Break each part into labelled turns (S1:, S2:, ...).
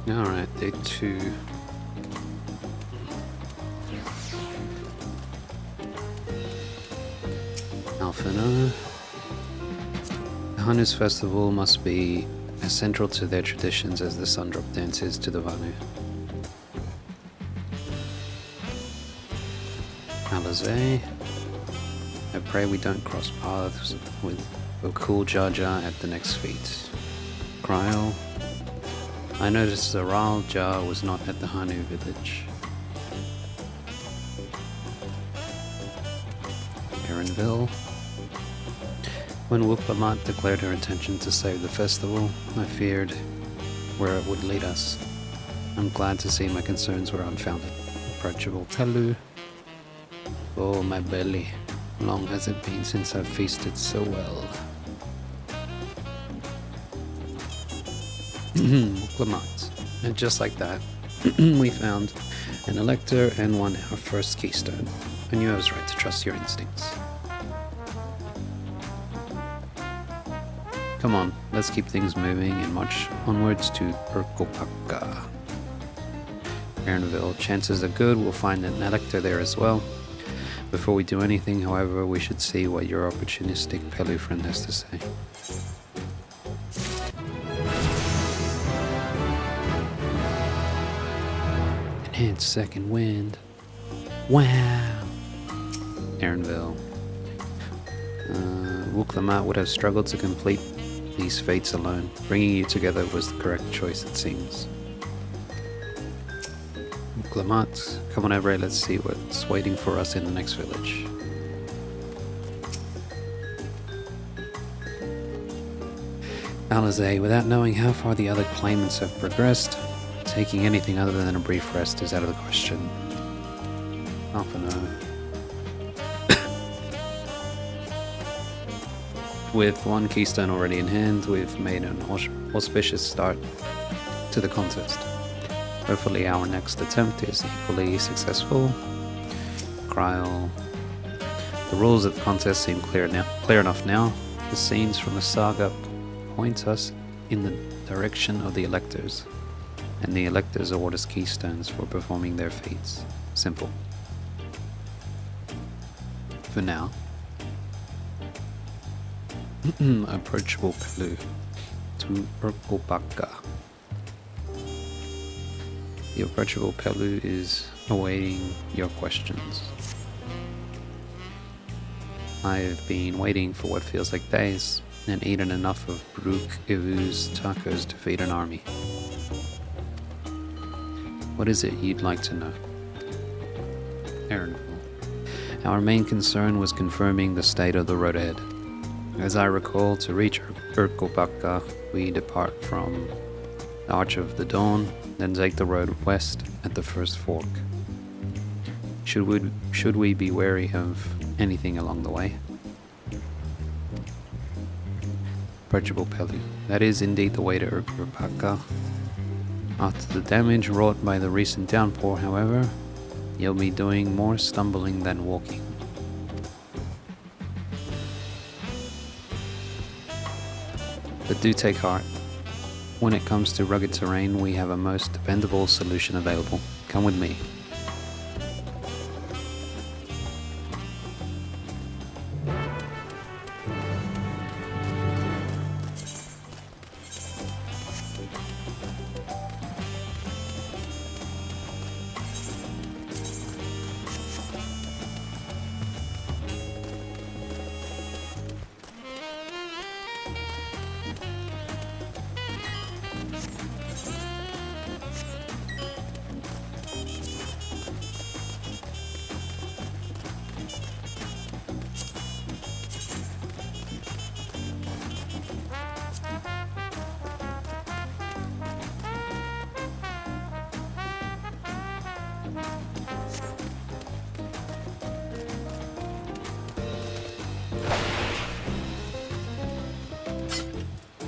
S1: Alright, day 2. Alphino. The Hanu's festival must be as central to their traditions as the Sundrop dance is to the Vanu. Alizé. I pray we don't cross paths with Okul Jaja at the next feat. Kryl. I noticed Zaral Jar was not at the Hanu village. Erinville. When Wuplamat declared her intention to save the festival, I feared where it would lead us. I'm glad to see my concerns were unfounded. Approachable Pelu. Oh, my belly. Long has it been since I've feasted so well. Wuplamat. And just like that, we found an elector and won our first keystone. I knew I was right to trust your instincts. Come on, let's keep things moving and march onwards to Urkopaka. Erinville, chances are good we'll find an elector there as well. Before we do anything, however, we should see what your opportunistic Pelu friend has to say. Enhanced second wind. Wow! Erinville. Wuklamat would have struggled to complete these fates alone. Bringing you together was the correct choice, it seems. Wuklamat, come on over, let's see what's waiting for us in the next village. Alizé, without knowing how far the other claimants have progressed, taking anything other than a brief rest is out of the question. Half an hour. With one keystone already in hand, we've made an auspicious start to the contest. Hopefully our next attempt is equally successful. Kryl. The rules of the contest seem clear enough now. The scenes from the saga point us in the direction of the electors, and the electors award us keystones for performing their feats. Simple. For now. Approachable Pelu to Urkopaka. The approachable Pelu is awaiting your questions. I've been waiting for what feels like days, and eaten enough of Brook Ivu's tacos to feed an army. What is it you'd like to know? Erinville. Our main concern was confirming the state of the road ahead. As I recall, to reach Urkopaka, we depart from the Arch of the Dawn, then take the road west at the first fork. Should we be wary of anything along the way? Approachable Pelu. That is indeed the way to Urkopaka. After the damage wrought by the recent downpour, however, you'll be doing more stumbling than walking. But do take heart. When it comes to rugged terrain, we have a most dependable solution available. Come with me.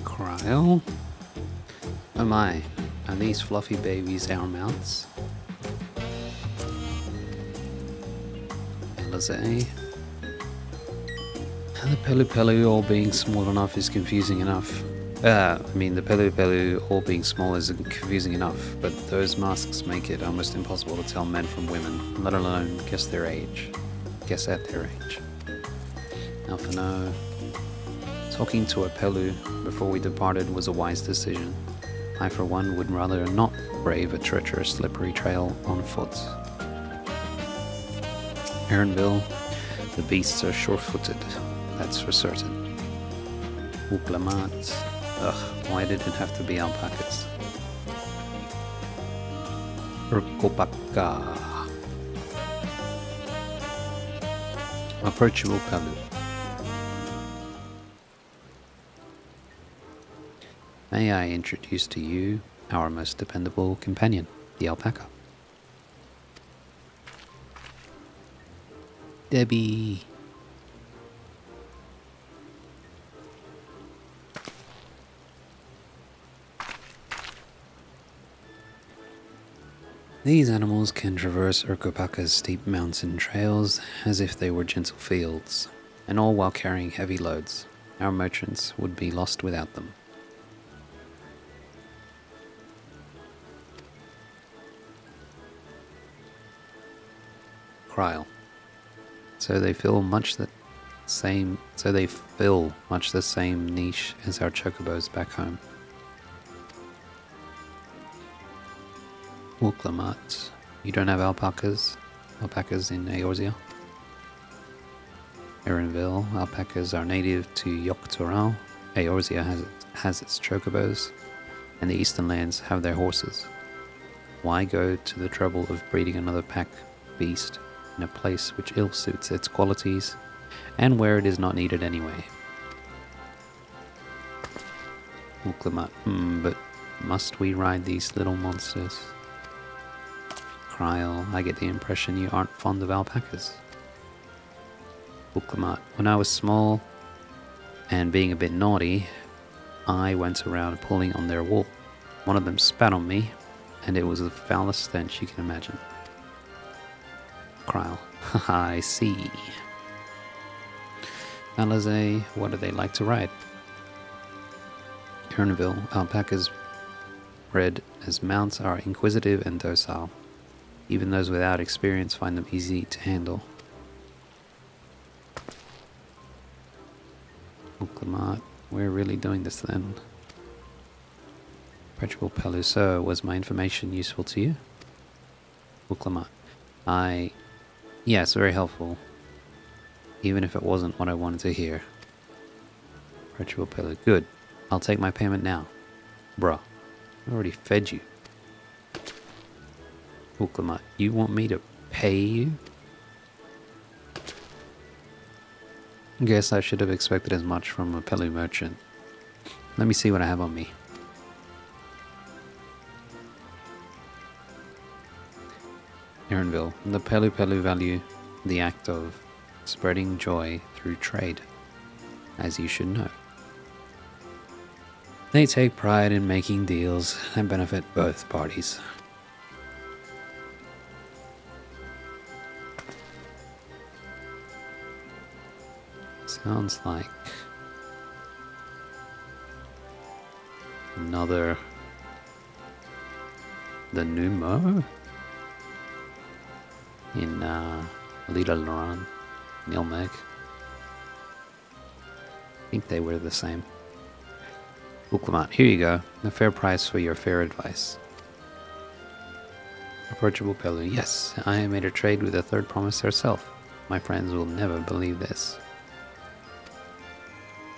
S1: Kryl? Oh my, are these fluffy babies our mounts? Alizé. The Pelu Pelu all being small enough is confusing enough. I mean, the Pelu Pelu all being small is confusing enough, but those masks make it almost impossible to tell men from women, let alone guess their age. Guess at their age. Now for now, talking to a Pelu before we departed was a wise decision. I for one would rather not brave a treacherous slippery trail on foot. Aaronville, the beasts are sure-footed, that's for certain. Ouklamat. Ugh, why did it have to be alpacas? Urkopaka. Approachable Pelu. May I introduce to you our most dependable companion, the alpaca. Debbie. These animals can traverse Urkopaka's steep mountain trails as if they were gentle fields, and all while carrying heavy loads. Our merchants would be lost without them. Kryl. So they fill much the same niche as our chocobos back home. Ouklamat. You don't have alpacas in Eorzea? Aaronville. Alpacas are native to Yogg-Toroil. Eorzea has its chocobos, and the eastern lands have their horses. Why go to the trouble of breeding another pack beast in a place which ill suits its qualities, and where it is not needed anyway? Ouklamat. But must we ride these little monsters? Kryl, I get the impression you aren't fond of alpacas. Ouklamat. When I was small, and being a bit naughty, I went around pulling on their wool. One of them spat on me, and it was the foulest stench you can imagine. Kryl. Haha, I see. Alizé, what do they like to ride? Aaronville, alpacas bred as mounts are inquisitive and docile. Even those without experience find them easy to handle. Ouklamat, we're really doing this then. Approachable Pelu. So, was my information useful to you? Ouklamat. Yes, very helpful. Even if it wasn't what I wanted to hear. Approachable Pelu. Good. I'll take my payment now. Bruh, I already fed you. Ouklamat, you want me to pay you? Guess I should have expected as much from a Pelu merchant. Let me see what I have on me. Aaronville, the Pelu Pelu value the act of spreading joy through trade, as you should know. They take pride in making deals that benefit both parties. Sounds like another the Numo in Lida Loran, Nilmeg. I think they were the same. Ouklamat, here you go. A fair price for your fair advice. Approachable Pelu, yes, I made a trade with the third promise herself. My friends will never believe this.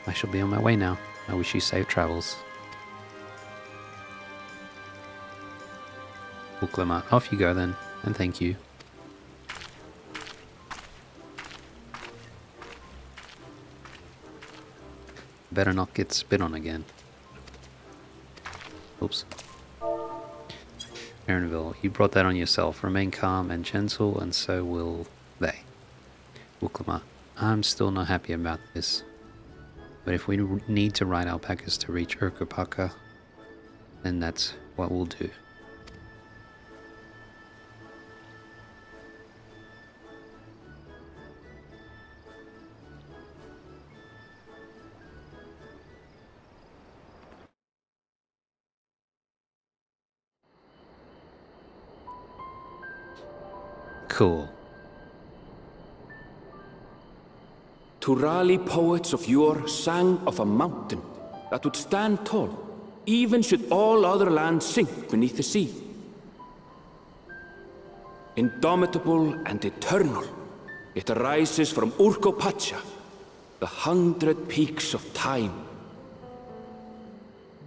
S1: I shall be on my way now. I wish you safe travels. Ouklamat, off you go then, and thank you. Better not get spit on again. Oops. Aaronville, you brought that on yourself. Remain calm and gentle, and so will they. Ouklamat, I'm still not happy about this. But if we need to ride alpacas to reach Urkopaka, then that's what we'll do. Cool.
S2: Turali poets of yore sang of a mountain that would stand tall, even should all other lands sink beneath the sea. Indomitable and eternal, it arises from Urkopacha, the 100 peaks of time.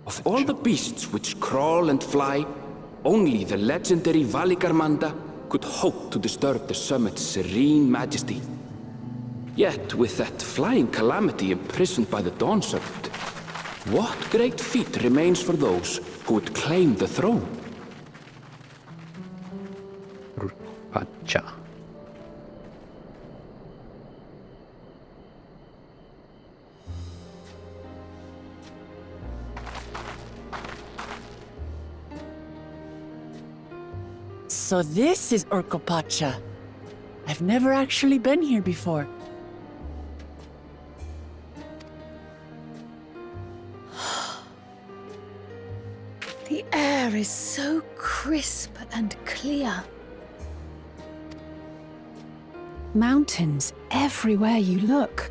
S2: Of all the beasts which crawl and fly, only the legendary Valigarmanda could hope to disturb the summit's serene majesty. Yet, with that flying calamity imprisoned by the Dawn Serpent, what great feat remains for those who would claim the throne?
S1: Pacha.
S3: So this is Urkopacha. I've never actually been here before.
S4: The air is so crisp and clear. Mountains everywhere you look.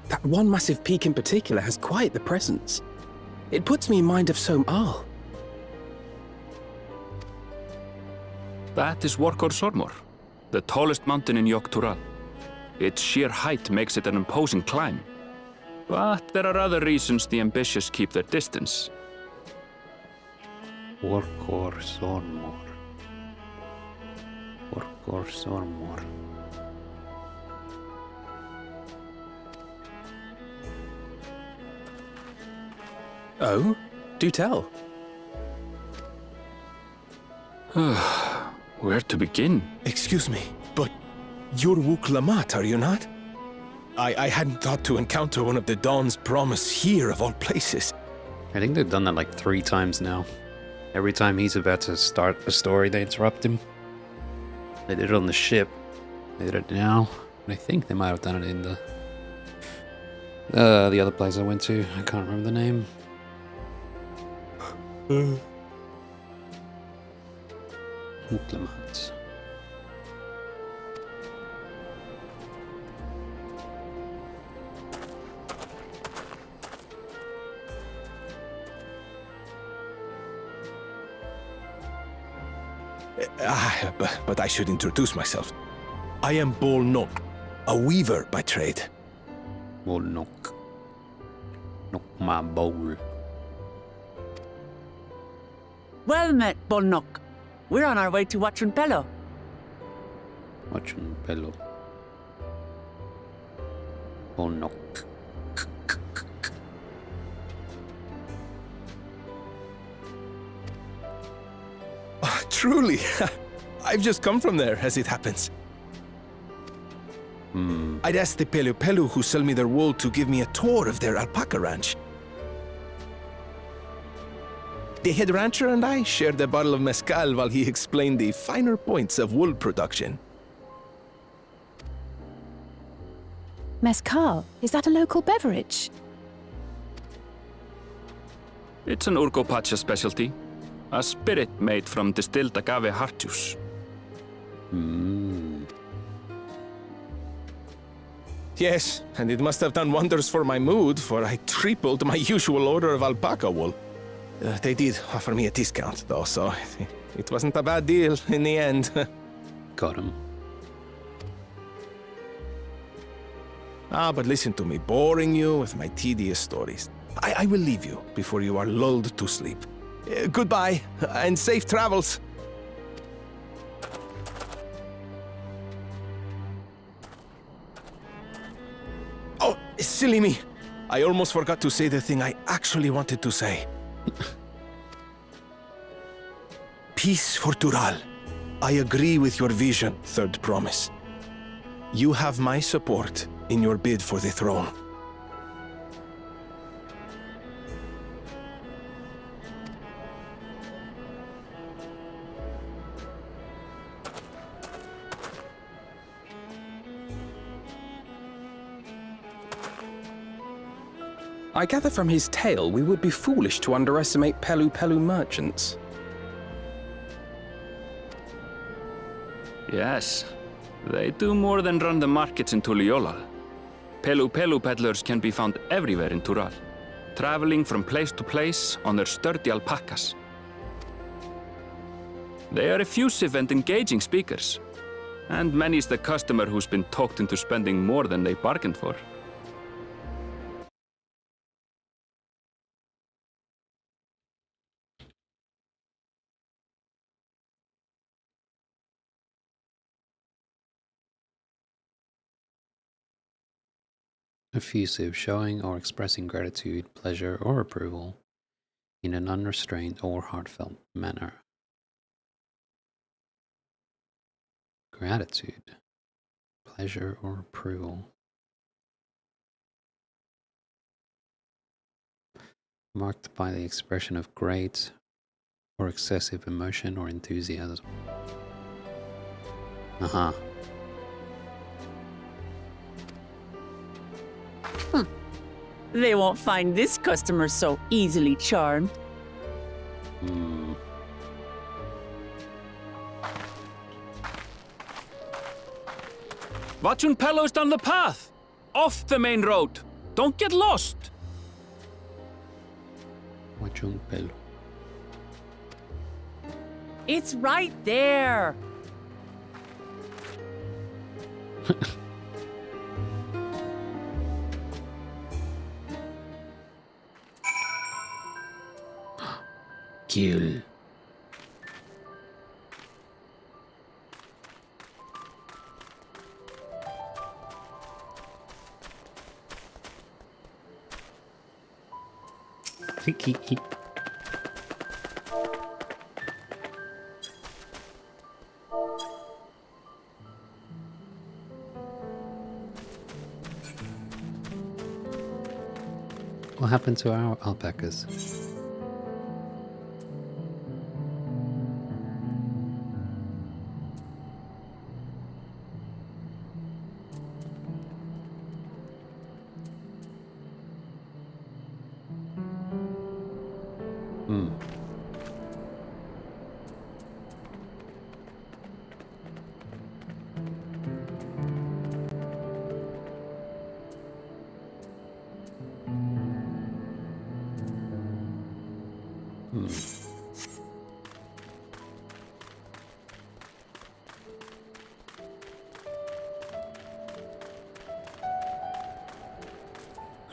S5: That one massive peak in particular has quite the presence. It puts me in mind of Som-Al.
S2: That is Workor Sormor, the tallest mountain in Yogg-Tural. Its sheer height makes it an imposing climb. But there are other reasons the ambitious keep their distance.
S1: Workor Sormor. Workor Sormor.
S5: Oh? Do tell.
S2: Where to begin?
S6: Excuse me, but you're Wuk-Lamat, are you not? I hadn't thought to encounter one of the Dawn's promise here, of all places.
S1: I think they've done that like 3 times now. Every time he's about to start a story, they interrupt him. They did it on the ship. They did it now. And I think they might have done it in the other place I went to. I can't remember the name. Wuk-Lamat.
S6: But I should introduce myself. I am Bol Nok, a weaver by trade.
S1: Bol Nok. Nok my bowl.
S3: Well met, Bolnok. We're on our way to Watchun Pello.
S1: Watchun Pello. Bol Nok.
S6: Oh, truly, I've just come from there, as it happens. I'd asked the Pelu who sell me their wool to give me a tour of their alpaca ranch. The head rancher and I shared a bottle of mezcal while he explained the finer points of wool production.
S4: Mezcal, is that a local beverage?
S2: It's an Urkopacha specialty. A spirit made from distilled agave heart juice.
S6: Yes, and it must have done wonders for my mood, for I tripled my usual order of alpaca wool. They did offer me a discount, though, so it wasn't a bad deal in the end.
S1: Got him.
S6: But listen to me, boring you with my tedious stories. I will leave you before you are lulled to sleep. Goodbye, and safe travels. Oh, silly me. I almost forgot to say the thing I actually wanted to say. Peace for Tural. I agree with your vision, Third Promise. You have my support in your bid for the throne.
S5: I gather from his tale we would be foolish to underestimate Pelu merchants.
S2: Yes, they do more than run the markets in Tuliyola. Pelu peddlers can be found everywhere in Tural, traveling from place to place on their sturdy alpacas. They are effusive and engaging speakers, and many's the customer who's been talked into spending more than they bargained for.
S1: Effusive, showing or expressing gratitude, pleasure, or approval in an unrestrained or heartfelt manner. Gratitude, pleasure, or approval. Marked by the expression of great or excessive emotion or enthusiasm. Aha.
S3: They won't find this customer so easily charmed.
S2: Watchun Pelo's down the path! Off the main road! Don't get lost!
S1: Wachung pelo.
S3: It's right there.
S1: Kill. What happened to our alpacas?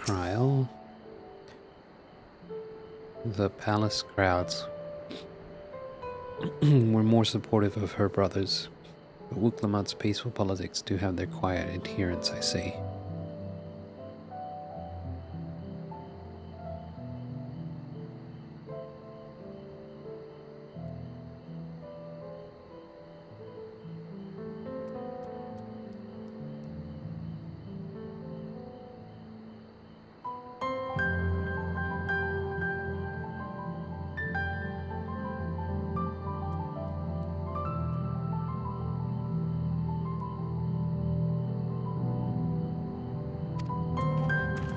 S1: Kryl. The palace crowds were more supportive of her brothers, but Wuklamad's peaceful politics do have their quiet adherents, I see.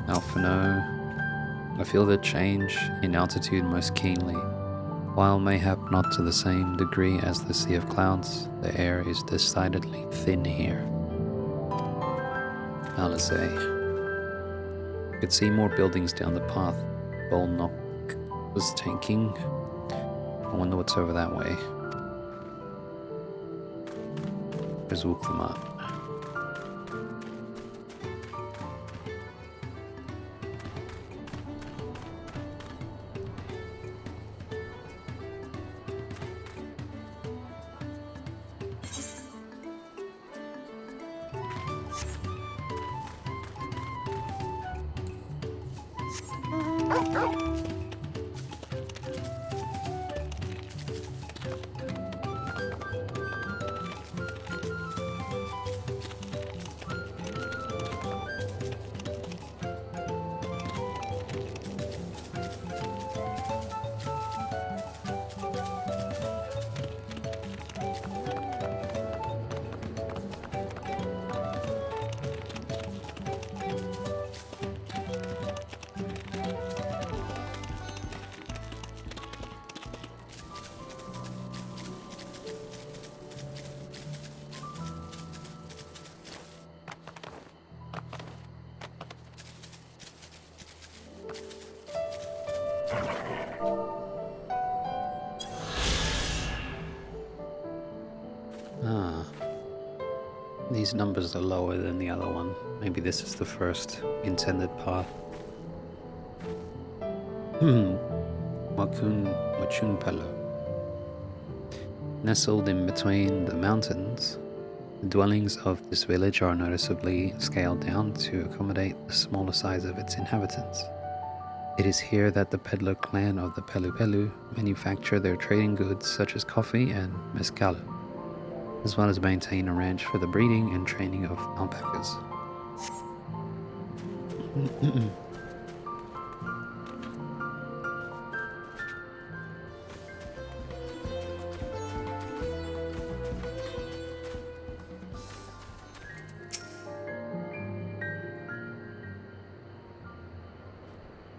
S1: Alphino, I feel the change in altitude most keenly. While mayhap not to the same degree as the Sea of Clouds, the air is decidedly thin here. Alizé. Could see more buildings down the path Bolnock was taking. I wonder what's over that way. There's Wuklamat. these numbers are lower than the other one. Maybe this is the first intended path. Wachunpelo. Nestled in between the mountains, the dwellings of this village are noticeably scaled down to accommodate the smaller size of its inhabitants. It is here that the peddler clan of the Pelu Pelu manufacture their trading goods such as coffee and mezcal, as well as maintain a ranch for the breeding and training of alpacas.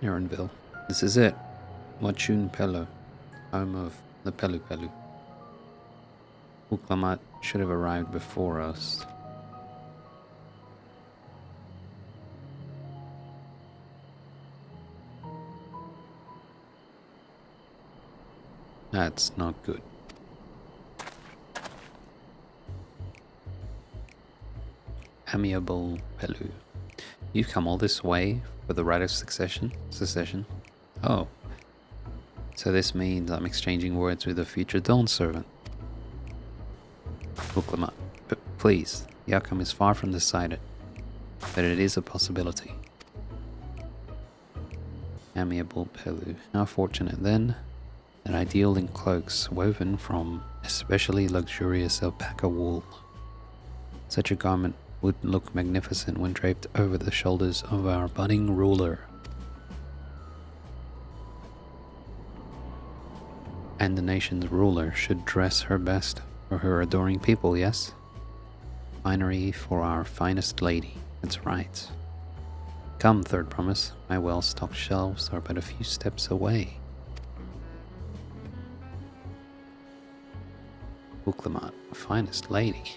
S1: Aaronville. This is it. Wachunpelo, home of the Pelu Pelu. Uklamat should have arrived before us. That's not good. Amiable Pelu. You've come all this way for the right of secession? Oh. So this means I'm exchanging words with a future Dawn servant. Uklamat. But please, the outcome is far from decided. But it is a possibility. Amiable Pelu. How fortunate then that I deal in cloaks woven from especially luxurious alpaca wool. Such a garment would look magnificent when draped over the shoulders of our budding ruler. And the nation's ruler should dress her best for her adoring people, yes? Finery for our finest lady, that's right. Come, third promise, my well-stocked shelves are but a few steps away. Uklamat, finest lady.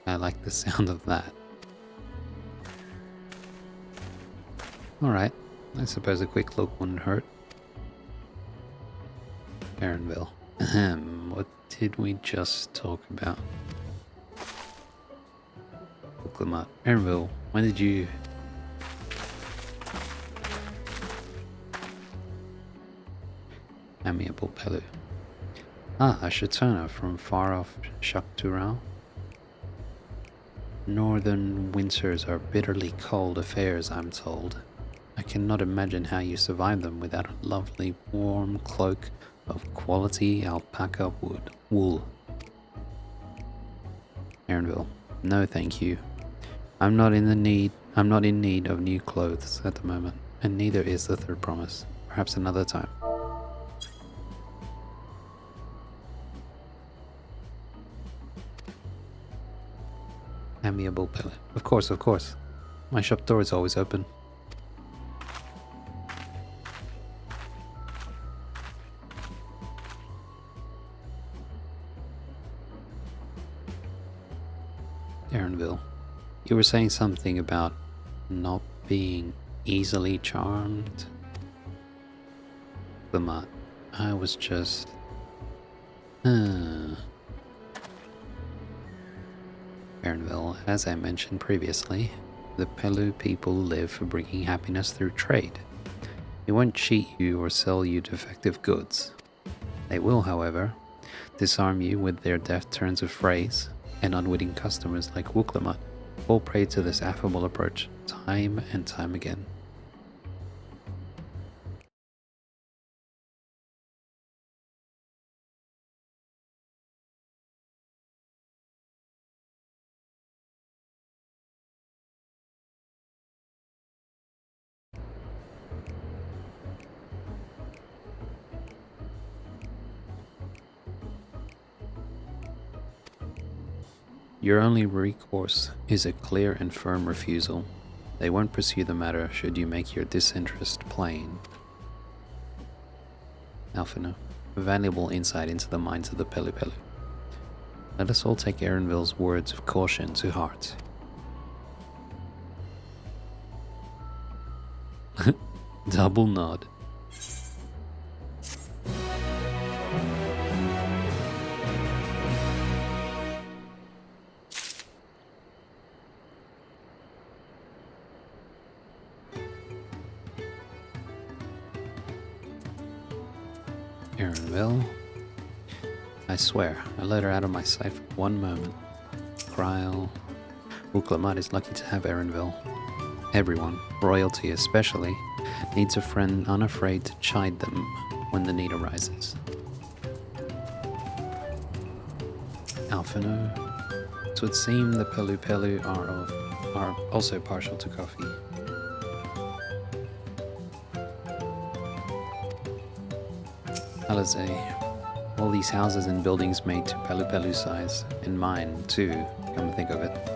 S1: I like the sound of that. Alright, I suppose a quick look wouldn't hurt. Aaronville. What did we just talk about? Uklamat. Aaronville, when did you... Amiable Pelu. Ah, a Shatana from far off Shakturao. Northern winters are bitterly cold affairs, I'm told. I cannot imagine how you survive them without a lovely warm cloak of quality alpaca wool. Aaronville. No, thank you. I'm not in need of new clothes at the moment, and neither is the third promise. Perhaps another time. Amiable Pelu. Of course, of course. My shop door is always open. Aaronville, you were saying something about not being easily charmed? Lamont, I was just... Aaronville, as I mentioned previously, the Pelu people live for bringing happiness through trade. They won't cheat you or sell you defective goods. They will, however, disarm you with their deft turns of phrase, and unwitting customers like Wuklamat fall prey to this affable approach time and time again. Your only recourse is a clear and firm refusal. They won't pursue the matter should you make your disinterest plain. Alphino, a valuable insight into the minds of the Pelu Pelu. Let us all take Aaronville's words of caution to heart. Double nod. Erinville. I swear, I let her out of my sight for one moment. Kryl. Uklamat is lucky to have Erinville. Everyone, royalty especially, needs a friend unafraid to chide them when the need arises. Alphino. It would seem the Pelu Pelu are also partial to coffee. Alizé. All these houses and buildings made to Pelu Pelu size, and mine too, come to think of it.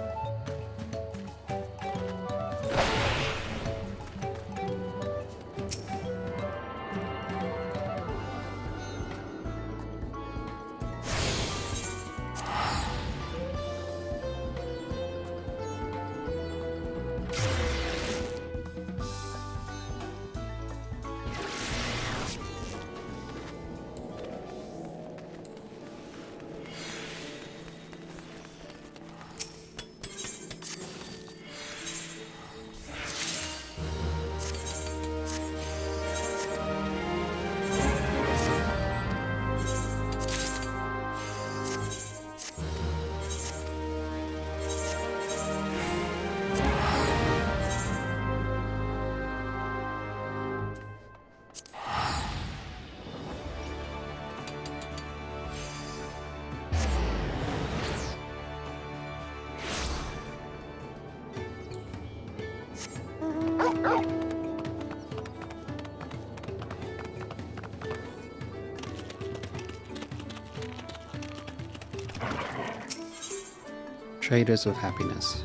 S1: Traders of Happiness.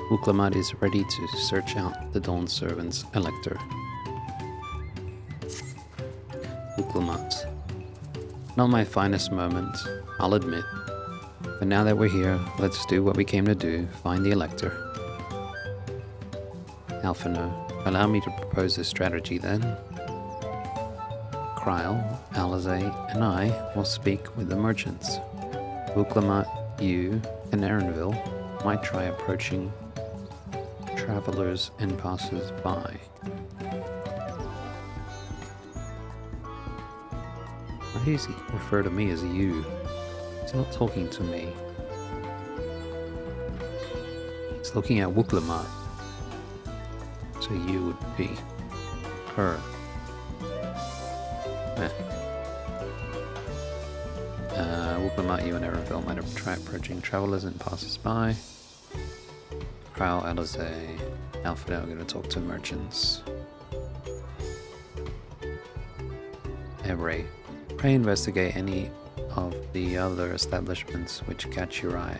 S1: Uklamat is ready to search out the Dawn Servant's Elector. Uklamat. Not my finest moment, I'll admit. But now that we're here, let's do what we came to do, find the Elector. Alphino. Allow me to propose a strategy then. Kryl, Alizé, and I will speak with the merchants. Uklamat, you, and Erinville might try approaching travelers and passers-by. Why does he refer to me as you? He's not talking to me. He's looking at Uklamat. So you would be her. Uklamat, you and Erinville might have tried approaching travelers and passers-by. Kryl, Alizé, Alpha are going to talk to merchants. Evray, pray investigate any of the other establishments which catch your eye.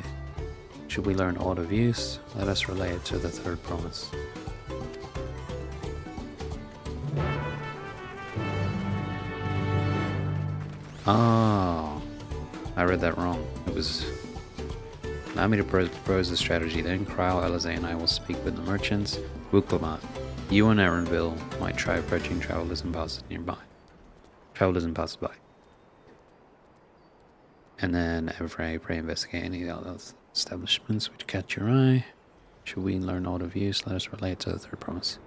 S1: Should we learn aught of use, let us relay it to the third promise. Oh, I read that wrong. It was... Allow me to propose a strategy, then Kryl, Alizé, and I will speak with the merchants. Uklamat, you and Erinville might try approaching travelers and passers-by. And then Evray, pray investigate any of the other establishments which catch your eye. Should we learn aught of use, let us relate to the third promise.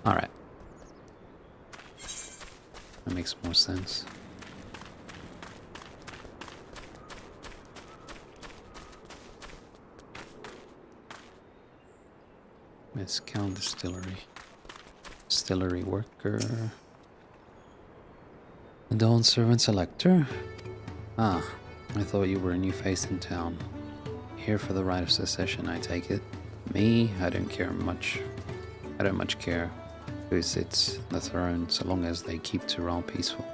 S1: Alright. That makes more sense. Mezcal Distillery. Distillery worker. The Dawn Servant's Elector? Ah, I thought you were a new face in town. Here for the right of secession, I take it. Me, I don't much care who sits the throne so long as they keep Tyrol peaceful.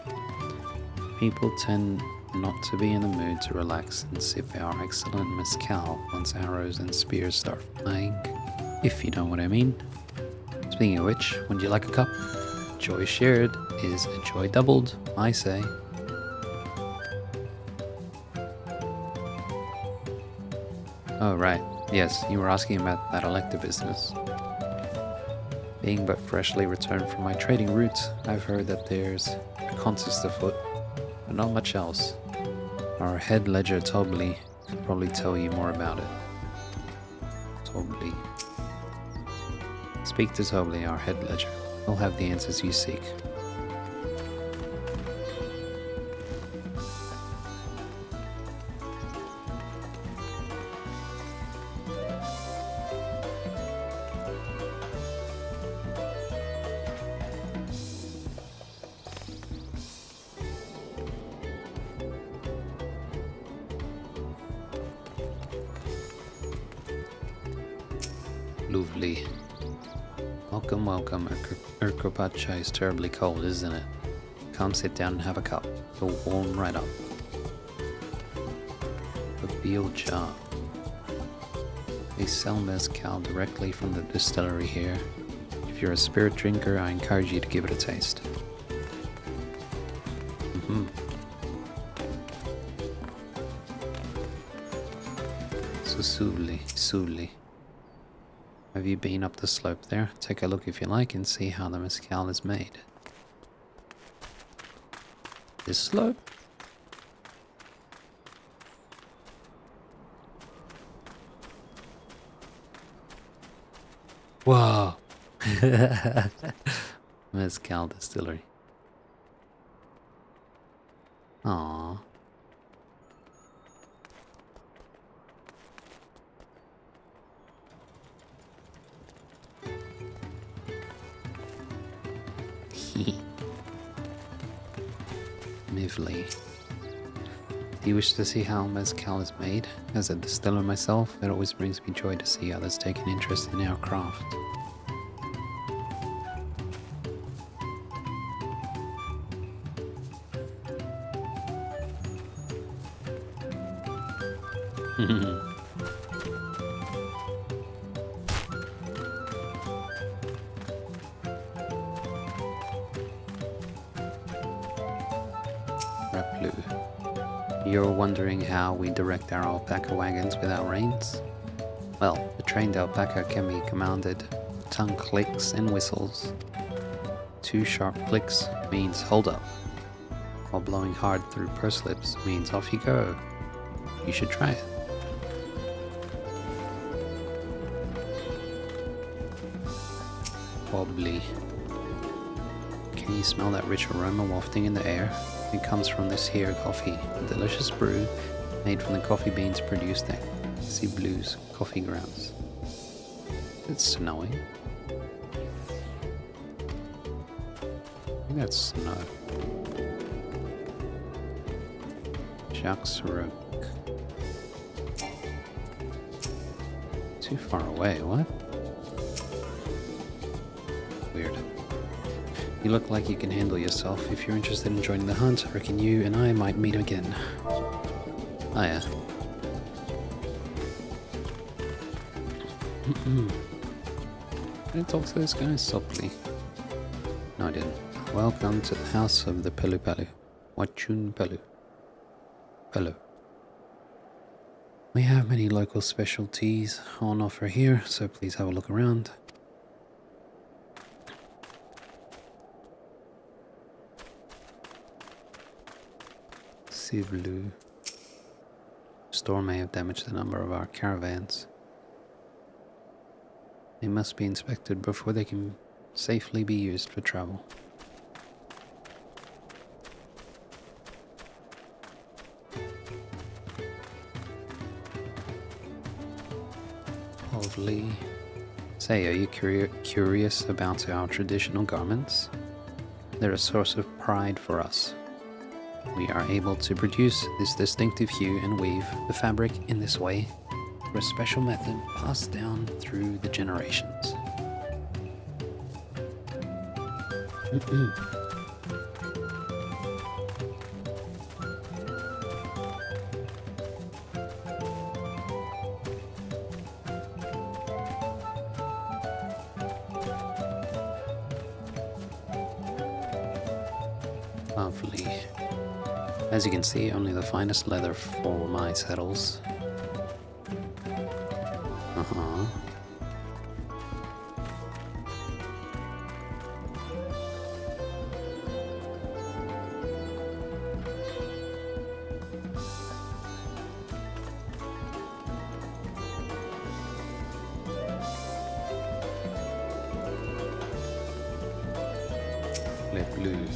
S1: People tend not to be in the mood to relax and sip our excellent mezcal once arrows and spears start flying. If you know what I mean. Speaking of which, would you like a cup? Joy shared is a joy doubled, I say. Oh, right. Yes, you were asking about that Elector business. Being but freshly returned from my trading route, I've heard that there's a contest afoot, but not much else. Our head ledger Tobly could probably tell you more about it. Tobly. Speak to Tobly, our head ledger. He'll have the answers you seek. Lovely. Welcome, welcome. Urkopacha is terribly cold, isn't it? Come sit down and have a cup. It'll warm right up. Bilja. They sell mezcal directly from the distillery here. If you're a spirit drinker, I encourage you to give it a taste. So Suli. Have you been up the slope there? Take a look if you like and see how the mezcal is made. This slope? Wow. Mezcal distillery. Aww. Mivli. Do you wish to see how mezcal is made? As a distiller myself, it always brings me joy to see others take an interest in our craft. You're wondering how we direct our alpaca wagons without reins? Well, the trained alpaca can be commanded tongue clicks and whistles. 2 sharp clicks means hold up, while blowing hard through purse lips means off you go. You should try it. Wobbly. Can you smell that rich aroma wafting in the air? It comes from this here coffee, a delicious brew made from the coffee beans produced at Blue's coffee grounds. It's snowing. I think that's snow. Jacques Roque. Too far away, what? Weird. You look like you can handle yourself. If you're interested in joining the hunt, I reckon you and I might meet again. Oh yeah. I didn't talk to this guy softly. No, I didn't. Welcome to the house of the Pelu Pelu. Wachun Pelu. Pelu. We have many local specialties on offer here, so please have a look around. Sivlu. Storm may have damaged a number of our caravans. They must be inspected before they can safely be used for travel. Lovely. Say, are you curious about our traditional garments? They're a source of pride for us. We are able to produce this distinctive hue and weave the fabric in this way through a special method passed down through the generations. Lovely. As you can see, only the finest leather for my saddles. Blue.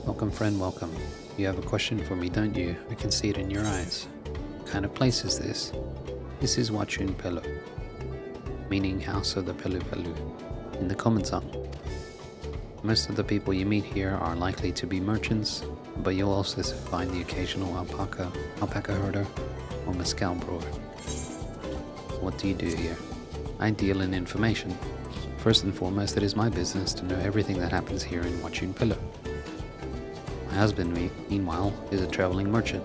S1: Welcome, friend, welcome. You have a question for me, don't you? I can see it in your eyes. What kind of place is this? This is Wachun Pelu, meaning House of the Pelu Pelu, in the common tongue. Most of the people you meet here are likely to be merchants, but you'll also find the occasional alpaca herder, or mezcal brewer. What do you do here? I deal in information. First and foremost, it is my business to know everything that happens here in Watchung Pillar. My husband, meanwhile, is a traveling merchant,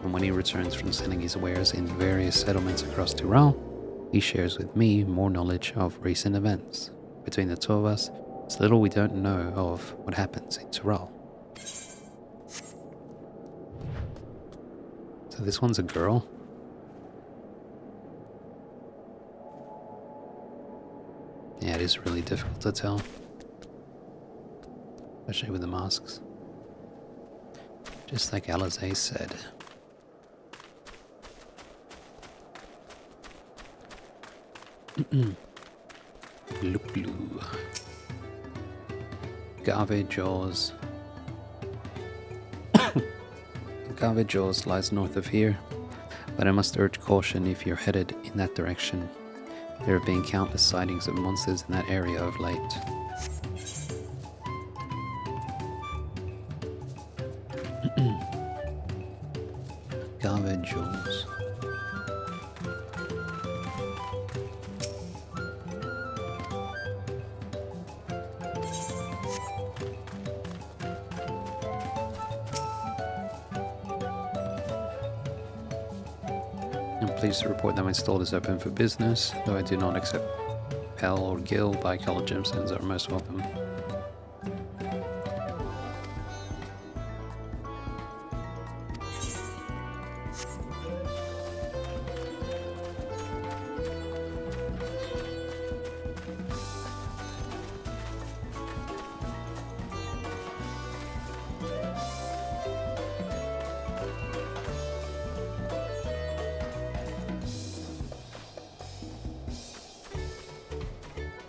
S1: and when he returns from selling his wares in various settlements across Tyrol, he shares with me more knowledge of recent events. Between the two of us, it's little we don't know of what happens in Tyrol. So this one's a girl. Yeah, it is really difficult to tell, especially with the masks. Just like Alizé said. Blue. Agave Jaws. Agave Jaws lies north of here, but I must urge caution if you're headed in that direction. There have been countless sightings of monsters in that area of late. Agave Jaws. I'm pleased to report that my stall is open for business, though I do not accept Pell or Gil. Bicolored gemstones are most welcome.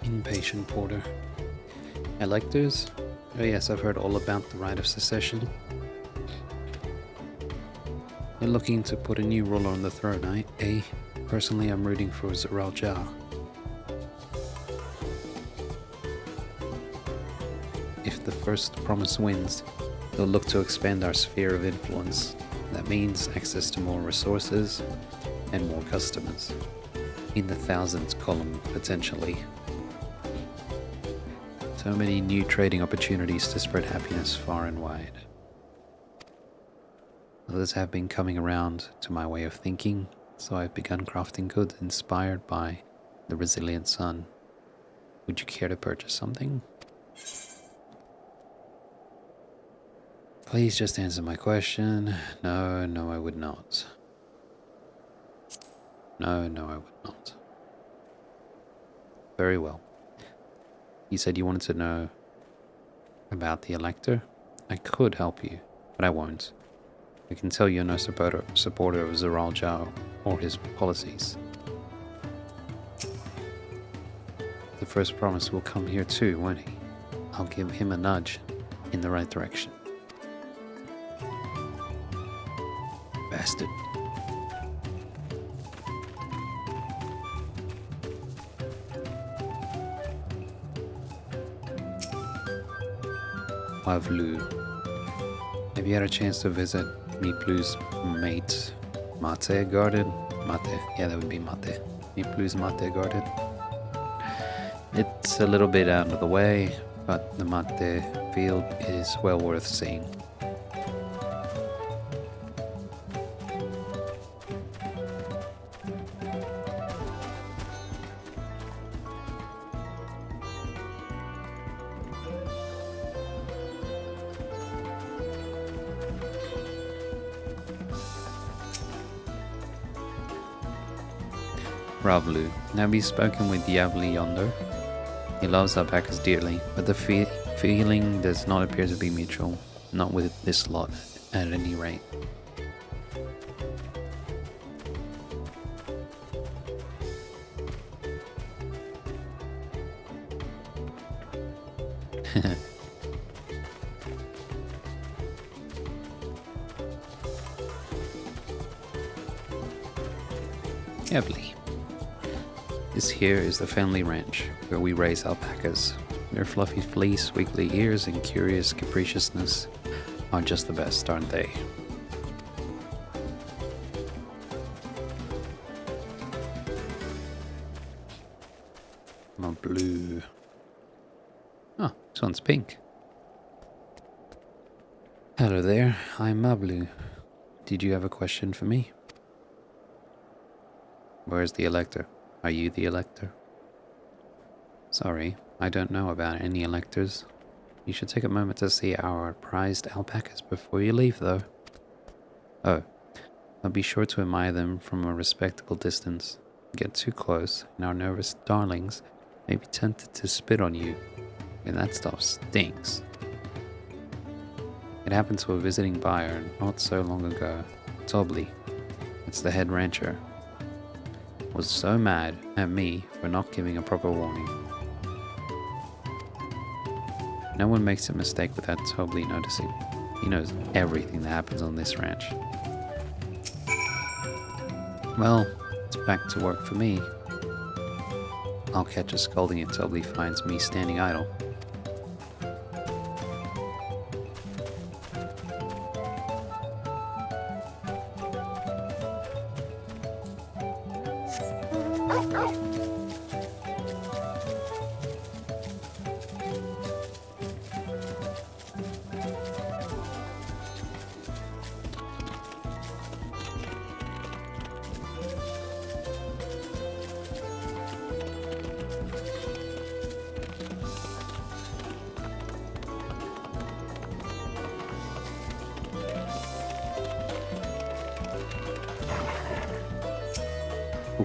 S1: Impatient Porter. Electors? Oh yes, I've heard all about the right of secession. They're looking to put a new ruler on the throne, eh? Personally, I'm rooting for Zoral Jah. If the first promise wins, they'll look to expand our sphere of influence. That means access to more resources and more customers. In the thousands column, potentially. So many new trading opportunities to spread happiness far and wide. Others have been coming around to my way of thinking, so I've begun crafting goods inspired by the resilient sun. Would you care to purchase something? Please just answer my question. No, I would not. No, I would not. Very well. You said you wanted to know about the Elector? I could help you, but I won't. I can tell you're no supporter of Zoral Jah or his policies. The first promise will come here too, won't he? I'll give him a nudge in the right direction. Bastard. Wavlu. Have you had a chance to visit Miplu's mate Mate Garden? Mate, yeah, that would be Mate. Miplu's Mate Garden. It's a little bit out of the way, but the Mate field is well worth seeing. Ravlu. Have you spoken with Yavli yonder? He loves alpacas dearly, but the feeling does not appear to be mutual. Not with this lot, at any rate. Yavli. This here is the family ranch, where we raise alpacas. Their fluffy fleece, wiggly ears, and curious capriciousness are just the best, aren't they? My blue. Oh, this one's pink. Hello there, I'm Mablu. Did you have a question for me? Where's the elector? Are you the elector? Sorry, I don't know about any electors. You should take a moment to see our prized alpacas before you leave, though. Oh, but be sure to admire them from a respectable distance. Get too close, and our nervous darlings may be tempted to spit on you, and that stuff stinks. It happened to a visiting buyer not so long ago. Tobley, it's the head rancher, was so mad at me for not giving a proper warning. No one makes a mistake without Tobley noticing. He knows everything that happens on this ranch. Well, it's back to work for me. I'll catch a scolding if Tobley finds me standing idle.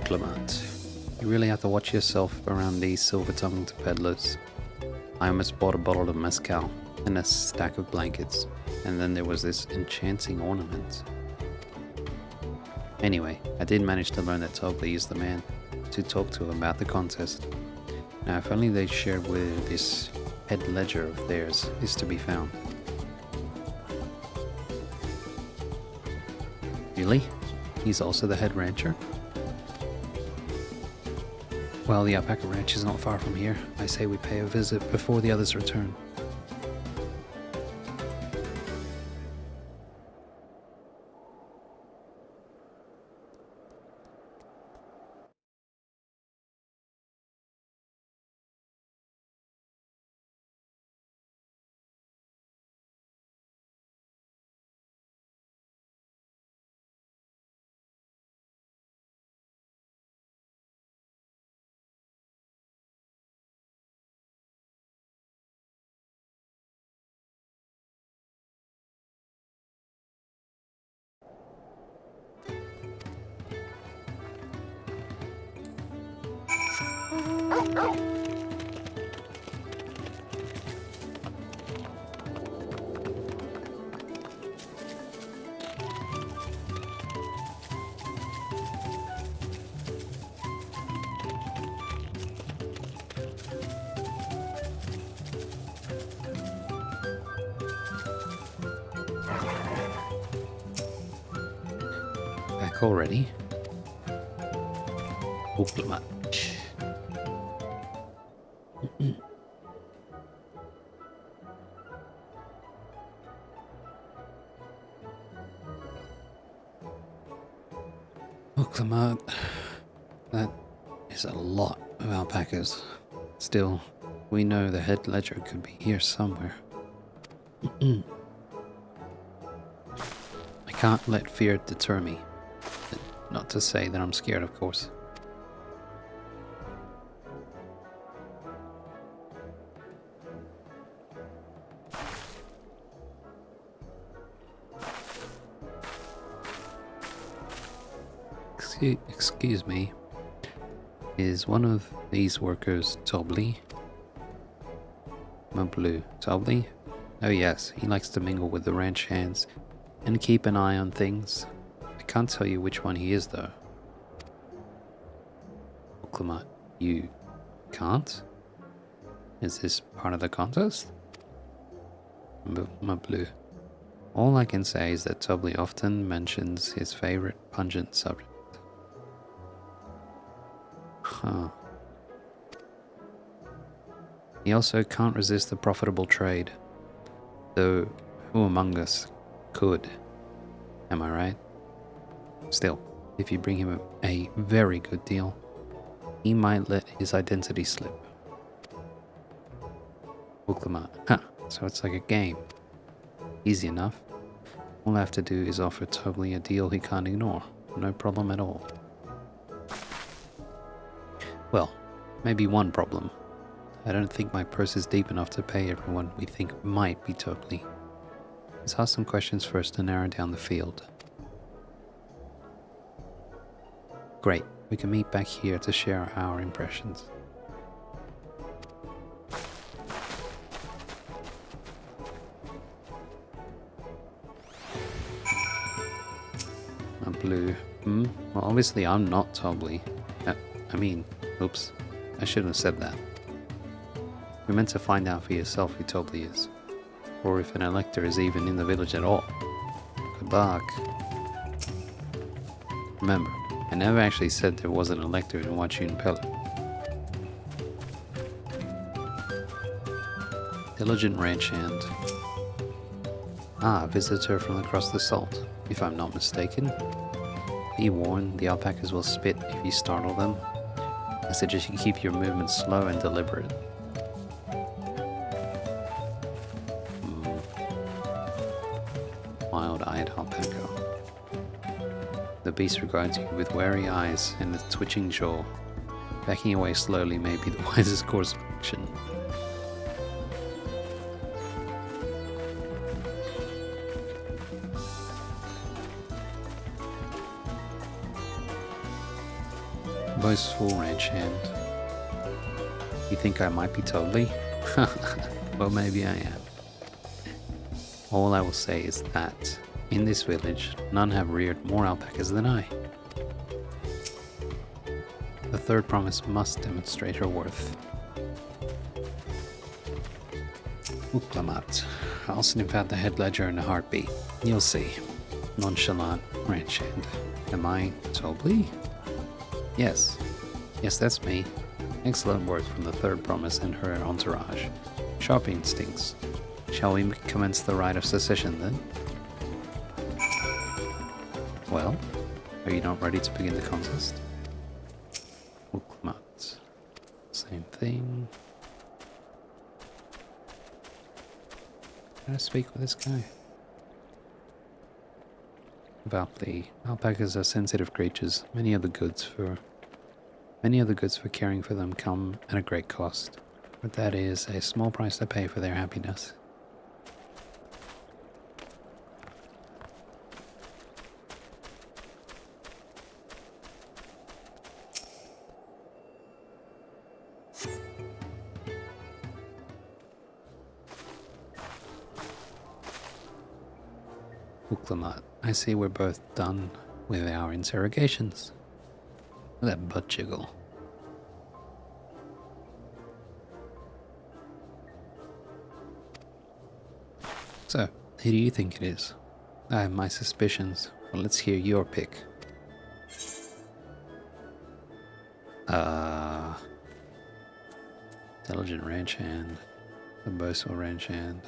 S1: Clement, you really have to watch yourself around these silver-tongued peddlers. I almost bought a bottle of mezcal and a stack of blankets, and then there was this enchanting ornament. Anyway, I did manage to learn that Tobley is the man to talk to about the contest. Now, if only they shared where this head ledger of theirs is to be found. Really? He's also the head rancher? Well, the alpaca ranch is not far from here. I say we pay a visit before the others return. Back already? Hopefully much. Oh, Clement, that is a lot of alpacas. Still, we know the head ledger could be here somewhere. I can't let fear deter me. Not to say that I'm scared, of course. Excuse me. Is one of these workers Tobley? Mablu. Tobley? Oh yes, he likes to mingle with the ranch hands and keep an eye on things. I can't tell you which one he is though. Clement, you can't? Is this part of the contest? Mablu. All I can say is that Tobley often mentions his favorite pungent subject. Huh. He also can't resist the profitable trade. Though, who among us could? Am I right? Still, if you bring him a very good deal, he might let his identity slip. Book them out. Huh, so it's like a game. Easy enough. All I have to do is offer Tobly a deal he can't ignore. No problem at all. Well, maybe one problem. I don't think my purse is deep enough to pay everyone we think might be Tobly. Let's ask some questions first to narrow down the field. Great, we can meet back here to share our impressions. A blue. Well, obviously I'm not Tobly. Oops. I shouldn't have said that. You're meant to find out for yourself who Tobly is. Or if an elector is even in the village at all. Good luck. Remember, I never actually said there was an elector in Wachun Pella. Diligent ranch hand. Ah, a visitor from across the salt, if I'm not mistaken. Be warned, the alpacas will spit if you startle them. I suggest you keep your movements slow and deliberate. Mild-eyed alpaca. The beast regards you with wary eyes and a twitching jaw. Backing away slowly may be the wisest course of action. Boastful ranch hand. You think I might be Tobly? Well, maybe I am. All I will say is that, in this village, none have reared more alpacas than I. The third promise must demonstrate her worth. Uklamat. I'll sniff out the head ledger in a heartbeat. You'll see. Nonchalant ranch hand. Am I Tobly? Yes. Yes, that's me. Excellent work from the third promise and her entourage. Sharp instincts. Shall we commence the rite of secession then? Well, are you not ready to begin the contest? Ukmat. Same thing. Can I speak with this guy? About the alpacas are sensitive creatures. Many of the goods for caring for them come at a great cost. But that is a small price to pay for their happiness. Uklamat, I see we're both done with our interrogations. That butt jiggle. So, who do you think it is? I have my suspicions. Well, let's hear your pick. Intelligent ranch hand. A boastful ranch hand.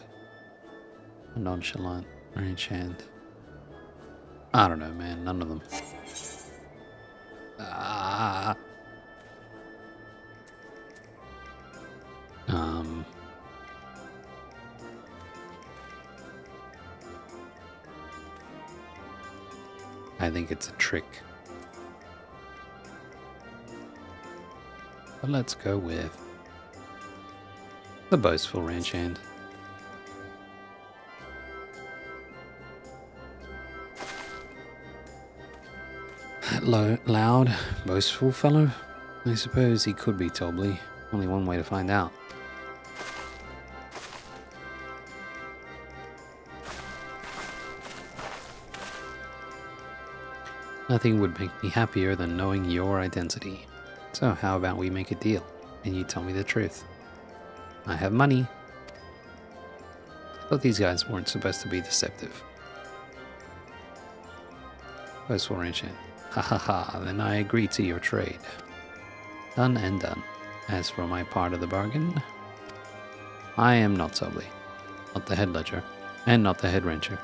S1: A nonchalant ranch hand. I don't know, man. None of them. I think it's a trick. But let's go with the boastful ranch hand. That loud, boastful fellow? I suppose he could be Tobly. Only one way to find out. Nothing would make me happier than knowing your identity. So how about we make a deal, and you tell me the truth? I have money. I thought these guys weren't supposed to be deceptive. Boastful ranch hand. Ha ha ha, then I agree to your trade. Done and done. As for my part of the bargain, I am not Tobly, not the head ledger, and not the head rancher.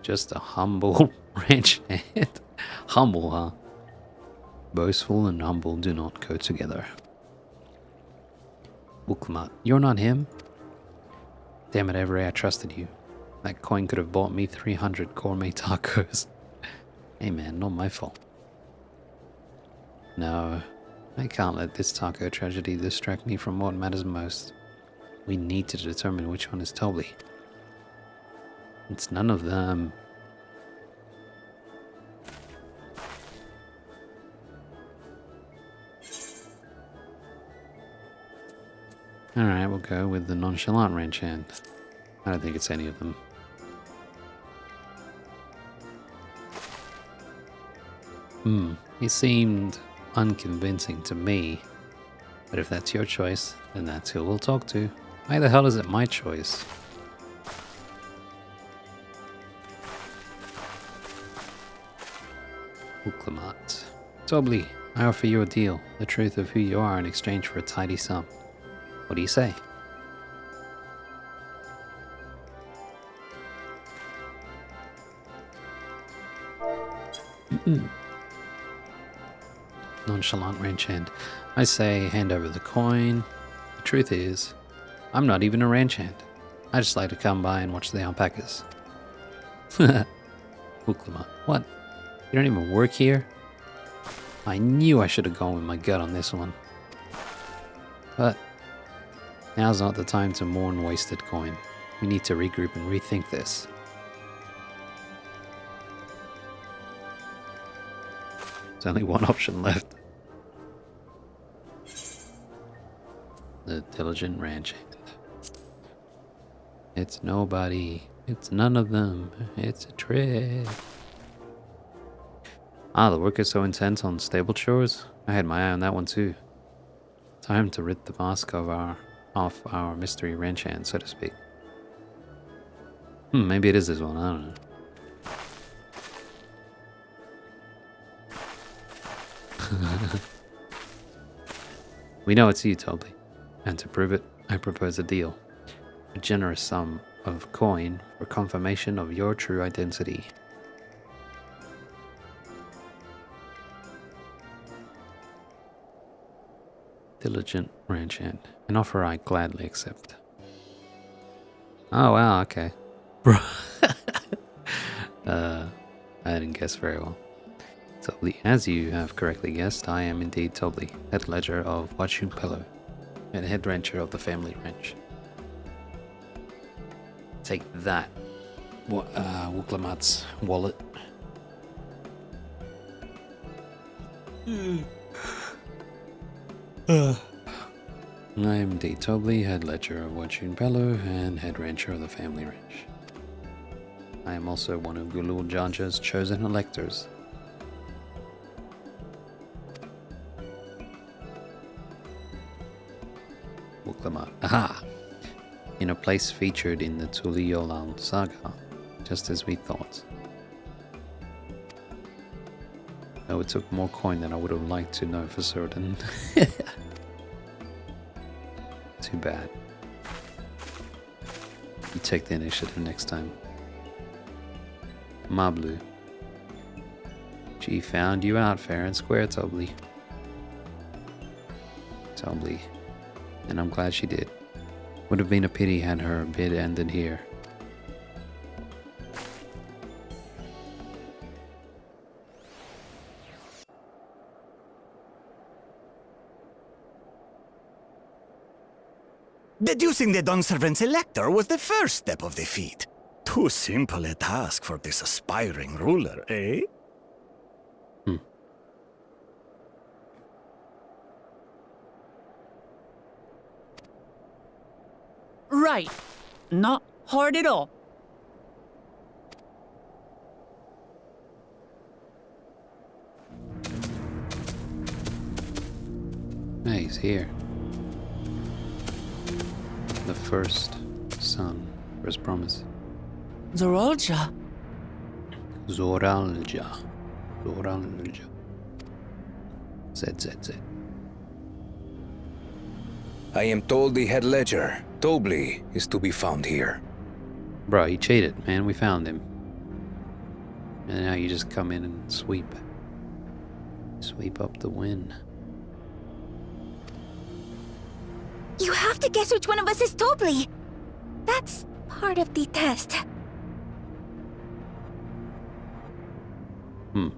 S1: Just a humble ranch hand. Humble, huh? boastful and humble do not go together. Uklamat, you're not him? Damn it, Avery, I trusted you. That coin could have bought me 300 gourmet tacos. Hey man, not my fault. No, I can't let this taco tragedy distract me from what matters most. We need to determine which one is Toby. It's none of them. Alright, we'll go with the nonchalant ranch hand. I don't think it's any of them. He seemed unconvincing to me. But if that's your choice, then that's who we'll talk to. Why the hell is it my choice? Uklamat. Tobli, I offer you a deal. The truth of who you are in exchange for a tidy sum. What do you say? Nonchalant ranch hand. I say hand over the coin. The truth is, I'm not even a ranch hand. I just like to come by and watch the alpacas. Uklama. What? You don't even work here? I knew I should have gone with my gut on this one. But now's not the time to mourn wasted coin. We need to regroup and rethink this. There's only one option left. The diligent ranch hand. It's nobody. It's none of them. It's a trick. Ah, the work is so intense on stable chores. I had my eye on that one too. Time to rid the mask of off our mystery ranch hand, so to speak. Maybe it is this one, I don't know. We know it's you, Toby. And to prove it, I propose a deal. A generous sum of coin for confirmation of your true identity. Diligent ranch hand. An offer I gladly accept. Oh wow, okay. Bro. I didn't guess very well. Tobli, as you have correctly guessed, I am indeed Tobli, head ledger of Wachun Pillow, and head rancher of the family ranch. Take that, Wuklamat's wallet. I am indeed Tobli, head ledger of Wachun Pillow, and head rancher of the family ranch. I am also one of Gulul Janja's chosen electors. Wuklamat. Aha! In a place featured in the Tuliyolan saga, just as we thought. Though it took more coin than I would have liked to know for certain. Too bad. You take the initiative next time. Mablu. She found you out fair and square, Tobli. Tobli. And I'm glad she did. Would have been a pity had her bid ended here.
S7: Deducing the Dawnservant's elector was the first step of the feat. Too simple a task for this aspiring ruler, eh?
S3: Right. Not hard at all.
S1: Hey, he's here. The first son, first promise.
S3: Zoralja.
S1: Zoralja. Zoralja. ZZZ.
S8: I am told the head ledger, Tobli, is to be found here.
S1: Bro, he cheated, man. We found him. And now you just come in and sweep. Sweep up the win.
S9: You have to guess which one of us is Tobli. That's part of the test.
S1: Hmm.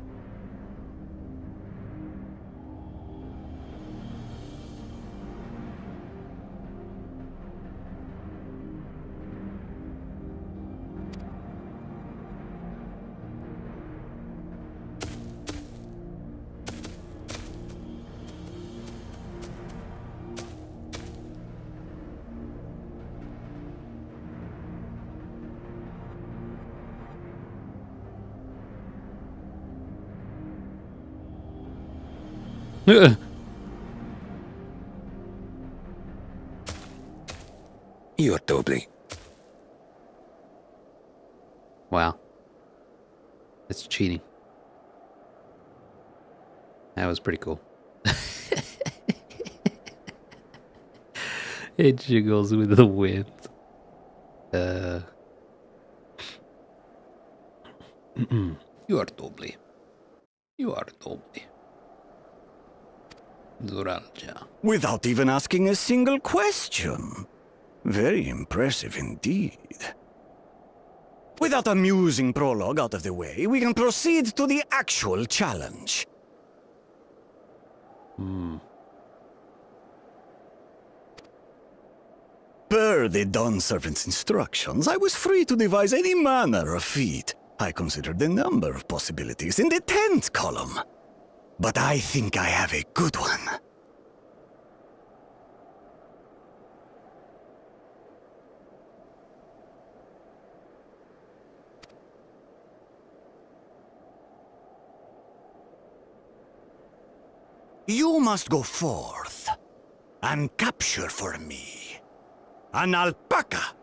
S8: You're Tobli.
S1: Wow. It's cheating. That was pretty cool. It jiggles with the wind. You are Tobli. You are Tobli. Zoralja.
S7: Without even asking a single question. Very impressive indeed. With that amusing prologue out of the way, we can proceed to the actual challenge. Per the Dawn Servant's instructions, I was free to devise any manner of feat. I considered a number of possibilities in the 10th column. But I think I have a good one. You must go forth and capture for me an alpaca.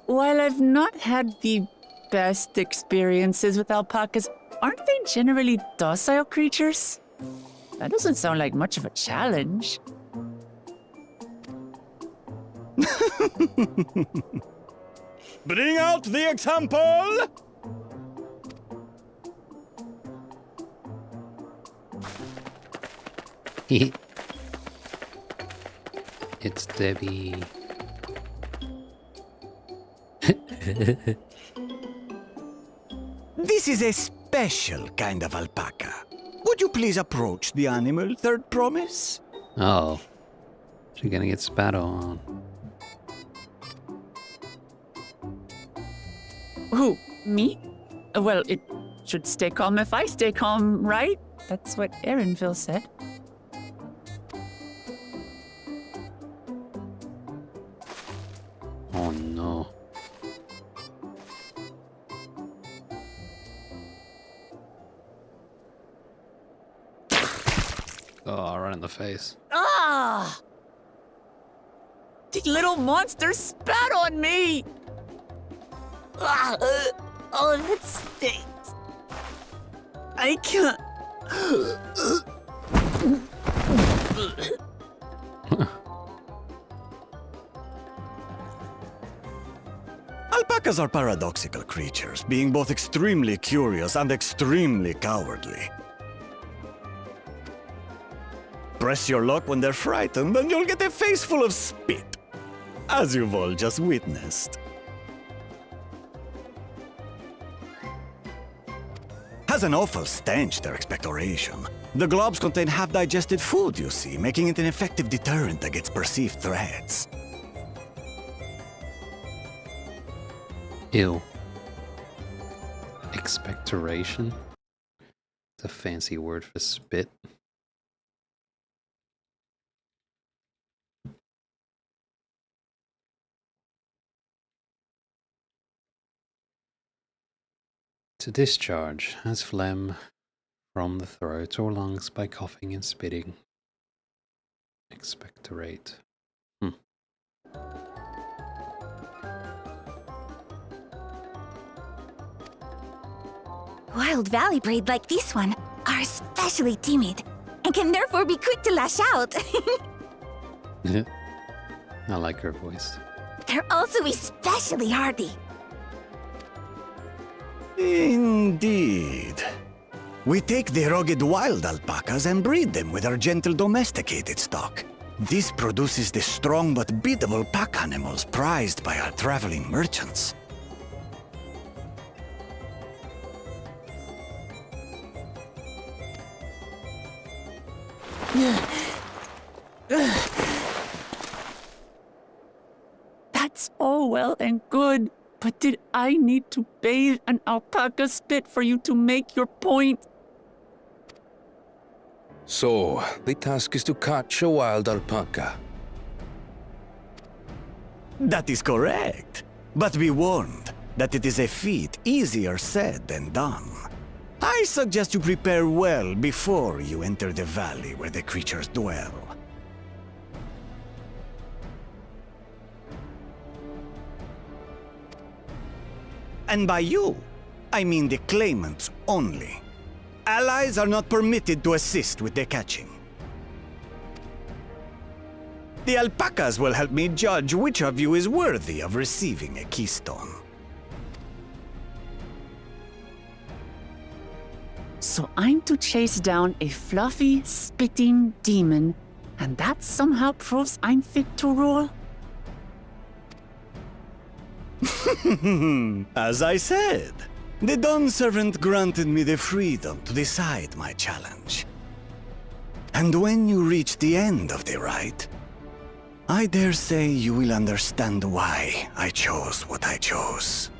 S3: While I've not had the best experiences with alpacas, aren't they generally docile creatures? That doesn't sound like much of a challenge.
S7: Bring out the example!
S1: It's Debbie.
S7: This is a special kind of alpaca. Would you please approach the animal, Third Promise?
S1: Oh. She's gonna get spat on.
S3: Who? Me? Well, it should stay calm if I stay calm, right? That's what Erinville said.
S1: Oh no. Oh, right in the face.
S3: Ah! The little monster spat on me! Ah, oh, that stinks. I can't.
S7: Alpacas are paradoxical creatures, being both extremely curious and extremely cowardly. Press your luck when they're frightened, and you'll get a face full of spit, as you've all just witnessed. Has an awful stench, their expectoration. The globs contain half-digested food, you see, making it an effective deterrent against perceived threats.
S1: Ew. Expectoration? It's a fancy word for spit. To discharge as phlegm from the throat or lungs by coughing and spitting. Expectorate.
S9: Wild valley braid like this one are especially timid and can therefore be quick to lash out.
S1: I like her voice.
S9: They're also especially hardy.
S7: Indeed. We take the rugged wild alpacas and breed them with our gentle domesticated stock. This produces the strong but beatable pack animals prized by our traveling merchants.
S3: That's all well and good, but did I need to bathe an alpaca spit for you to make your point?
S8: So, the task is to catch a wild alpaca.
S7: That is correct. But be warned that it is a feat easier said than done. I suggest you prepare well before you enter the valley where the creatures dwell. And by you, I mean the claimants only. Allies are not permitted to assist with the catching. The alpacas will help me judge which of you is worthy of receiving a keystone.
S3: So I'm to chase down a fluffy, spitting demon, and that somehow proves I'm fit to rule?
S7: As I said, the Dawn Servant granted me the freedom to decide my challenge. And when you reach the end of the rite, I dare say you will understand why I chose what I chose.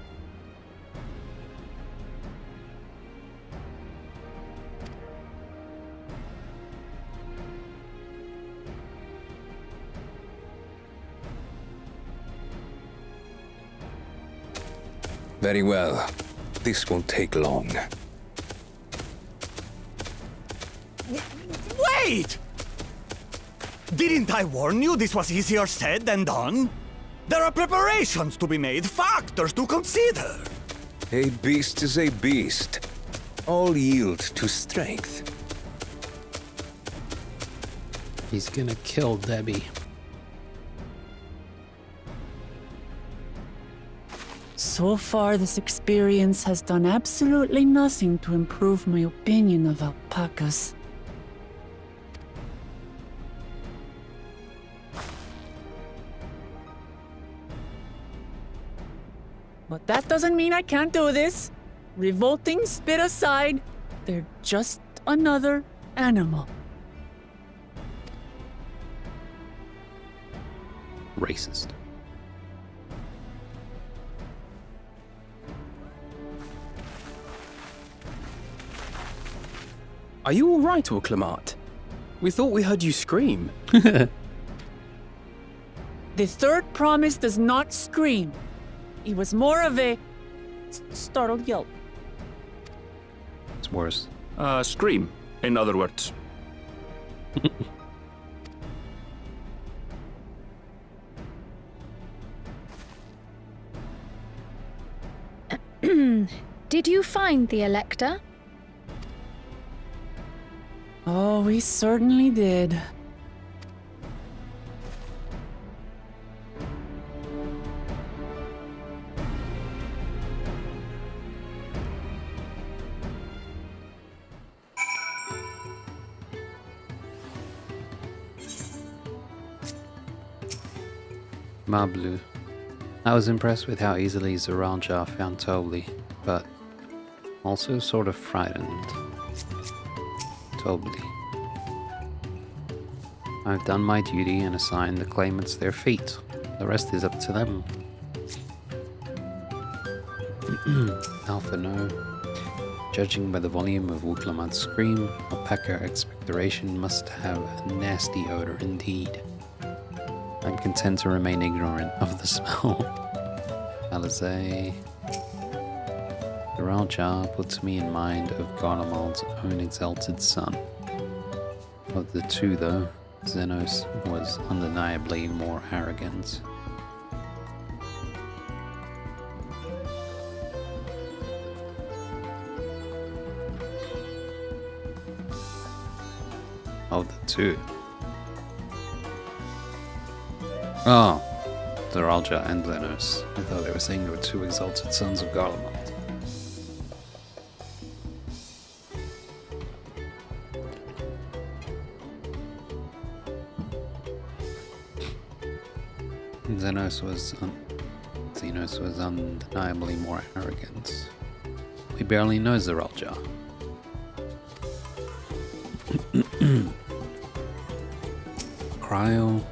S8: Very well. This won't take long.
S7: Wait! Didn't I warn you this was easier said than done? There are preparations to be made, factors to consider.
S8: A beast is a beast. All yield to strength.
S1: He's gonna kill Debbie.
S3: So far, this experience has done absolutely nothing to improve my opinion of alpacas. But that doesn't mean I can't do this. Revolting spit aside, they're just another animal.
S1: Racist.
S5: Are you all right, Orclamat? We thought we heard you scream.
S3: The third promise does not scream. It was more of a startled yelp.
S1: It's worse.
S2: Scream, in other words.
S4: Did you find the Elector?
S3: Oh, we certainly did.
S1: Mablu. I was impressed with how easily Zaranja found Tobli, but also sort of frightened. Tobli. I've done my duty and assigned the claimants their fate. The rest is up to them. Alpha no. Judging by the volume of Wuklamad's scream, alpaca expectoration must have a nasty odor indeed. I'm content to remain ignorant of the smell. Alizé. Zaranja puts me in mind of Garlemald's own exalted son. Of the two, though, Xenos was undeniably more arrogant. Of the two. Oh, Zaralja and Lenos. I thought they were saying they were two exalted sons of Garlemald. Xenos was undeniably more arrogant. We barely know Zaralja. Cryo.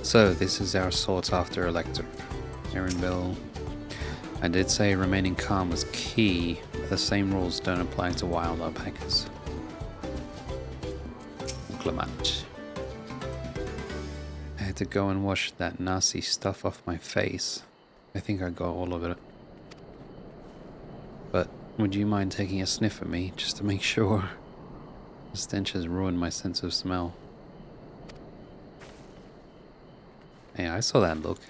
S1: So, this is our sought-after elector, Erenville. I did say remaining calm was key, but the same rules don't apply to wild alpacas. Clement. I had to go and wash that nasty stuff off my face. I think I got all of it. But would you mind taking a sniff at me, just to make sure? The stench has ruined my sense of smell. Hey, I saw that look.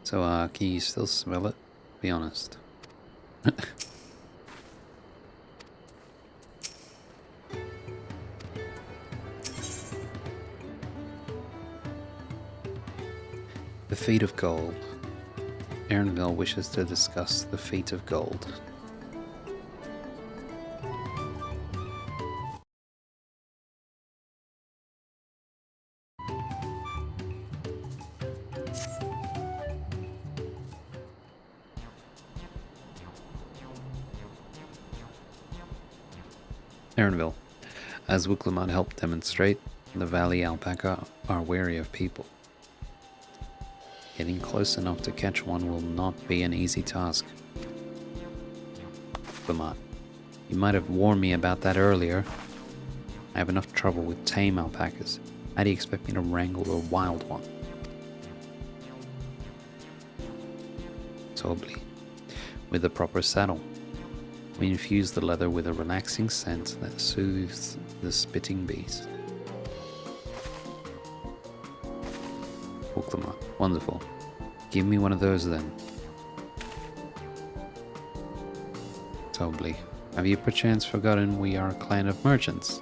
S1: So, can you still smell it? Be honest. The Feet of Gold. Erenville wishes to discuss the Feet of Gold. Erenville. As Wuklamad helped demonstrate, the Valley Alpaca are wary of people. Getting close enough to catch one will not be an easy task. Wuklamad, you might have warned me about that earlier. I have enough trouble with tame alpacas. How do you expect me to wrangle a wild one? Totally. With the proper saddle. We infuse the leather with a relaxing scent that soothes the spitting beast. Wuklamad, wonderful. Give me one of those then. Tobly, have you perchance forgotten we are a clan of merchants?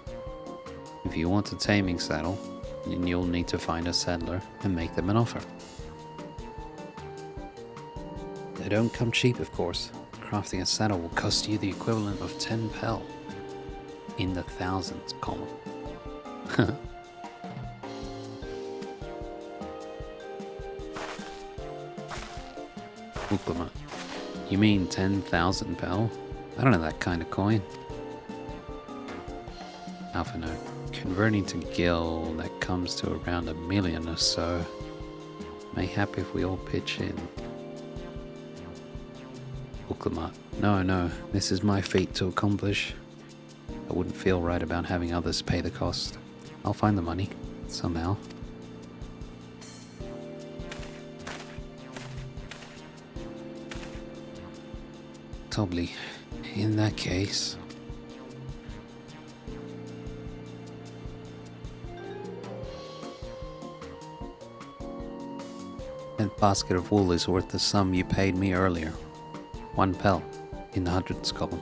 S1: If you want a taming saddle, then you'll need to find a saddler and make them an offer. They don't come cheap, of course. Crafting a saddle will cost you the equivalent of 10 pel. In the thousands column. Wuklamad, you mean 10,000 pel? I don't know that kind of coin. Alpha note. Converting to gil, that comes to around 1 million or so. Mayhap if we all pitch in. Wuklamad, no, this is my feat to accomplish. I wouldn't feel right about having others pay the cost. I'll find the money, somehow. Tobly, in that case... That basket of wool is worth the sum you paid me earlier. 1 pel, in the hundreds column.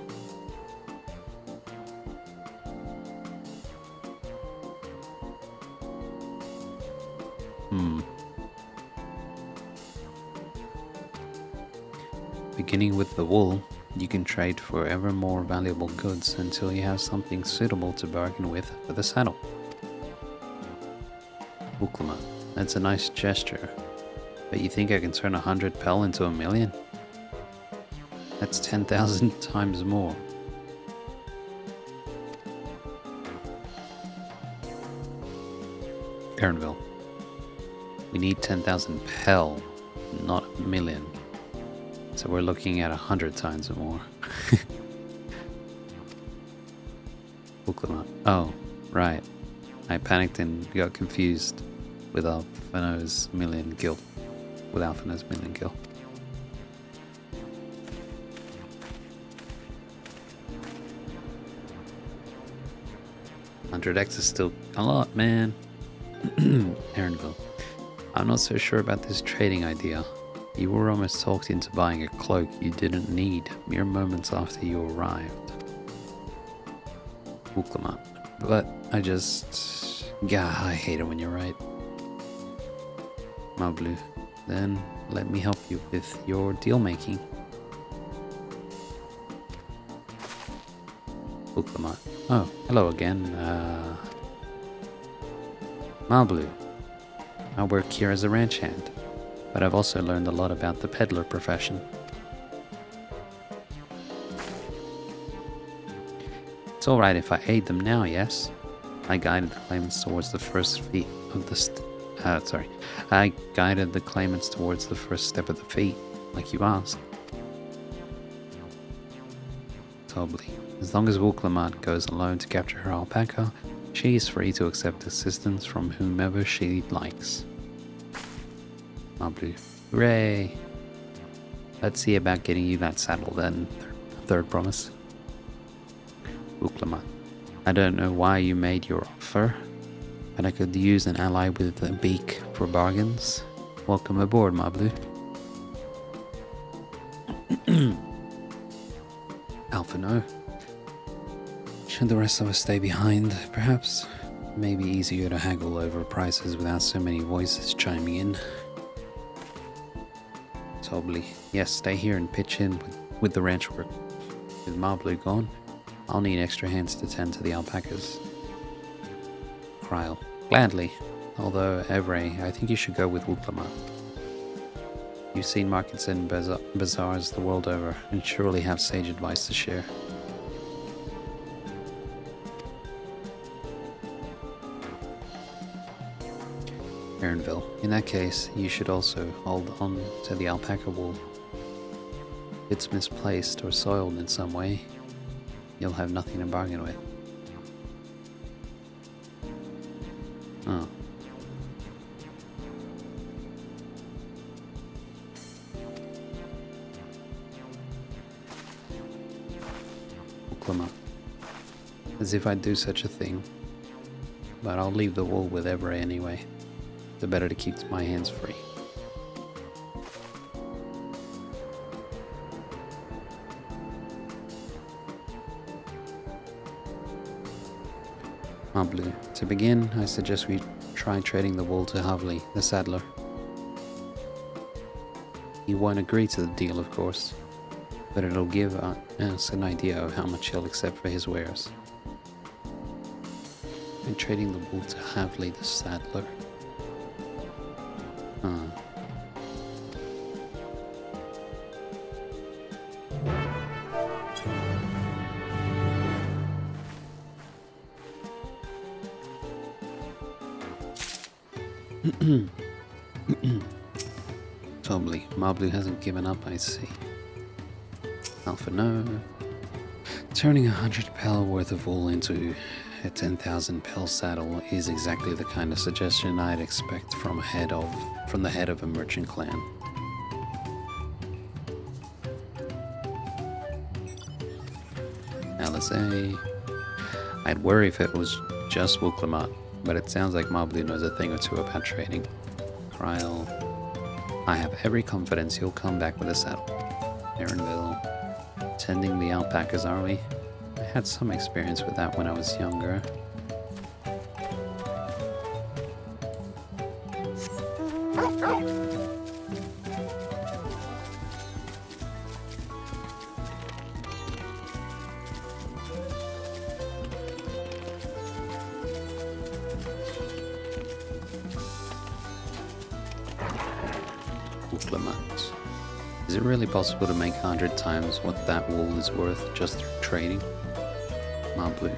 S1: Beginning with the wool, you can trade for ever more valuable goods until you have something suitable to bargain with for the saddle. Wuklamad, that's a nice gesture. But you think I can turn 100 pel into 1 million? That's 10,000 times more. Erenville, we need 10,000 pel, not 1 million. So we're looking at 100 times more. Wuklamad, oh, right. I panicked and got confused with Alphino's million gil. With Alphino's million gil. $100x is still a lot, man. Erenville, I'm not so sure about this trading idea. You were almost talked into buying a cloak you didn't need mere moments after you arrived. Uklamat. But I just... Gah, I hate it when you're right. Mablu, then let me help you with your deal making. Uklamat. Oh, hello again. Mablu. I work here as a ranch hand, but I've also learned a lot about the peddler profession. It's alright if I aid them now, yes? I guided the claimants towards the first feet of the I guided the claimants towards the first step of the feat, like you asked. Totally. As long as Uklamat goes alone to capture her alpaca, she is free to accept assistance from whomever she likes. Mablu. Hooray! Let's see about getting you that saddle then, third promise. Uklamat. I don't know why you made your offer, but I could use an ally with a beak for bargains. Welcome aboard, Mablu. Alpha no. Should the rest of us stay behind, perhaps? Maybe easier to haggle over prices without so many voices chiming in. Totally. Yes, stay here and pitch in with the ranch work. With Mablu gone, I'll need extra hands to tend to the alpacas. Kryl. Gladly. Although, Evray, I think you should go with Uklamat. You've seen markets and bazaars the world over, and surely have sage advice to share. Aaronville. In that case, you should also hold on to the alpaca wool. If it's misplaced or soiled in some way, you'll have nothing to bargain with. Oh. Uklamat. As if I'd do such a thing. But I'll leave the wool with Evray anyway. The better to keep my hands free. Mablu. To begin, I suggest we try trading the wool to Havli, the saddler. He won't agree to the deal, of course, but it'll give us an idea of how much he'll accept for his wares. And trading the wool to Havli, the saddler. Totally. Mablu hasn't given up, I see. Alpha no. Turning 100 pel worth of wool into a 10,000 pel saddle is exactly the kind of suggestion I'd expect from the head of a merchant clan. LSA. I'd worry if it was just Uklamat, but it sounds like Mablu knows a thing or two about trading. Kryl. I have every confidence you'll come back with a saddle. Aaronville. Tending the alpacas, are we? I had some experience with that when I was younger. Uklamat. Is it really possible to make 100 times what that wool is worth just through trading? Mablu.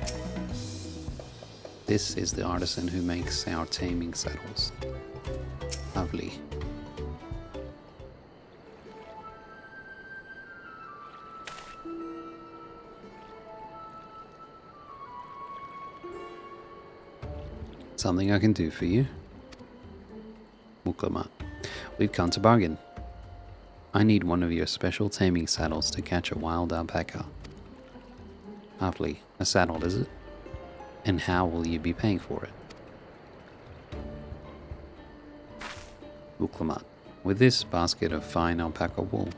S1: This is the artisan who makes our taming saddles. Lovely. Something I can do for you? Uklamat. We've come to bargain. I need one of your special taming saddles to catch a wild alpaca. Lovely. A saddle, is it? And how will you be paying for it? Uklamat. With this basket of fine alpaca wool.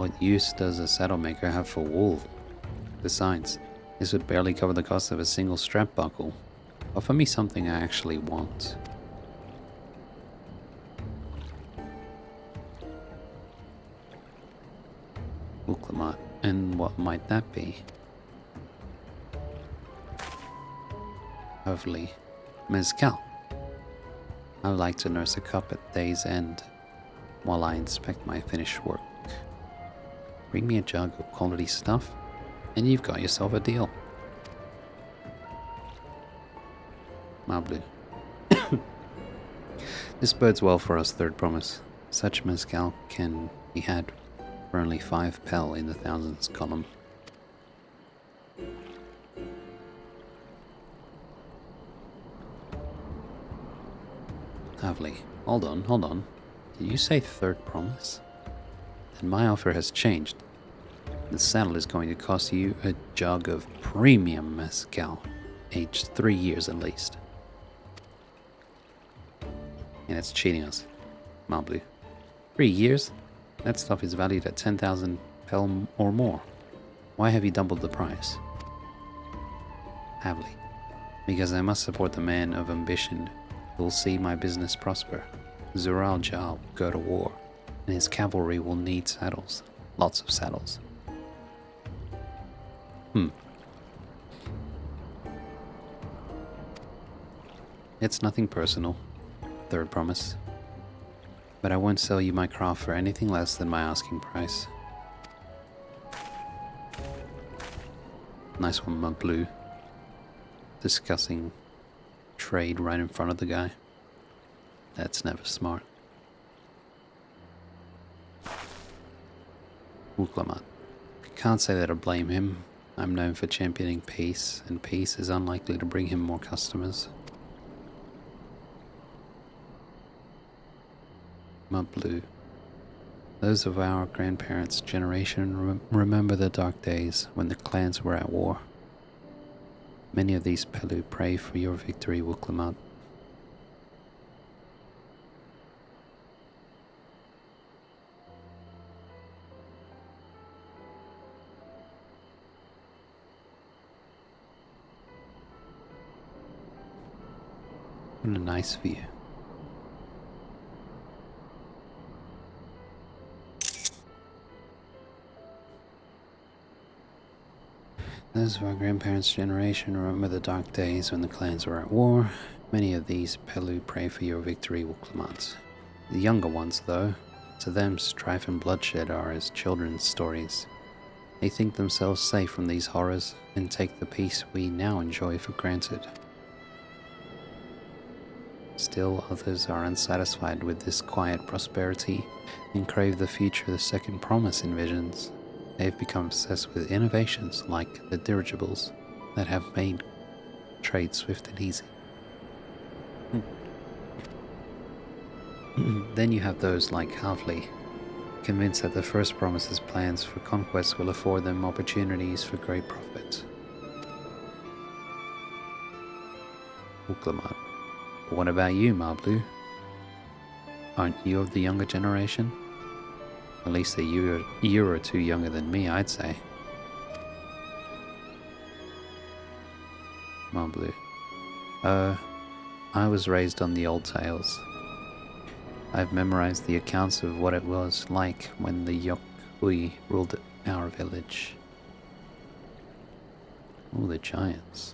S1: What use does a saddle maker have for wool? Besides, this would barely cover the cost of a single strap buckle. Offer me something I actually want. Uklamat. And what might that be? Hopefully, mezcal. I would like to nurse a cup at day's end while I inspect my finished work. Bring me a jug of quality stuff, and you've got yourself a deal. Mablu. This bodes well for us, third promise. Such mezcal can be had for only 5 pel in the thousands column. Lovely. Hold on. Did you say third promise? Then my offer has changed. The saddle is going to cost you a jug of premium mezcal, aged 3 years at least. And it's cheating us, Mablu. 3 years? That stuff is valued at 10,000 pel or more. Why have you doubled the price? Havli. Because I must support the man of ambition who will see my business prosper. Zural Jah will go to war, and his cavalry will need saddles. Lots of saddles. It's nothing personal, third promise. But I won't sell you my craft for anything less than my asking price. Nice one, Mugblue. Discussing trade right in front of the guy. That's never smart. Uklamat. I can't say that I blame him. I'm known for championing peace, and peace is unlikely to bring him more customers. Mudblue. Those of our grandparents' generation remember the dark days when the clans were at war. Many of these Pelu pray for your victory, Wuklamat. What a nice view. Those of our grandparents' generation remember the dark days when the clans were at war. Many of these Pelu pray for your victory, Wuklamat. The younger ones, though, to them strife and bloodshed are as children's stories. They think themselves safe from these horrors and take the peace we now enjoy for granted. Still, others are unsatisfied with this quiet prosperity and crave the future the second promise envisions. They have become obsessed with innovations like the dirigibles that have made trade swift and easy. Then you have those like Havli, convinced that the first promise's plans for conquest will afford them opportunities for great profit. Uklamat. What about you, Mablu? Aren't you of the younger generation? At least a year or two younger than me, I'd say. Mablu. I was raised on the old tales. I've memorized the accounts of what it was like when the Yokui ruled our village. Oh, the giants.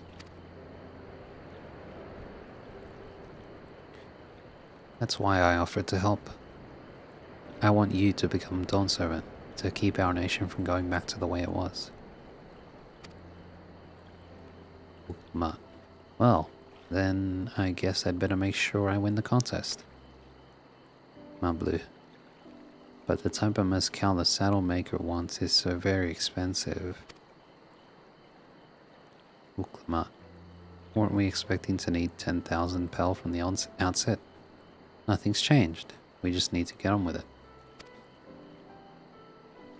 S1: That's why I offered to help. I want you to become Dawn Servant, to keep our nation from going back to the way it was. Well, then I guess I'd better make sure I win the contest. Mablu. But the type of mezcal the saddle maker wants is so very expensive. Uklamat. Weren't we expecting to need 10,000 pel from the outset? Nothing's changed. We just need to get on with it.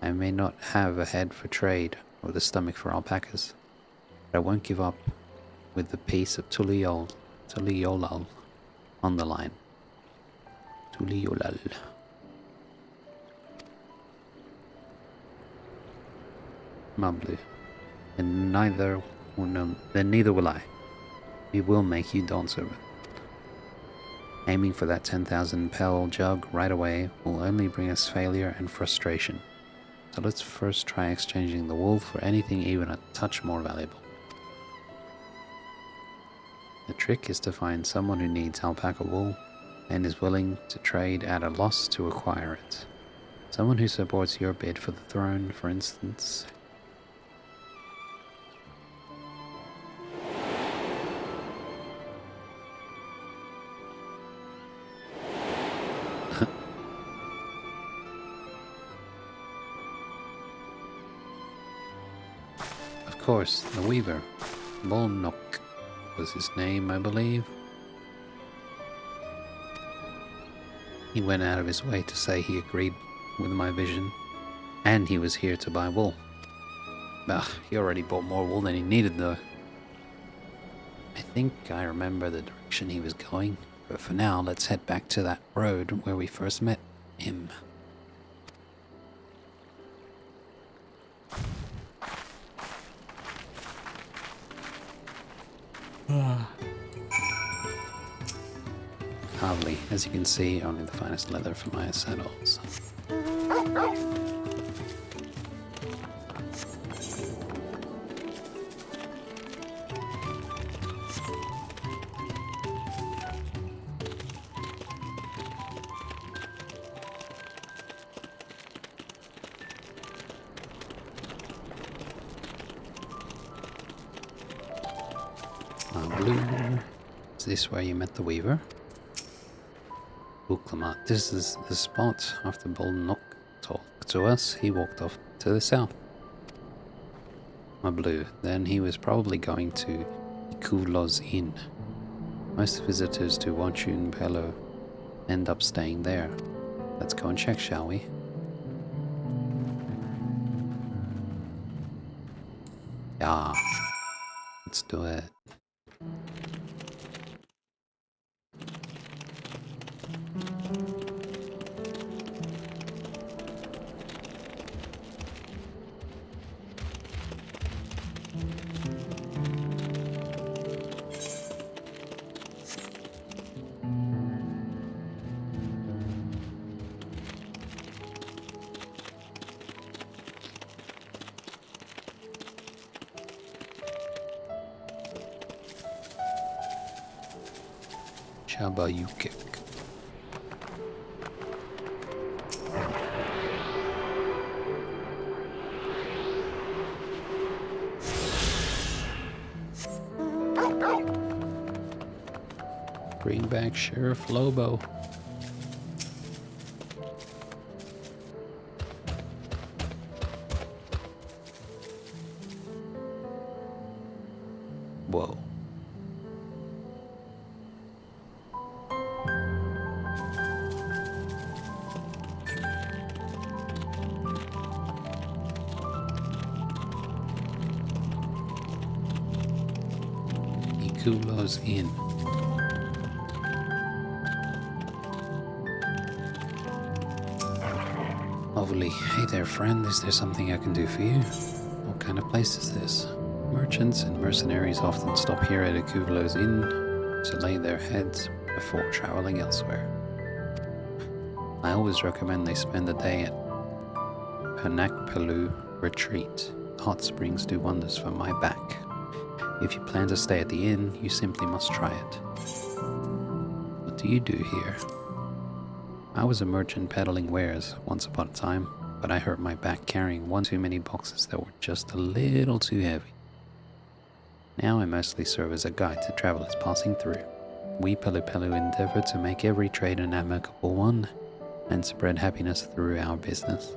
S1: I may not have a head for trade or the stomach for alpacas, but I won't give up with the peace of Tuliolal on the line. Tuliolal. Mablu. And neither will I. We will make you Dawn Servant. Aiming for that 10,000 pel jug right away will only bring us failure and frustration. So let's first try exchanging the wool for anything even a touch more valuable. The trick is to find someone who needs alpaca wool and is willing to trade at a loss to acquire it. Someone who supports your bid for the throne, for instance. Of course, the weaver. Bolnok was his name, I believe. He went out of his way to say he agreed with my vision, and he was here to buy wool. He already bought more wool than he needed, though. I think I remember the direction he was going, but for now, let's head back to that road where we first met him. Lovely. As you can see, only the finest leather for my saddles. Blue. Is this where you met the weaver? Uklamat. This is the spot. After Bolnok talked to us, he walked off to the south. My blue. Then he was probably going to Ikulo's Inn. Most visitors to Wanchun Pelo end up staying there. Let's go and check, shall we? Yeah. Let's do it. Chabayukik. Bring back Sheriff Lobo. Whoa. Ikulo's Inn. Lovely. Hey there, friend. Is there something I can do for you? What kind of place is this? Merchants and mercenaries often stop here at Ikulo's Inn to lay their heads before traveling elsewhere. I always recommend they spend the day at Panakpelu Retreat. Hot springs do wonders for my back. If you plan to stay at the inn, you simply must try it. What do you do here? I was a merchant peddling wares once upon a time, but I hurt my back carrying one too many boxes that were just a little too heavy. Now I mostly serve as a guide to travelers passing through. We Pelupelu endeavor to make every trade an amicable one and spread happiness through our business.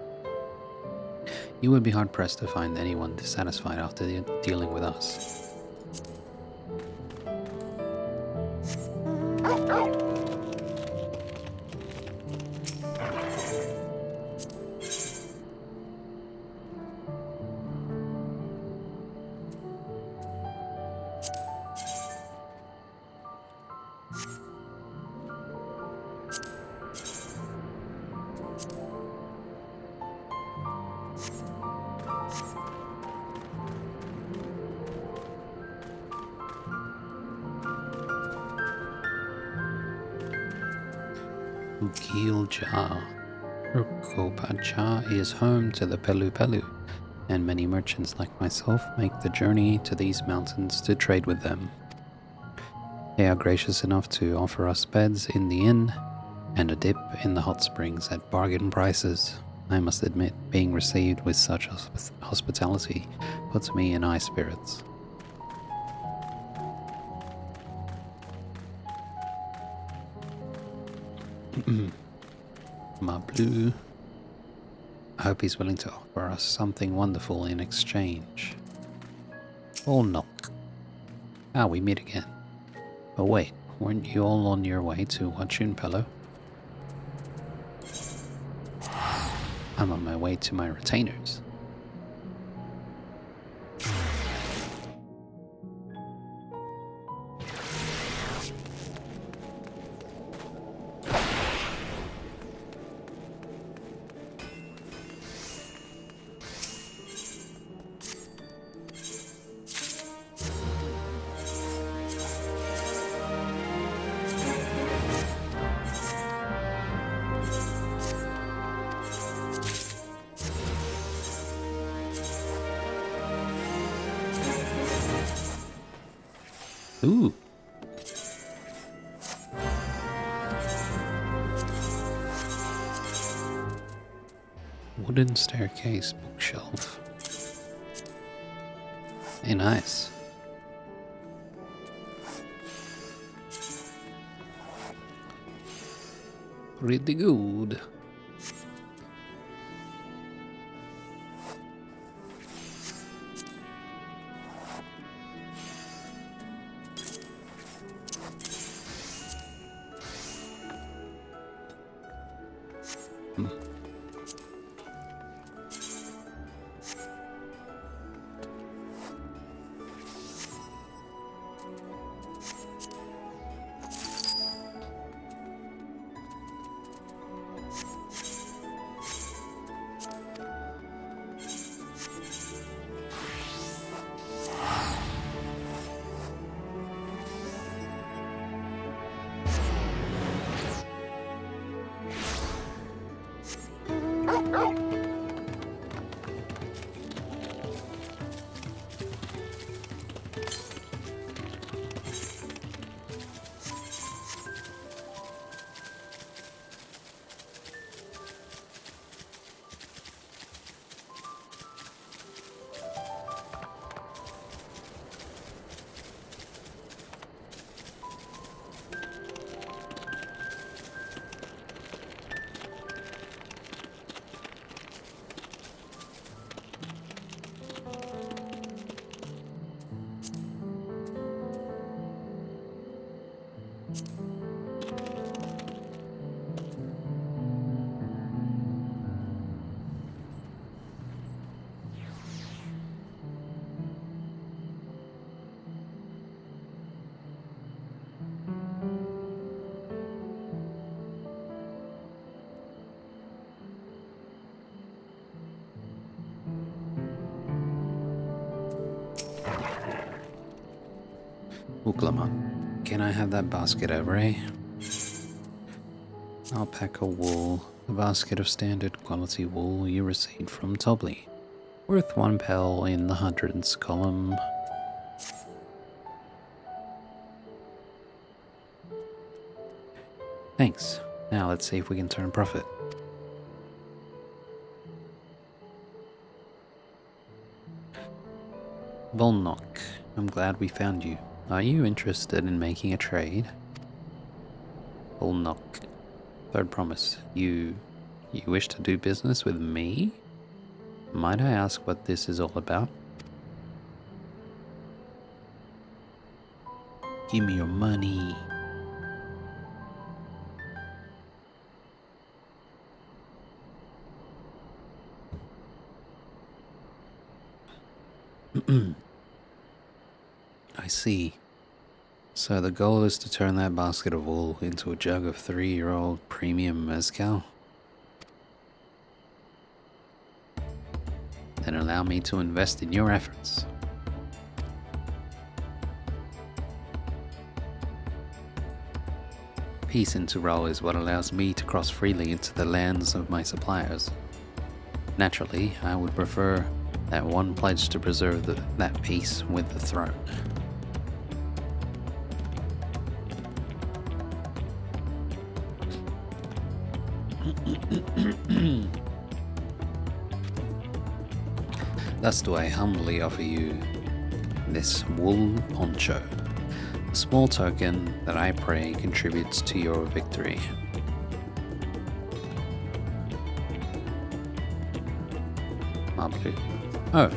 S1: You would be hard-pressed to find anyone dissatisfied after dealing with us. Ukilja. Rukopacha is home to the Pelu Pelu, and many merchants like myself make the journey to these mountains to trade with them. They are gracious enough to offer us beds in the inn and a dip in the hot springs at bargain prices. I must admit, being received with such hospitality puts me in high spirits. My blue. I hope he's willing to offer us something wonderful in exchange. Or not. Ah, we meet again. But wait, weren't you all on your way to Wachunpelo? I'm on my way to my retainers. Ooh. Wooden staircase bookshelf. Hey, nice. Pretty good. Uklama, can I have that basket over, eh? Alpaca wool, a basket of standard quality wool you received from Tobley. Worth 1 pel in the hundreds column. Thanks. Now let's see if we can turn a profit. Volnok, I'm glad we found you. Are you interested in making a trade? Volnok, third promise. You wish to do business with me? Might I ask what this is all about? Give me your money. I see. So the goal is to turn that basket of wool into a jug of 3-year-old premium mezcal? Then allow me to invest in your efforts. peace into role is what allows me to cross freely into the lands of my suppliers. Naturally, I would prefer that one pledge to preserve that peace with the throne. Thus do I humbly offer you this wool poncho, a small token that I pray contributes to your victory. Mablu. Oh,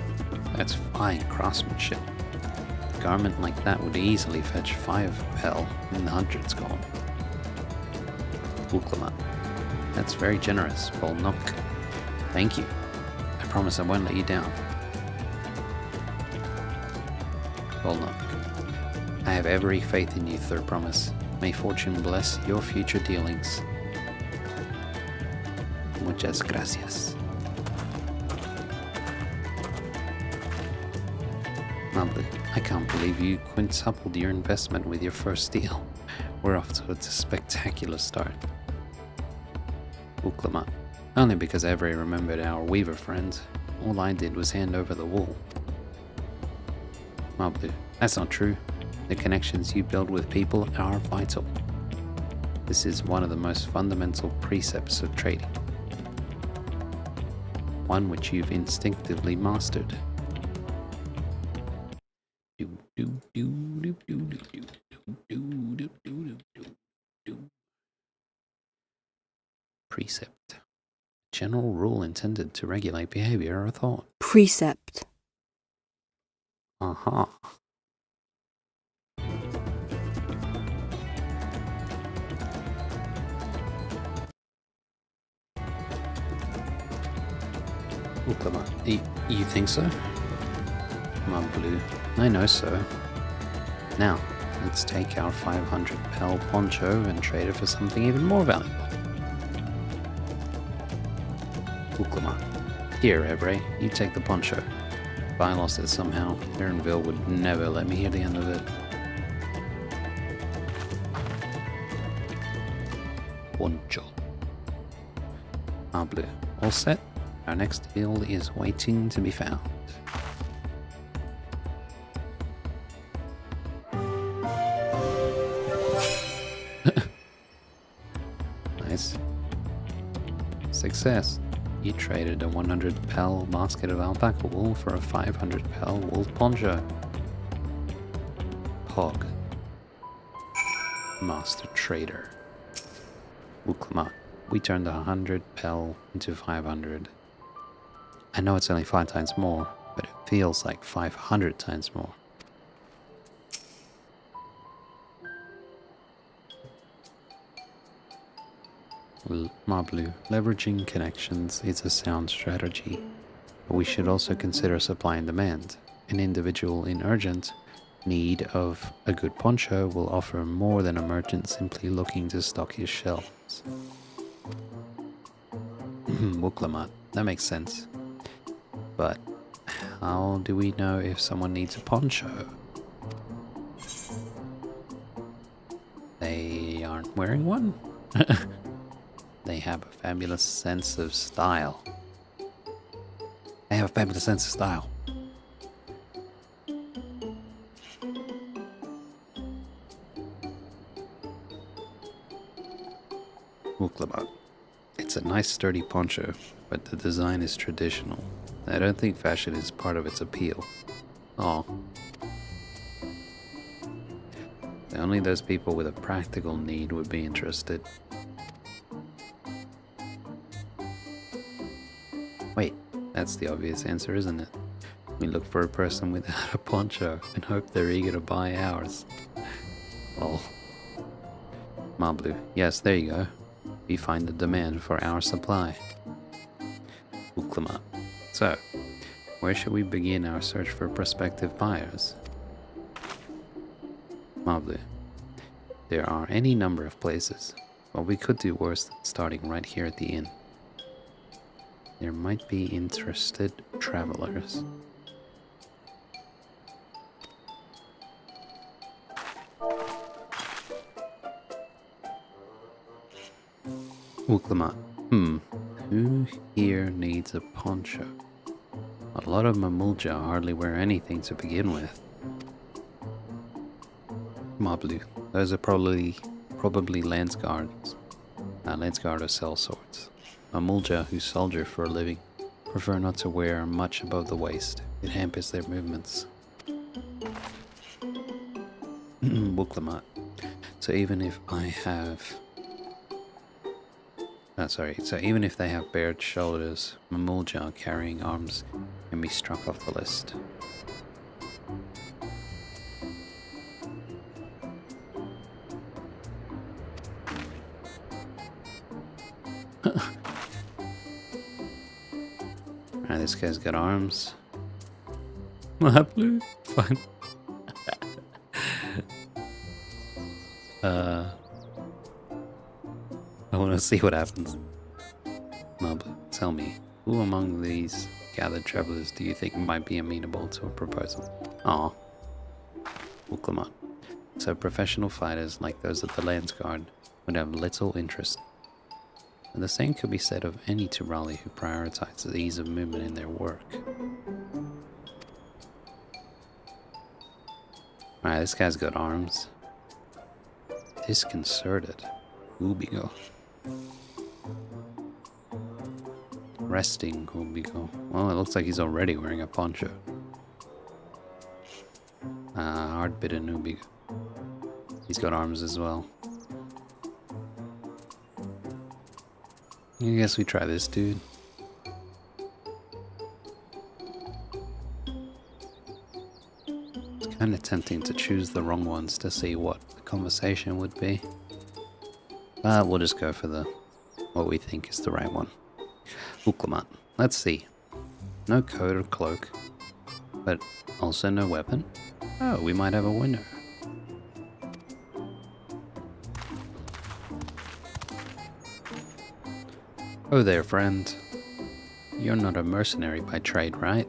S1: that's fine craftsmanship. A garment like that would easily fetch 5 pel in the hundreds gone. Uklama. That's very generous, Volnok. Thank you. I promise I won't let you down. Volnok. I have every faith in you, Third Promise. May fortune bless your future dealings. Muchas gracias. Mablu, I can't believe you quintupled your investment with your first deal. We're off to a spectacular start. Uklama. Only because Avery remembered our weaver friend. All I did was hand over the wool. Mablu, that's not true. The connections you build with people are vital. This is one of the most fundamental precepts of trading. One which you've instinctively mastered. Precept. General rule intended to regulate behavior or thought.
S10: Precept.
S1: Aha. Uklama, you think so? Mablu, I know so. Now, let's take our 500 pel poncho and trade it for something even more valuable. Uklama, here, Evray, you take the poncho. If I lost it somehow, Aaronville would never let me hear the end of it. Poncho. Mablu, all set? Our next deal is waiting to be found. Nice. Success. You traded a 100 pel basket of alpaca wool for a 500 pel wool poncho. Hog. Master Trader. Uklama. We turned 100 pel into 500. I know it's only 5 times more, but it feels like 500 times more. Mablu, leveraging connections is a sound strategy, but we should also consider supply and demand. An individual in urgent need of a good poncho will offer more than a merchant simply looking to stock his shelves. Wuklamat, that makes sense. But how do we know if someone needs a poncho? They aren't wearing one? They have a fabulous sense of style. They have a fabulous sense of style. Wuklamat. It's a nice sturdy poncho, but the design is traditional. I don't think fashion is part of its appeal. Aw. Only those people with a practical need would be interested. Wait, that's the obvious answer, isn't it? We look for a person without a poncho and hope they're eager to buy ours. Lol. Mablu, yes, there you go. We find the demand for our supply. Uklama. So, where should we begin our search for prospective buyers? Mablu. There are any number of places, but we could do worse than starting right here at the inn. There might be interested travelers. Uklamat. Who here needs a poncho? A lot of Mamulja hardly wear anything to begin with. Mablu. Those are probably lance guards. Lance guard or sell swords. Mamulja who soldier for a living prefer not to wear much above the waist. It hampers their movements. Buklamat. So even if they have bared shoulders, Mamulja carrying arms can be struck off the list. Alright, this guy's got arms. Blue? Fine. I want to see what happens. No, but tell me, who among these gathered travelers do you think might be amenable to a proposal? Aw. Uklamat. So professional fighters like those at the Lance Guard would have little interest. And the same could be said of any Turali who prioritize the ease of movement in their work. Alright, this guy's got arms. Disconcerted. Ubigo. Resting Ubigo. Well, it looks like he's already wearing a poncho. Hard-bitten Ubigo. He's got arms as well. I guess we try this dude. It's kind of tempting to choose the wrong ones to see what the conversation would be. We'll just go for what we think is the right one. Uklamat. Let's see. No coat or cloak, but also no weapon. Oh, we might have a winner. Oh there, friend. You're not a mercenary by trade, right?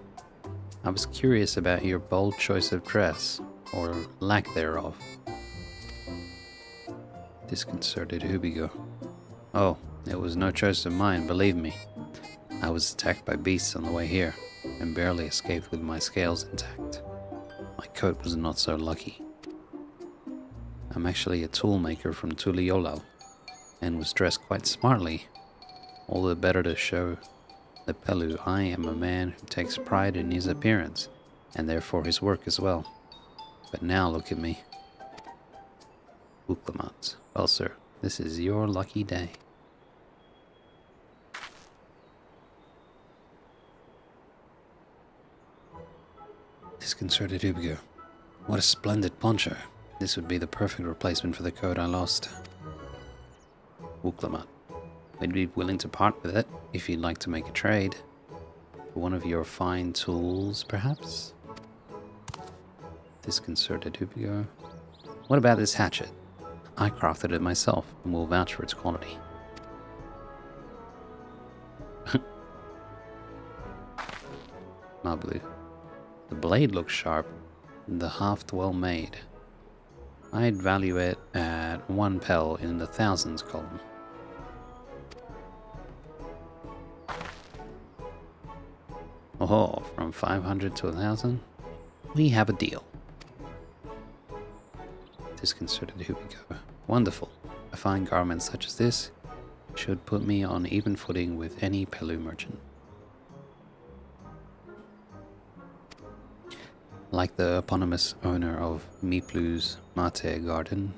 S1: I was curious about your bold choice of dress, or lack thereof. Disconcerted Ubigo. Oh, it was no choice of mine, believe me. I was attacked by beasts on the way here, and barely escaped with my scales intact. My coat was not so lucky. I'm actually a tool maker from Tuliolal, and was dressed quite smartly. All the better to show the Pelu I am a man who takes pride in his appearance, and therefore his work as well. But now look at me. Uklamat. Well, sir, this is your lucky day. Disconcerted Ubigo. What a splendid poncho. This would be the perfect replacement for the coat I lost. Uklamat. We'd be willing to part with it if you'd like to make a trade. For one of your fine tools, perhaps? Disconcerted Ubigo. What about this hatchet? I crafted it myself and will vouch for its quality. Mablu. The blade looks sharp, and the haft well made. I'd value it at 1 pel in the thousands column. Oh, from 500 to 1,000? We have a deal. Disconcerted Ubigo. Wonderful. A fine garment such as this should put me on even footing with any Pelu merchant. Like the eponymous owner of Miplu's Mate Garden,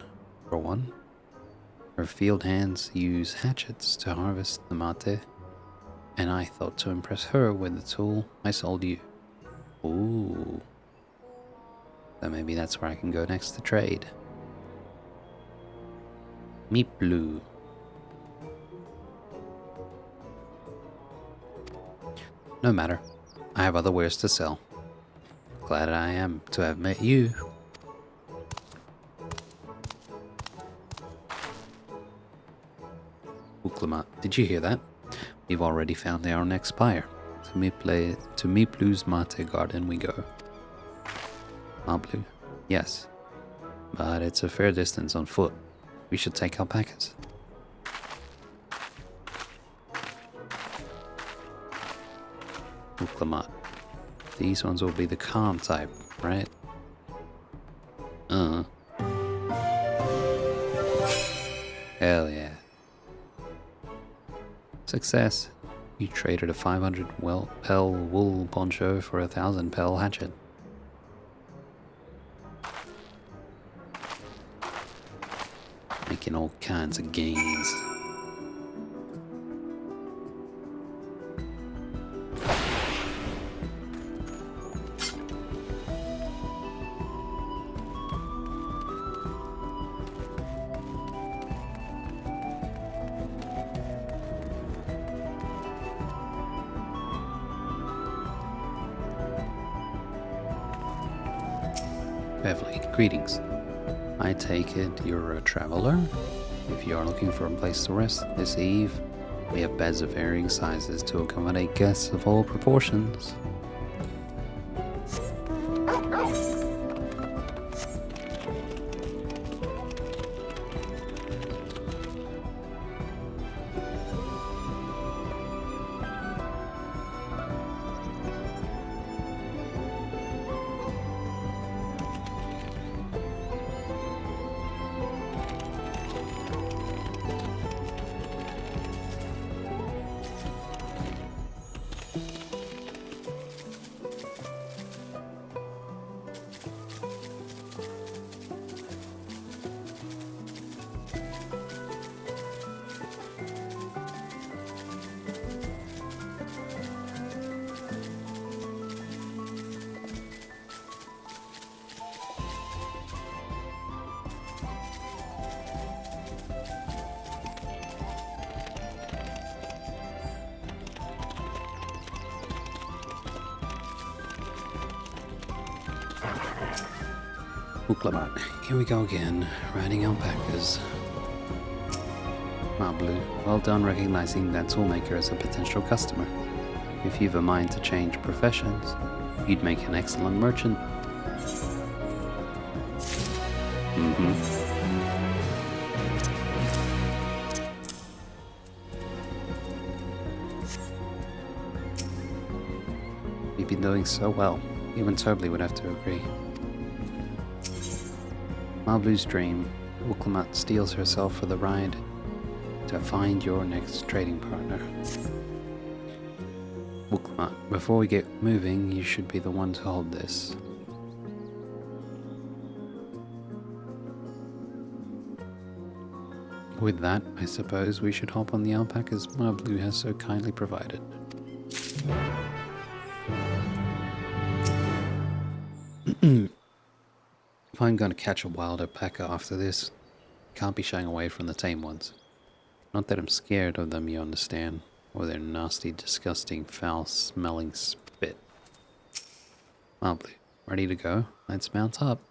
S1: for one. Her field hands use hatchets to harvest the mate, and I thought to impress her with the tool I sold you. Ooh. So maybe that's where I can go next to trade. Miplu. No matter. I have other wares to sell. Glad I am to have met you. Uklamat, did you hear that? We've already found our next buyer. To Miplu's Mate Garden we go. Mablu, yes. But it's a fair distance on foot. We should take alpacas. Uklamat. These ones will be the calm type, right? Hell yeah. Success. You traded a 500 pel wool poncho for a 1,000 pel hatchet. Making all kinds of gains. Beverly, greetings. I take it you're a traveler? If you are looking for a place to rest this eve, we have beds of varying sizes to accommodate guests of all proportions. Uklamat, here we go again, riding alpacas. Blue, well done recognizing that toolmaker as a potential customer. If you've a mind to change professions, you'd make an excellent merchant. You've been doing so well, even Tobley would have to agree. Blue's dream, Uklamat steels herself for the ride to find your next trading partner. Uklamat, before we get moving, you should be the one to hold this. With that, I suppose we should hop on the alpacas Blue has so kindly provided. If I'm going to catch a wild alpaca after this, can't be shying away from the tame ones. Not that I'm scared of them, you understand, or their nasty, disgusting, foul-smelling spit. Blue, ready to go? Let's mount up.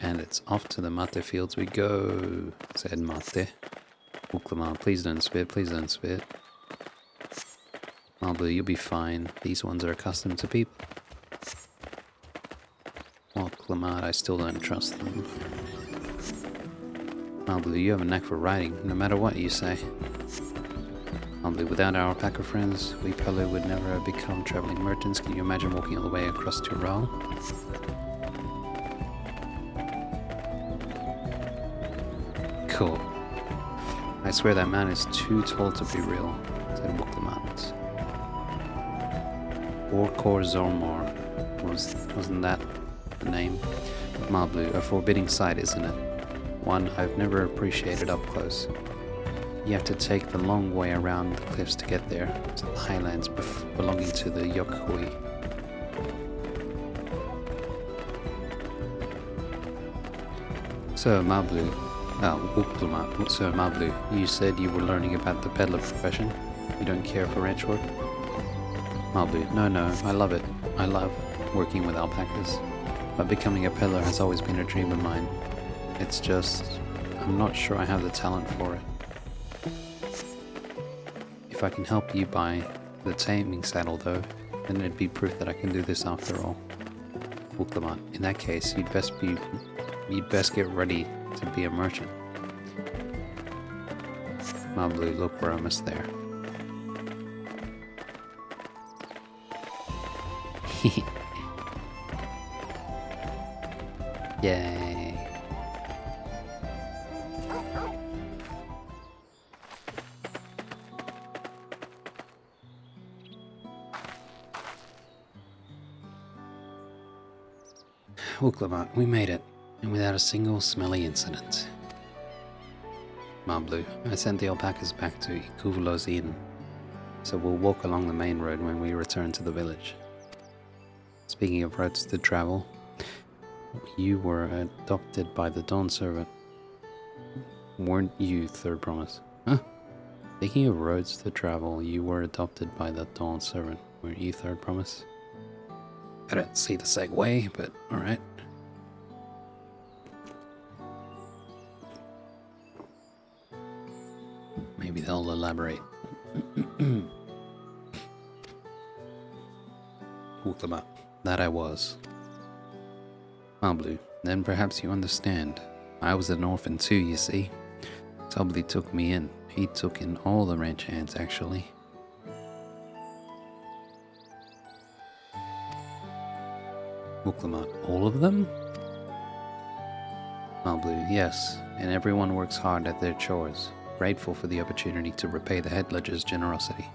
S1: And it's off to the mate fields we go, said Mate. Uklamat, please don't spit, please don't spit. Blue, you'll be fine. These ones are accustomed to people. Uklamat, I still don't trust them. Blue, you have a knack for riding, no matter what you say. Blue, without our alpaca friends, we probably would never have become traveling merchants. Can you imagine walking all the way across Tyrol? Cool. I swear that man is too tall to be real, said Uklamat. Orkor Zormor, wasn't that the name? Blue, a forbidding sight, isn't it? One I've never appreciated up close. You have to take the long way around the cliffs to get there, to the highlands belonging to the Yokhui. So, Uklamat, so Blue, you said you were learning about the peddler profession? You don't care for ranch work? Blue, no, I love it. I love working with alpacas. But becoming a peddler has always been a dream of mine. It's just, I'm not sure I have the talent for it. If I can help you buy the taming saddle though, then it'd be proof that I can do this after all. Uklamat, in that case, you'd best get ready to be a merchant. Blue, look, we're almost there. Yay. Uklamat, we made it, and without a single smelly incident. Marblu, I sent the alpacas back to Ikuvulo's Eden, so we'll walk along the main road when we return to the village. Speaking of roads to travel, you were adopted by the Dawn Servant. Weren't you, Third Promise? Huh? Speaking of roads to travel, you were adopted by the Dawn Servant. Weren't you, Third Promise? I don't see the segue, but alright. Maybe they'll elaborate. Uklamat, that I was. Marblu, then perhaps you understand. I was an orphan too, you see. Tobli took me in. He took in all the ranch hands, actually. Uklamat, all of them? Marblu, yes, and everyone works hard at their chores, grateful for the opportunity to repay the head ledger's generosity.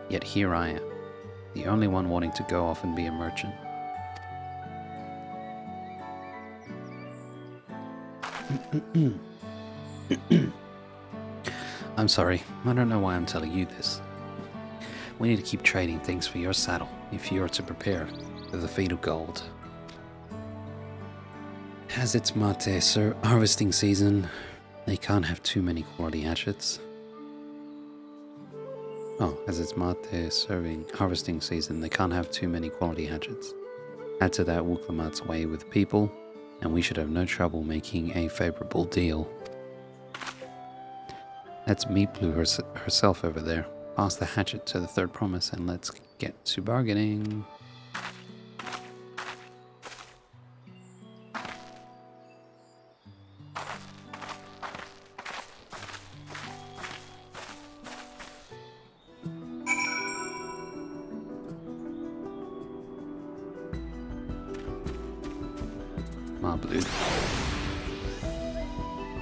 S1: Yet here I am, the only one wanting to go off and be a merchant. I'm sorry, I don't know why I'm telling you this. We need to keep trading things for your saddle, if you are to prepare for the feat of gold. As it's mate harvesting season, they can't have too many quality hatchets. Oh, as it's mate harvesting season, they can't have too many quality hatchets. Add to that Uklamat's way with people, and we should have no trouble making a favorable deal. That's Meatblue herself over there. Pass the hatchet to the Third Promise and let's get to bargaining. Marblu.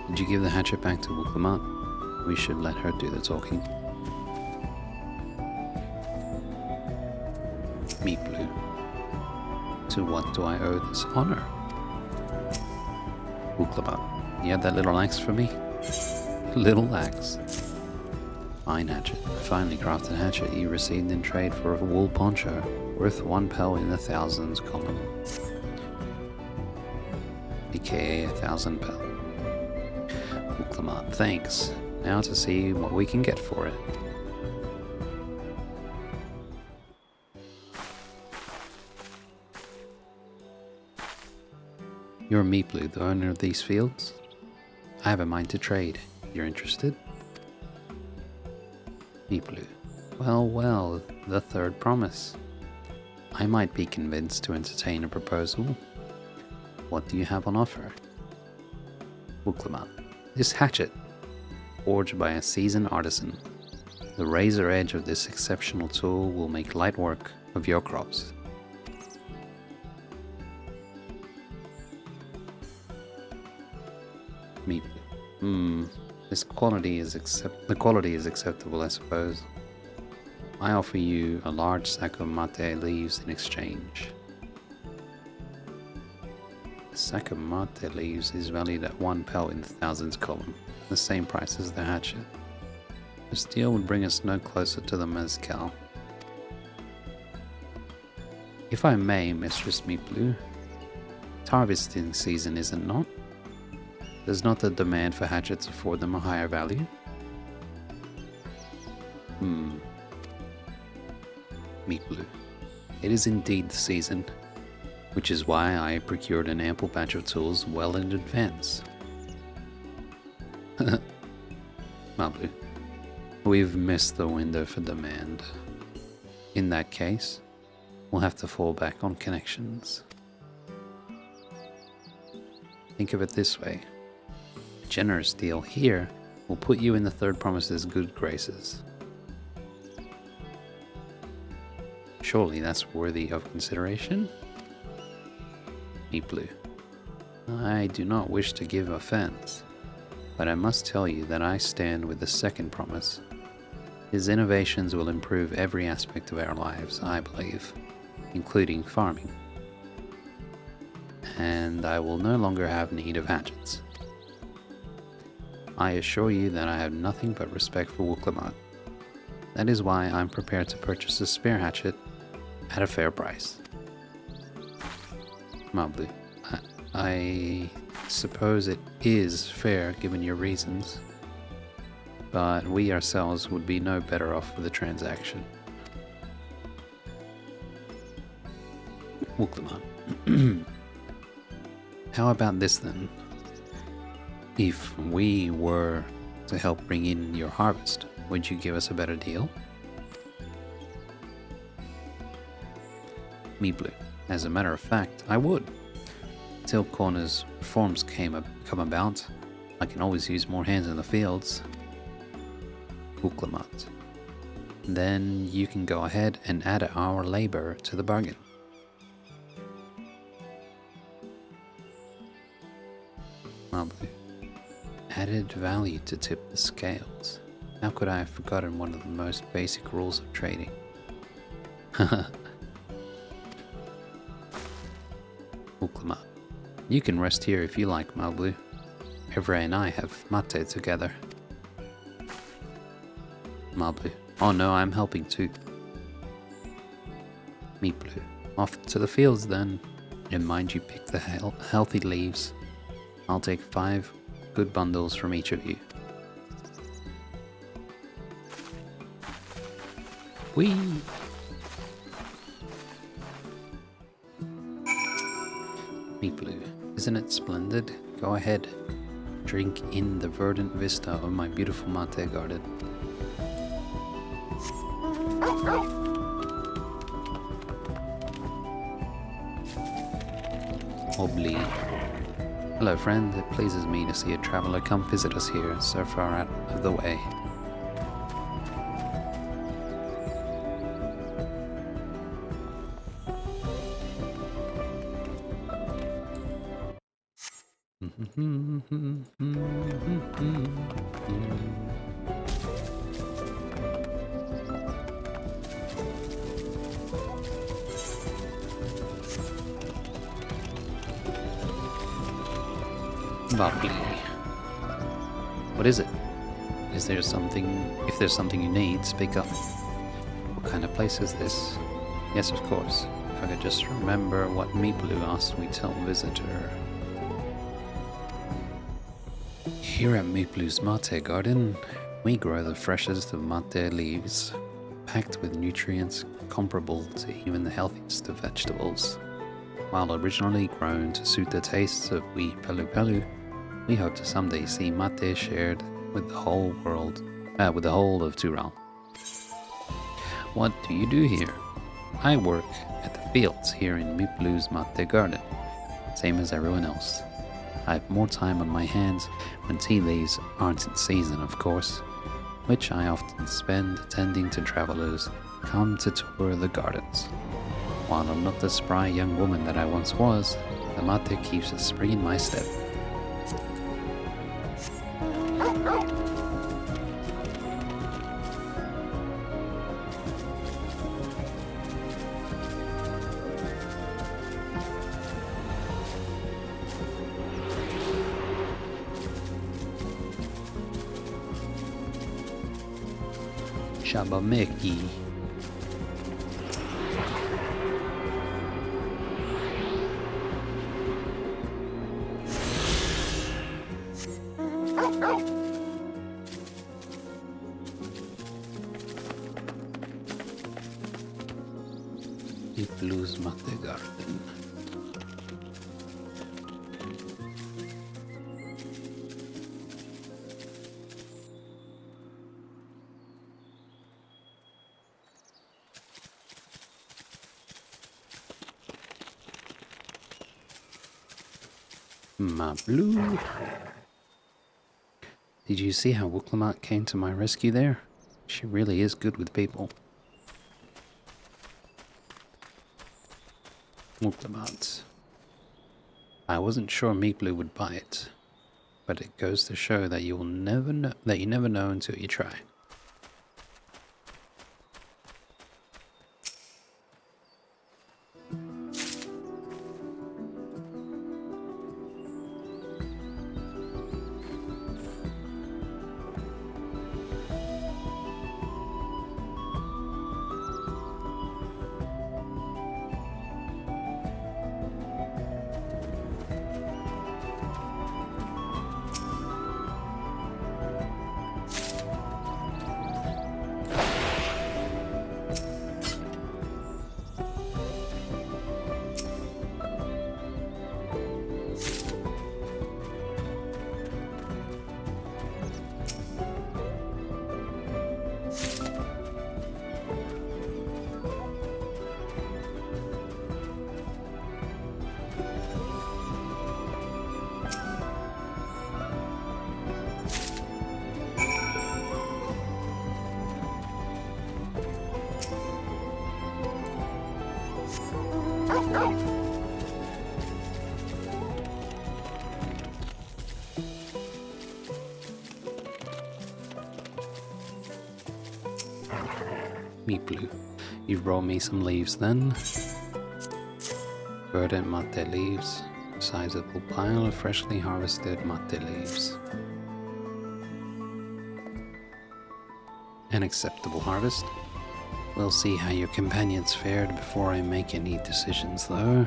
S1: Did you give the hatchet back to Uklamat? We should let her do the talking. Meatblue. To what do I owe this honor? Uklamat. You had that little axe for me? Little axe. Fine hatchet. A finely crafted hatchet you received in trade for a wool poncho, worth 1 pel in the thousands column. AKA 1,000 pel. Uklamat, thanks. Now to see what we can get for it. You're Meatblue, the owner of these fields? I have a mind to trade. You're interested? Meatblue. Well, well, the Third Promise. I might be convinced to entertain a proposal. What do you have on offer? Uklamat. This hatchet, forged by a seasoned artisan. The razor edge of this exceptional tool will make light work of your crops. Meat. The quality is acceptable, I suppose. I offer you a large sack of mate leaves in exchange. A sack of mate leaves is valued at 1 pel in the thousands column, the same price as the hatchet. This deal would bring us no closer to the mezcal. If I may, Mistress Meatblue, it's harvesting season, is it not? Does not the demand for hatchets afford them a higher value? Meatblue. It is indeed the season, which is why I procured an ample batch of tools well in advance. Marblu. We've missed the window for demand. In that case, we'll have to fall back on connections. Think of it this way. A generous deal here will put you in the Third Promise's good graces. Surely that's worthy of consideration? Blue. I do not wish to give offense, but I must tell you that I stand with the second promise. His innovations will improve every aspect of our lives, I believe, including farming. And I will no longer have need of hatchets. I assure you that I have nothing but respect for Wuklamot. That is why I'm prepared to purchase a spare hatchet at a fair price. Mablu, I suppose it is fair given your reasons, but we ourselves would be no better off with the transaction. Wuklamot. How about this then? If we were to help bring in your harvest, would you give us a better deal? Blue. As a matter of fact, I would. Till Corner's reforms come about, I can always use more hands in the fields. Wuklamot. Then you can go ahead and add our labor to the bargain. Mablu. Added value to tip the scales. How could I have forgotten one of the most basic rules of trading? Wuklamot. You can rest here if you like, Mablu. Evra and I have mate together. Mablu. Oh no, I'm helping too. Blue. Off to the fields then. And mind you pick the healthy leaves. I'll take 5 good bundles from each of you. Whee! Blue. Isn't it splendid? Go ahead. Drink in the verdant vista of my beautiful mate garden. Obli. Hello friend, it pleases me to see a traveler come visit us here, so far out of the way. Lovely. What is it? Is there something? If there's something you need, speak up. What kind of place is this? Yes, of course. If I could just remember what Meeploo asked we tell visitor. Here at Meeploo's mate garden, we grow the freshest of mate leaves, packed with nutrients comparable to even the healthiest of vegetables. While originally grown to suit the tastes of we Pelu Pelu, we hope to someday see mate shared with the whole world, with the whole of Tural. What do you do here? I work at the fields here in Meeploo's mate garden, same as everyone else. I have more time on my hands when tea leaves aren't in season, of course, which I often spend attending to travelers come to tour the gardens. While I'm not the spry young woman that I once was, the mate keeps a spring in my step. Shabameki. Meeploo's mate garden. Mablu. Did you see how Wuklamot came to my rescue there? She really is good with people. Muktamat. I wasn't sure Meatblue would buy it, but it goes to show that you never know until you try. Meatblue, you've brought me some leaves then. Verdant mate leaves, a sizable pile of freshly harvested mate leaves. An acceptable harvest. We'll see how your companions fared before I make any decisions though.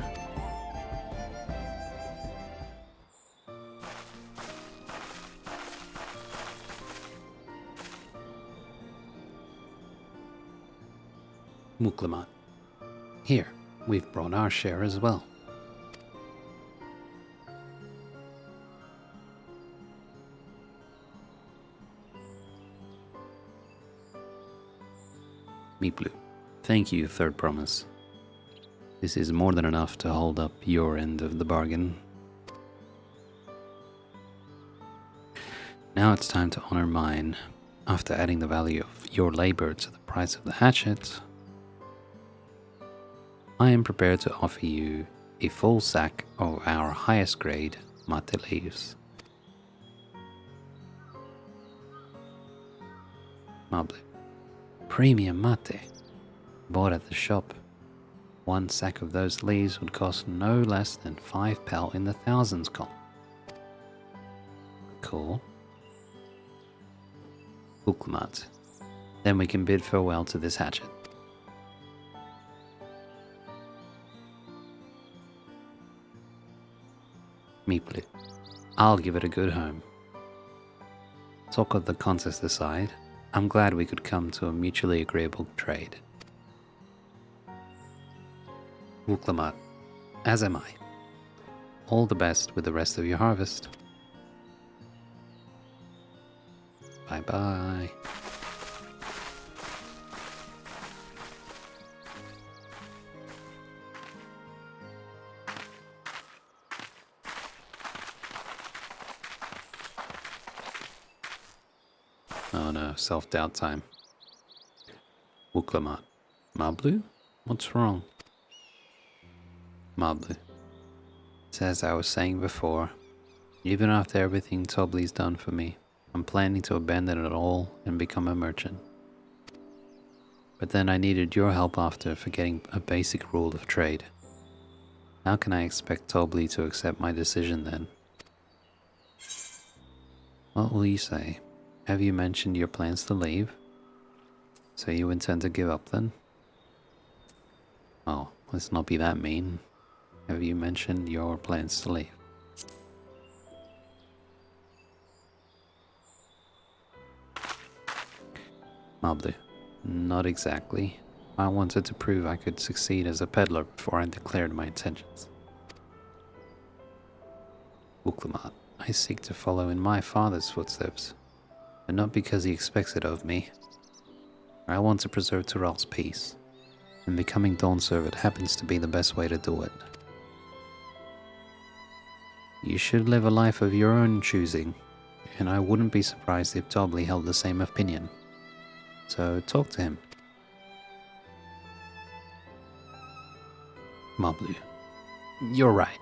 S1: Muklamat. Here, we've brought our share as well. Meatblue. Thank you, Third Promise. This is more than enough to hold up your end of the bargain. Now it's time to honor mine. After adding the value of your labor to the price of the hatchet, I am prepared to offer you a full sack of our highest grade mate leaves. Mable. Premium mate. Bought at the shop. One sack of those leaves would cost no less than 5 pel in the thousands column. Cool. Uklamat. Then we can bid farewell to this hatchet. Meatblue. I'll give it a good home. Talk of the contest aside, I'm glad we could come to a mutually agreeable trade. Uklamat. As am I. All the best with the rest of your harvest. Bye bye. Oh no, self-doubt time. Uklamat. Mablu? What's wrong? Mablu. As I was saying before, even after everything Tobli's done for me, I'm planning to abandon it all and become a merchant. But then I needed your help after forgetting a basic rule of trade. How can I expect Tobli to accept my decision then? What will you say? Have you mentioned your plans to leave? So you intend to give up then? Oh, let's not be that mean. Have you mentioned your plans to leave? Mablu, not exactly. I wanted to prove I could succeed as a peddler before I declared my intentions. Uklamat, I seek to follow in my father's footsteps, but not because he expects it of me. I want to preserve Tyrell's peace, and becoming Dawn Servant happens to be the best way to do it. You should live a life of your own choosing, and I wouldn't be surprised if Tobli held the same opinion. So talk to him. Mablu, You're right.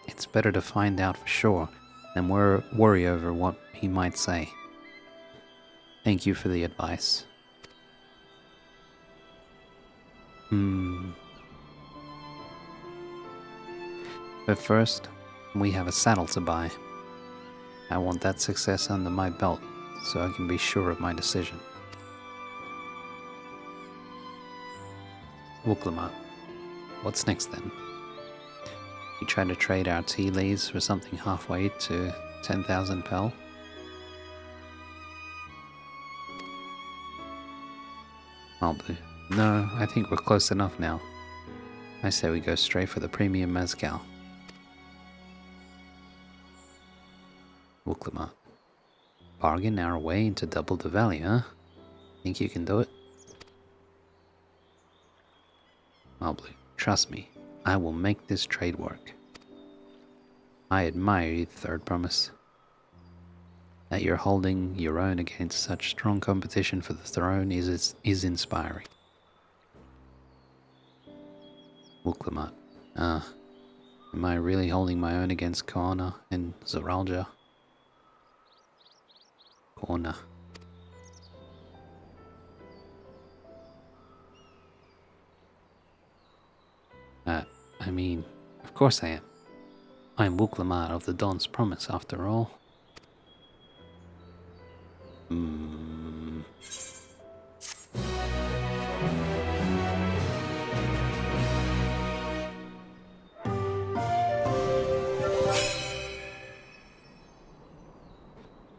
S1: It's better to find out for sure than worry over what he might say. Thank you for the advice. But first, we have a saddle to buy. I want that success under my belt, so I can be sure of my decision. Wuklamat. What's next then? You try to trade our tea leaves for something halfway to 10,000 pel? Malbu. No, I think we're close enough now. I say we go straight for the premium mezcal. Wuklamat. Bargain our way into double the value, huh? Think you can do it? Malbu, trust me, I will make this trade work. I admire you, Third Promise. That you're holding your own against such strong competition for the throne is inspiring. Wuklamat. Am I really holding my own against Kona and Zaralja? Kona. I mean, of course I am. I'm Wuklamat of the Dawn's Promise, after all.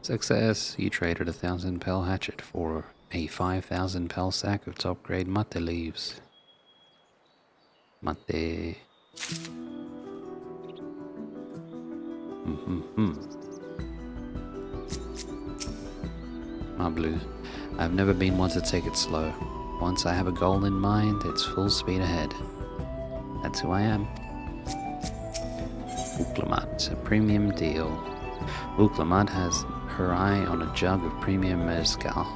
S1: Success. You traded 1,000 pel hatchet for a 5,000 pel sack of top grade mate leaves. Mate. Mablu, I've never been one to take it slow. Once I have a goal in mind, it's full speed ahead. That's who I am. Wuklamat, a premium deal. Wuklamat has her eye on a jug of premium mezcal.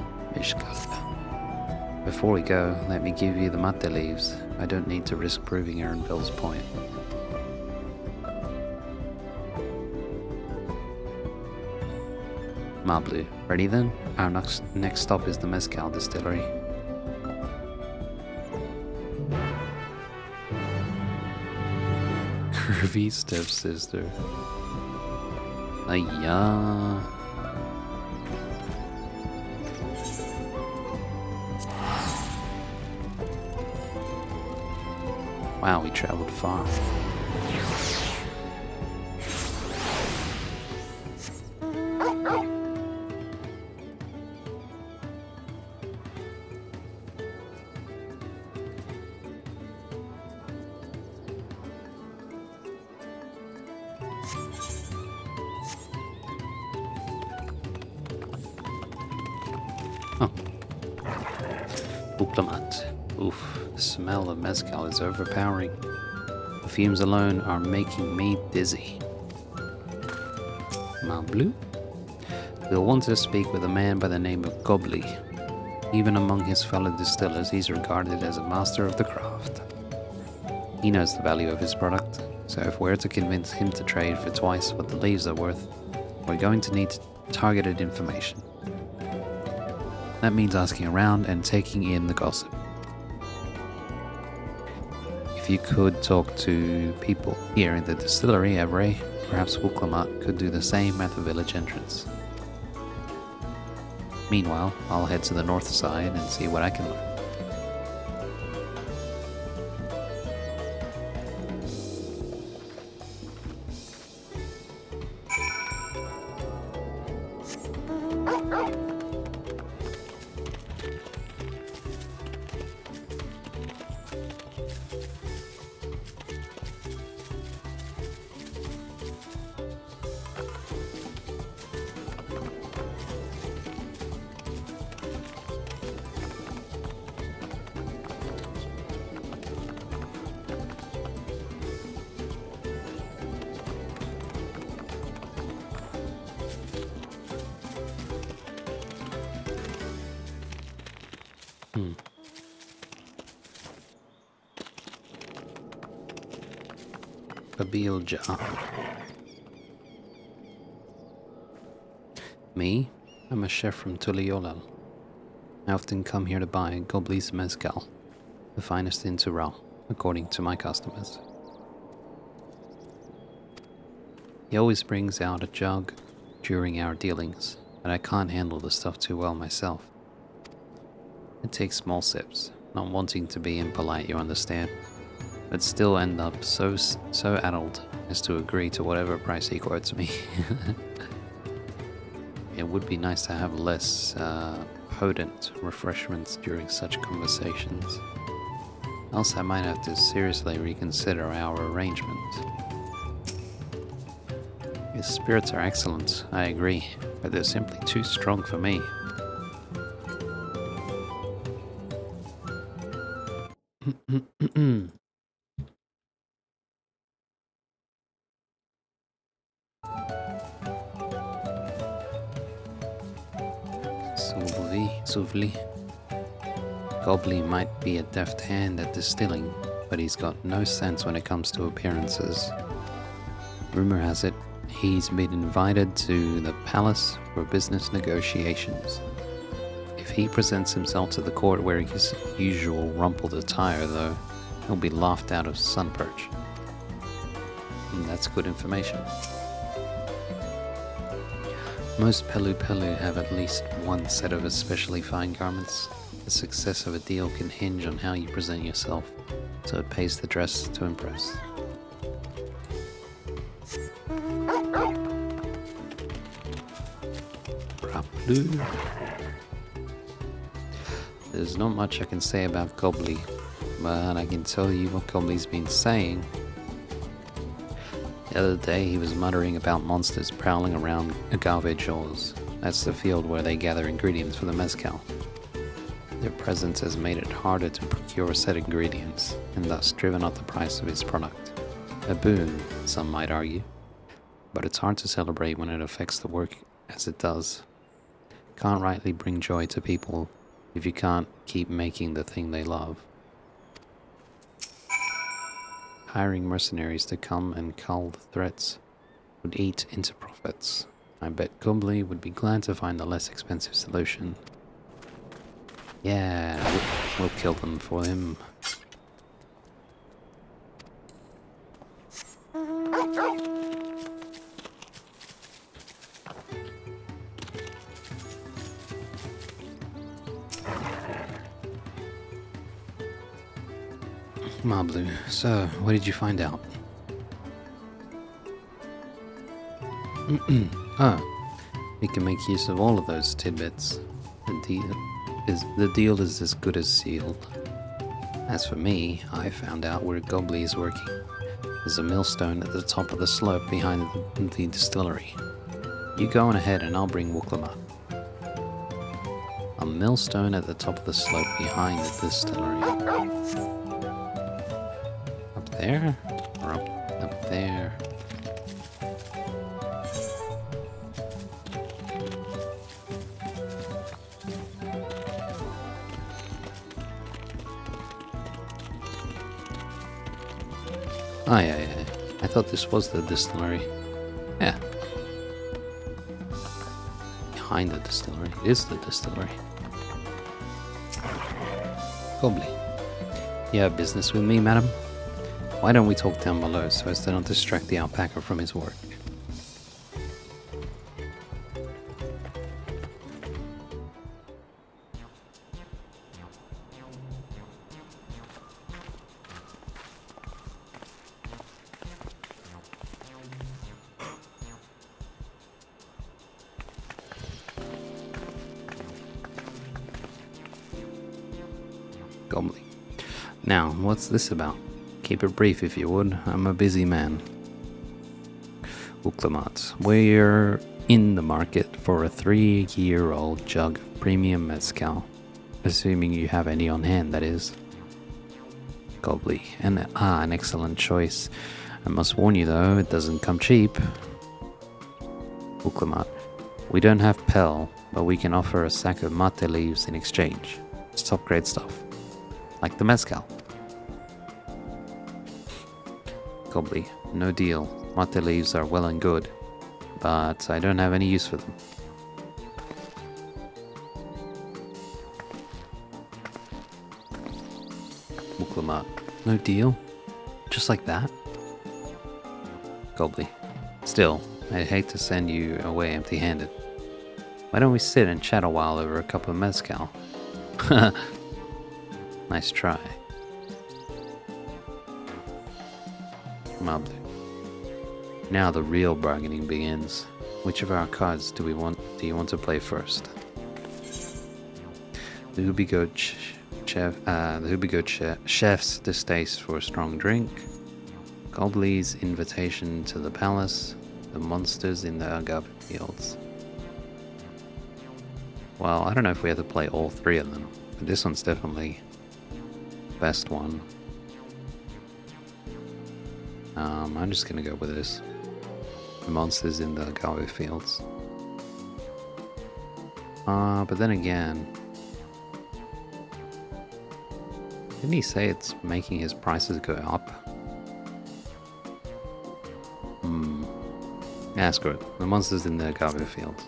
S1: Before we go, let me give you the mate leaves. I don't need to risk proving Ernville's point. Mablu, ready then? Our next stop is the Mezcal Distillery. Curvy stepsister. Ayah. Wow, we traveled far. Wuklamat. Oof, the smell of mezcal is overpowering. The fumes alone are making me dizzy. Mablu? We'll want to speak with a man by the name of Gobli. Even among his fellow distillers, he's regarded as a master of the craft. He knows the value of his product, so if we're to convince him to trade for twice what the leaves are worth, we're going to need targeted information. That means asking around and taking in the gossip. If you could talk to people here in the distillery, Evray, perhaps Wuklamat could do the same at the village entrance. Meanwhile, I'll head to the north side and see what I can learn. Babilja. Me? I'm a chef from Tuliolal. I often come here to buy Gobli's mezcal, the finest in Tural, according to my customers. He always brings out a jug during our dealings, but I can't handle the stuff too well myself. I take small sips, not wanting to be impolite, you understand, but still end up so addled as to agree to whatever price he quotes me. It would be nice to have less potent refreshments during such conversations. Else I might have to seriously reconsider our arrangement. His spirits are excellent, I agree, but they're simply too strong for me. Suvli. Gobli might be a deft hand at distilling, but he's got no sense when it comes to appearances. Rumor has it, he's been invited to the palace for business negotiations. If he presents himself to the court wearing his usual rumpled attire, though, he'll be laughed out of Sunperch. And that's good information. Most Pelu have at least one set of especially fine garments. The success of a deal can hinge on how you present yourself, so it pays to dress to impress. There's not much I can say about Gobli, but I can tell you what Gobli's been saying. The other day he was muttering about monsters prowling around agave shores. That's the field where they gather ingredients for the mezcal. Their presence has made it harder to procure said ingredients, and thus driven up the price of his product. A boon, some might argue, but it's hard to celebrate when it affects the work as it does. Can't rightly bring joy to people if you can't keep making the thing they love. Hiring mercenaries to come and cull the threats would eat into profits. I bet Gobli would be glad to find a less expensive solution. Yeah, we'll kill them for him. Mablu, so what did you find out? We can make use of all of those tidbits. The deal is as good as sealed. As for me, I found out where Gobli is working. There's a millstone at the top of the slope behind the distillery. You go on ahead and I'll bring Wuklamat. A millstone at the top of the slope behind the distillery. There? Or up there? Oh, yeah. I thought this was the distillery. Yeah. Behind the distillery. It is the distillery. Gobli. You have business with me, madam? Why don't we talk down below so as to not distract the alpaca from his work? Gobli. Now, what's this about? Keep it brief if you would, I'm a busy man. Wuklamat, we're in the market for a 3-year-old jug of premium mezcal. Assuming you have any on hand, that is. Gobli, an excellent choice. I must warn you though, it doesn't come cheap. Wuklamat, we don't have Pel, but we can offer a sack of mate leaves in exchange. It's top grade stuff. Like the mezcal. Gobli, No deal. Mate leaves are well and good, but I don't have any use for them. Muklamat. No deal? Just like that? Gobley. Still, I'd hate to send you away empty-handed. Why don't we sit and chat a while over a cup of mezcal? Nice try. Mablu. Now the real bargaining begins. Which of our cards do you want to play first? The Hubigoat chef's distaste for a strong drink, Gobley's invitation to the palace, the monsters in the agave fields. Well, I don't know if we have to play all three of them, but this one's definitely the best one. I'm just gonna go with this. The monsters in the agave fields. But then again, didn't he say it's making his prices go up? Yeah, screw it. The monsters in the agave fields.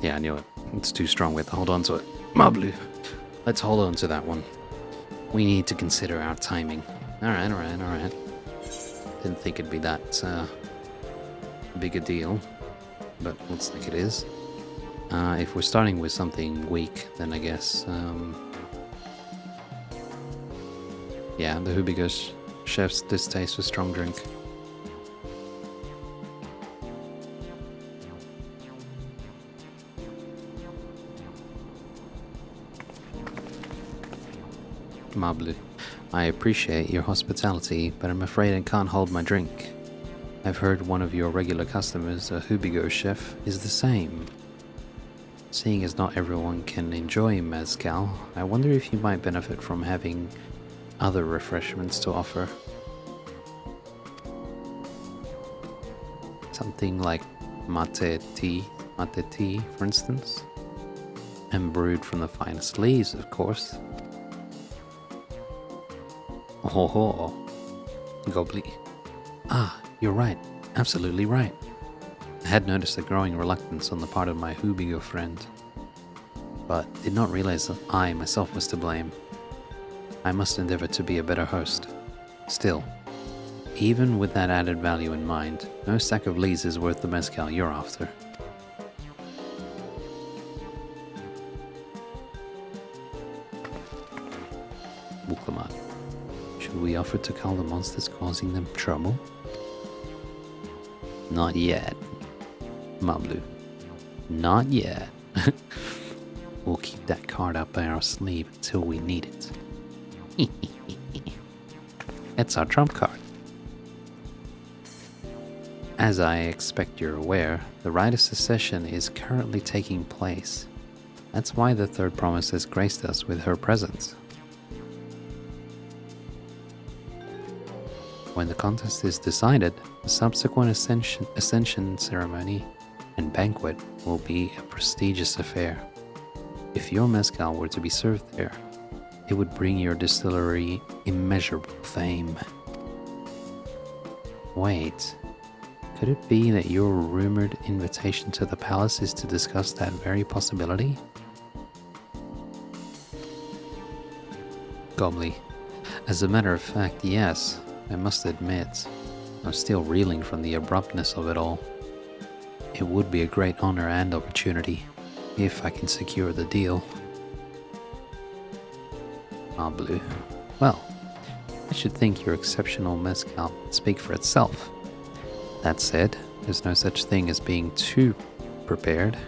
S1: Yeah, I knew it. It's too strong. We have to hold on to it. Mablu. Let's hold on to that one. We need to consider our timing. Alright. Didn't think it'd be that big a deal, but looks like it is. If we're starting with something weak, then I guess, yeah, the Hubigo chef's distaste for strong drink. Mablu, I appreciate your hospitality, but I'm afraid I can't hold my drink. I've heard one of your regular customers, a Hubigo chef, is the same. Seeing as not everyone can enjoy mezcal, I wonder if you might benefit from having other refreshments to offer. Something like mate tea, for instance. And brewed from the finest leaves, of course. Oh, Gobley. Ah, you're right. Absolutely right. I had noticed a growing reluctance on the part of my Hubigo friend, but did not realize that I myself was to blame. I must endeavor to be a better host. Still, even with that added value in mind, no sack of leaves is worth the mezcal you're after. Buklamat. Should we offer to call the monsters causing them trouble? Not yet. Mablu. Not yet. We'll keep that card up our sleeve until we need it. It's our trump card. As I expect you're aware, the rite of secession is currently taking place. That's why the third promise has graced us with her presence. When the contest is decided, the subsequent ascension ceremony and banquet will be a prestigious affair. If your mezcal were to be served there, it would bring your distillery immeasurable fame. Wait, could it be that your rumored invitation to the palace is to discuss that very possibility? Gobley. As a matter of fact, yes. I must admit, I'm still reeling from the abruptness of it all. It would be a great honor and opportunity, if I can secure the deal. Mablu. Well, I should think your exceptional mezcal would speak for itself. That said, there's no such thing as being too prepared,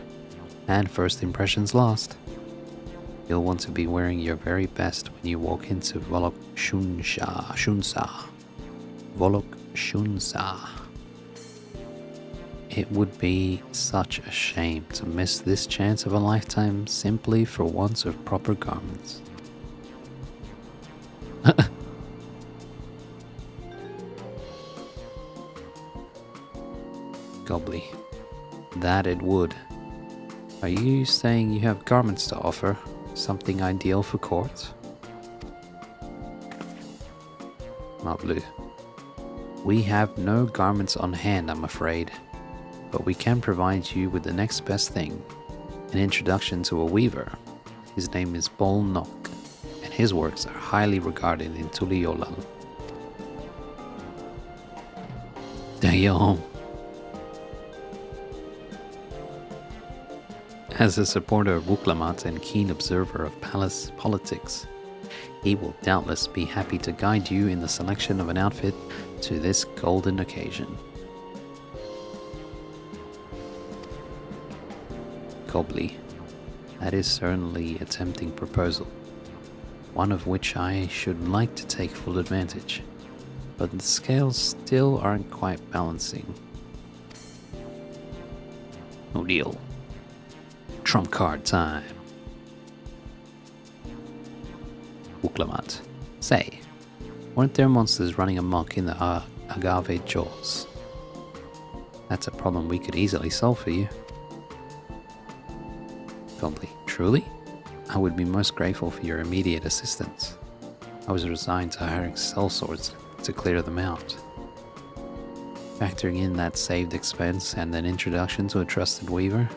S1: and first impressions lost. You'll want to be wearing your very best when you walk into Volok Shunsa. It would be such a shame to miss this chance of a lifetime simply for want of proper garments. Gobley. That it would. Are you saying you have garments to offer? Something ideal for court? Mablu. We have no garments on hand, I'm afraid, but we can provide you with the next best thing, an introduction to a weaver. His name is Bolnok, and his works are highly regarded in Tuliyollal. Damn. As a supporter of Wuklamat and keen observer of palace politics, he will doubtless be happy to guide you in the selection of an outfit to this golden occasion. Gobly, that is certainly a tempting proposal, one of which I should like to take full advantage, but the scales still aren't quite balancing. No deal. Trump card time. Wuklamat, say, weren't there monsters running amok in the agave jaws? That's a problem we could easily solve for you. Gobly, truly? I would be most grateful for your immediate assistance. I was resigned to hiring sellswords to clear them out. Factoring in that saved expense and an introduction to a trusted weaver,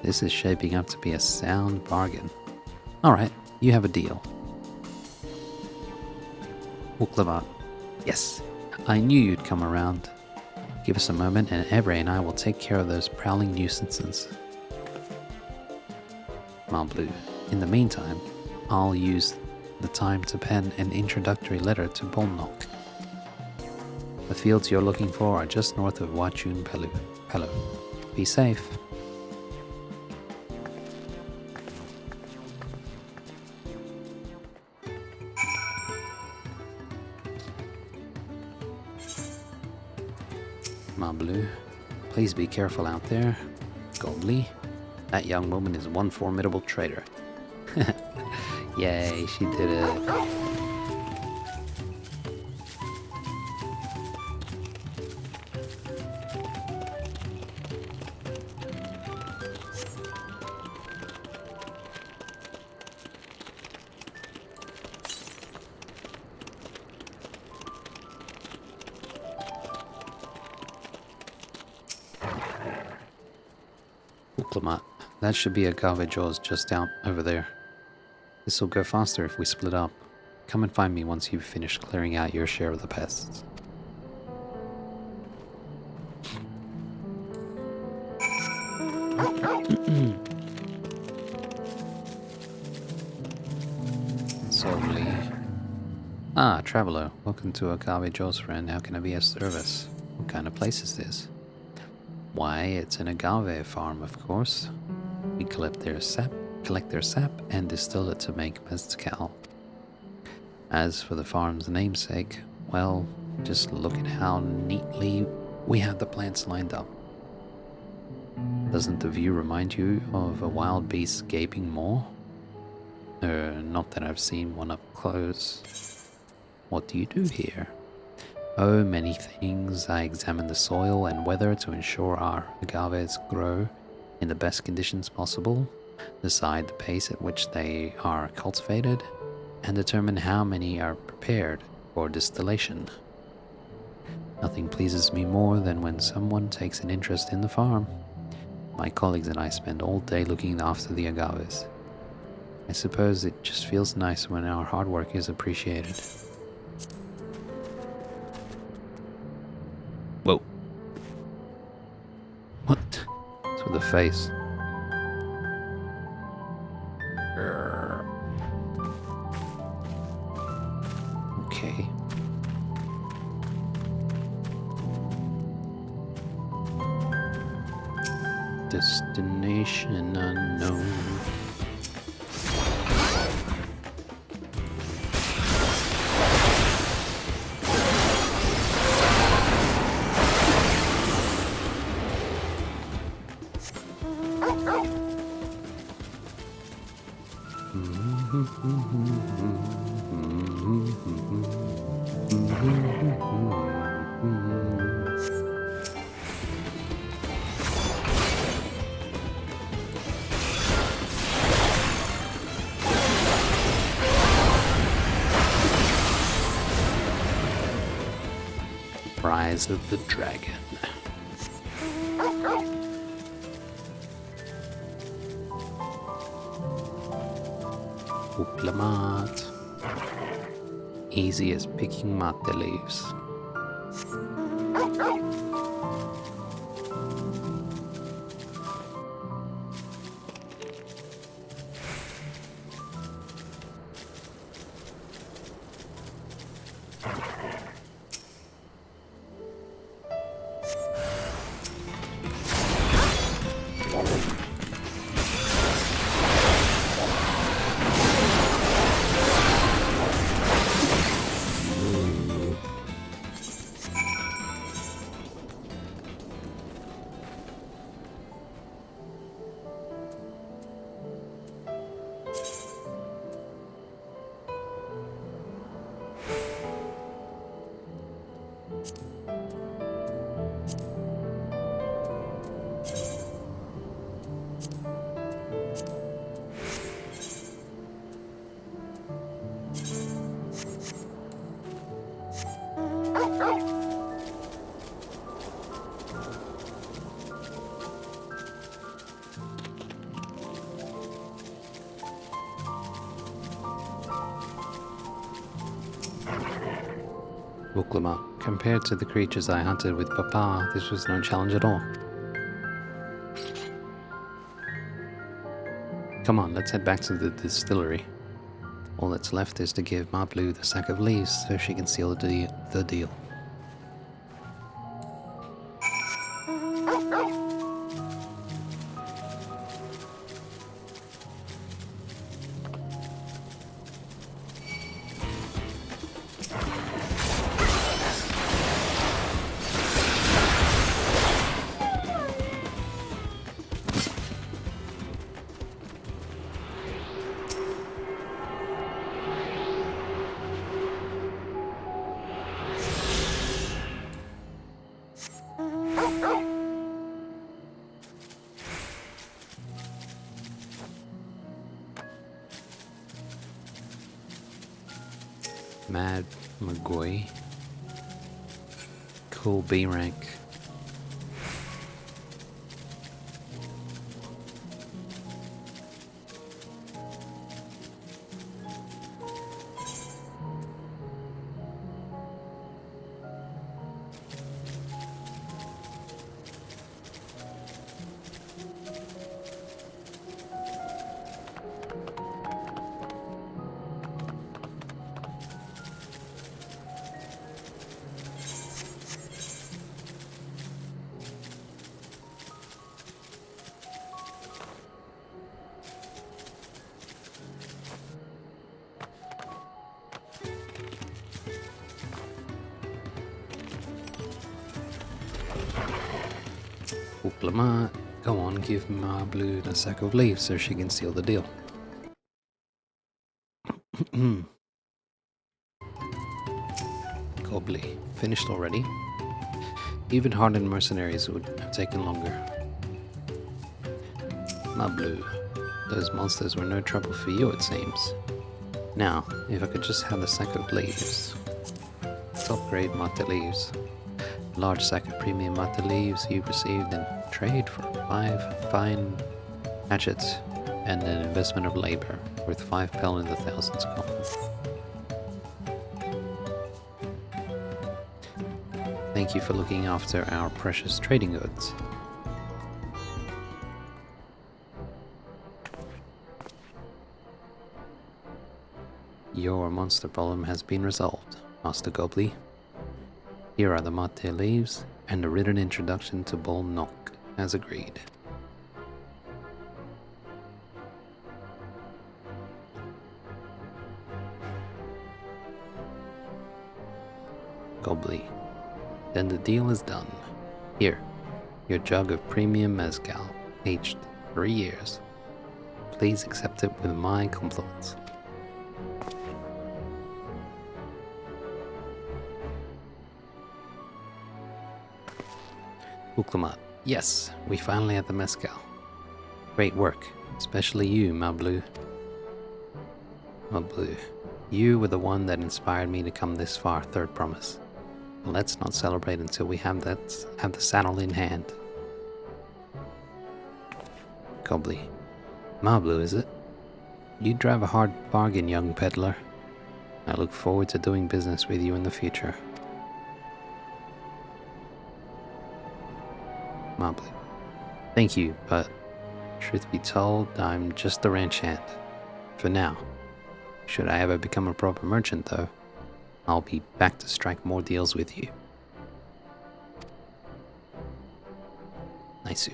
S1: this is shaping up to be a sound bargain. Alright, you have a deal. Wuklamat, yes, I knew you'd come around. Give us a moment and Ebre and I will take care of those prowling nuisances. Mablu, in the meantime, I'll use the time to pen an introductory letter to Bolnok. The fields you're looking for are just north of Wachun Pelu. Be safe. Mablu, please be careful out there. Gobly, that young woman is one formidable traitor. Yay, she did it. Wuklamat, that should be agave jaws just out over there. This will go faster if we split up. Come and find me once you've finished clearing out your share of the pests. Solely. Ah, traveler. Welcome to Agave Jaws, friend. How can I be of service? What kind of place is this? Why, it's an agave farm, of course. We collect their sap and distill it to make mezcal. As for the farm's namesake, well, just look at how neatly we have the plants lined up. Doesn't the view remind you of a wild beast's gaping maw? Not that I've seen one up close. What do you do here? Oh, many things. I examine the soil and weather to ensure our agaves grow in the best conditions possible, decide the pace at which they are cultivated, and determine how many are prepared for distillation. Nothing pleases me more than when someone takes an interest in the farm. My colleagues and I spend all day looking after the agaves. I suppose it just feels nice when our hard work is appreciated. Whoa. What? It's with a face. Okay. Destination unknown. Rise of the Dragon. Uplamat. Easy as picking mate leaves. Uklama. Compared to the creatures I hunted with Papa, this was no challenge at all. Come on, let's head back to the distillery. All that's left is to give Ma Blue the sack of leaves so she can seal the deal. Mad McGoy. Cool B rank. Uklama, go on, give Ma Blue the sack of leaves so she can seal the deal. Gobbly, finished already? Even hardened mercenaries would have taken longer. Ma Blue, those monsters were no trouble for you, it seems. Now, if I could just have the sack of leaves. Top grade mate leaves. Large sack of premium mate leaves you received in trade for 5 fine hatchets and an investment of labor worth 5 pel in the thousands common. Thank you for looking after our precious trading goods. Your monster problem has been resolved, Master Gobbly. Here are the mate leaves and a written introduction to Bol Nock, as agreed. Gobbly. Then the deal is done. Here, your jug of premium mezcal, aged 3 years. Please accept it with my compliments. Uklamat. Yes, we finally had the mezcal. Great work, especially you, Ma Blue. Ma Blue, you were the one that inspired me to come this far, third promise. let's not celebrate until we have the saddle in hand. Cobbly. Marblu, is it? You drive a hard bargain, young peddler. I look forward to doing business with you in the future. Marblu. Thank you, but truth be told, I'm just a ranch hand. For now. Should I ever become a proper merchant, though, I'll be back to strike more deals with you. Nice.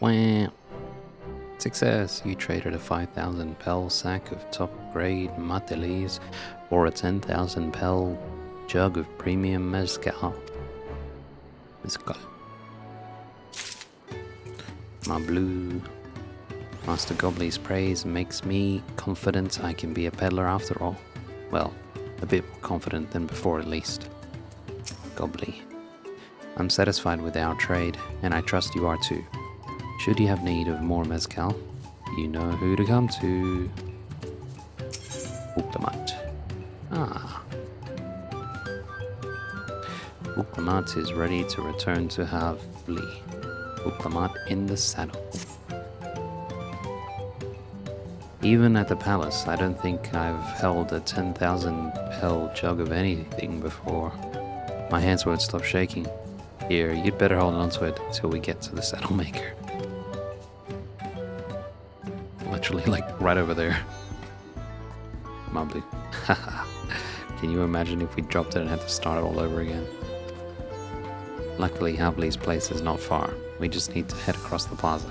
S1: Wham! Success! You traded a 5,000 pel sack of top-grade mate leaves for a 10,000 pel jug of premium mezcal. Marblu. Master Gobley's praise makes me confident I can be a peddler after all. Well, a bit more confident than before at least. Gobley. I'm satisfied with our trade, and I trust you are too. Should you have need of more mezcal, you know who to come to. Uklamat. Ah. Uklamat is ready to return to Havli. Uklamat in the saddle. Even at the palace, I don't think I've held a 10,000 pel jug of anything before. My hands won't stop shaking. Here, you'd better hold on to it till we get to the saddle maker. Literally, like, right over there. Marblu. Haha. Can you imagine if we dropped it and had to start it all over again? Luckily, Havli's place is not far. We just need to head across the plaza.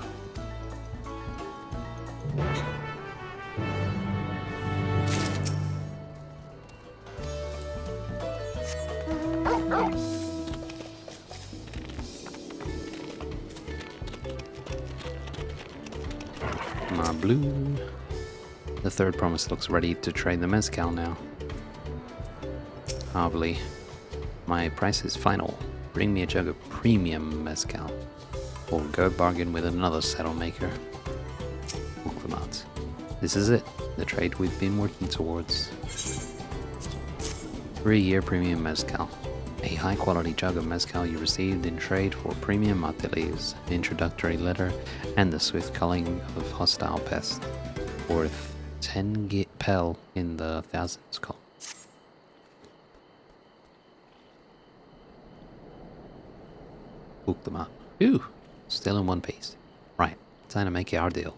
S1: Marblu. The third promise looks ready to trade the mezcal now. Havli. My price is final. Bring me a jug of premium mezcal. Or go bargain with another saddle maker. Uklamat. This is it. The trade we've been working towards. 3-year premium mezcal. A high quality jug of mezcal you received in trade for premium mate leaves, introductory letter, and the swift culling of hostile pests. Worth 10 pel in the thousands column. Book them up. Ooh, still in one piece. Right, time to make our deal.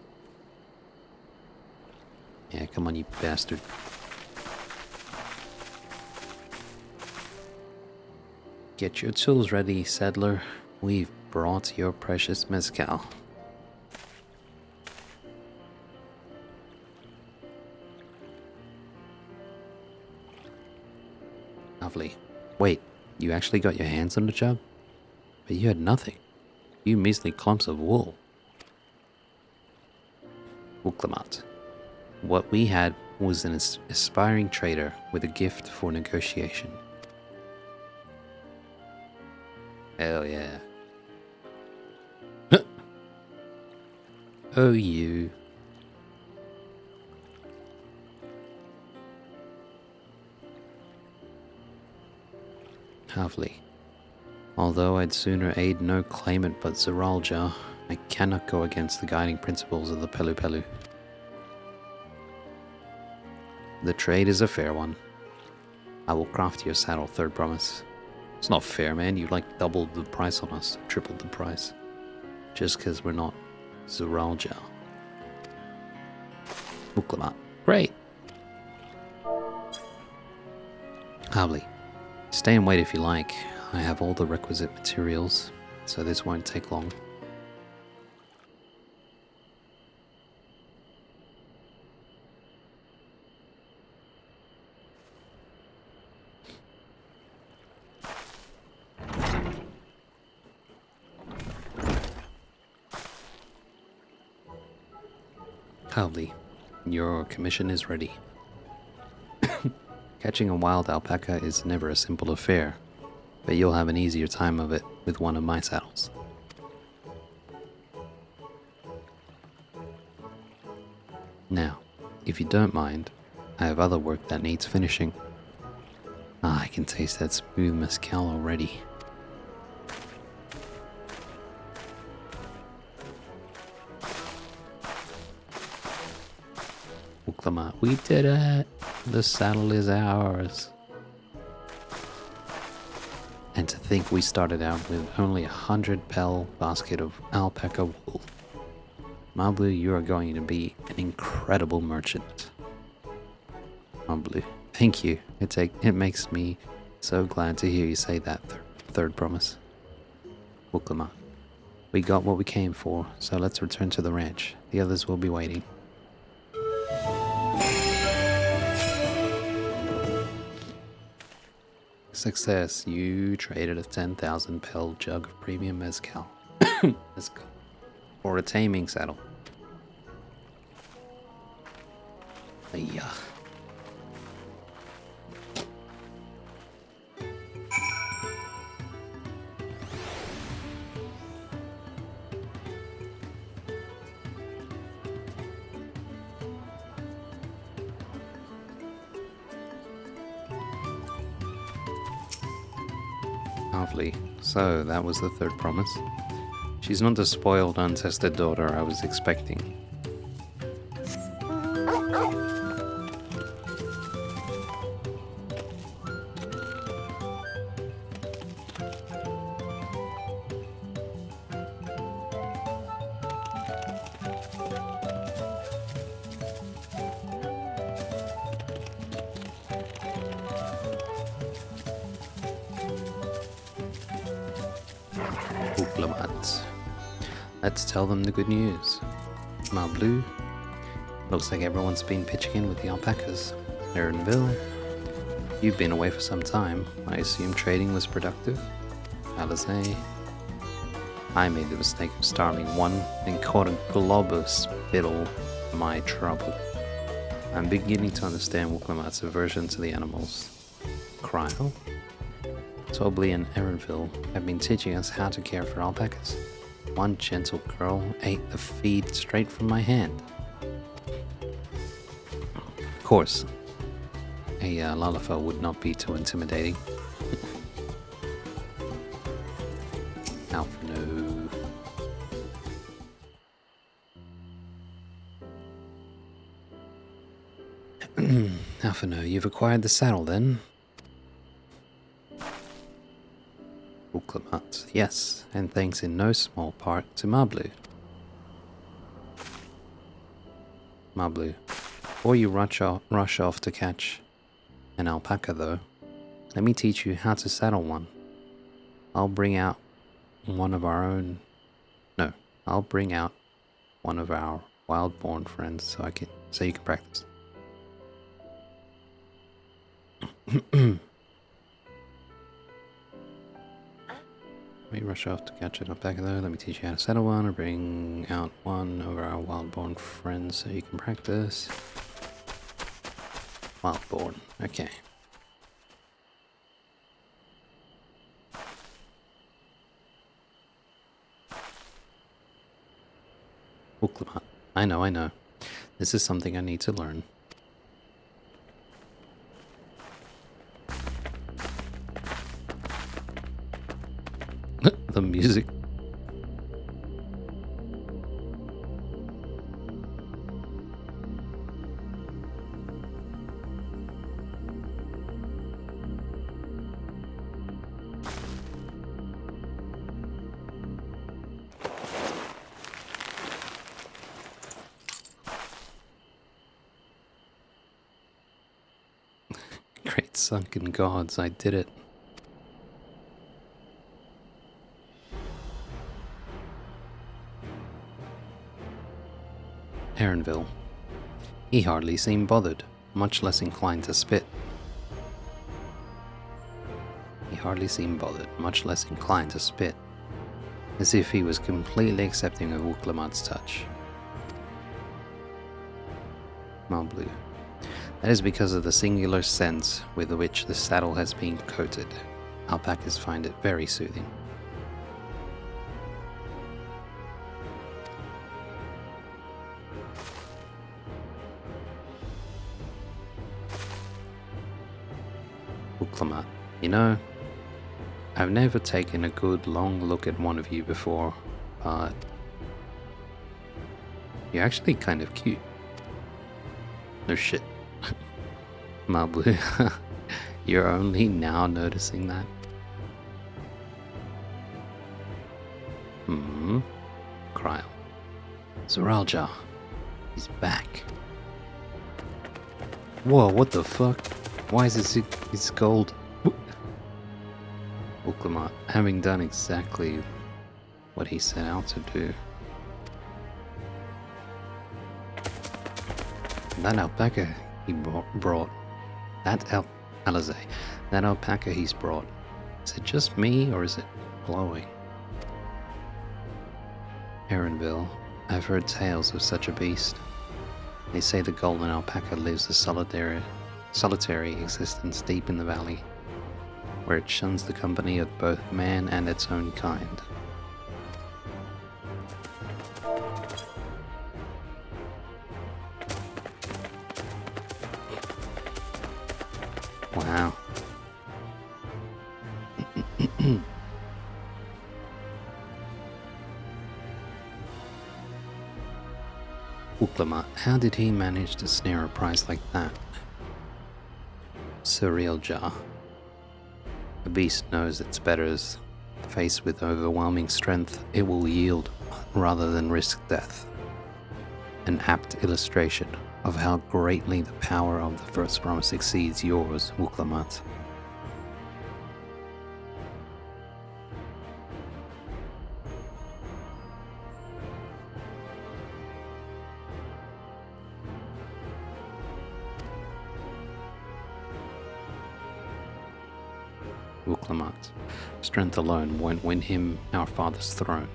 S1: Yeah, come on, you bastard. Get your tools ready, settler. We've brought your precious mezcal. Lovely. Wait, you actually got your hands on the jug? But you had nothing. You measly clumps of wool. Uklamat. What we had was an aspiring trader with a gift for negotiation. Hell yeah. Oh, you. Havli. Although I'd sooner aid no claimant but Zeralja, I cannot go against the guiding principles of the Pelu Pelu. The trade is a fair one. I will craft your saddle, third promise. It's not fair, man. You like doubled the price on us, tripled the price. Just because we're not Zeralja. Uklamat. Great. Havli. Stay and wait if you like. I have all the requisite materials, so this won't take long. Havli, your commission is ready. Catching a wild alpaca is never a simple affair, but you'll have an easier time of it with one of my saddles. Now, if you don't mind, I have other work that needs finishing. Ah, I can taste that smooth mezcal already. We did it! The saddle is ours. And to think we started out with only 100 pel basket of alpaca wool. Mablu, you are going to be an incredible merchant. Mablu, thank you. It makes me so glad to hear you say that third promise. Wuklama, we got what we came for, so let's return to the ranch. The others will be waiting. Success. You traded a 10,000 pel jug of premium mezcal. For a taming saddle. Yeah. Lovely. So, that was the third promise. She's not the spoiled, untested daughter I was expecting. Let's tell them the good news. Mablu, looks like everyone's been pitching in with the alpacas. Erinville, you've been away for some time. I assume trading was productive. Alizé, I made the mistake of starving one and caught a globus spittle my trouble. I'm beginning to understand Wuklamat's aversion to the animals. Cryo, Tobley and Erinville have been teaching us how to care for alpacas. One gentle girl ate the feed straight from my hand. Of course, a Lalafell would not be too intimidating. Alpha, no. Alpha, no, you've acquired the saddle then? Wuklamat, yes, and thanks in no small part to Mablu. Mablu, before you rush off to catch an alpaca though, let me teach you how to saddle one. I'll bring out one of our wild-born friends so you can practice. We rush off to catch an alpaca though. Let me teach you how to saddle one or bring out one of our wild-born friends so you can practice. Wild-born, okay. Wuklamat, I know. This is something I need to learn. The music. Great sunken gods, I did it. Erinville. He hardly seemed bothered, much less inclined to spit. As if he was completely accepting of Wuklamat's touch. Mablu. That is because of the singular scent with which the saddle has been coated. Alpacas find it very soothing. Uklamat, you know, I've never taken a good long look at one of you before, but you're actually kind of cute. No shit. Mabu, you're only now noticing that? Cryo. Zoralja. He's back. Whoa, what the fuck? Why is his gold? Uklamat, having done exactly what he set out to do. That alpaca he brought. That alpaca he's brought. Is it just me or is it glowing? Aaronville, I've heard tales of such a beast. They say the golden alpaca lives a solitary existence deep in the valley, where it shuns the company of both man and its own kind. Wow. Uklamat, how did he manage to snare a prize like that? Surreal Jar. The beast knows its betters. Faced with overwhelming strength, it will yield rather than risk death. An apt illustration of how greatly the power of the first promise exceeds yours, Uklamat. Uklamat. Strength alone won't win him our father's throne.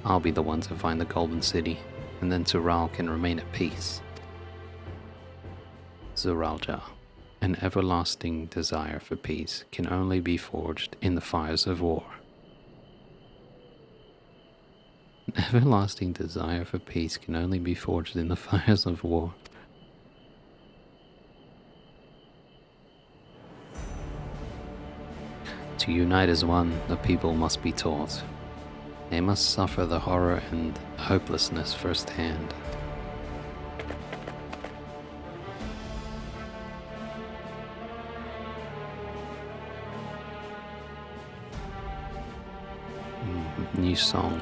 S1: I'll be the one to find the Golden City, and then Tural can remain at peace. Zoralja. An everlasting desire for peace can only be forged in the fires of war. An everlasting desire for peace can only be forged in the fires of war. To unite as one, the people must be taught. They must suffer the horror and hopelessness firsthand. New song.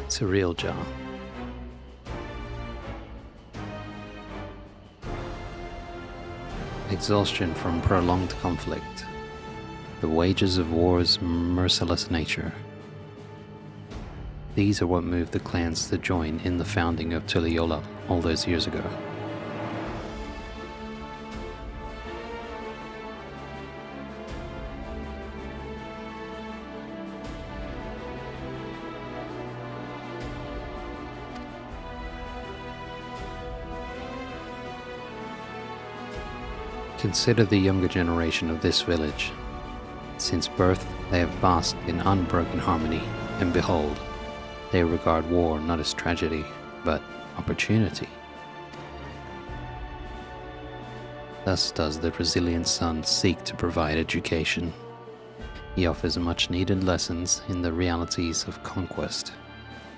S1: It's a real job. Exhaustion from prolonged conflict. The wages of war's merciless nature. These are what moved the clans to join in the founding of Tuliyola all those years ago. Consider the younger generation of this village. Since birth, they have basked in unbroken harmony, and behold, they regard war not as tragedy, but opportunity. Thus does the resilient son seek to provide education. He offers much-needed lessons in the realities of conquest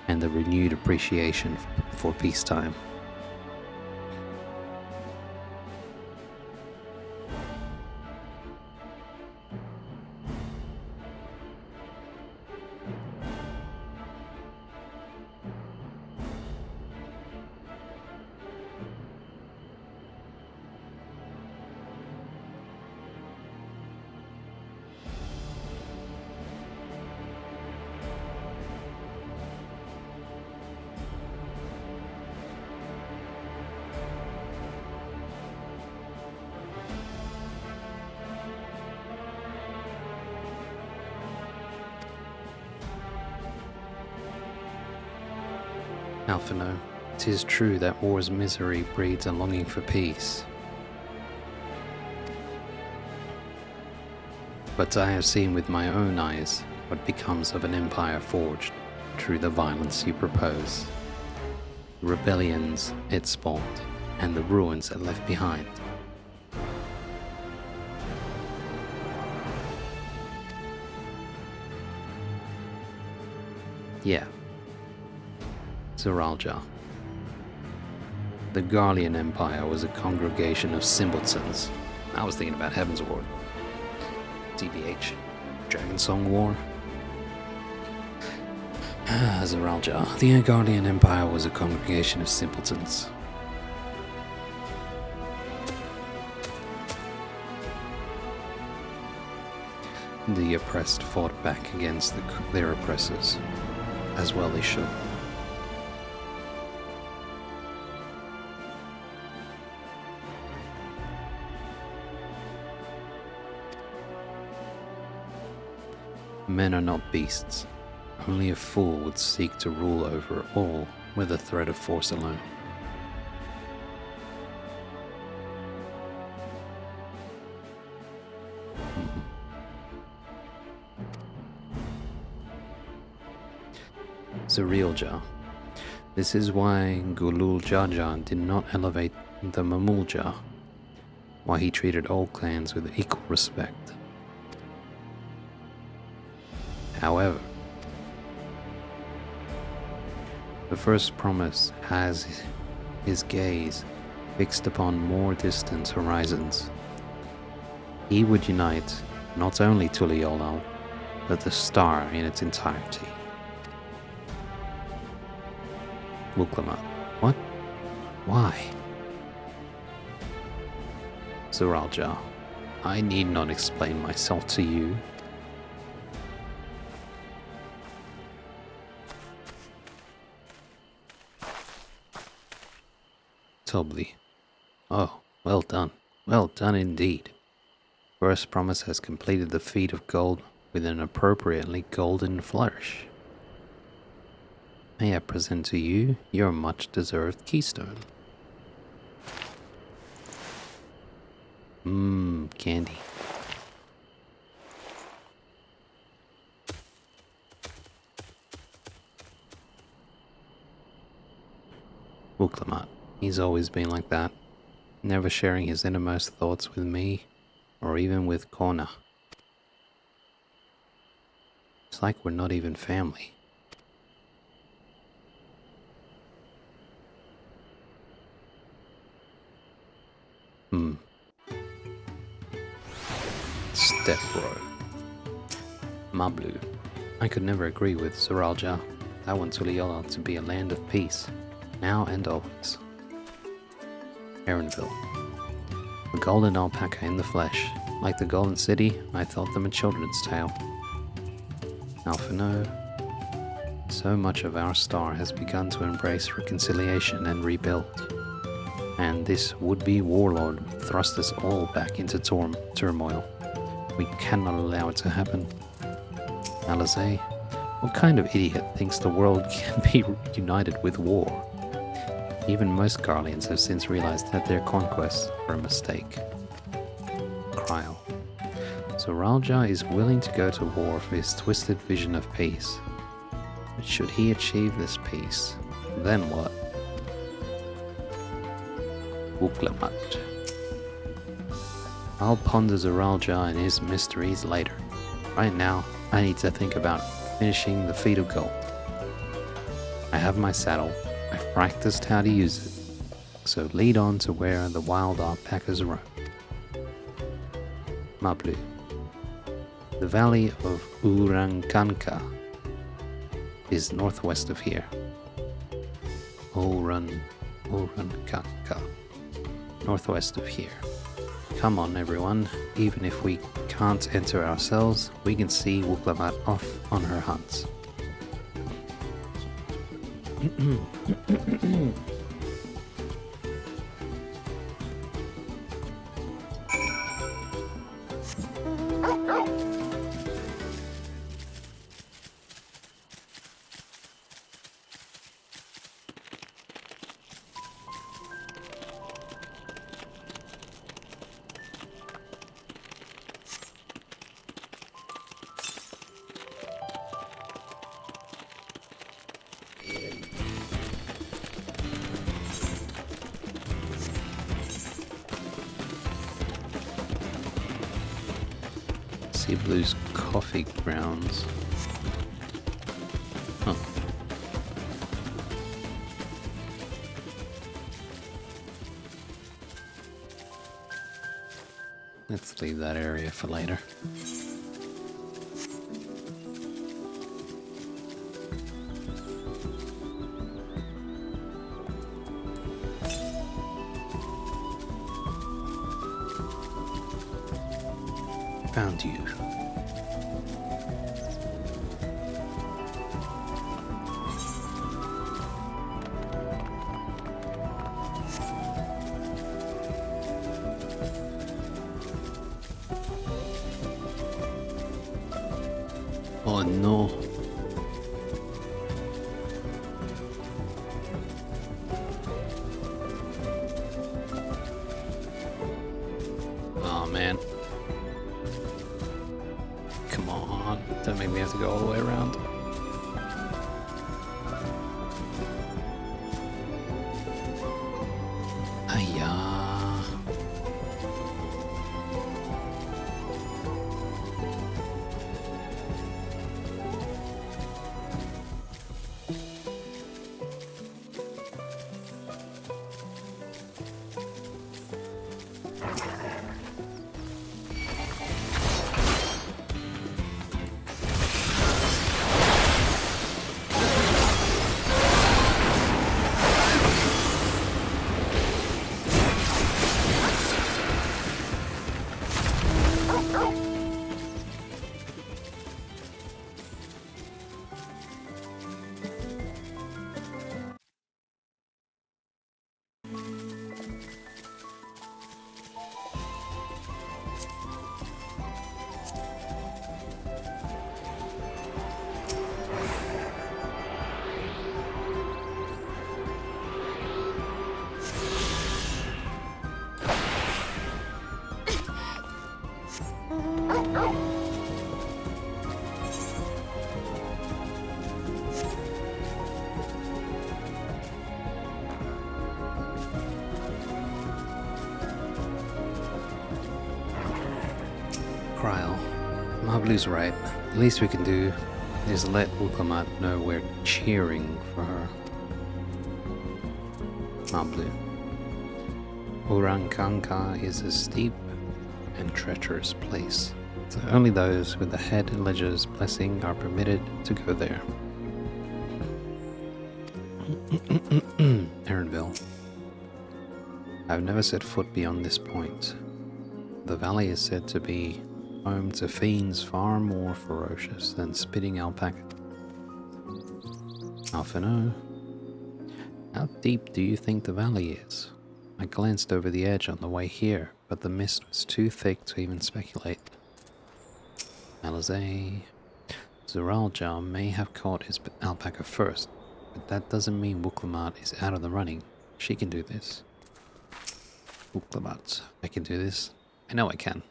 S1: and the renewed appreciation for peacetime. Alphino, 'tis true that war's misery breeds a longing for peace. But I have seen with my own eyes what becomes of an empire forged through the violence you propose. The rebellions it spawned, and the ruins it left behind. Yeah. Zeralja. The Garlean Empire was a congregation of simpletons. I was thinking about Heaven's Ward. TBH. Dragon Song War. Zeralja. The Garlean Empire was a congregation of simpletons. The oppressed fought back against their oppressors, as well they should. Men are not beasts. Only a fool would seek to rule over all with a threat of force alone. Zeralja. This is why Gulul Jaja did not elevate the Mamulja, why he treated all clans with equal respect. However, the first promise has his gaze fixed upon more distant horizons. He would unite not only Tuliolal, but the star in its entirety. Wuklamat. What? Why? Zeralja, I need not explain myself to you. Tobli. Oh, well done. Well done indeed. First promise has completed the feat of gold with an appropriately golden flourish. May I present to you your much-deserved keystone. Candy. Wuklamat. He's always been like that, never sharing his innermost thoughts with me, or even with Kona. It's like we're not even family. Step bro. Mablu. I could never agree with Zeralja. I want Tuliolal to be a land of peace, now and always. Erinville. A golden alpaca in the flesh. Like the Golden City, I thought them a children's tale. Alphino. So much of our star has begun to embrace reconciliation and rebuild. And this would-be warlord would thrust us all back into turmoil. We cannot allow it to happen. Alizé, what kind of idiot thinks the world can be united with war? Even most Garleans have since realized that their conquests were a mistake. Cryle. Zeralja is willing to go to war for his twisted vision of peace. But should he achieve this peace, then what? Wuklamat. I'll ponder Zeralja and his mysteries later. Right now, I need to think about finishing the feat of gold. I have my saddle. I've practiced how to use it. So lead on to where the wild alpacas roam. Mablu. The valley of Urankanka is northwest of here. Urankanka. Northwest of here. Come on everyone, even if we can't enter ourselves, we can see Wuklamat off on her hunts. Sea Blue's coffee grounds. Huh. Let's leave that area for later. Found you. Oh no. Oh man. Come on. Don't make me have to go all the way around. Hiya. Kryl. Mablu's right. The least we can do is let Wuklamat know we're cheering for her. Mablu. Urankanka is a steep and treacherous place, so only those with the head ledger's blessing are permitted to go there. Erinville. I've never set foot beyond this point. The valley is said to be home to fiends far more ferocious than spitting alpaca. Alphino, how deep do you think the valley is? I glanced over the edge on the way here, but the mist was too thick to even speculate. Alizé, Zuralja may have caught his alpaca first, but that doesn't mean Wuklamat is out of the running. She can do this. Wuklamat, I can do this. I know I can.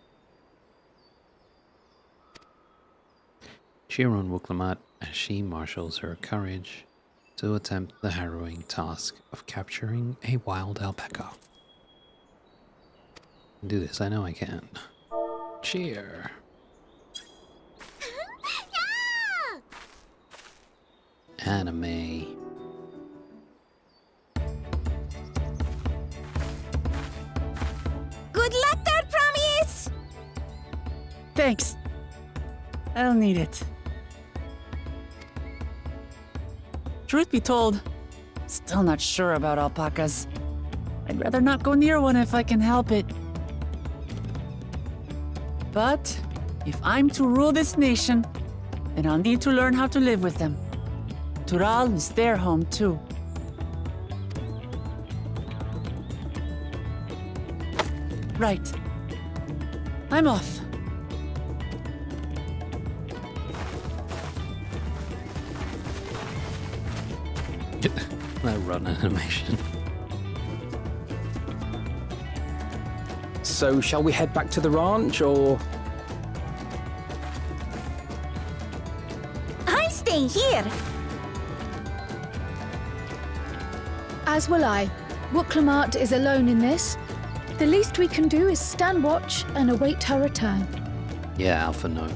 S1: Cheer on Wuklamat as she marshals her courage to attempt the harrowing task of capturing a wild alpaca. Do this, I know I can. Cheer. Anime.
S9: Good luck there, Promise!
S3: Thanks. I'll need it. Truth be told, still not sure about alpacas. I'd rather not go near one if I can help it. But if I'm to rule this nation, then I'll need to learn how to live with them. Tural is their home too. Right. I'm off.
S1: That run animation.
S5: So, shall we head back to the ranch, or...?
S9: I'm staying here.
S4: As will I. Wuklamat is alone in this. The least we can do is stand watch and await her return.
S1: Yeah, Alpha, no.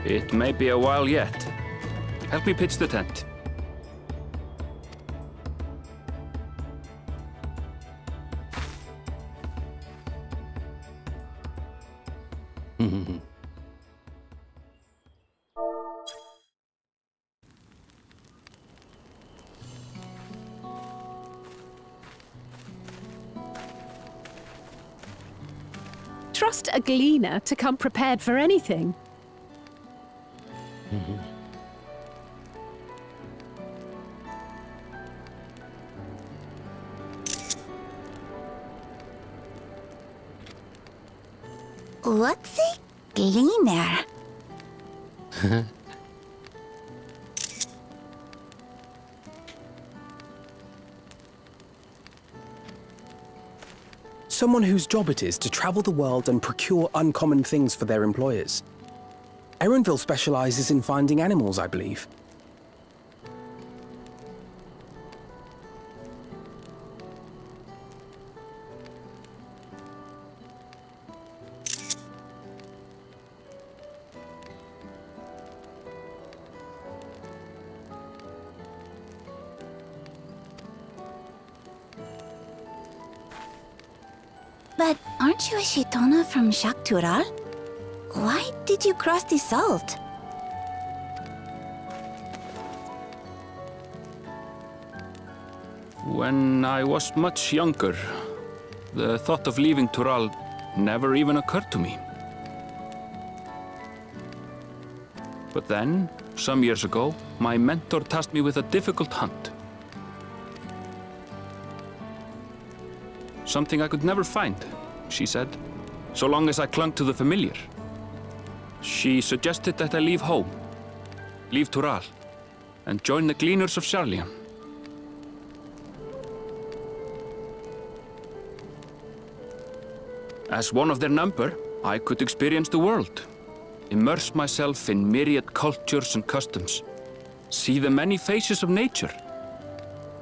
S2: It may be a while yet. Help me pitch the tent.
S10: Trust a gleaner to come prepared for anything.
S9: What's a gleaner?
S5: Someone whose job it is to travel the world and procure uncommon things for their employers. Erenville specializes in finding animals, I believe.
S9: But aren't you a Shitona from Shaktural? Why did you cross the salt?
S2: When I was much younger, the thought of leaving Tural never even occurred to me. But then, some years ago, my mentor tasked me with a difficult hunt. Something I could never find, she said, so long as I clung to the familiar. She suggested that I leave home, leave Tural, and join the Gleaners of Sharlayan. As one of their number, I could experience the world, immerse myself in myriad cultures and customs, see the many faces of nature.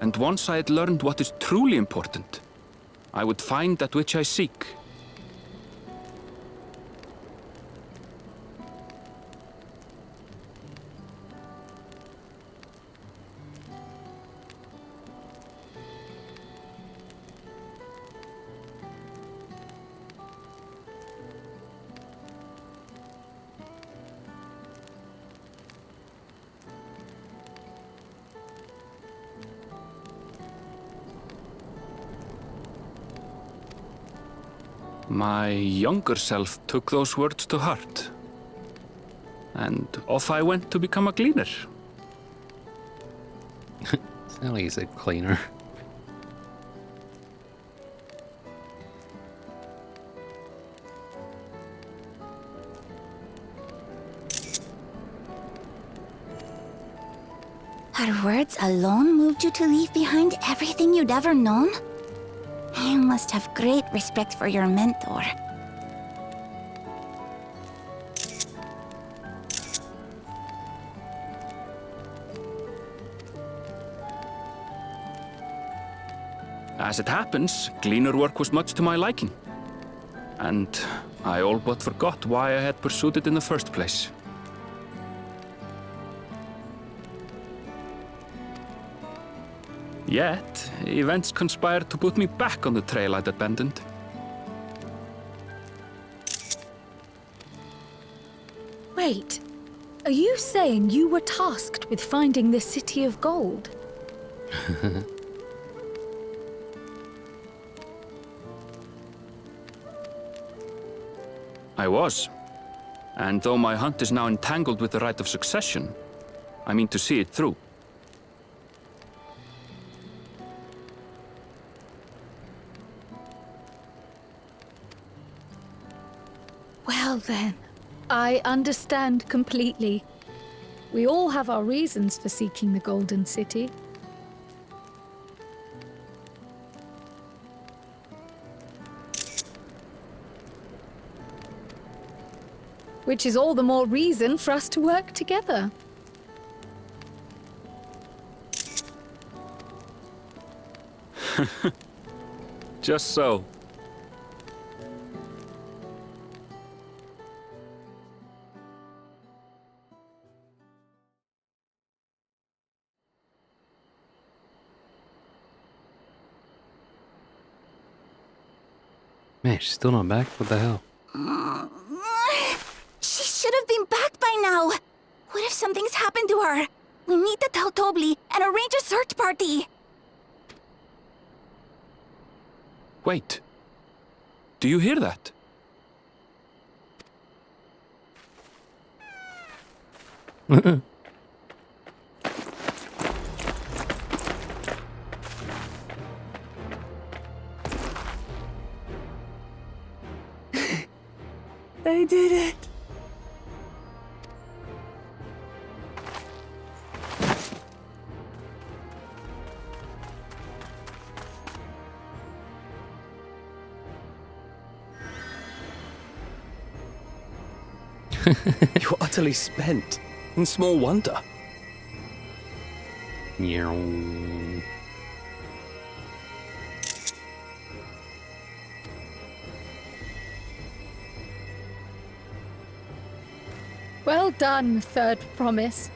S2: And once I had learned what is truly important, I would find that which I seek. My younger self took those words to heart, and off I went to become a gleaner.
S1: Sound like he's a cleaner.
S9: Her words alone moved you to leave behind everything you'd ever known? You must have great respect for your mentor.
S2: As it happens, gleaner work was much to my liking. And I all but forgot why I had pursued it in the first place. Yet, events conspired to put me back on the trail I'd abandoned.
S4: Wait, are you saying you were tasked with finding the City of Gold?
S2: I was. And though my hunt is now entangled with the right of succession, I mean to see it through.
S4: Well then, I understand completely. We all have our reasons for seeking the Golden City. Which is all the more reason for us to work together.
S2: Just so.
S1: Man, she's still not back? What the hell?
S9: She should have been back by now. What if something's happened to her? We need to tell Tobli and arrange a search party.
S2: Wait. Do you hear that?
S3: They did it.
S5: You're utterly spent. And small wonder.
S1: Yeah.
S4: Well done, third promise.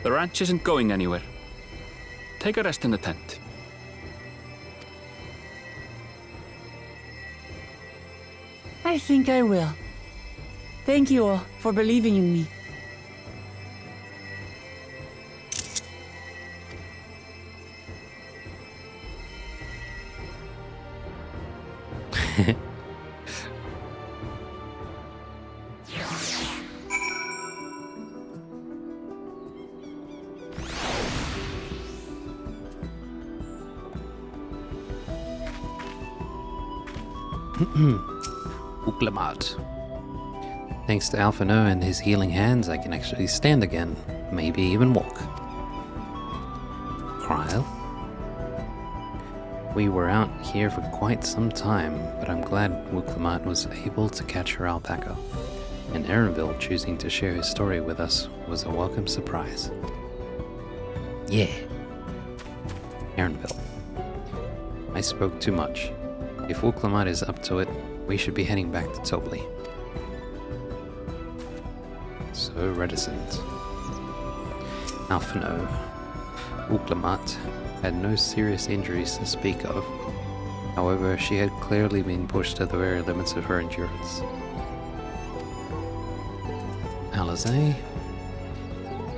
S2: The ranch isn't going anywhere. Take a rest in the tent.
S3: I think I will. Thank you all for believing in me.
S1: Uklamat. Thanks to Alphino and his healing hands, I can actually stand again, maybe even walk. Kryle. We were out here for quite some time, but I'm glad Uklamat was able to catch her alpaca. And Erenville choosing to share his story with us was a welcome surprise. Yeah. Erenville. I spoke too much. If Uklamat is up to it, we should be heading back to Tobli. So reticent. Alphino. Uklamat had no serious injuries to speak of. However, she had clearly been pushed to the very limits of her endurance. Alizé.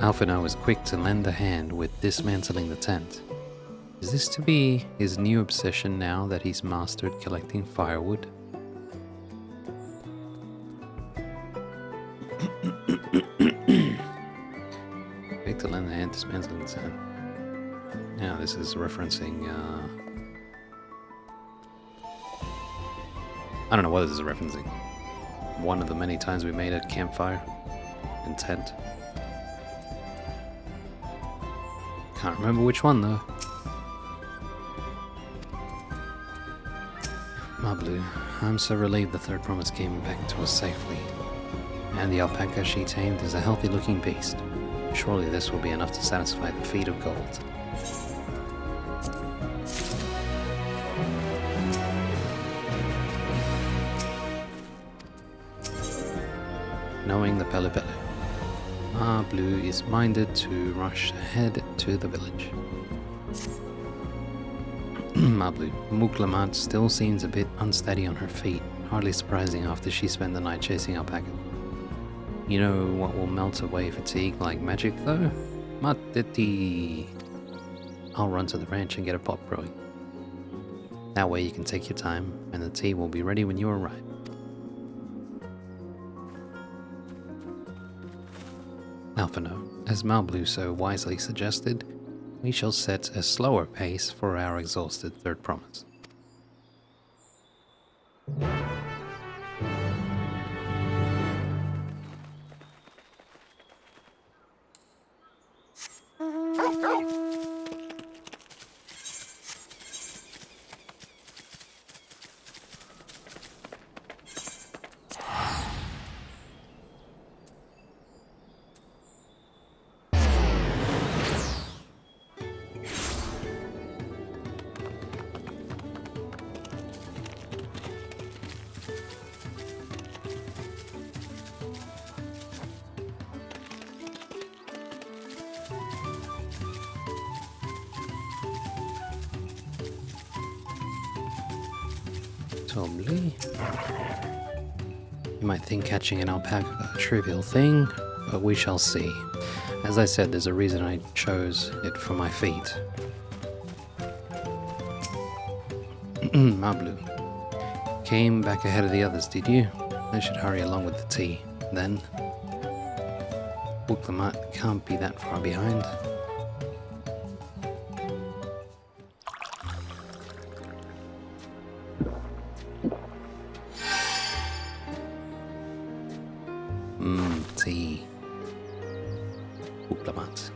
S1: Alphino was quick to lend a hand with dismantling the tent. Is this to be his new obsession now that he's mastered collecting firewood? Quick to lend a hand dismantling the tent. Now this is referencing, I don't know what this is referencing. One of the many times we made a campfire and tent. Can't remember which one though. Mablu, I'm so relieved the third promise came back to us safely. And the alpaca she tamed is a healthy looking beast. Surely this will be enough to satisfy the feet of gold. Knowing the Pele Pele, Mablu is minded to rush ahead to the village. Mablu, Uklamat still seems a bit unsteady on her feet, hardly surprising after she spent the night chasing alpaca. You know what will melt away fatigue like magic though? Matiti. I'll run to the ranch and get a pot brewing. That way you can take your time, and the tea will be ready when you arrive. Alphino, as Mablu so wisely suggested, we shall set a slower pace for our exhausted third promise. Totally. You might think catching an alpaca a trivial thing, but we shall see. As I said, there's a reason I chose it for my feet. Mablu. Came back ahead of the others, did you? I should hurry along with the tea. Then... Buklamat can't be that far behind. Tea. Buklamat.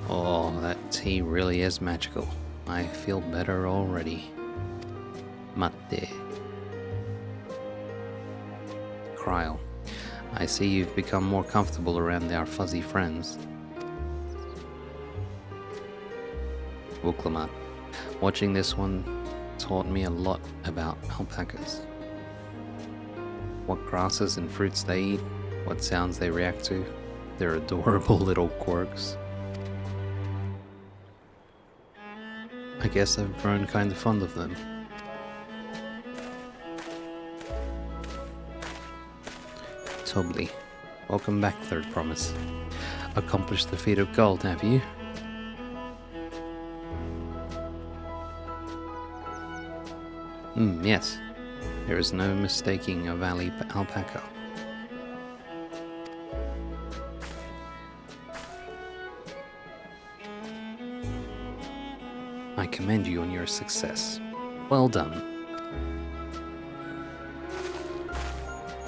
S1: Oh, that tea really is magical. I feel better already. Mate. Cryle. I see you've become more comfortable around our fuzzy friends. Buklamat. Watching this one taught me a lot about alpacas. What grasses and fruits they eat, what sounds they react to, their adorable little quirks. I guess I've grown kind of fond of them. Tobly. Welcome back, Third Promise. Accomplished the feat of gold, have you? Yes. There is no mistaking a valley alpaca. I commend you on your success. Well done.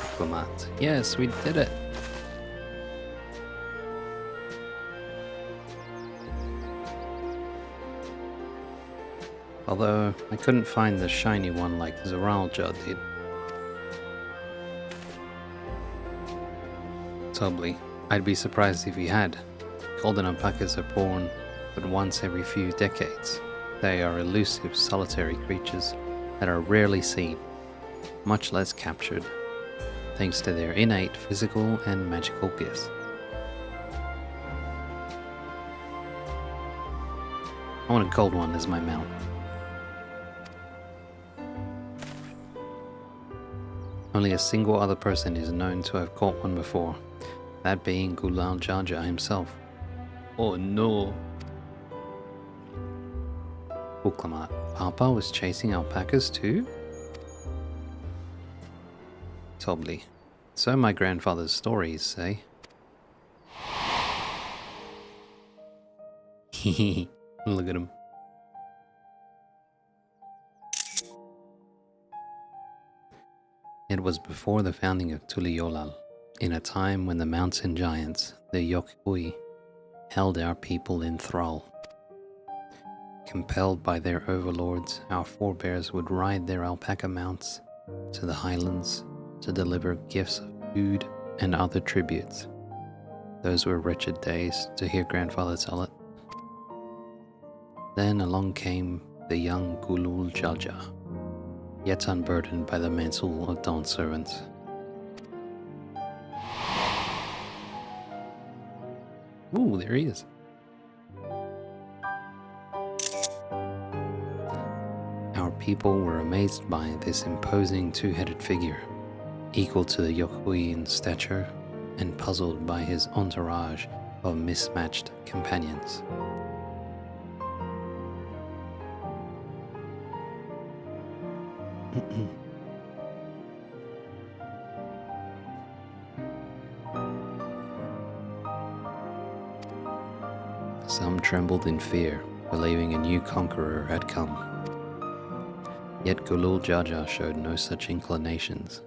S1: Diplomat. Yes, we did it. Although, I couldn't find the shiny one like Zeralja did. Tobly. I'd be surprised if he had. Golden alpacas are born but once every few decades. They are elusive, solitary creatures that are rarely seen, much less captured, thanks to their innate physical and magical gifts. I want a gold one as my mount. Only a single other person is known to have caught one before, that being Gulal Jaja himself. Oh no! Buklamat. Papa was chasing alpacas too? Tobly. So my grandfather's stories say. Hehe. Look at him. It was before the founding of Tuliolal, in a time when the mountain giants, the Yokui, held our people in thrall. Compelled by their overlords, our forebears would ride their alpaca mounts to the highlands to deliver gifts of food and other tributes. Those were wretched days, to hear grandfather tell it. Then along came the young Gulul Jaja, yet unburdened by the mantle of Dawn servants. Ooh, there he is. Our people were amazed by this imposing two-headed figure, equal to the Yokui in stature, and puzzled by his entourage of mismatched companions. Some trembled in fear, believing a new conqueror had come. Yet Gulul Jaja showed no such inclinations.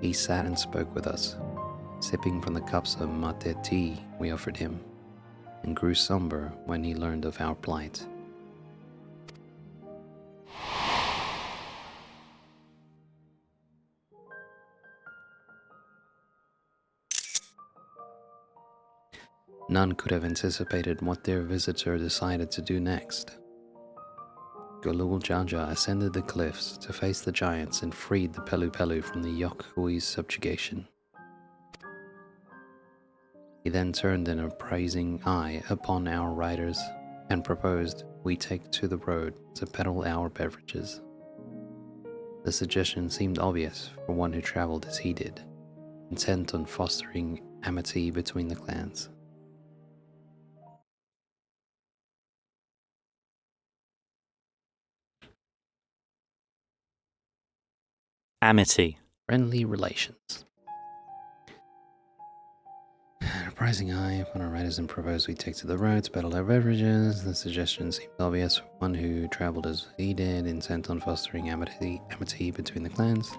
S1: He sat and spoke with us, sipping from the cups of mate tea we offered him, and grew somber when he learned of our plight. None could have anticipated what their visitor decided to do next. Gulul Jaja ascended the cliffs to face the giants and freed the Pelu Pelu from the Yokui's subjugation. He then turned an appraising eye upon our riders and proposed we take to the road to peddle our beverages. The suggestion seemed obvious for one who traveled as he did, intent on fostering amity between the clans.
S11: Amity.
S1: Friendly relations. Rising high upon our riders and proposed we take to the road to battle our beverages. The suggestion seemed obvious for one who traveled as he did, intent on fostering amity between the clans.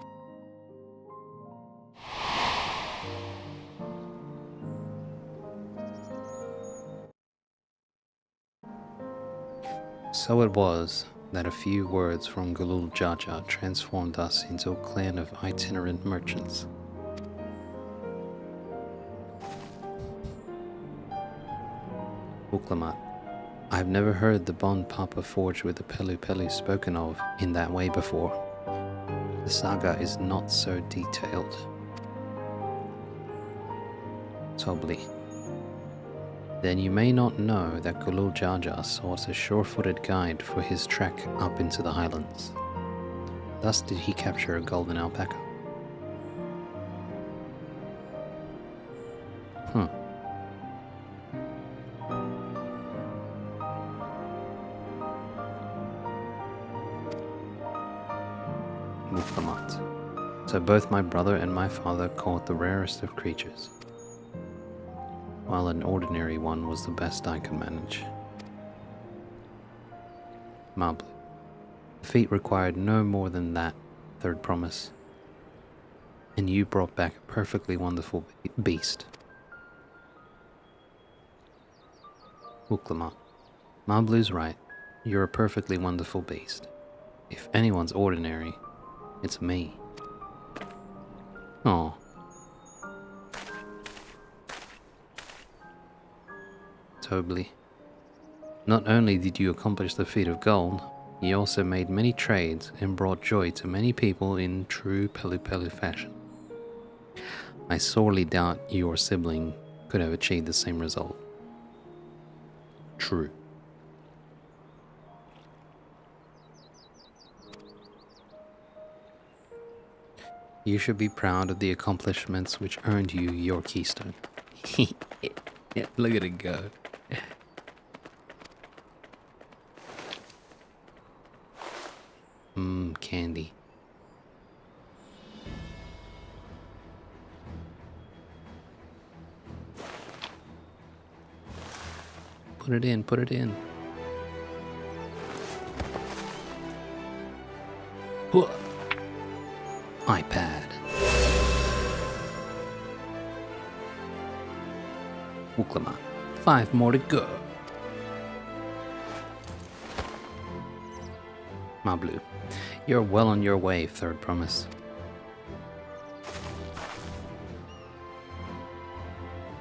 S1: So it was that a few words from Gulul Jaja transformed us into a clan of itinerant merchants. Uklamat. I've never heard the bond Papa forged with the Pelu Pelu spoken of in that way before. The saga is not so detailed. Tobli. Then you may not know that Gulul Jaja sought a sure-footed guide for his trek up into the highlands. Thus did he capture a golden alpaca. So both my brother and my father caught the rarest of creatures, while an ordinary one was the best I could manage. Mablu. The feat required no more than that, third promise, and you brought back a perfectly wonderful beast. Uklamat. Mablu's right. You're a perfectly wonderful beast. If anyone's ordinary, it's me. Oh. Tobli. Not only did you accomplish the feat of gold, you also made many trades and brought joy to many people in true Pelu Pelu fashion. I sorely doubt your sibling could have achieved the same result. True. You should be proud of the accomplishments which earned you your keystone. Look at it go. Candy. Put it in, put it in. iPad. Uklama. 5 more to go. Mablu. You're well on your way, third promise.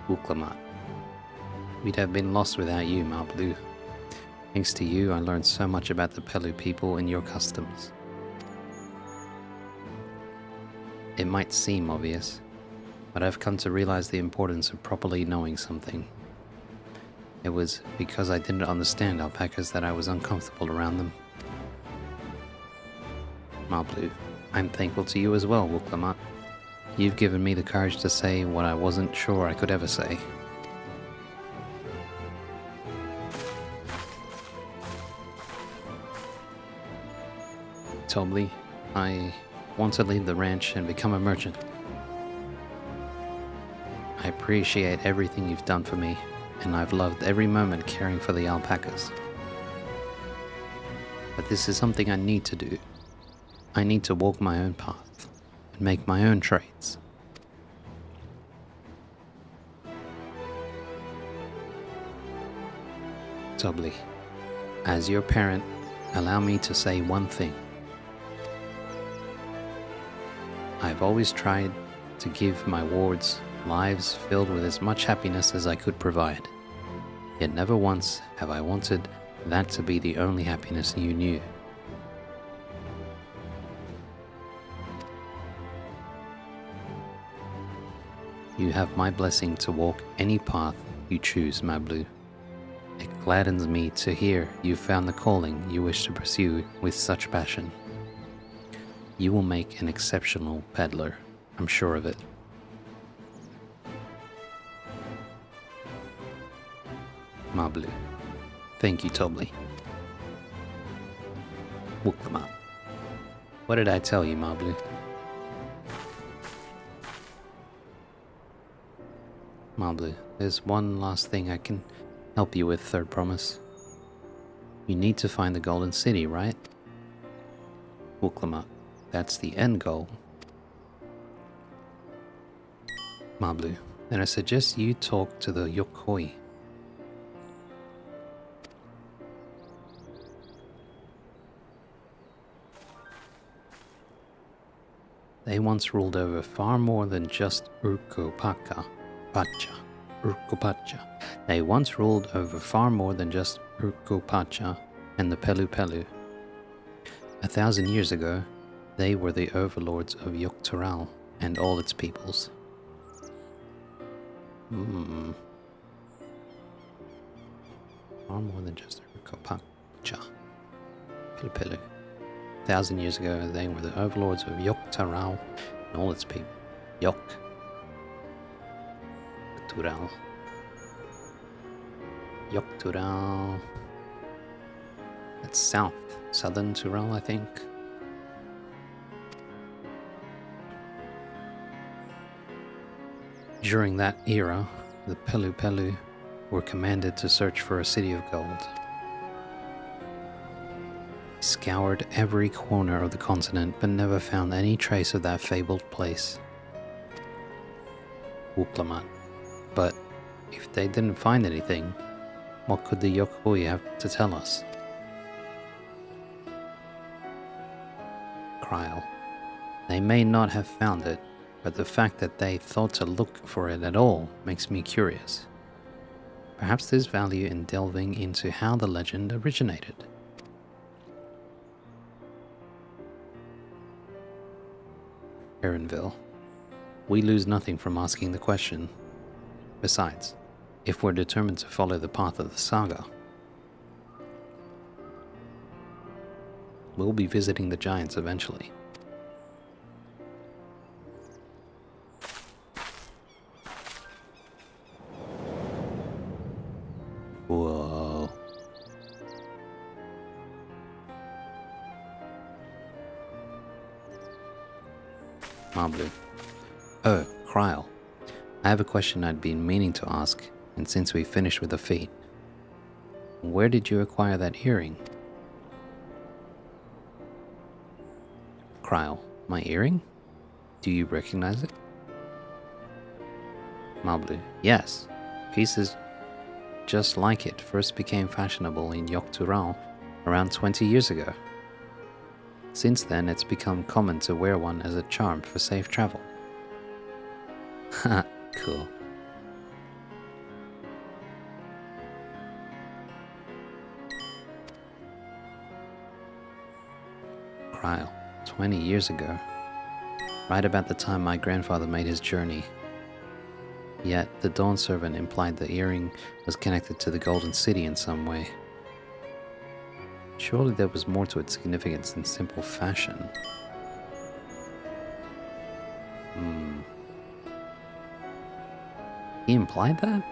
S1: Uklamat. We'd have been lost without you, Mablu. Thanks to you, I learned so much about the Pelu people and your customs. It might seem obvious, but I've come to realize the importance of properly knowing something. It was because I didn't understand alpacas that I was uncomfortable around them. Mablu, I'm thankful to you as well, Wuklamat. You've given me the courage to say what I wasn't sure I could ever say. Tobli, I want to leave the ranch and become a merchant. I appreciate everything you've done for me, and I've loved every moment caring for the alpacas. But this is something I need to do. I need to walk my own path and make my own trades. Tobli, as your parent, allow me to say one thing. I've always tried to give my wards lives filled with as much happiness as I could provide. Yet never once have I wanted that to be the only happiness you knew. You have my blessing to walk any path you choose, Mablu. It gladdens me to hear you found the calling you wish to pursue with such passion. You will make an exceptional peddler, I'm sure of it. Mablu. Thank you, Tobli. Wuklama. What did I tell you, Mablu? Mablu, there's one last thing I can help you with, third promise. You need to find the Golden City, right? Wuklama. That's the end goal. Mablu. Then I suggest you talk to the Yokoi. They once ruled over far more than just Urkopacha. They once ruled over far more than just Urkopacha and the Pelu Pelu. 1,000 years ago, they were the overlords of Yoktural and all its peoples. Far more than just Urkopacha. Pelu Pelu. 1,000 years ago, they were the overlords of Yoktural and all its people. Yoktural. Yoktural. That's southern Tural, I think. During that era, the Pelu Pelu were commanded to search for a city of gold. Scoured every corner of the continent, but never found any trace of that fabled place. Wuklamat. But if they didn't find anything, what could the Yokoi have to tell us? Kryl. They may not have found it, but the fact that they thought to look for it at all makes me curious. Perhaps there's value in delving into how the legend originated. Erenville. We lose nothing from asking the question. Besides, if we're determined to follow the path of the saga, we'll be visiting the giants eventually. Whoa. Mablu. Oh, Kryl. I have a question I'd been meaning to ask, and since we finished with the feat. Where did you acquire that earring? Kryl. My earring? Do you recognize it? Mablu. Yes. Pieces just like it first became fashionable in Yoktural around 20 years ago. Since then, it's become common to wear one as a charm for safe travel. Ha, cool. Kryl, 20 years ago. Right about the time my grandfather made his journey. Yet, the Dawn Servant implied the earring was connected to the Golden City in some way. Surely there was more to its significance than simple fashion. He implied that?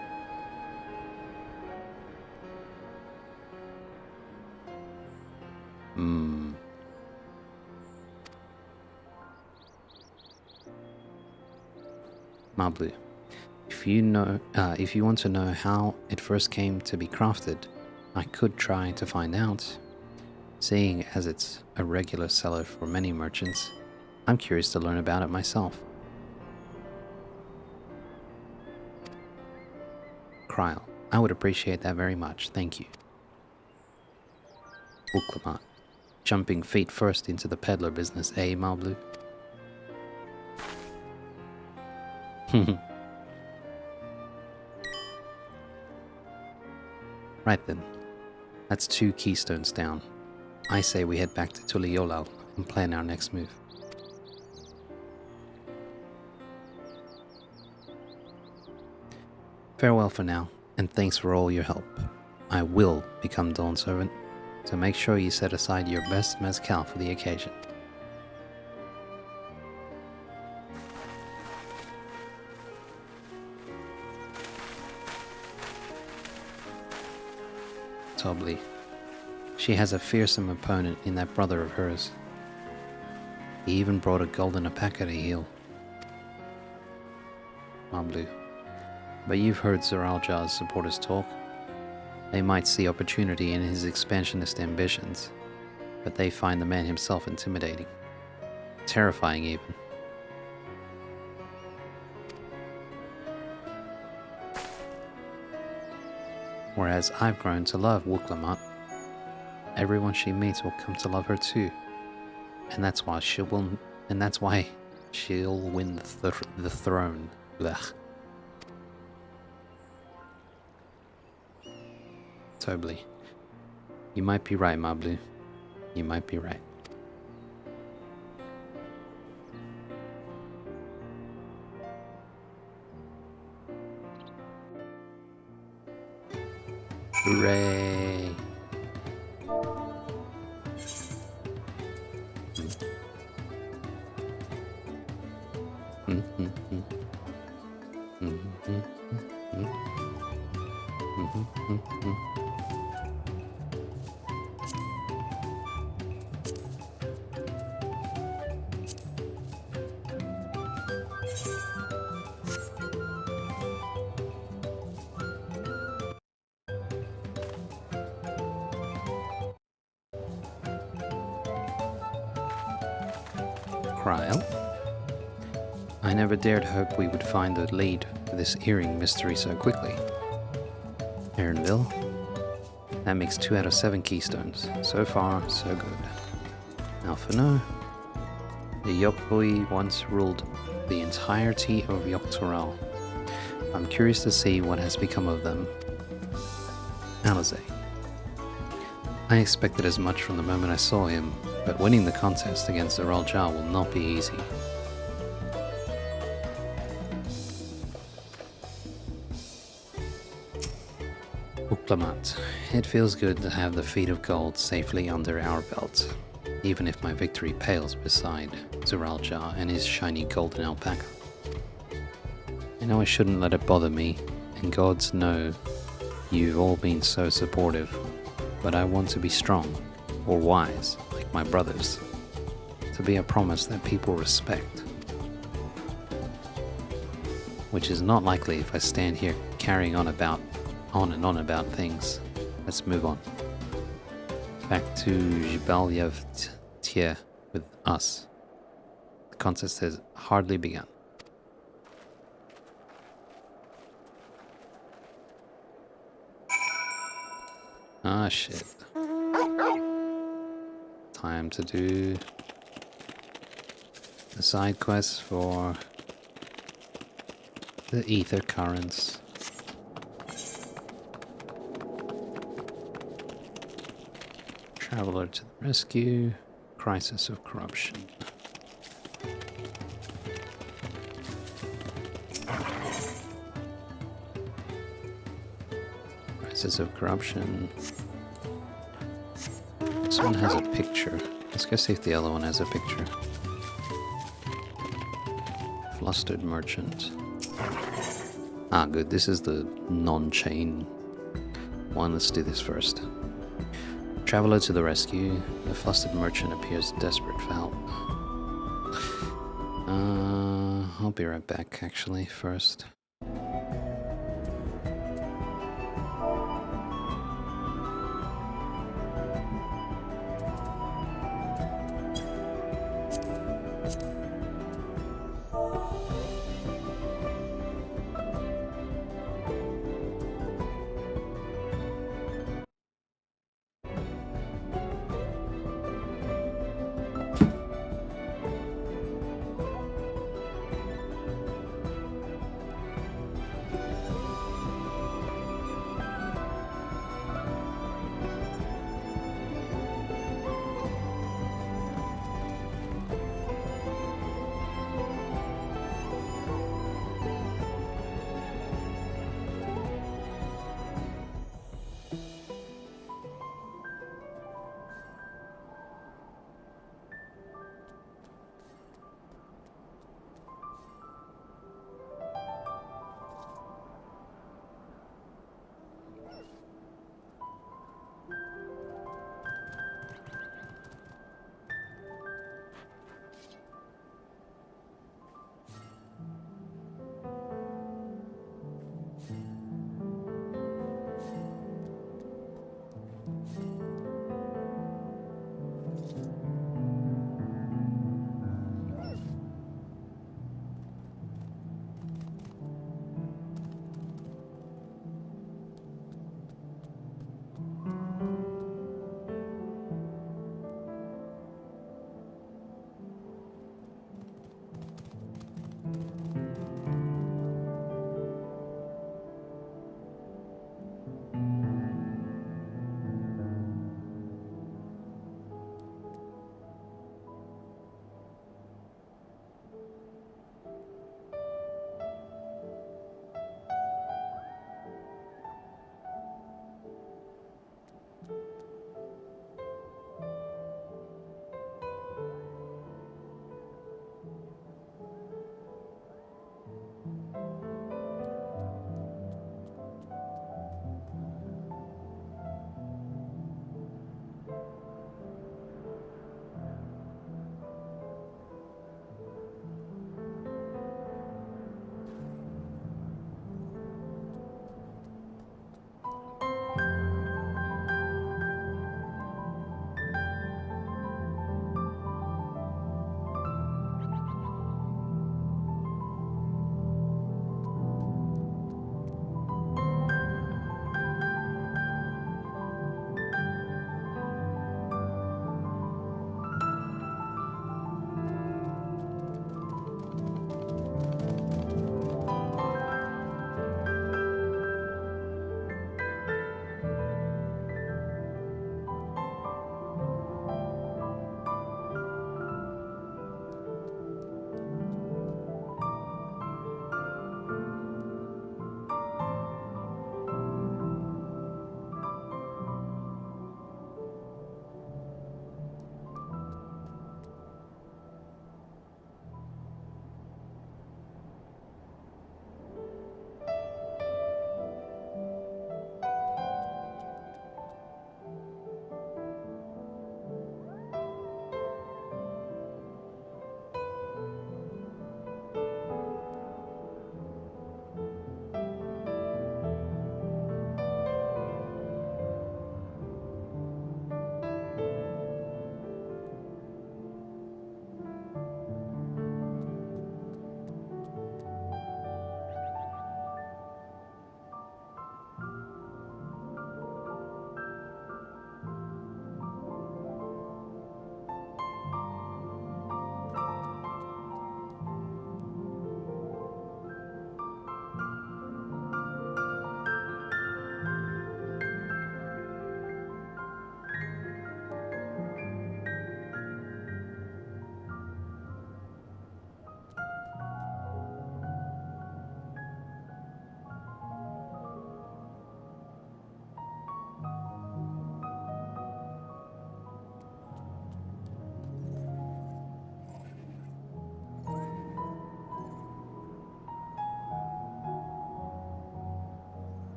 S1: Mablu. If you want to know how it first came to be crafted, I could try to find out. Seeing as it's a regular seller for many merchants, I'm curious to learn about it myself. Kryl, I would appreciate that very much, thank you. Wuklamat, jumping feet first into the peddler business, eh, Mablu? Right then, that's 2 keystones down. I say we head back to Tuliyollal and plan our next move. Farewell for now, and thanks for all your help. I will become Dawn Servant, so make sure you set aside your best mezcal for the occasion. Tobly. She has a fearsome opponent in that brother of hers. He even brought a golden alpaca to heal. Mablu. But you've heard Zeraljar's supporters talk. They might see opportunity in his expansionist ambitions, but they find the man himself intimidating. Terrifying even. Whereas I've grown to love Wuklamut. Everyone she meets will come to love her too. And that's why she'll win the throne. Blech. Tobly. You might be right, Mablu. You might be right. Hooray! Cryle? I never dared hope we would find the lead for this earring mystery so quickly. Erenville? That makes 2 out of 7 keystones. So far, so good. Alphino? The Yokboi once ruled the entirety of Yoktoral. I'm curious to see what has become of them. Alizé. I expected as much from the moment I saw him, but winning the contest against Zeraljar will not be easy. Wuklamut. It feels good to have the feet of gold safely under our belt, even if my victory pales beside Zeraljar and his shiny golden alpaca. I know I shouldn't let it bother me, and gods know you've all been so supportive, but I want to be strong, or wise, like my brothers, to be a promise that people respect. Which is not likely if I stand here carrying on and on about things. Let's move on. Back to Jibalyev Tier with us. The contest has hardly begun. Ah, shit. Time to do the side quest for the ether currents. Traveler to the rescue. Crisis of corruption. Crisis of corruption. This one has a picture. Let's go see if the other one has a picture. Flustered merchant. Ah, good. This is the non-chain one. Let's do this first. Traveler to the rescue. The flustered merchant appears desperate for help. I'll be right back, actually, first.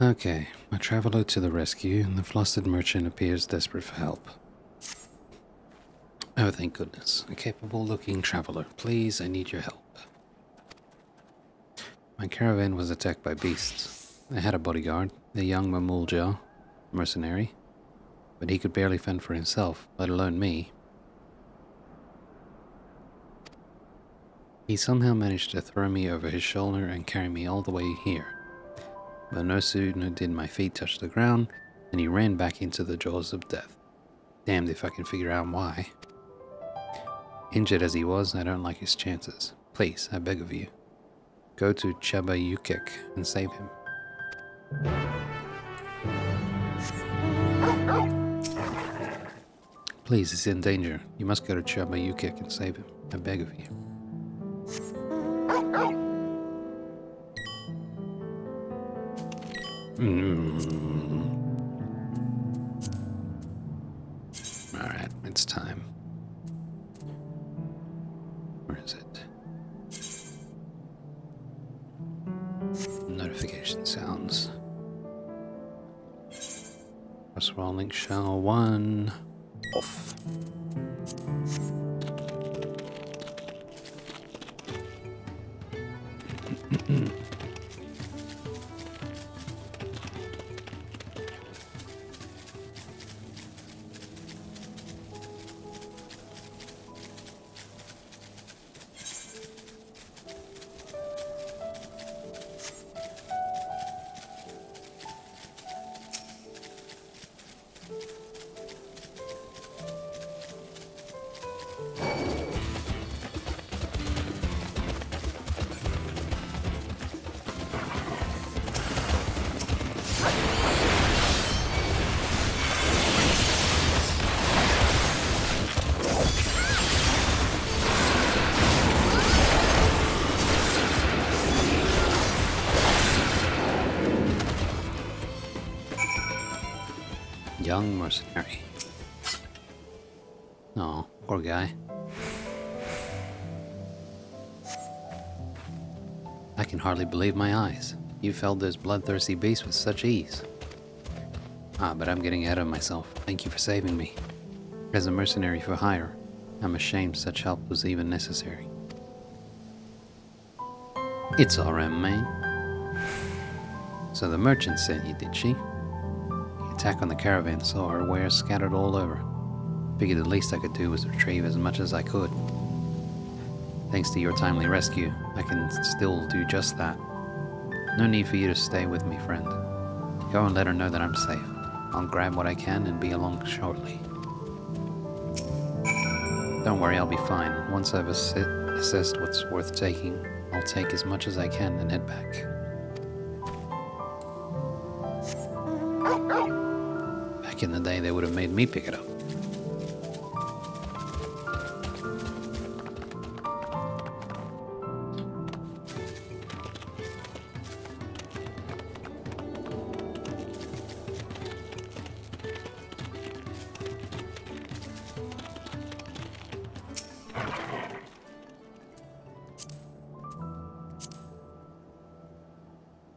S1: Okay, a traveler to the rescue, and the flustered merchant appears desperate for help. Oh, thank goodness. A capable-looking traveler. Please, I need your help. My caravan was attacked by beasts. I had a bodyguard, a young Mamulja mercenary, but he could barely fend for himself, let alone me. He somehow managed to throw me over his shoulder and carry me all the way here. But no sooner did my feet touch the ground, than he ran back into the jaws of death. Damned if I can figure out why. Injured as he was, I don't like his chances. Please, I beg of you. Go to Chabayukek and save him. Please, he's in danger. You must go to Chabayukek and save him. I beg of you. Alright, it's time. Where is it? Notification sounds. Press rolling channel 1. Off. Young mercenary. Oh, poor guy. I can hardly believe my eyes. You felled this bloodthirsty beast with such ease. But I'm getting ahead of myself. Thank you for saving me. As a mercenary for hire, I'm ashamed such help was even necessary. It's alright, man. So the merchant sent you, did she? Attack on the caravan saw her wares scattered all over. Figured the least I could do was retrieve as much as I could. Thanks to your timely rescue, I can still do just that. No need for you to stay with me, friend. Go and let her know that I'm safe. I'll grab what I can and be along shortly. Don't worry, I'll be fine. Once I've assessed what's worth taking, I'll take as much as I can and head back. Back in the day, they would have made me pick it up.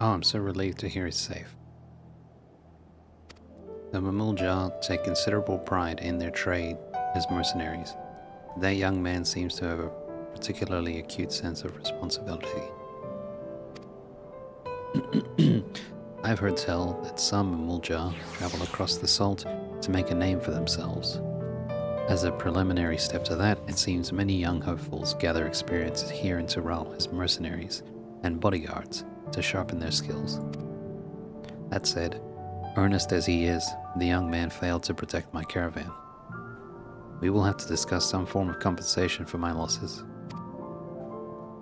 S1: Oh, I'm so relieved to hear it's safe. The Mamulja take considerable pride in their trade as mercenaries. That young man seems to have a particularly acute sense of responsibility. I've heard tell that some Mamulja travel across the salt to make a name for themselves. As a preliminary step to that, it seems many young hopefuls gather experience here in Tyrol as mercenaries and bodyguards to sharpen their skills. That said, earnest as he is, the young man failed to protect my caravan. We will have to discuss some form of compensation for my losses.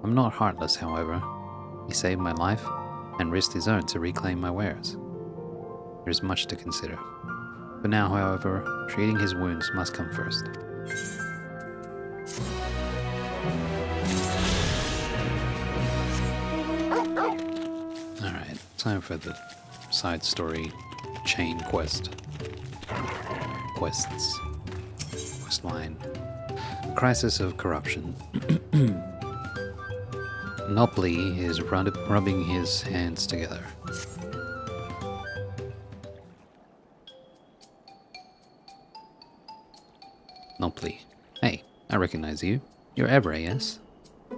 S1: I'm not heartless, however. He saved my life and risked his own to reclaim my wares. There's much to consider. For now, however, treating his wounds must come first. Alright, time for the side story chain quest. Quests. Quest line. Crisis of corruption. Nopley is rubbing his hands together. recognize you. You're Ebre, yes?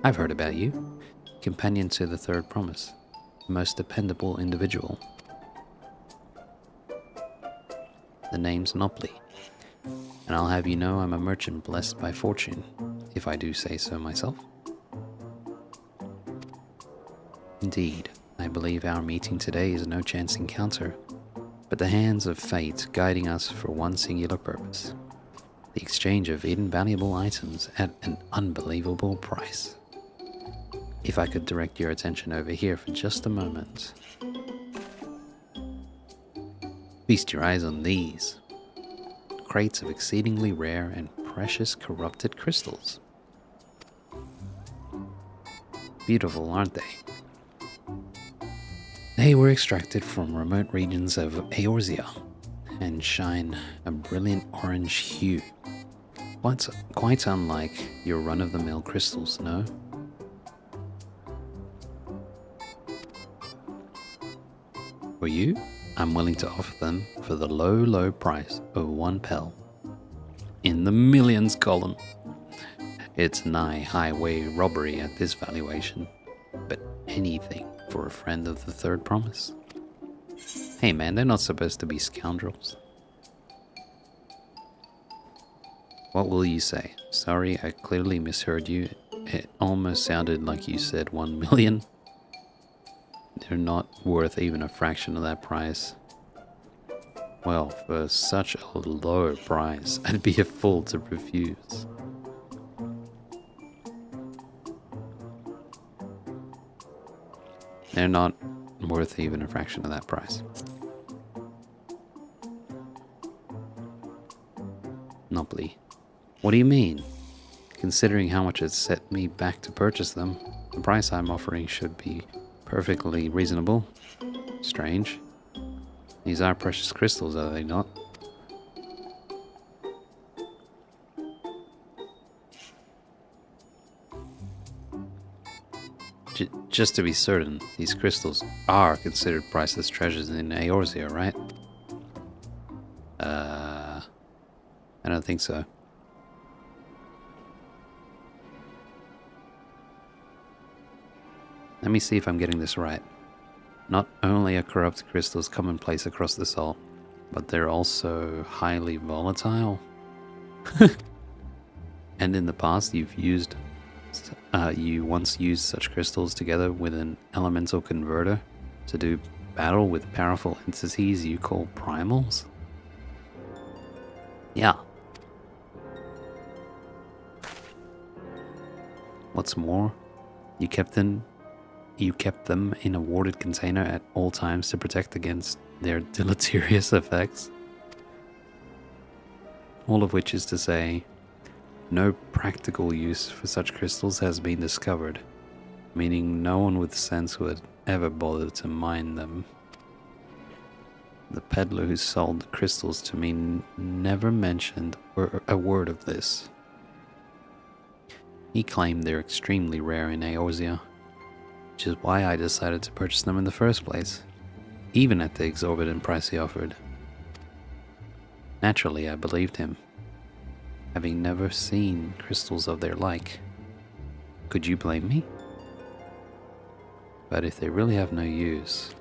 S1: I've heard about you. Companion to the Third Promise. Most dependable individual. The name's Nopley. And I'll have you know I'm a merchant blessed by fortune, if I do say so myself. Indeed, I believe our meeting today is no chance encounter, but the hands of fate guiding us for one singular purpose. The exchange of invaluable items at an unbelievable price. If I could direct your attention over here for just a moment. Feast your eyes on these. Crates of exceedingly rare and precious corrupted crystals. Beautiful, aren't they? They were extracted from remote regions of Eorzea and shine a brilliant orange hue. Quite unlike your run-of-the-mill crystals, no? For you, I'm willing to offer them for the low, low price of 1 pel. In the millions column. It's nigh highway robbery at this valuation, but anything for a friend of the Third Promise. Hey man, they're not supposed to be scoundrels. What will you say? Sorry, I clearly misheard you. It almost sounded like you said 1 million. They're not worth even a fraction of that price. Well, for such a low price, I'd be a fool to refuse. They're not worth even a fraction of that price. Nopley. What do you mean? Considering how much it set me back to purchase them, the price I'm offering should be perfectly reasonable. Strange. These are precious crystals, are they not? Just to be certain, these crystals are considered priceless treasures in Eorzea, right? I don't think so. Let me see if I'm getting this right. Not only are corrupt crystals commonplace across the salt, but they're also highly volatile. And in the past, you once used such crystals together with an elemental converter to do battle with powerful entities you call primals? Yeah. What's more, you kept them in a warded container at all times to protect against their deleterious effects. All of which is to say, no practical use for such crystals has been discovered, meaning no one with sense would ever bother to mine them. The peddler who sold the crystals to me never mentioned a word of this. He claimed they're extremely rare in Eorzea, which is why I decided to purchase them in the first place, even at the exorbitant price he offered. Naturally, I believed him, having never seen crystals of their like. Could you blame me? But if they really have no use...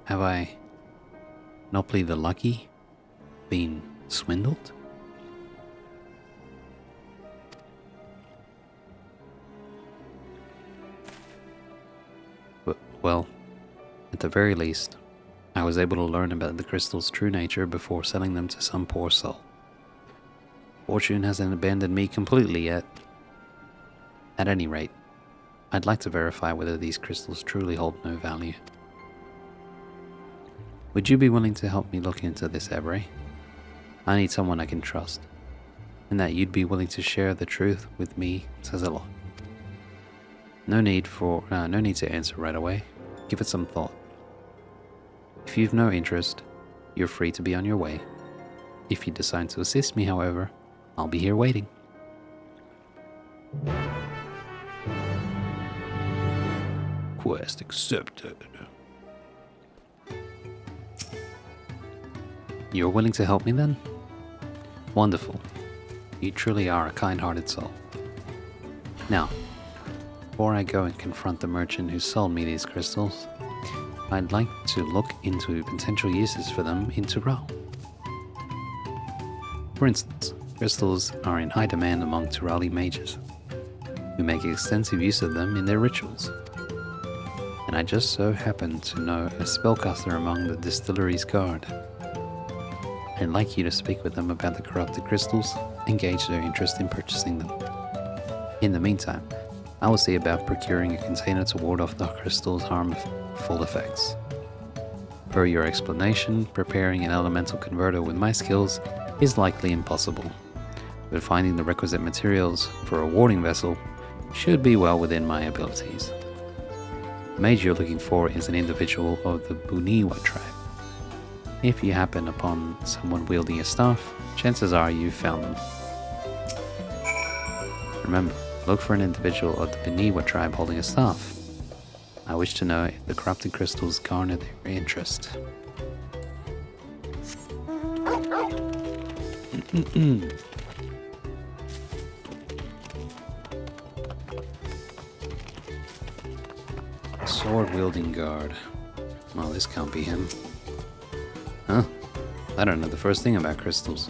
S1: Have I, Nopley the Lucky, been swindled? Well, at the very least, I was able to learn about the crystal's true nature before selling them to some poor soul. Fortune hasn't abandoned me completely yet. At any rate, I'd like to verify whether these crystals truly hold no value. Would you be willing to help me look into this, Ebre? I need someone I can trust, and that you'd be willing to share the truth with me says a lot. No need to answer right away. Give it some thought. If you've no interest, you're free to be on your way. If you decide to assist me, however, I'll be here waiting. Quest accepted. You're willing to help me then? Wonderful. You truly are a kind-hearted soul. Now, before I go and confront the merchant who sold me these crystals, I'd like to look into potential uses for them in Tyrell. For instance, crystals are in high demand among Tyrelli mages, who make extensive use of them in their rituals. And I just so happen to know a spellcaster among the distillery's guard. I'd like you to speak with them about the corrupted crystals and gauge their interest in purchasing them. In the meantime, I will see about procuring a container to ward off the crystal's harmful effects. Per your explanation, preparing an elemental converter with my skills is likely impossible, but finding the requisite materials for a warding vessel should be well within my abilities. The mage you're looking for is an individual of the Buniwa tribe. If you happen upon someone wielding a staff, chances are you've found them. Remember, look for an individual of the Buniwa tribe holding a staff. I wish to know if the corrupted crystals garner their interest. Sword-wielding guard. Well, this can't be him. Huh? I don't know the first thing about crystals.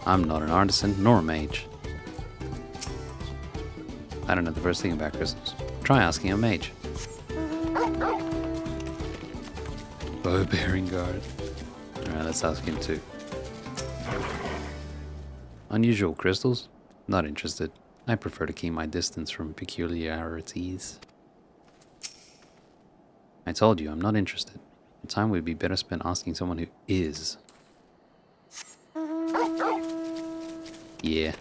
S1: I'm not an artisan nor a mage. I don't know the first thing about crystals. Try asking a mage. Bow-bearing guard. Alright, let's ask him too. Unusual crystals? Not interested. I prefer to keep my distance from peculiarities. I told you, I'm not interested. The time would be better spent asking someone who is. Yeah.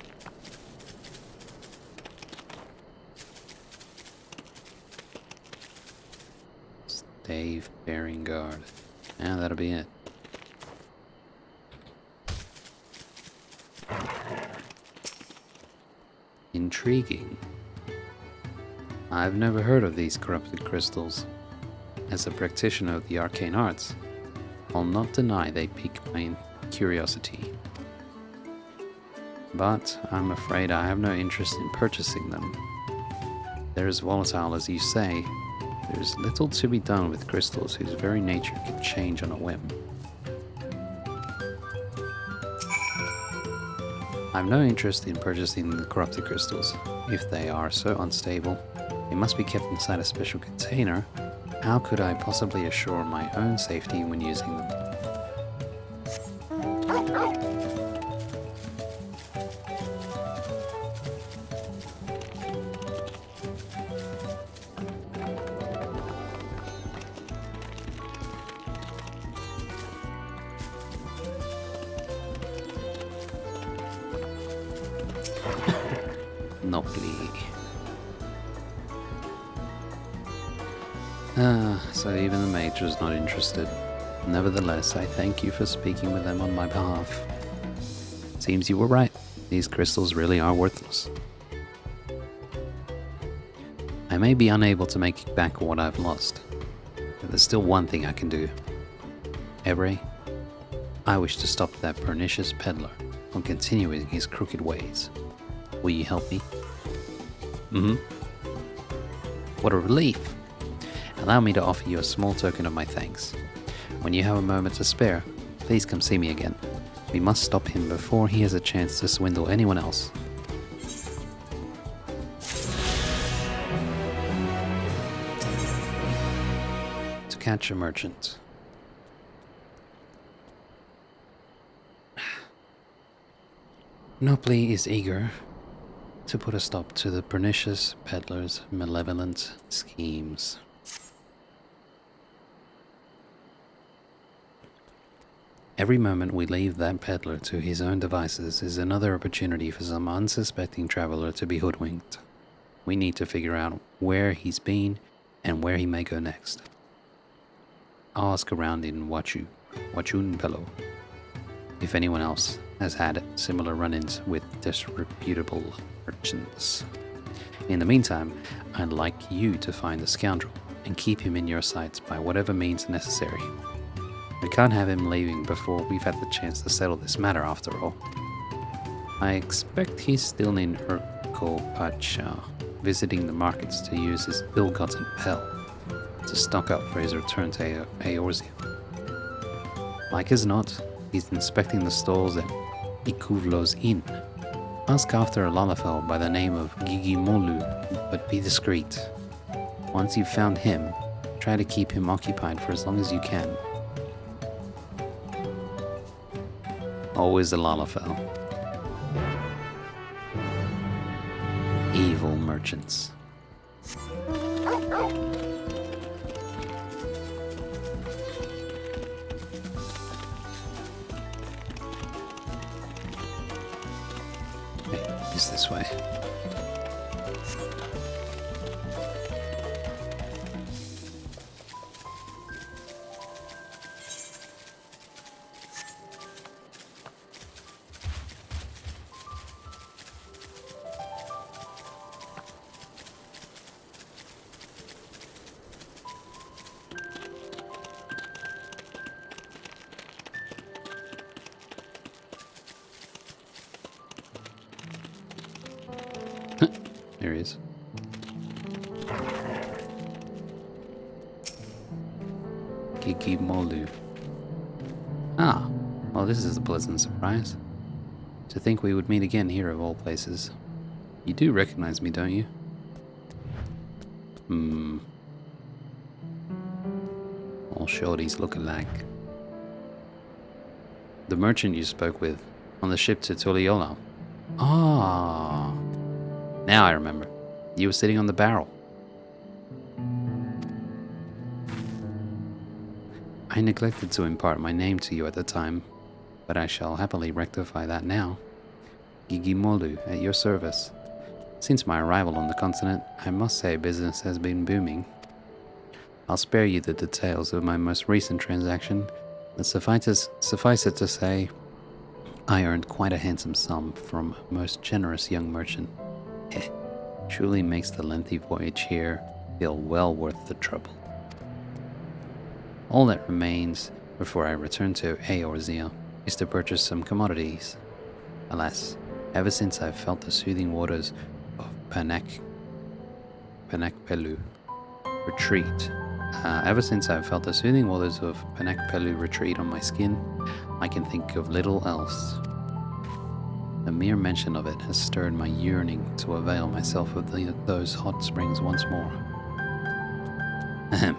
S1: Stave bearing guard. Yeah, that'll be it. Intriguing. I've never heard of these corrupted crystals. As a practitioner of the arcane arts, I'll not deny they pique my curiosity. But I'm afraid I have no interest in purchasing them. They're as volatile as you say. There's little to be done with crystals whose very nature can change on a whim. I've no interest in purchasing the corrupted crystals. If they are so unstable, they must be kept inside a special container. How could I possibly assure my own safety when using them? So even the mage was not interested. Nevertheless, I thank you for speaking with them on my behalf. Seems you were right. These crystals really are worthless. I may be unable to make back what I've lost, but there's still one thing I can do. Ebre, I wish to stop that pernicious peddler from continuing his crooked ways. Will you help me? What a relief! Allow me to offer you a small token of my thanks. When you have a moment to spare, please come see me again. We must stop him before he has a chance to swindle anyone else. To catch a merchant. Longplay is eager to put a stop to the pernicious peddler's malevolent schemes. Every moment we leave that peddler to his own devices is another opportunity for some unsuspecting traveler to be hoodwinked. We need to figure out where he's been and where he may go next. I'll ask around in Wachunpelo if anyone else has had similar run-ins with disreputable merchants. In the meantime, I'd like you to find the scoundrel and keep him in your sights by whatever means necessary. We can't have him leaving before we've had the chance to settle this matter after all. I expect he's still in Pacha, visiting the markets to use his ill-gotten pel to stock up for his return to Eorzea. Like as not, he's inspecting the stalls at Ikuvlo's Inn. Ask after a Lalafell by the name of Gigimolu, but be discreet. Once you've found him, try to keep him occupied for as long as you can. Always a Lalafell. Evil merchants. Is this way? There he is. Gigimolu. Ah, well, this is a pleasant surprise. To think we would meet again here of all places. You do recognize me, don't you? All shorties look alike. The merchant you spoke with on the ship to Tuliola. Ah. Now I remember. You were sitting on the barrel. I neglected to impart my name to you at the time, but I shall happily rectify that now. Gigimolu, at your service. Since my arrival on the continent, I must say business has been booming. I'll spare you the details of my most recent transaction, but suffice it to say, I earned quite a handsome sum from a most generous young merchant. Truly makes the lengthy voyage here feel well worth the trouble. All that remains before I return to Eorzea is to purchase some commodities. Alas, ever since I've felt the soothing waters of Penakpelu retreat on my skin, I can think of little else. The mere mention of it has stirred my yearning to avail myself of those hot springs once more. Ahem.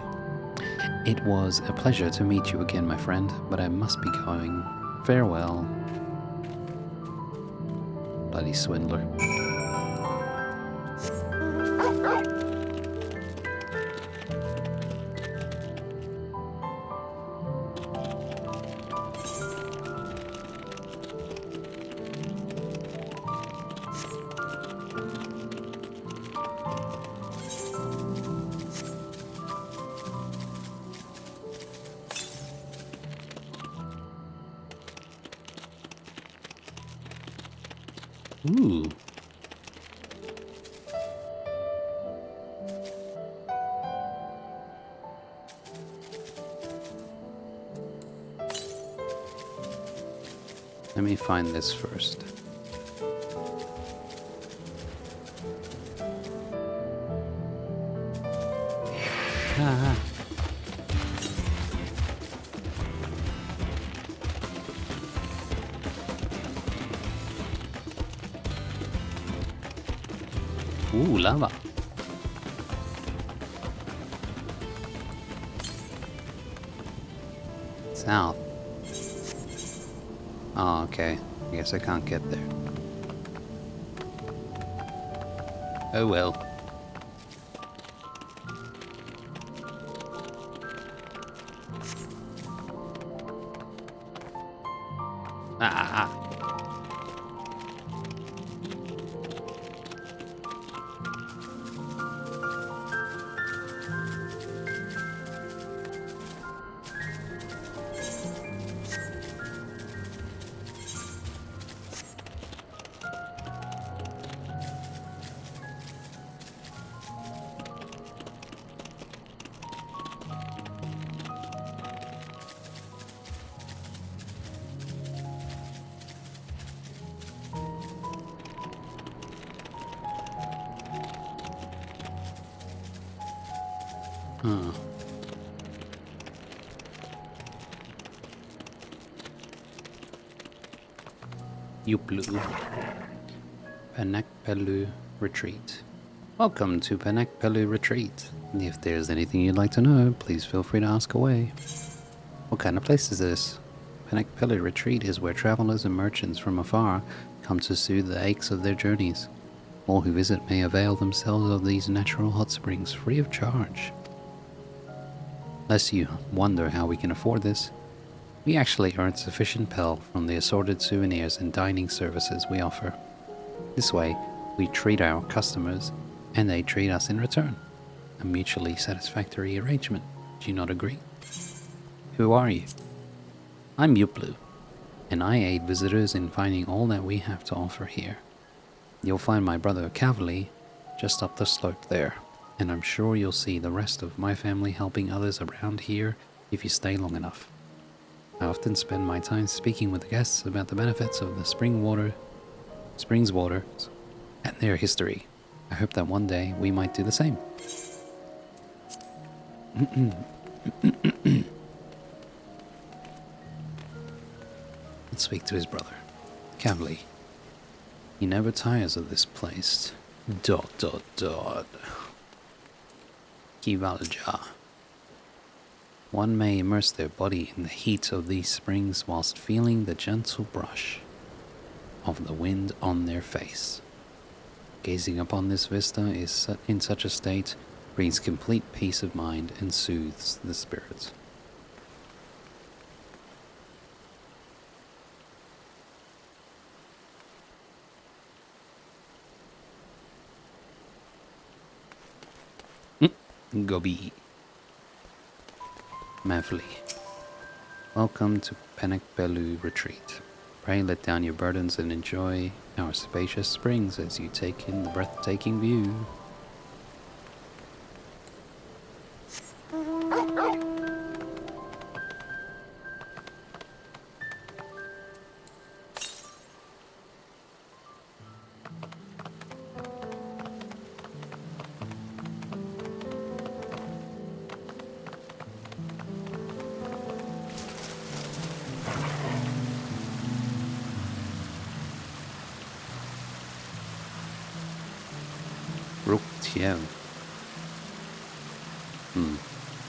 S1: It was a pleasure to meet you again, my friend, but I must be going. Farewell. Bloody swindler. Ooh. Let me find this first. Ah. Ooh, lava. South. Oh, okay. I guess I can't get there. Oh well. Ah. Huh. Reupload. Penakpelu Retreat. Welcome to Penakpelu Retreat. If there's anything you'd like to know, please feel free to ask away. What kind of place is this? Penakpelu Retreat is where travelers and merchants from afar come to soothe the aches of their journeys. All who visit may avail themselves of these natural hot springs free of charge. Lest you wonder how we can afford this, we actually earn sufficient pel from the assorted souvenirs and dining services we offer. This way, we treat our customers, and they treat us in return. A mutually satisfactory arrangement. Do you not agree? Who are you? I'm Reupload, and I aid visitors in finding all that we have to offer here. You'll find my brother Kavli just up the slope there, and I'm sure you'll see the rest of my family helping others around here if you stay long enough. I often spend my time speaking with the guests about the benefits of the springs waters and their history. I hope that one day we might do the same. Let's speak to his brother, Kavli. He never tires of this place. ... Kivalja. One may immerse their body in the heat of these springs whilst feeling the gentle brush of the wind on their face. Gazing upon this vista is in such a state brings complete peace of mind and soothes the spirit. Gobi. Mavli. Welcome to Penakpelu Retreat. Pray let down your burdens and enjoy our spacious springs as you take in the breathtaking view.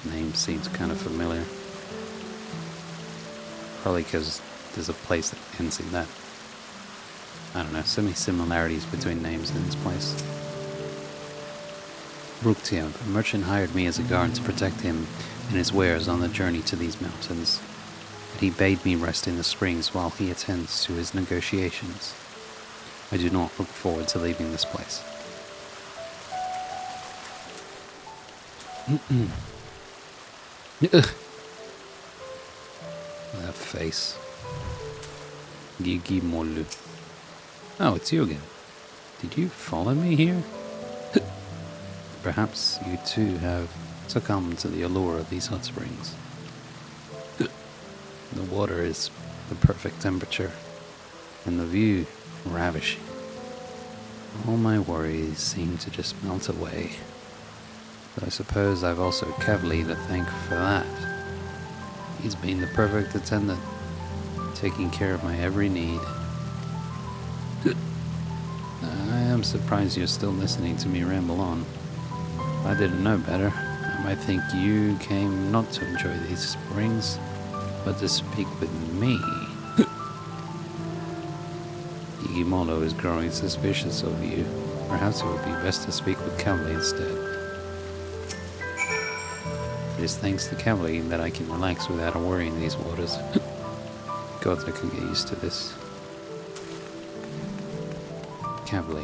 S1: Name seems kind of familiar. Probably because there's a place that ends in that. I don't know, so many similarities between names in this place. Ruktiev, a merchant, hired me as a guard to protect him and his wares on the journey to these mountains. But he bade me rest in the springs while he attends to his negotiations. I do not look forward to leaving this place. That face. Gigi Molu. Oh, it's you again. Did you follow me here? Perhaps you too have succumbed to the allure of these hot springs. The water is the perfect temperature, and the view ravishing. All my worries seem to just melt away. But I suppose I've also Kavli to thank for that. He's been the perfect attendant, taking care of my every need. I am surprised you're still listening to me ramble on. If I didn't know better, I might think you came not to enjoy these springs, but to speak with me. Igimolo is growing suspicious of you. Perhaps it would be best to speak with Kavli instead. It is thanks to Kavli that I can relax without a worry in these waters. God, I could get used to this. Kavli.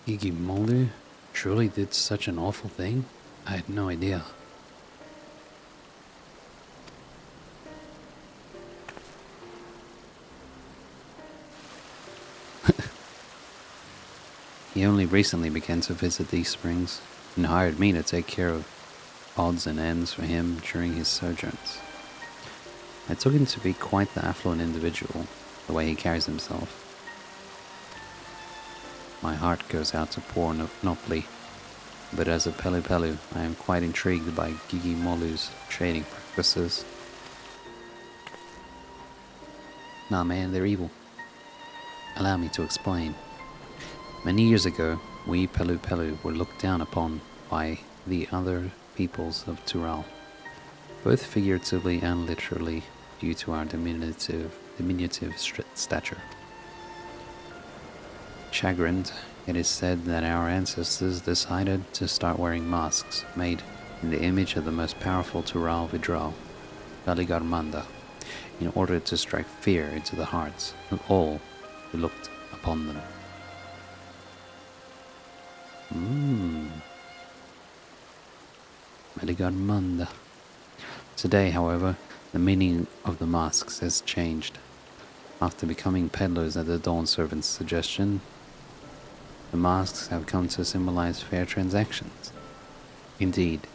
S1: Igimolu truly did such an awful thing? I had no idea. He only recently began to visit these springs, and hired me to take care of odds and ends for him during his sojourns. I took him to be quite the affluent individual, the way he carries himself. My heart goes out to poor Nopli, but as a Pelu, I am quite intrigued by Gigi Molu's trading practices. Nah man, they're evil. Allow me to explain. Many years ago, we Pelu were looked down upon by the other peoples of Tural, both figuratively and literally due to our diminutive stature. Chagrined, it is said that our ancestors decided to start wearing masks made in the image of the most powerful Tural Vidral, Valigarmanda, in order to strike fear into the hearts of all who looked upon them. Valigarmanda. Today, however, the meaning of the masks has changed. After becoming peddlers at the Dawn Servant's suggestion, the masks have come to symbolize fair transactions. Indeed,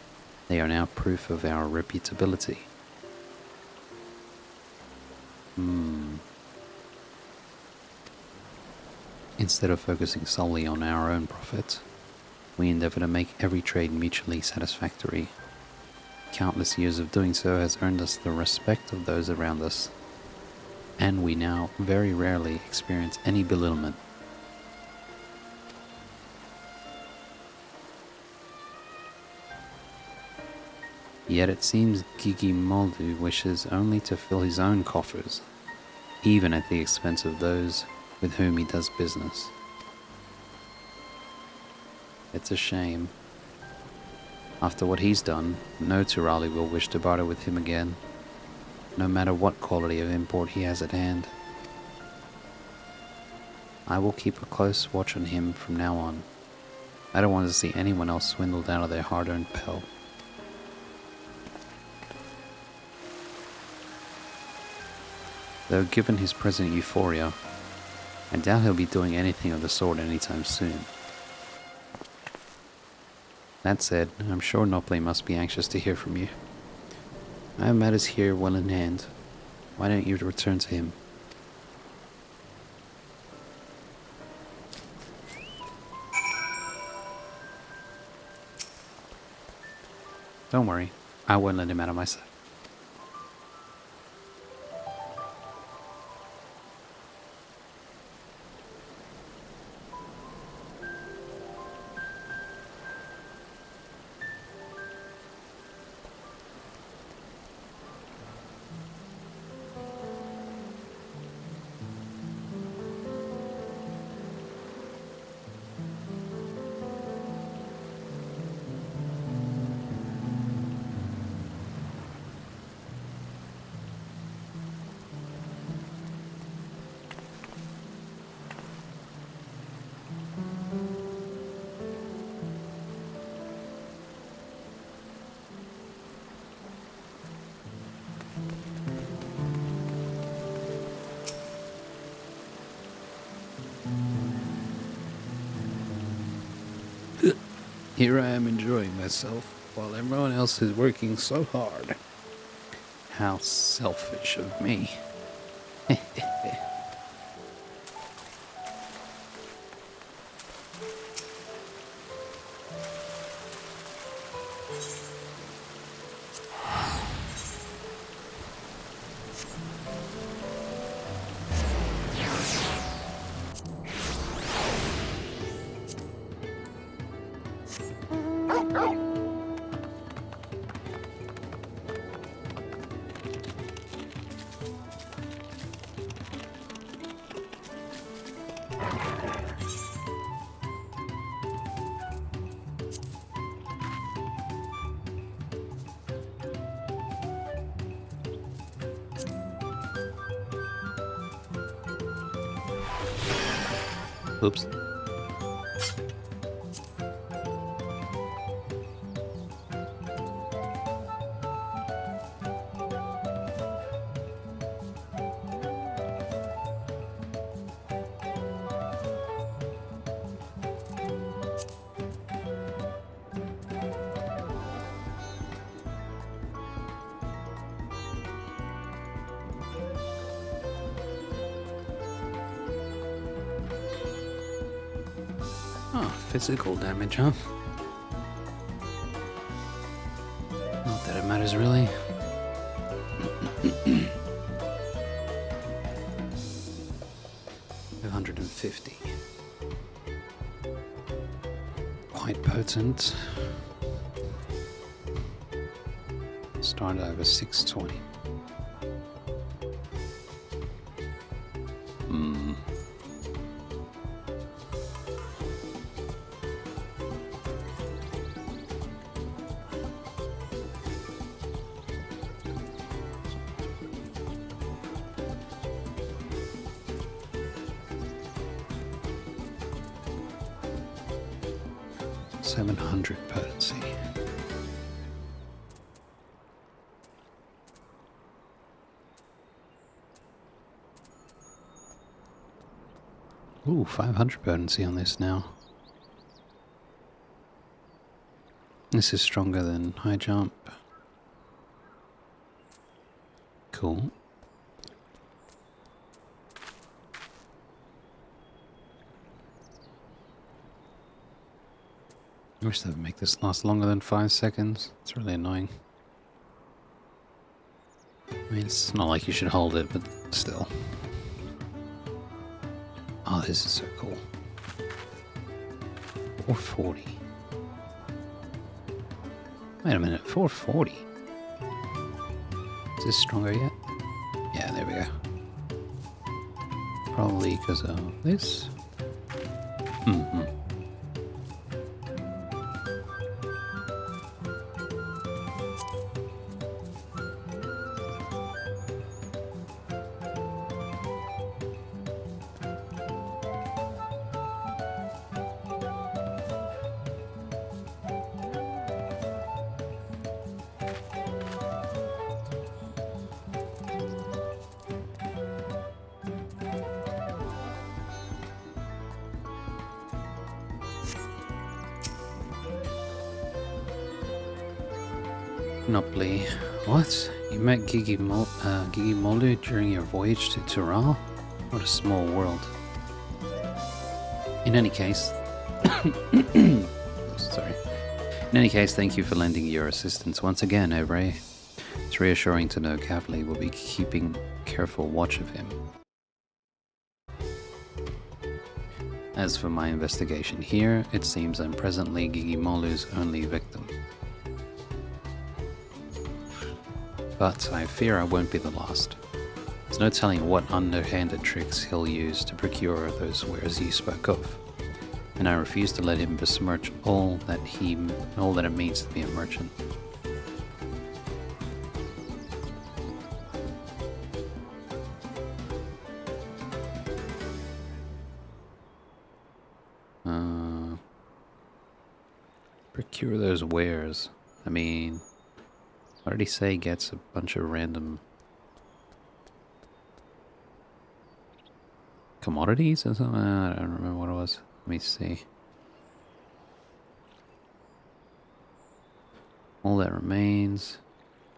S1: they are now proof of our reputability. Instead of focusing solely on our own profit, we endeavor to make every trade mutually satisfactory. Countless years of doing so has earned us the respect of those around us, and we now very rarely experience any belittlement. Yet it seems Gigi Moldu wishes only to fill his own coffers, even at the expense of those with whom he does business. It's a shame. After what he's done, no Turali will wish to barter with him again, no matter what quality of import he has at hand. I will keep a close watch on him from now on. I don't want to see anyone else swindled out of their hard-earned pelf. Though given his present euphoria, I doubt he'll be doing anything of the sort anytime soon. That said, I'm sure Nopli must be anxious to hear from you. I have matters here well in hand. Why don't you return to him? Don't worry, I won't let him out of my sight. Here I am enjoying myself while everyone else is working so hard. How selfish of me. Oops. Oh, physical damage, huh? Not that it matters really. $550. Quite potent. Start over 620. Hmm. $700 potency. Ooh, 500 potency on this now. This is stronger than high jump. Cool. I wish they would make this last longer than 5 seconds. It's really annoying. I mean, it's not like you should hold it, but still. Oh, this is so cool. 440. Wait a minute, 440? Is this stronger yet? Yeah, there we go. Probably because of this. Mm-hmm. Longplay. What? You met Gigi Molu during your voyage to Tural? What a small world. In any case... sorry. In any case, thank you for lending your assistance once again, Evray. It's reassuring to know Kavli will be keeping careful watch of him. As for my investigation here, it seems I'm presently Gigi Molu's only victim. But I fear I won't be the last. There's no telling what underhanded tricks he'll use to procure those wares you spoke of, and I refuse to let him besmirch all that it means to be a merchant. Procure those wares. I mean, what did he say gets a bunch of random commodities or something? I don't remember what it was. Let me see. All that remains.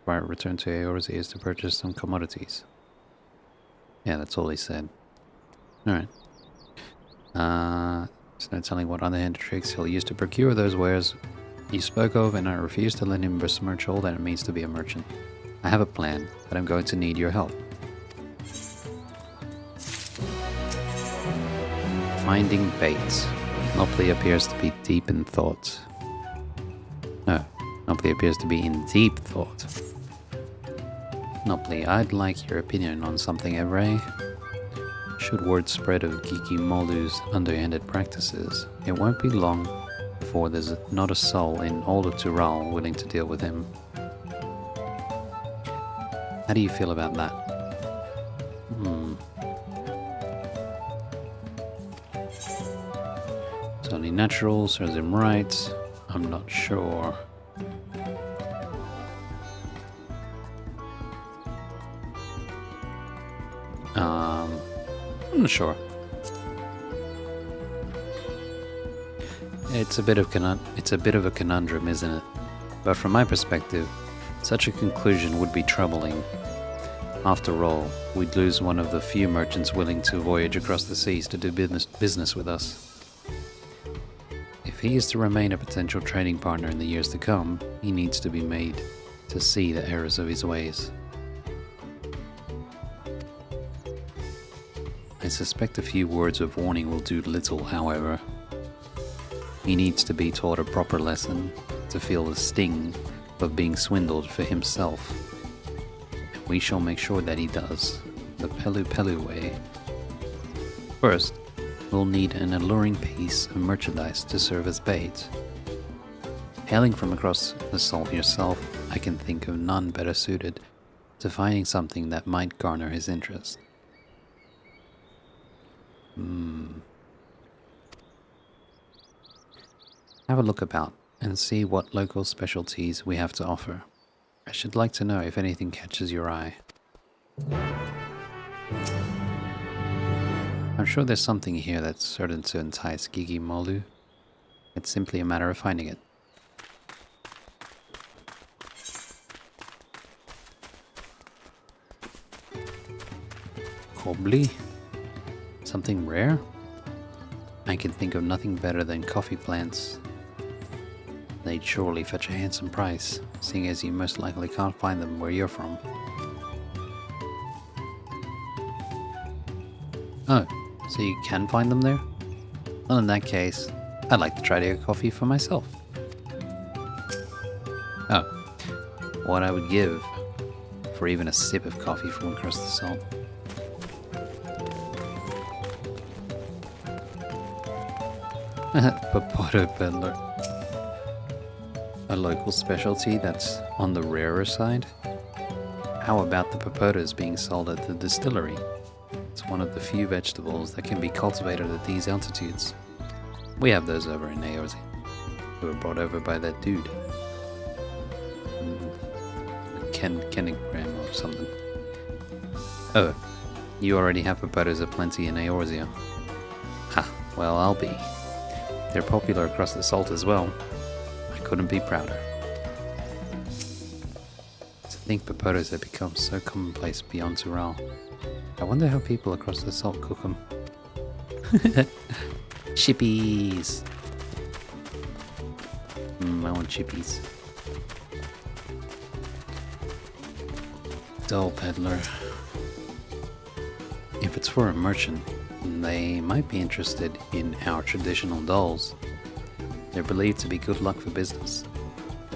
S1: Require return to Eorzea is to purchase some commodities. Yeah, that's all he said. Alright. There's no telling what underhanded tricks he'll use to procure those wares you spoke of, and I refuse to let him besmirch all that it means to be a merchant. I have a plan, but I'm going to need your help. Finding bait. Longplay appears to be deep in thought. No, Longplay appears to be in deep thought. Longplay, I'd like your opinion on something, Evray. Should word spread of Gigi Molu's underhanded practices, it won't be long before there's not a soul in all of Tural willing to deal with him. How do you feel about that? It's only natural, serves him right. I'm not sure. I'm not sure. It's a bit of a conundrum, isn't it? But from my perspective, such a conclusion would be troubling. After all, we'd lose one of the few merchants willing to voyage across the seas to do business with us. If he is to remain a potential trading partner in the years to come, he needs to be made to see the errors of his ways. I suspect a few words of warning will do little, however. He needs to be taught a proper lesson, to feel the sting of being swindled for himself. And we shall make sure that he does, the Pelu Pelu way. First, we'll need an alluring piece of merchandise to serve as bait. Hailing from across the salt yourself, I can think of none better suited to finding something that might garner his interest. Have a look about and see what local specialties we have to offer. I should like to know if anything catches your eye. I'm sure there's something here that's certain to entice Gigi Molu. It's simply a matter of finding it. Cobbly? Something rare? I can think of nothing better than coffee plants. They'd surely fetch a handsome price, seeing as you most likely can't find them where you're from. Oh, so you can find them there? Well, in that case, I'd like to try to get coffee for myself. Oh, what I would give for even a sip of coffee from across the salt. Popoto peddler. A local specialty that's on the rarer side? How about the popotas being sold at the distillery? It's one of the few vegetables that can be cultivated at these altitudes. We have those over in Eorzea. They were brought over by that dude. Kennigram or something. Oh, you already have popotas aplenty in Eorzea. Ha, well I'll be. They're popular across the salt as well. I couldn't be prouder. To think popotas have become so commonplace beyond Tural. I wonder how people across the salt cook them. Chippies! I want chippies. Doll peddler. If it's for a merchant, they might be interested in our traditional dolls. They're believed to be good luck for business.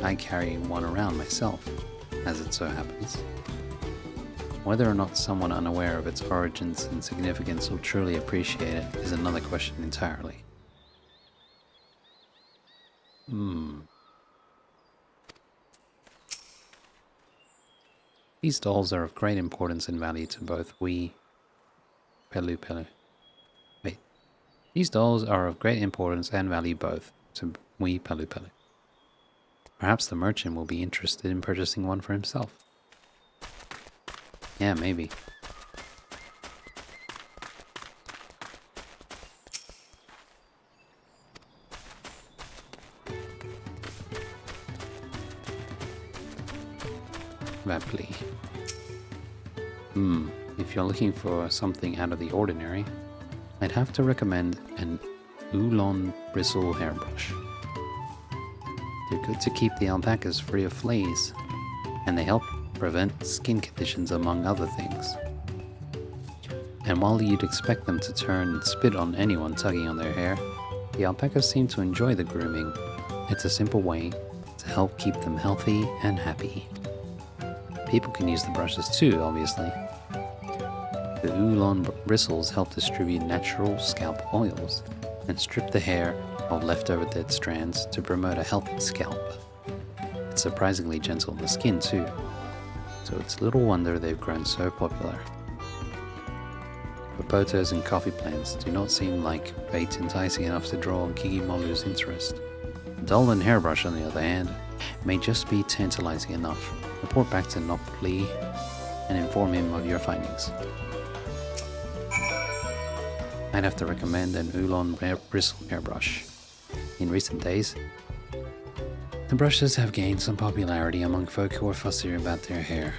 S1: I carry one around myself, as it so happens. Whether or not someone unaware of its origins and significance will truly appreciate it is another question entirely. These dolls are of great importance and value to both we... These dolls are of great importance and value both to we Pelu Pelu. Perhaps the merchant will be interested in purchasing one for himself. Yeah, maybe. Vapli. If you're looking for something out of the ordinary, I'd have to recommend an Oolong bristle hairbrush. They're good to keep the alpacas free of fleas, and they help prevent skin conditions among other things. And while you'd expect them to turn and spit on anyone tugging on their hair, the alpacas seem to enjoy the grooming. It's a simple way to help keep them healthy and happy. People can use the brushes too, obviously. The Oolong bristles help distribute natural scalp oils and strip the hair of leftover dead strands to promote a healthy scalp. It's surprisingly gentle on the skin too, so it's little wonder they've grown so popular. Popotos and coffee plants do not seem like bait enticing enough to draw Gigi Molu's interest. Doll and hairbrush, on the other hand, may just be tantalizing enough. Report back to Longplay and inform him of your findings. I'd have to recommend an Oolong bristle hairbrush. In recent days, the brushes have gained some popularity among folk who are fussier about their hair.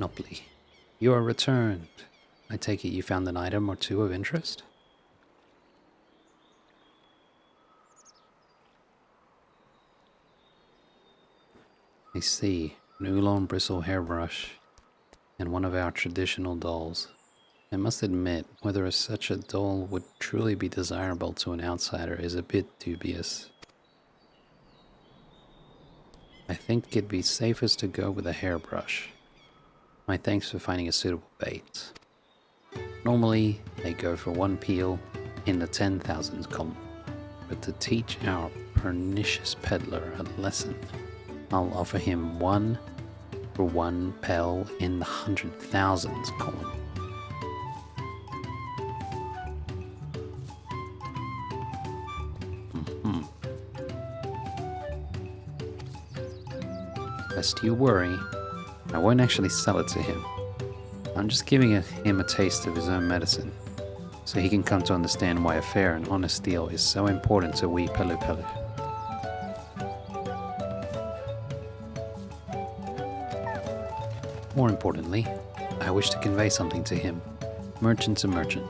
S1: Nopley, you are returned. I take it you found an item or two of interest? I see. New long bristle hairbrush and one of our traditional dolls. I must admit, whether such a doll would truly be desirable to an outsider is a bit dubious. I think it'd be safest to go with a hairbrush. My thanks for finding a suitable bait. Normally, they go for 1 peel in the 10,000s column, but to teach our pernicious peddler a lesson, I'll offer him 1 for 1 pel in the 100,000s column. Lest you worry, I won't actually sell it to him. I'm just giving him a taste of his own medicine, so he can come to understand why a fair and honest deal is so important to we Pelu Pelu. More importantly, I wish to convey something to him, merchant to merchant.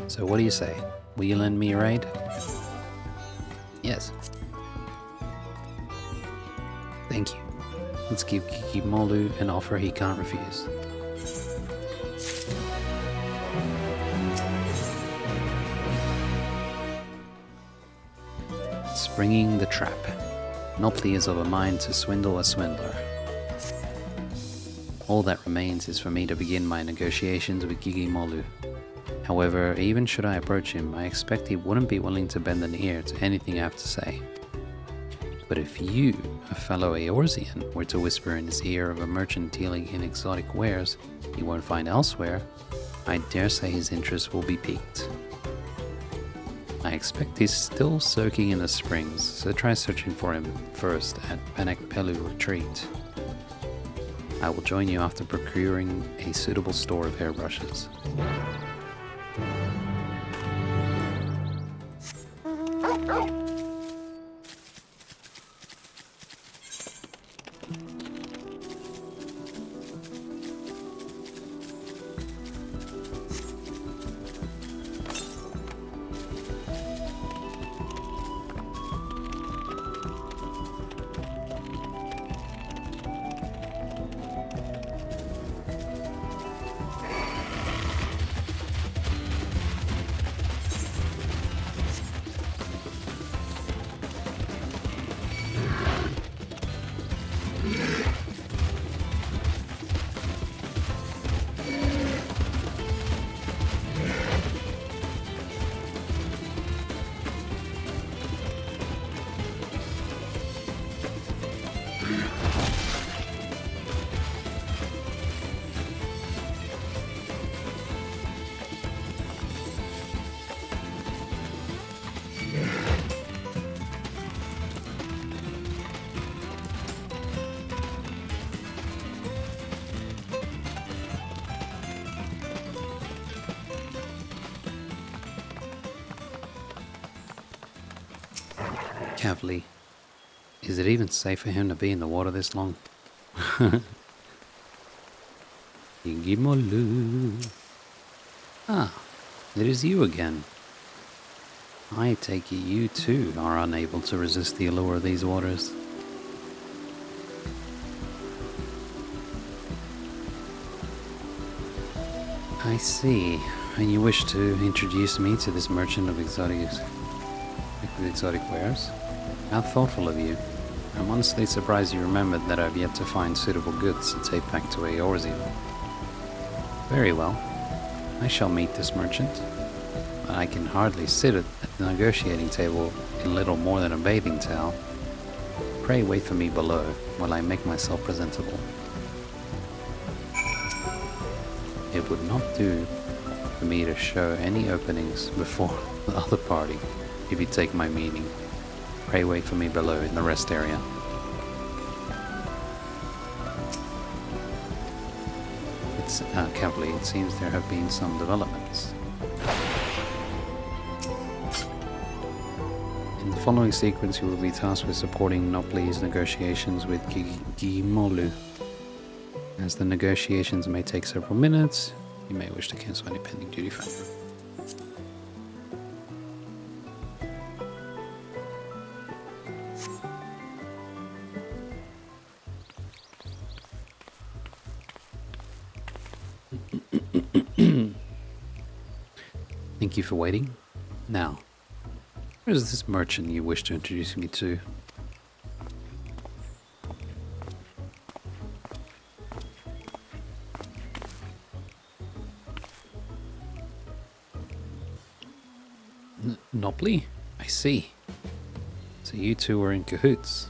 S1: So what do you say? Will you lend me your aid? Yes. Thank you. Let's give Kikimolu an offer he can't refuse. Springing the trap. Nopley is of a mind to swindle a swindler. All that remains is for me to begin my negotiations with Gigimolu. However, even should I approach him, I expect he wouldn't be willing to bend an ear to anything I have to say. But if you, a fellow Eorzean, were to whisper in his ear of a merchant dealing in exotic wares he won't find elsewhere, I dare say his interest will be piqued. I expect he's still soaking in the springs, so try searching for him first at Panek Pelu Retreat. I will join you after procuring a suitable store of hairbrushes. Kavli, is it even safe for him to be in the water this long? Igimolu. Ah, it is you again. I take it you too are unable to resist the allure of these waters. I see, and you wish to introduce me to this merchant of exotic wares? How thoughtful of you. I'm honestly surprised you remembered that I've yet to find suitable goods to take back to Eorzean. Very well. I shall meet this merchant, but I can hardly sit at the negotiating table in little more than a bathing towel. Pray wait for me below while I make myself presentable. It would not do for me to show any openings before the other party, if you take my meaning. Pray wait for me below in the rest area. It's Kavli, it seems there have been some developments. In the following sequence, you will be tasked with supporting Nopley's negotiations with Gigimolu. As the negotiations may take several minutes, you may wish to cancel any pending duty free. Thank you for waiting. Now, where is this merchant you wish to introduce me to? Nopley? I see. So you two are in cahoots.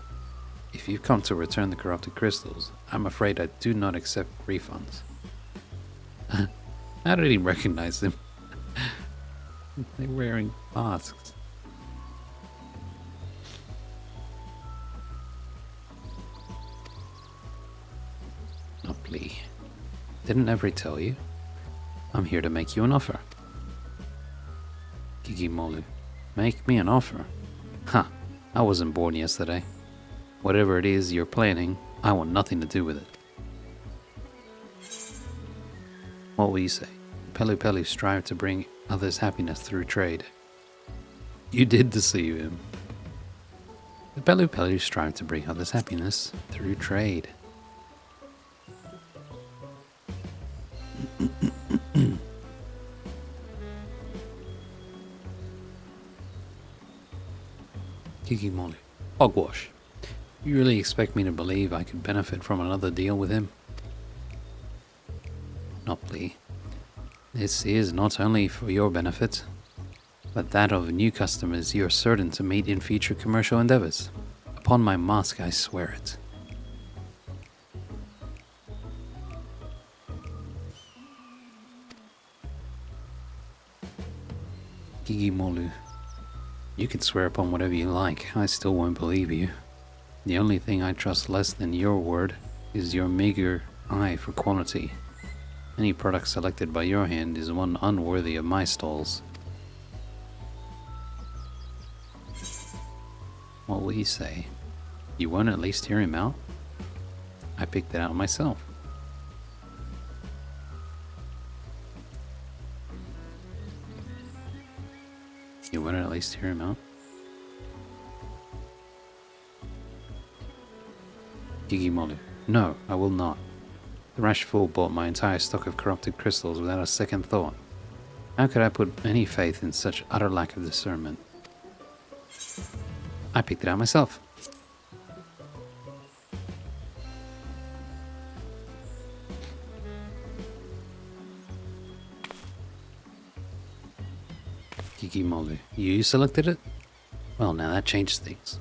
S1: If you've come to return the corrupted crystals, I'm afraid I do not accept refunds. How did he recognize them? They're wearing masks. Nopley. Didn't Every tell you? I'm here to make you an offer. Gigimolu. Make me an offer? Huh. I wasn't born yesterday. Whatever it is you're planning, I want nothing to do with it. What will you say? Pelu Pelu strive to bring others happiness through trade. You did deceive him. The Pelu Pelu strive to bring others happiness through trade. Kikimolu. Hogwash. You really expect me to believe I could benefit from another deal with him? Nopley. This is not only for your benefit, but that of new customers you are certain to meet in future commercial endeavors. Upon my mask, I swear it. Gigimolu. You can swear upon whatever you like, I still won't believe you. The only thing I trust less than your word is your meager eye for quality. Any product selected by your hand is one unworthy of my stalls. What will you say? You won't at least hear him out? I picked it out myself. You won't at least hear him out? Gigimolu. No, I will not. The rash fool bought my entire stock of corrupted crystals without a second thought. How could I put any faith in such utter lack of discernment? I picked it out myself. Kikimolu, you selected it? Well, now that changes things.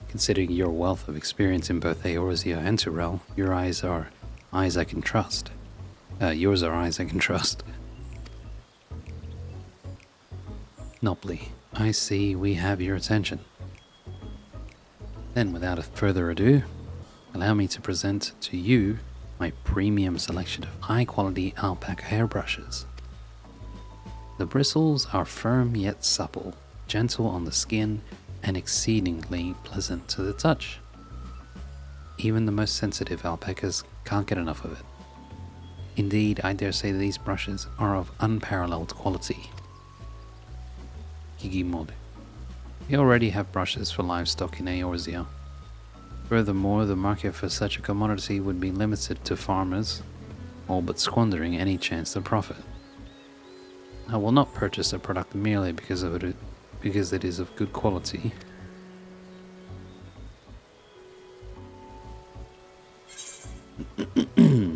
S1: Considering your wealth of experience in both Eorzea and Tyrell, your eyes are eyes I can trust. Yours are eyes I can trust. Nopley, I see we have your attention. Then, without further ado, allow me to present to you my premium selection of high-quality alpaca hairbrushes. The bristles are firm yet supple, gentle on the skin, and exceedingly pleasant to the touch. Even the most sensitive alpacas can't get enough of it. Indeed, I dare say these brushes are of unparalleled quality. Gigimolu. We already have brushes for livestock in Eorzea. Furthermore, the market for such a commodity would be limited to farmers, all but squandering any chance of profit. I will not purchase a product merely because it is of good quality.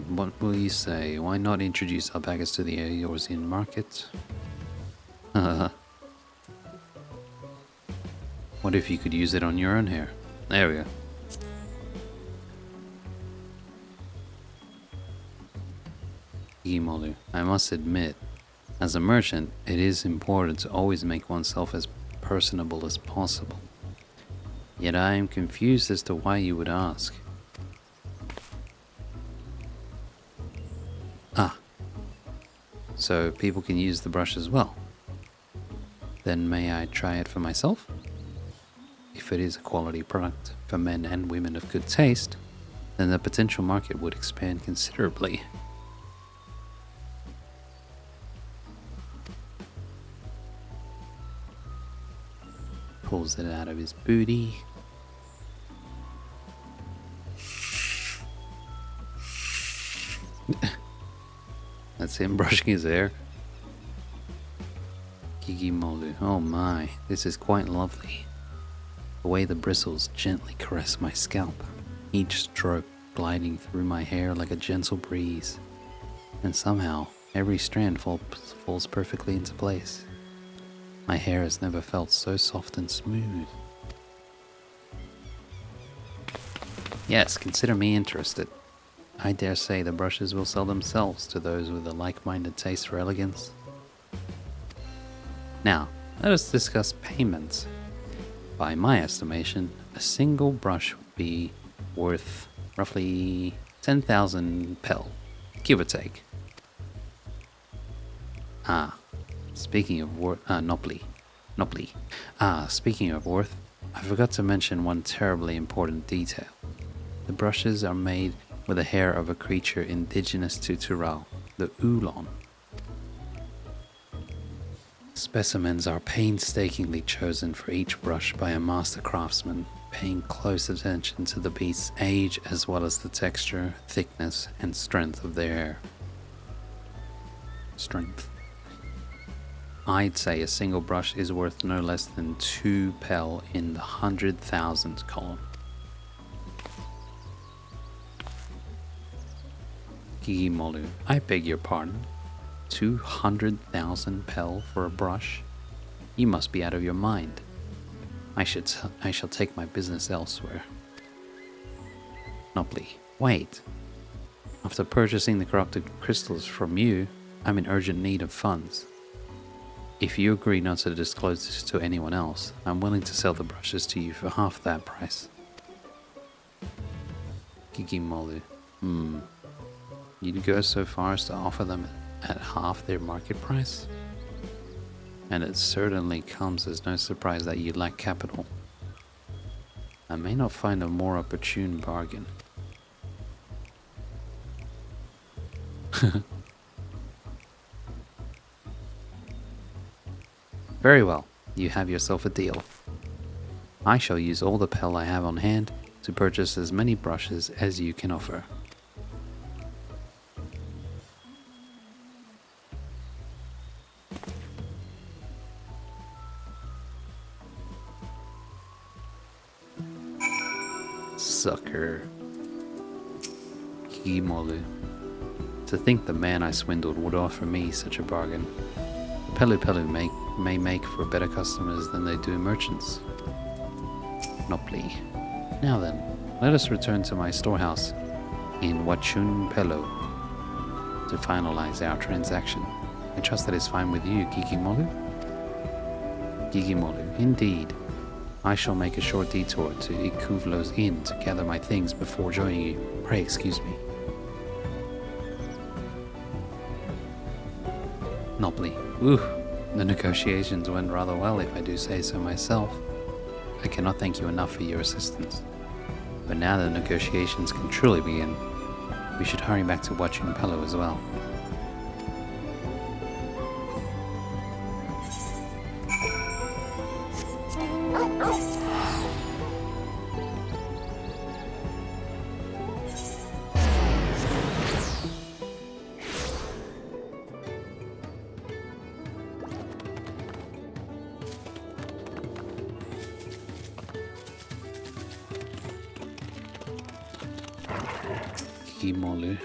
S1: What will you say? Why not introduce alpacas to the Eorzean market? What if you could use it on your own hair? There we go. Gimolu, I must admit, as a merchant, it is important to always make oneself as personable as possible. Yet I am confused as to why you would ask. Ah. So people can use the brush as well. Then may I try it for myself? If it is a quality product for men and women of good taste, then the potential market would expand considerably. Pulls it out of his booty. That's him brushing his hair. Kigimolu. Oh my, this is quite lovely. The way the bristles gently caress my scalp, each stroke gliding through my hair like a gentle breeze. And somehow, every strand falls perfectly into place. My hair has never felt so soft and smooth. Yes, consider me interested. I dare say the brushes will sell themselves to those with a like-minded taste for elegance. Now, let us discuss payments. By my estimation, a single brush would be worth roughly 10,000 pel, give or take. Speaking of worth, Nopli. Speaking of worth, I forgot to mention one terribly important detail. The brushes are made with the hair of a creature indigenous to Tural, the Oolong. Specimens are painstakingly chosen for each brush by a master craftsman, paying close attention to the beast's age as well as the texture, thickness, and strength of their hair. I'd say a single brush is worth no less than 2 pel in the 100,000 column. Kigimolu, I beg your pardon. 200,000 pel for a brush? You must be out of your mind. I shall take my business elsewhere. Nopli, wait. After purchasing the corrupted crystals from you, I'm in urgent need of funds. If you agree not to disclose this to anyone else, I'm willing to sell the brushes to you for half that price. Kigimolu, You'd go so far as to offer them at half their market price? And it certainly comes as no surprise that you lack capital. I may not find a more opportune bargain. Very well, you have yourself a deal. I shall use all the pel I have on hand to purchase as many brushes as you can offer. Sucker. Kigimolu. To think the man I swindled would offer me such a bargain. Pelu Pelu may make for better customers than they do merchants. Nopli. Now then, let us return to my storehouse in Wachun Pelo to finalize our transaction. I trust that is fine with you, Kigimolu? Kigimolu, indeed. I shall make a short detour to Ikuvlo's inn to gather my things before joining you. Pray excuse me. Nopli. Ooh, the negotiations went rather well if I do say so myself. I cannot thank you enough for your assistance. But now the negotiations can truly begin. We should hurry back to Wachun Pelo as well. Kigimolu.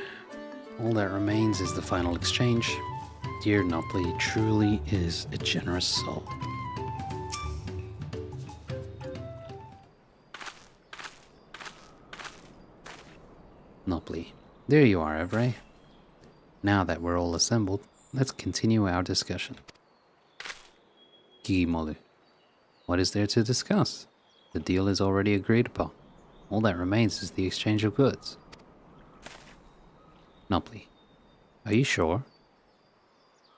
S1: All that remains is the final exchange. Dear Nopli truly is a generous soul. Nopli. There you are, Evray. Now that we're all assembled, let's continue our discussion. Kigimolu. What is there to discuss? The deal is already agreed upon. All that remains is the exchange of goods. Nopli. Are you sure?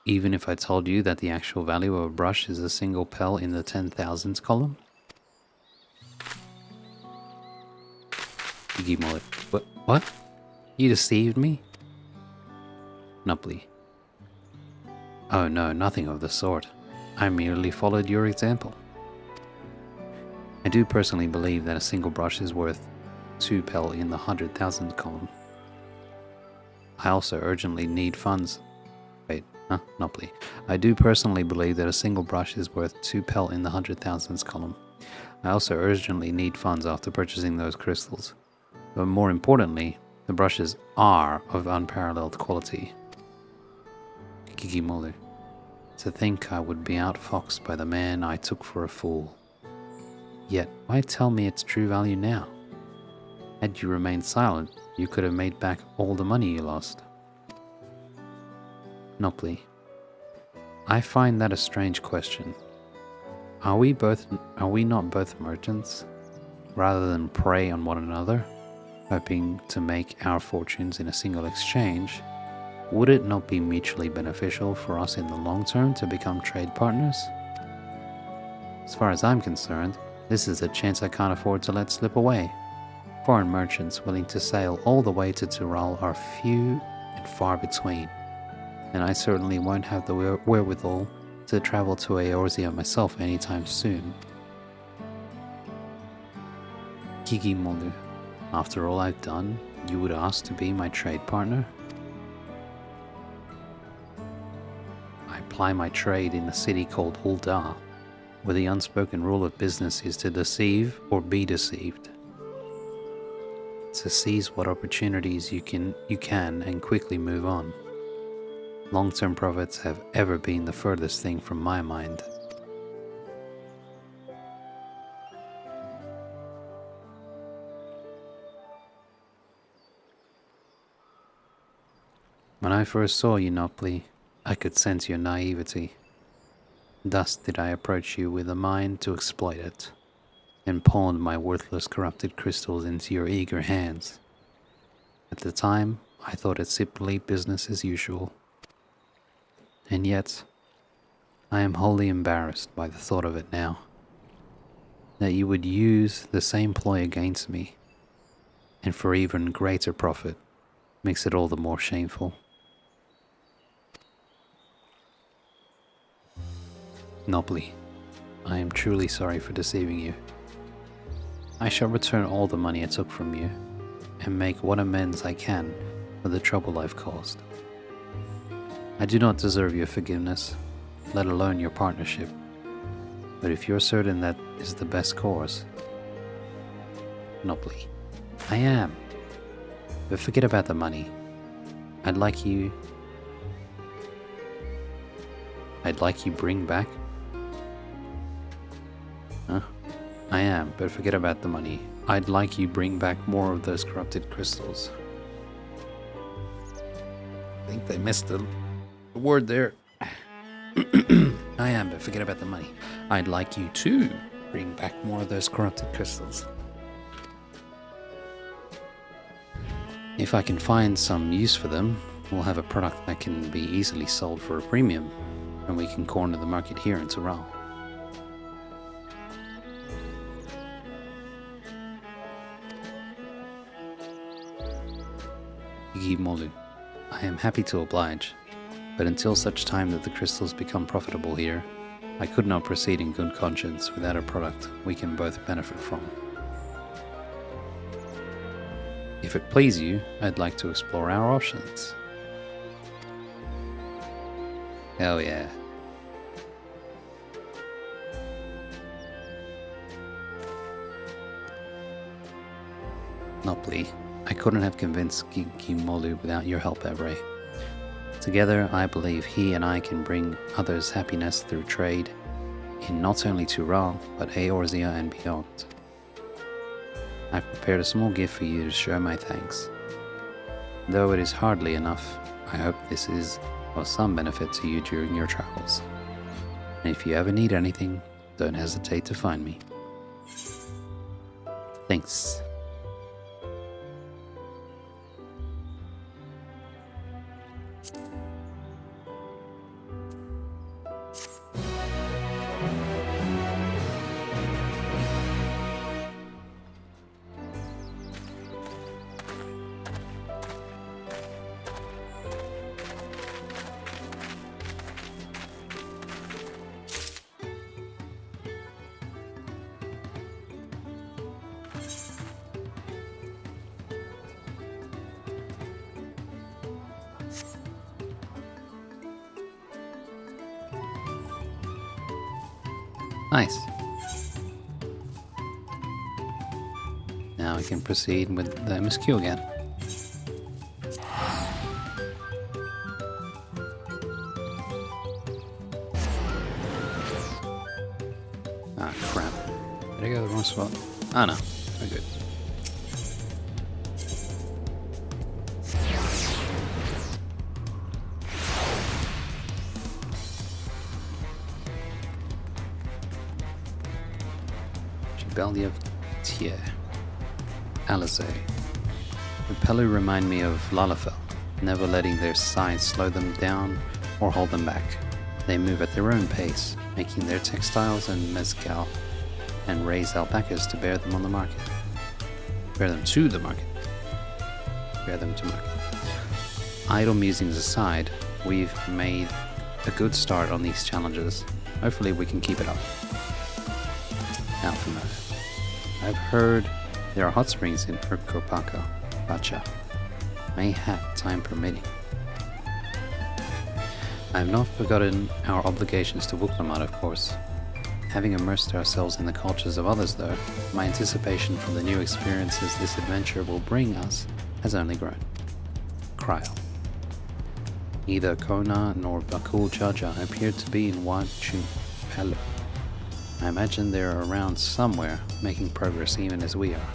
S1: Even if I told you that the actual value of a brush is a single pel in the 10,000s column? Gigimole. What? You deceived me? Nupley. Oh no, nothing of the sort. I merely followed your example. I do personally believe that a single brush is worth 2 pel in the 100,000 column. I also urgently need funds. Wait, Nupley. I do personally believe that a single brush is worth 2 pel in the 100,000s column. I also urgently need funds after purchasing those crystals. But more importantly, the brushes are of unparalleled quality. Gigimolu. To think I would be outfoxed by the man I took for a fool. Yet, why tell me its true value now? Had you remained silent, you could have made back all the money you lost. Nopley. I find that a strange question. Are we not both merchants? Rather than prey on one another, hoping to make our fortunes in a single exchange, would it not be mutually beneficial for us in the long term to become trade partners? As far as I'm concerned, this is a chance I can't afford to let slip away. Foreign merchants willing to sail all the way to Tyrol are few and far between, and I certainly won't have the wherewithal to travel to Eorzea myself anytime soon. Gigimolu. After all I've done, you would ask to be my trade partner? I ply my trade in a city called Uldar, where the unspoken rule of business is to deceive or be deceived. To seize what opportunities you can and quickly move on. Long-term profits have ever been the furthest thing from my mind. When I first saw you, Nopley, I could sense your naivety. Thus did I approach you with a mind to exploit it, and pawned my worthless corrupted crystals into your eager hands. At the time, I thought it simply business as usual. And yet, I am wholly embarrassed by the thought of it now. That you would use the same ploy against me, and for even greater profit, makes it all the more shameful. Nopley, I am truly sorry for deceiving you. I shall return all the money I took from you, and make what amends I can for the trouble I've caused. I do not deserve your forgiveness, let alone your partnership, but if you're certain that is the best course... Nopley, I am. But forget about the money. I'd like you bring back... I am, but forget about the money. I'd like you bring back more of those corrupted crystals. I think they missed the word there. I am, but forget about the money. I'd like you to bring back more of those corrupted crystals. If I can find some use for them, we'll have a product that can be easily sold for a premium, and we can corner the market here in Tyrol. Gigimolu. I am happy to oblige, but until such time that the crystals become profitable here, I could not proceed in good conscience without a product we can both benefit from. If it please you, I'd like to explore our options. Hell yeah. Nopley, I couldn't have convinced Gigimolu without your help, Evray. Together, I believe he and I can bring others happiness through trade in not only Tyrol, but Eorzea and beyond. I've prepared a small gift for you to show my thanks. Though it is hardly enough, I hope this is of some benefit to you during your travels. And if you ever need anything, don't hesitate to find me. Thanks. Nice. Now we can proceed with the MSQ again. Ah, crap. Did I go to the wrong spot? Ah, no. We're good. Belly of Tier. Alizé. The Pelu remind me of Lalafell, never letting their size slow them down or hold them back. They move at their own pace, making their textiles and mezcal and raise alpacas to bear them on the market. Bear them to the market. Bear them to market. Idle musings aside, we've made a good start on these challenges. Hopefully we can keep it up. Alpha mode. I've heard there are hot springs in Urkopaka, Bacha. Mayhap time permitting. I have not forgotten our obligations to Wuklamat, of course. Having immersed ourselves in the cultures of others, though, my anticipation for the new experiences this adventure will bring us has only grown. Kryl. Neither Kona nor Bakul Jaja appeared to be in Wachu Pelu. I imagine they're around somewhere, making progress even as we are.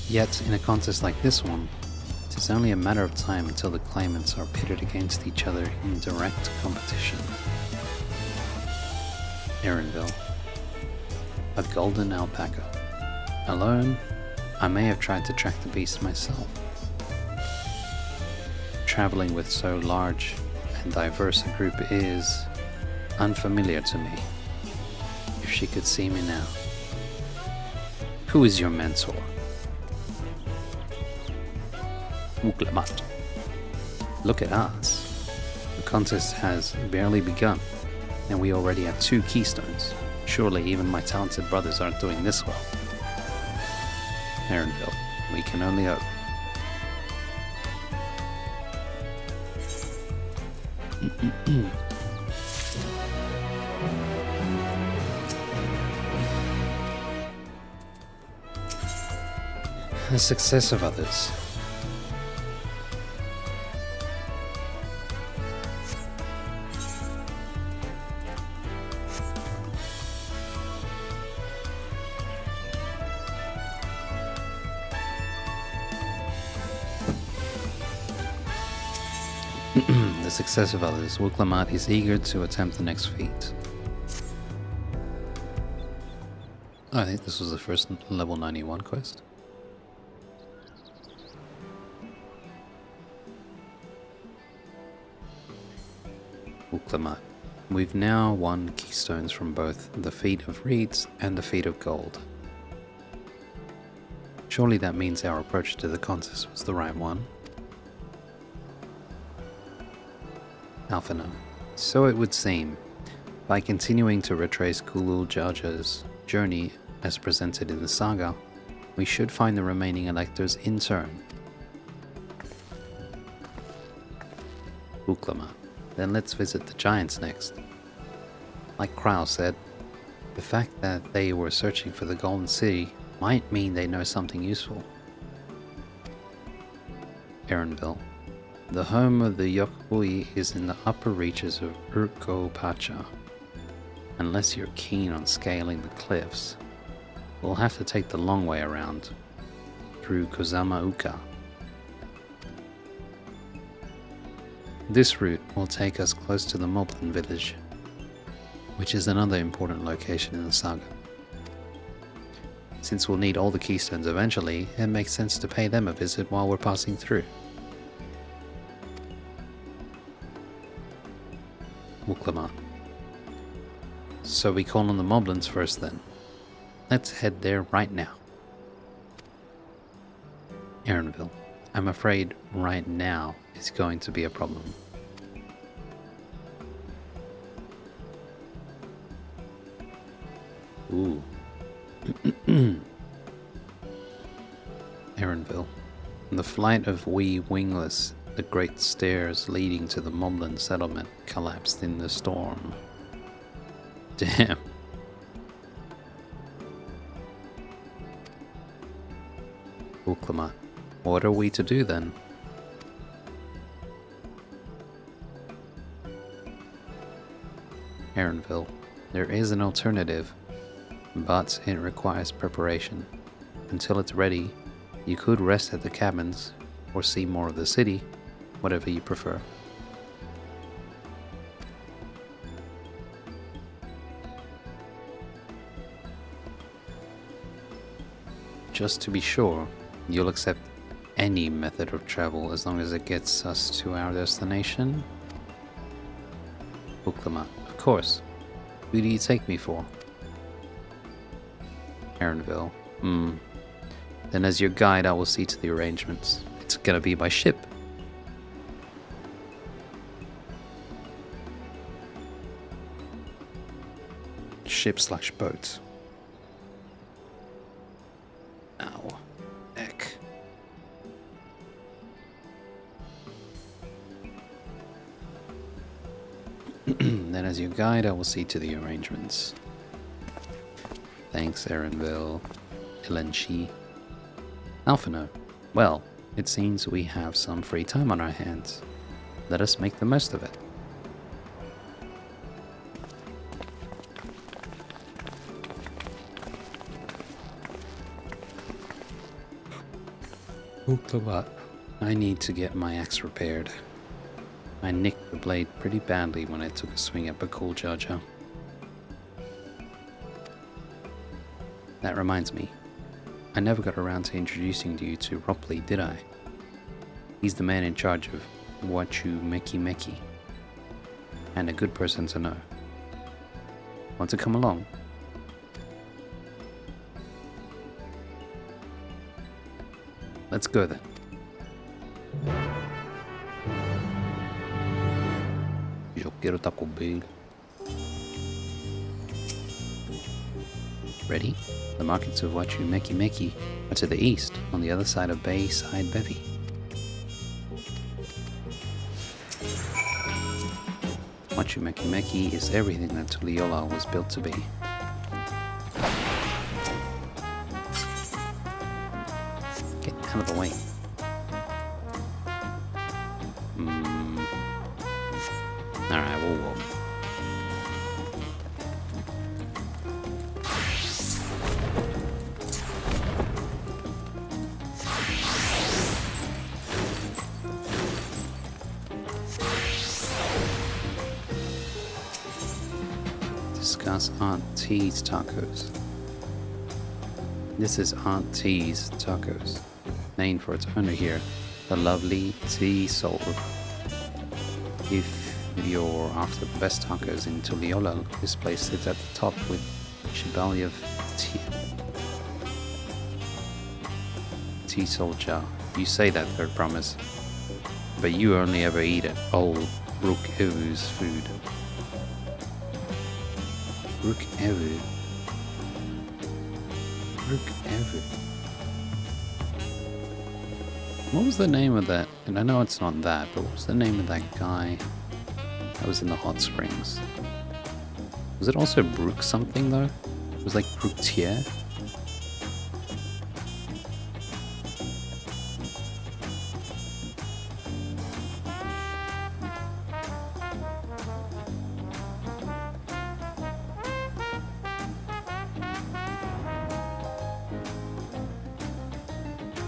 S1: Yet, in a contest like this one, it is only a matter of time until the claimants are pitted against each other in direct competition. Erenville. A golden alpaca. Alone, I may have tried to track the beast myself. Traveling with so large and diverse a group is unfamiliar to me. If she could see me now. Who is your mentor? Wuklamat. Look at us. The contest has barely begun, and we already have 2 keystones. Surely even my talented brothers aren't doing this well. Erenville, we can only hope. The success of others. The success of others. Wuklamat is eager to attempt the next feat. I think this was the first level 91 quest. Wuklamat. We've now won keystones from both the feat of reeds and the feat of gold. Surely that means our approach to the contest was the right one. Alphano. So it would seem. By continuing to retrace Kulul Jaja's journey as presented in the saga, we should find the remaining electors in turn. Wuklamat. Then let's visit the giants next. Like Kryl said, the fact that they were searching for the Golden City might mean they know something useful. Erenville. The home of the Yokbui is in the upper reaches of Urkopaka. Unless you're keen on scaling the cliffs, we'll have to take the long way around, through Kozama Uka. This route will take us close to the Moblin village, which is another important location in the saga. Since we'll need all the keystones eventually, it makes sense to pay them a visit while we're passing through. Wuklamat. So we call on the Moblins first then. Let's head there right now. Erenville. I'm afraid right now is going to be a problem. Ooh. Erenville. The flight of wee wingless, the great stairs leading to the Moblin settlement collapsed in the storm. Damn. Uklama. What are we to do then? Aaronville. There is an alternative, but it requires preparation. Until it's ready, you could rest at the cabins, or see more of the city, whatever you prefer. Just to be sure, you'll accept any method of travel as long as it gets us to our destination? Uklama. Of course. Who do you take me for? Aaronville. Then as your guide, I will see to the arrangements. It's gonna be by ship. Ship/boat. Ow. Eck. Then as your guide, I will see to the arrangements. Thanks, Aaronville. Ilenshi. Alphino. Well, it seems we have some free time on our hands. Let us make the most of it. Uklavat. I need to get my axe repaired. I nicked the blade pretty badly when I took a swing at Bakul Jaja. That reminds me. I never got around to introducing you to Ropley, did I? He's the man in charge of Wachu Meki Meki. And a good person to know. Want to come along? Let's go then. Eu quero Taco Bell. Ready? The markets of Wachu Meki Meki are to the east, on the other side of Bayside Bevy. Wachu Meki Meki is everything that Tuliyola was built to be. Get out of the way. Alright, we'll walk. Discuss Aunt T's tacos. This is Aunt T's tacos, named for its owner here, the lovely T Soul. If you're after the best tacos in Tuliyola, this place sits at the top with Shibali of T Soldier. You say that, Third Promise, but you only ever eat at old Rook Evu's food. Rook Evu. Rook Evu. What was the name of that? And I know it's not that, but what was the name of that guy that was in the hot springs? Was it also Brook something though? It was like Brook Tier?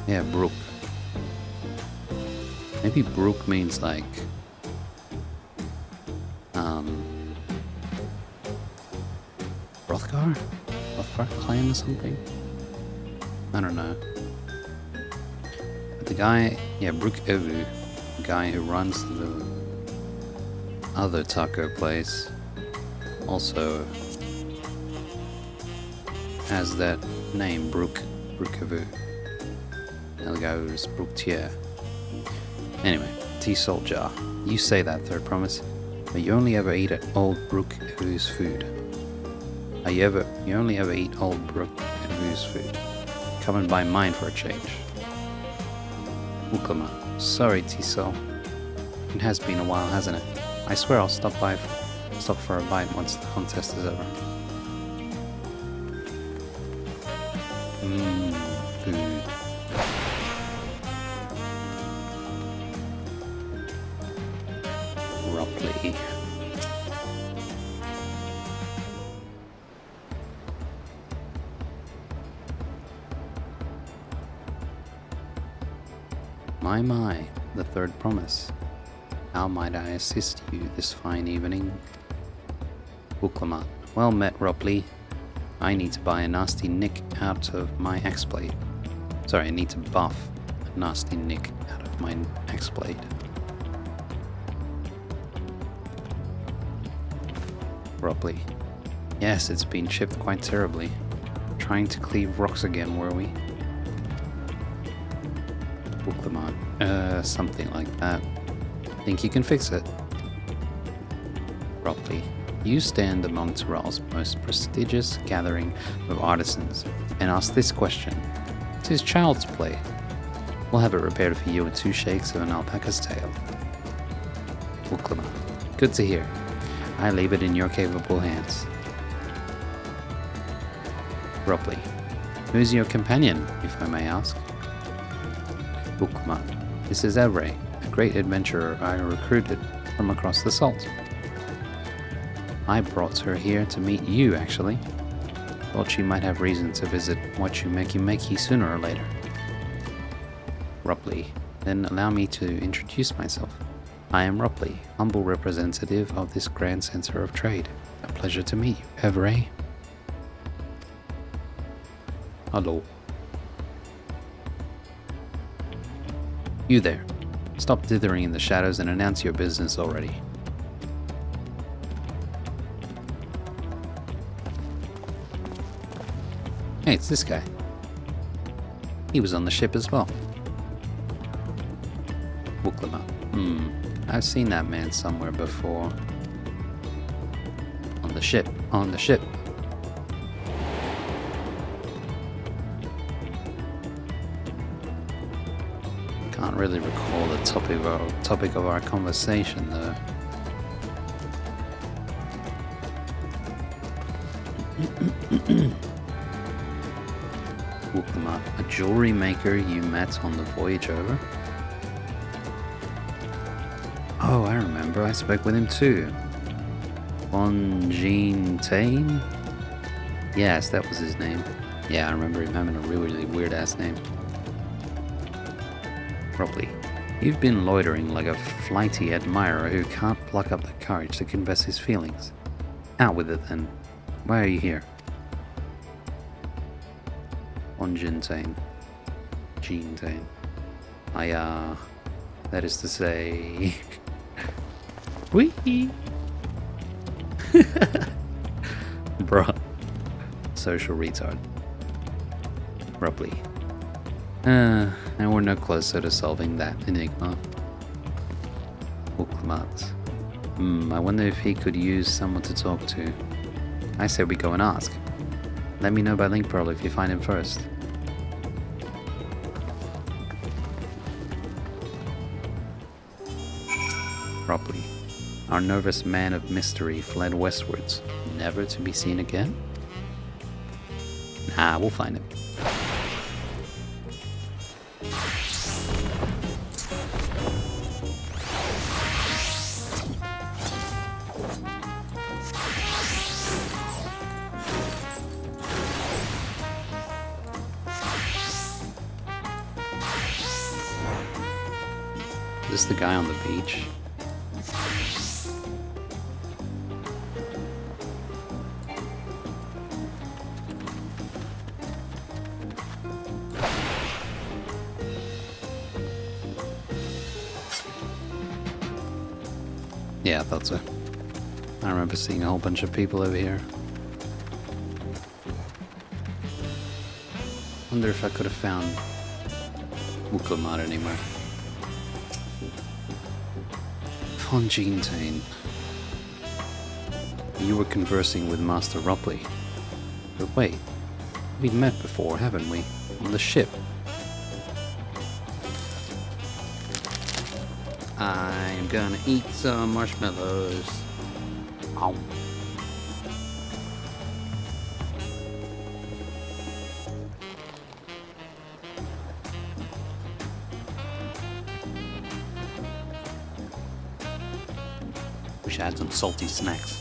S1: Yeah, Brook. Maybe Brook means like Rothgar? Rothgar clan or something? I don't know. But the guy, yeah, Brook Evu, the guy who runs the other taco place, also has that name, Brook Evu. The guy who's Brook Tier. Anyway, T-Soldier, you say that, Third Promise, but you only ever eat at old Brook Evu's food. You only ever eat old Brook Evu's food. Come and buy mine for a change. Uklama, sorry T-Sol. It has been a while, hasn't it? I swear I'll stop by Stop for a bite once the contest is over. Food. Roughly. My, the third promise. How might I assist you this fine evening? Buklamat. Well met, Ropley. I need to buy a nasty nick out of my axe-blade. Sorry, I need to buff a nasty nick out of my axe-blade. Ropley. Yes, it's been chipped quite terribly. Trying to cleave rocks again, were we? Buklamat. Something like that. Think you can fix it? Ropley. You stand among Tyrell's most prestigious gathering of artisans and ask this question. 'Tis child's play. We'll have it repaired for you in 2 shakes of an alpaca's tail. Buklamat. Good to hear. I leave it in your capable hands. Ropley. Who's your companion, if I may ask? Buklamat. This is Evray, a great adventurer I recruited from across the salt. I brought her here to meet you, actually. Thought she might have reason to visit Wachumakimeki sooner or later. Ropley. Then allow me to introduce myself. I am Ropley, humble representative of this grand center of trade. A pleasure to meet you, Evray. Hello. You there. Stop dithering in the shadows and announce your business already. Hey, it's this guy. He was on the ship as well. Buklamat. I've seen that man somewhere before. On the ship. Can't really recall the topic of our conversation though. Buklamat. A jewelry maker you met on the voyage over? Oh, I remember. I spoke with him too. Tain? Yes, that was his name. Yeah, I remember him having a really weird ass name. Ropley. You've been loitering like a flighty admirer who can't pluck up the courage to confess his feelings. Out with it then. Why are you here? Tain. That is to say... Whee! Bruh. Social retard. Ropley. And we're no closer to solving that enigma. Buklamat. I wonder if he could use someone to talk to. I say we go and ask. Let me know by link pearl if you find him first. Ropley. Our nervous man of mystery fled westwards, never to be seen again? Nah, we'll find him. Is this the guy on the beach? Yeah, I thought so. I remember seeing a whole bunch of people over here. Wonder if I could have found Buklamat anywhere. Tain. You were conversing with Master Ropley. But wait, we've met before, haven't we? On the ship. I'm gonna eat some marshmallows. Ow. Wish I had some salty snacks.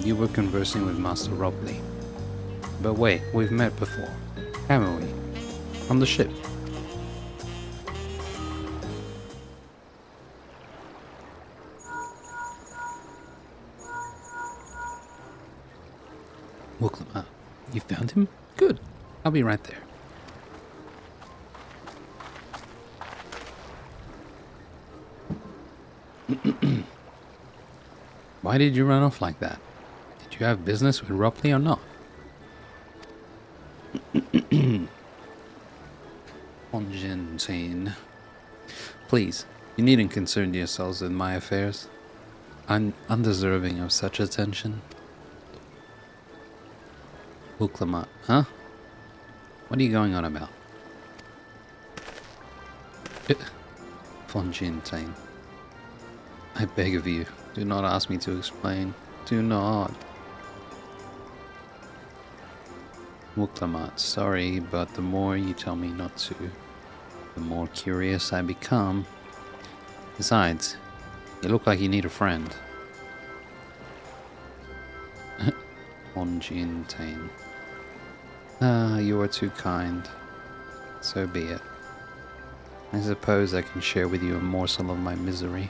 S1: You were conversing with Master Robley. But wait, we've met before, haven't we? On the ship. Welcome up. You found him? Good. I'll be right there. Why did you run off like that? Did you have business with Robley or not? Argentine. Please, you needn't concern yourselves with my affairs. I'm undeserving of such attention. Uklamat, huh? What are you going on about? Argentine. I beg of you, do not ask me to explain. Do not. Muklamat, sorry, but the more you tell me not to, the more curious I become. Besides, you look like you need a friend. Argentine. Ah, you are too kind. So be it. I suppose I can share with you a morsel of my misery.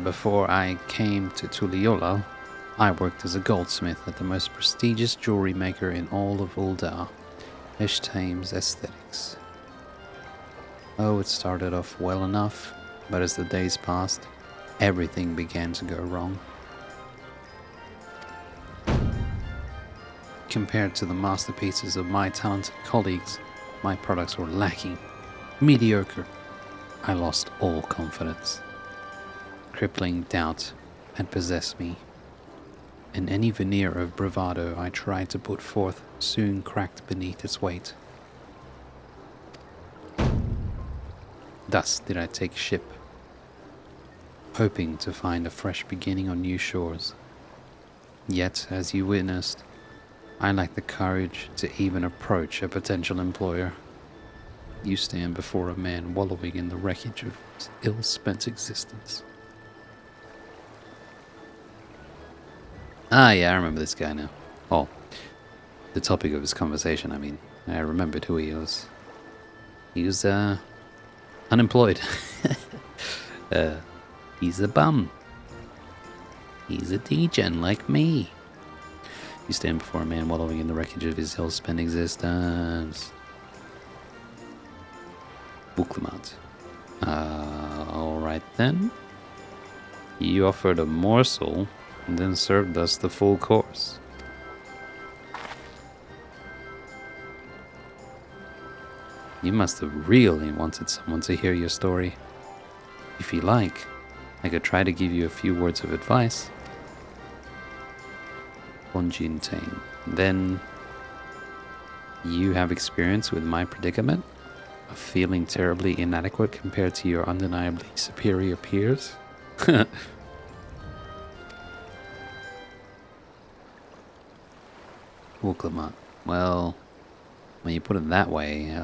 S1: Before I came to Tuliyola, I worked as a goldsmith at the most prestigious jewelry maker in all of Uldar, Ishtaim's Aesthetics. Oh, it started off well enough, but as the days passed, everything began to go wrong. Compared to the masterpieces of my talented colleagues, my products were lacking, mediocre. I lost all confidence. Crippling doubt had possessed me, and any veneer of bravado I tried to put forth soon cracked beneath its weight. Thus did I take ship, hoping to find a fresh beginning on new shores. Yet, as you witnessed, I lacked the courage to even approach a potential employer. You stand before a man wallowing in the wreckage of his ill-spent existence. Ah, yeah, I remember this guy now. Oh, the topic of his conversation, I mean. I remembered who he was. He was, unemployed. He's a bum. He's a degen like me. You stand before a man wallowing in the wreckage of his ill-spent existence. Buklamat. Alright then. You offered a morsel and then served us the full course. You must have really wanted someone to hear your story. If you like, I could try to give you a few words of advice. Argentine. Then you have experience with my predicament of feeling terribly inadequate compared to your undeniably superior peers? Wuklamat. Well, when you put it that way,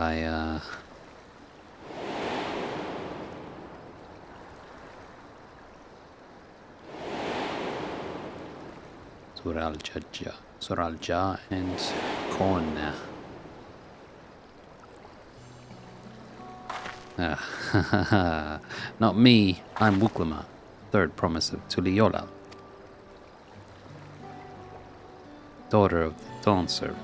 S1: Suralja and Korna. Not me, I'm Wuklama, third promise of Tuliyola, daughter of the Dawn Servant.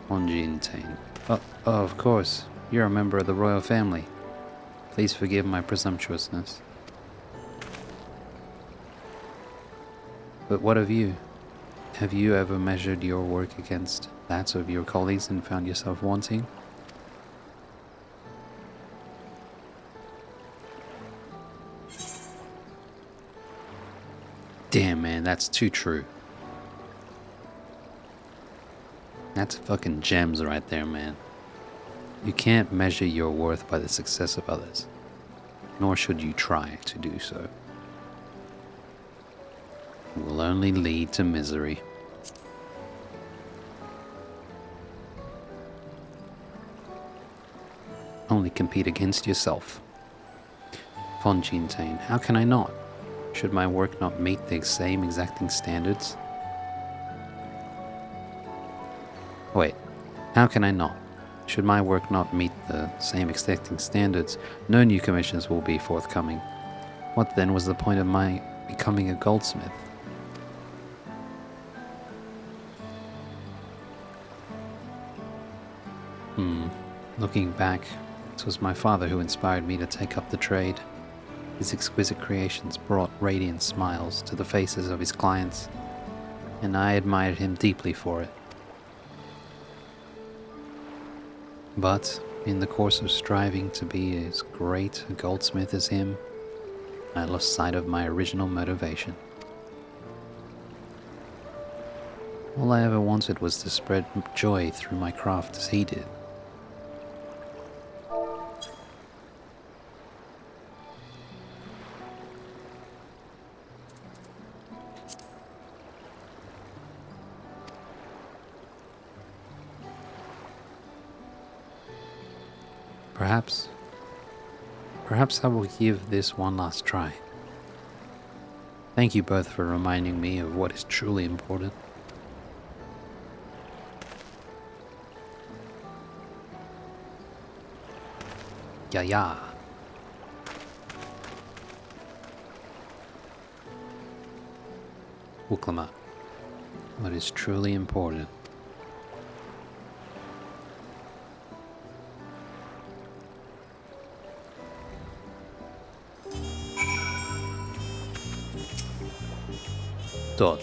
S1: Fonjintain. Oh, of course. You're a member of the royal family. Please forgive my presumptuousness. But what of you? Have you ever measured your work against that of your colleagues and found yourself wanting? Damn, man, that's too true. That's fucking gems right there, man. You can't measure your worth by the success of others, nor should you try to do so. It will only lead to misery. Only compete against yourself. Fonjintain, how can I not? Should my work not meet the same exacting standards? Wait, how can I not? Should my work not meet the same exacting standards, no new commissions will be forthcoming. What then was the point of my becoming a goldsmith? Looking back, it was my father who inspired me to take up the trade. His exquisite creations brought radiant smiles to the faces of his clients, and I admired him deeply for it. But, in the course of striving to be as great a goldsmith as him, I lost sight of my original motivation. All I ever wanted was to spread joy through my craft as he did. Perhaps I will give this one last try. Thank you both for reminding me of what is truly important. Yeah. Wuklama. What is truly important.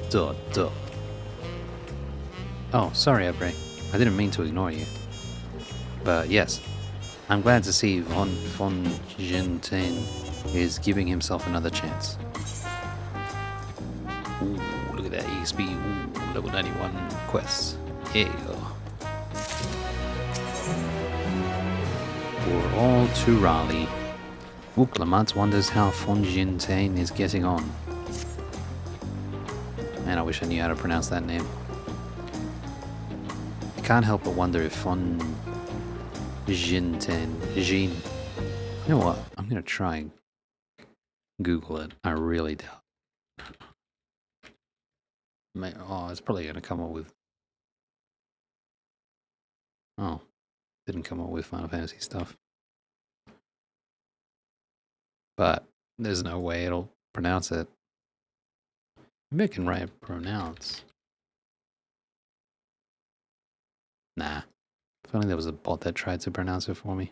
S1: Dot. Oh, sorry, Ebre. I didn't mean to ignore you. But yes, I'm glad to see Fonjintain is giving himself another chance. Ooh, look at that EXP. Ooh, level 91 quests. Yeah. We're all too raleigh. Wuklamat wonders how Fonjintain is getting on. Man, I wish I knew how to pronounce that name. I can't help but wonder if Jean. You know what? I'm gonna try and Google it. I really doubt. Oh, it's probably gonna come up with. Oh, didn't come up with Final Fantasy stuff. But there's no way it'll pronounce it. Maybe I can write pronounce. Nah. If only there was a bot that tried to pronounce it for me.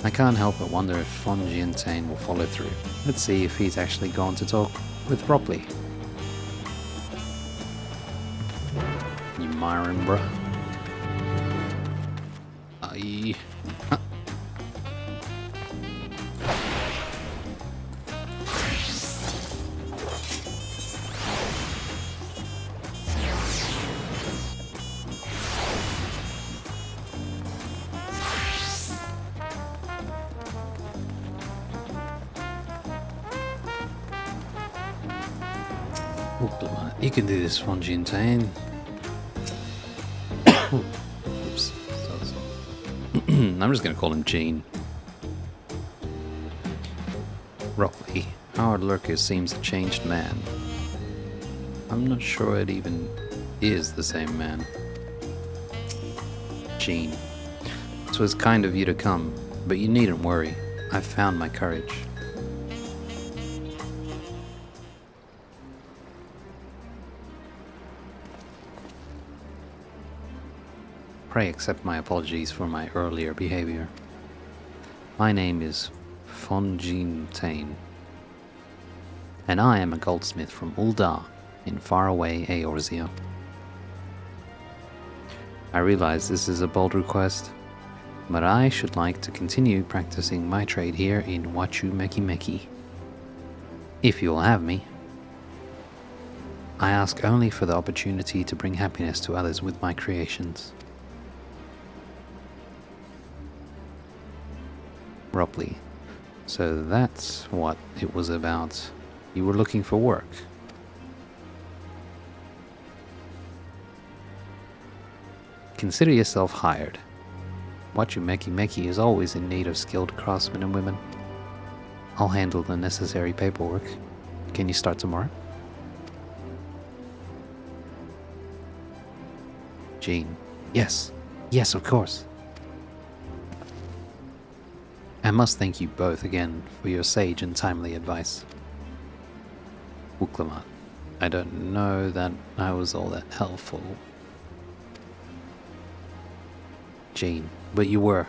S1: I can't help but wonder if Fonjintain will follow through. Let's see if he's actually gone to talk with Properly. You Myron, bruh. Aye. You can do this, Fonjintain. Oops. I'm just gonna call him Gene. Rockley, our lurker seems a changed man. I'm not sure it even is the same man. Gene, it was kind of you to come, but you needn't worry. I've found my courage. Pray accept my apologies for my earlier behavior. My name is Fonjin, and I am a goldsmith from Ul'dah in faraway Eorzea. I realize this is a bold request, but I should like to continue practicing my trade here in Wachu Meki Meki. If you will have me. I ask only for the opportunity to bring happiness to others with my creations. Roughly. So that's what it was about. You were looking for work. Consider yourself hired. Wachu Meki Meki is always in need of skilled craftsmen and women. I'll handle the necessary paperwork. Can you start tomorrow? Jean. Yes. Yes, of course. I must thank you both again for your sage and timely advice. Uklamat. I don't know that I was all that helpful. Jean. But you were.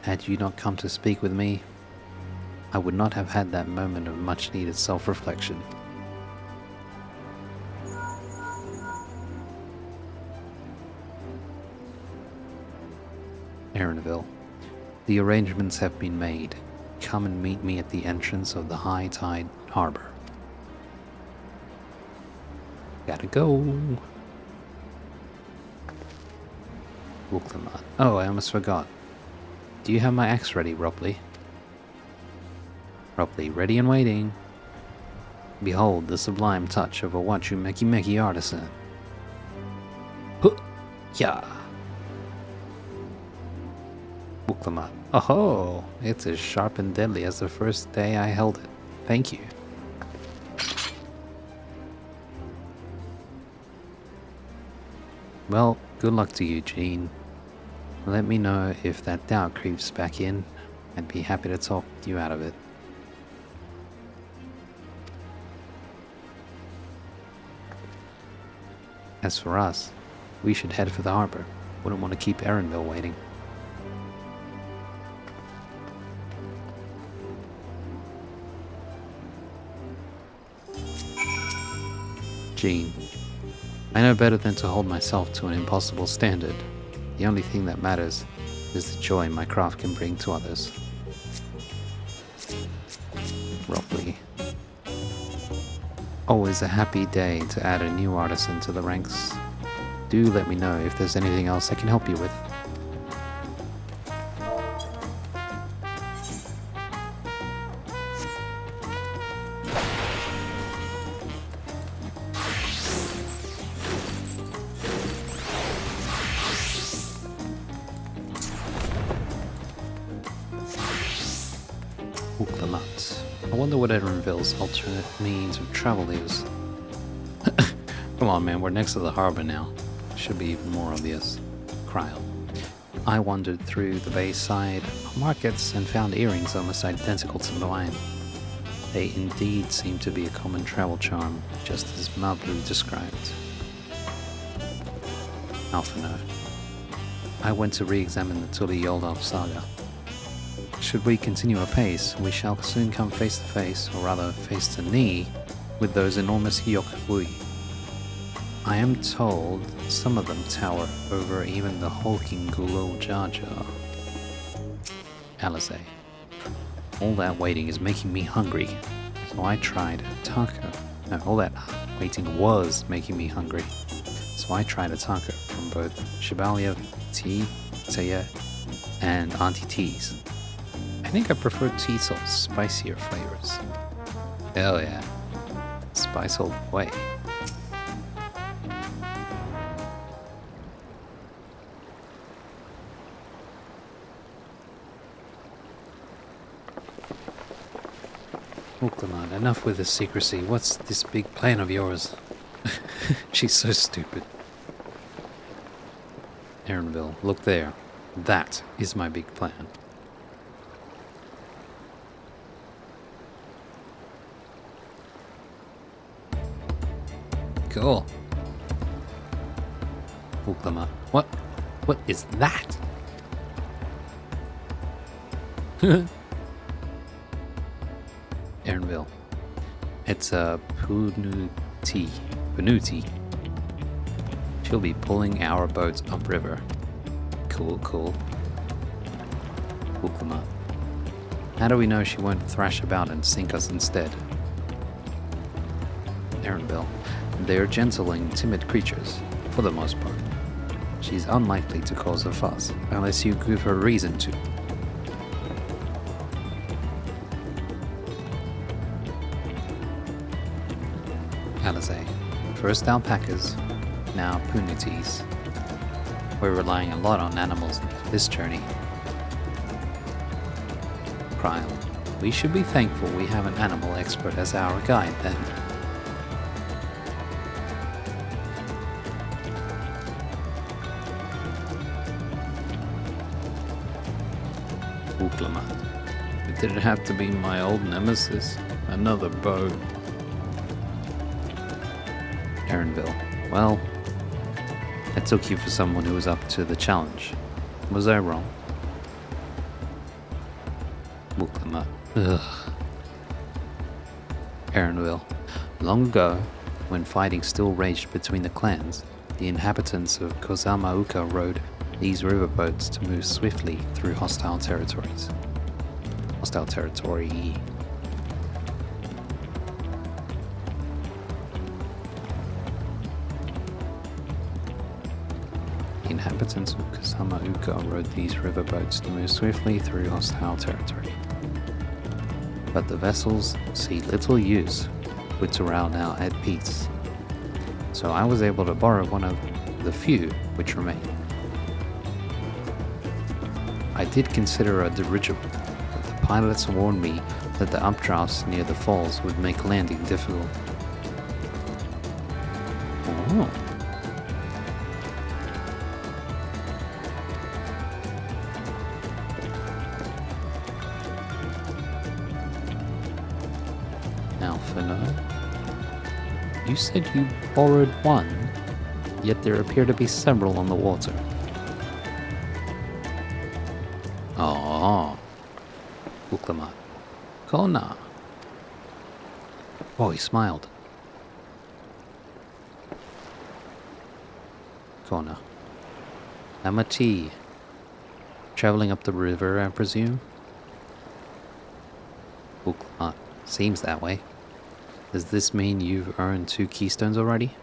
S1: Had you not come to speak with me, I would not have had that moment of much-needed self-reflection. Erenville. The arrangements have been made. Come and meet me at the entrance of the high tide harbor. Gotta go. Uklamat. Oh, I almost forgot. Do you have my axe ready, Ropley? Ropley, ready and waiting. Behold the sublime touch of a Wachu Meki Meki artisan. Huh! Yeah! Uklamat. Oh, it's as sharp and deadly as the first day I held it. Thank you. Well, good luck to you, Jean. Let me know if that doubt creeps back in. I'd be happy to talk you out of it. As for us, we should head for the harbor. Wouldn't want to keep Erenville waiting. Jean. I know better than to hold myself to an impossible standard. The only thing that matters is the joy my craft can bring to others. Roughly. Always a happy day to add a new artisan to the ranks. Do let me know if there's anything else I can help you with. Uklamat. I wonder what Erenville's alternate means of travel is. Come on, man, we're next to the harbor now. Should be even more obvious. Cryle. I wandered through the bayside markets and found earrings almost identical to mine. They indeed seem to be a common travel charm, just as Mablu described. Alphino. I went to re-examine the Tuli Yoldov saga. Should we continue apace, we shall soon come face to face, or rather face to knee, with those enormous Hyokbui. I am told some of them tower over even the hulking Gulul Jar Jar. Alizé. All that waiting is making me hungry, so I tried a taco. No, all that waiting was making me hungry, so I tried a taco from both Shibalia Tea, Taya, and Auntie T's. I think I prefer tea salt's spicier flavors. Hell yeah. Spice all the way. Uklamat, enough with the secrecy. What's this big plan of yours? She's so stupid. Erenville, look there. That is my big plan. Cool. Uklamat. What? What is that? Erinville. It's a Panuti. She'll be pulling our boats upriver. Cool. Uklama. How do we know she won't thrash about and sink us instead? Erinville. They're gentle and timid creatures, for the most part. She's unlikely to cause a fuss, unless you give her reason to. Alizé. First alpacas, now Panutis. We're relying a lot on animals for this journey. Cryle. We should be thankful we have an animal expert as our guide, then. Uklama. Did it have to be my old nemesis? Another boat. Erinville. Well, I took you for someone who was up to the challenge. Was I wrong? Uklama. Ugh. Erinville. Long ago, when fighting still raged between the clans, the inhabitants of Kozamauka rode these riverboats to move swiftly through hostile territories. Hostile territory. The inhabitants of Kozamauka rode these riverboats to move swiftly through hostile territory. But the vessels see little use with Toral now at peace. So I was able to borrow one of the few which remain. I did consider a dirigible, but the pilots warned me that the updrafts near the falls would make landing difficult. Oh. Alphino, you said you borrowed one, yet there appear to be several on the water. Oh. Uklama. Kona. Oh, he smiled. Kona. Amati. Traveling up the river, I presume? Uklama. Seems that way. Does this mean you've earned 2 keystones already?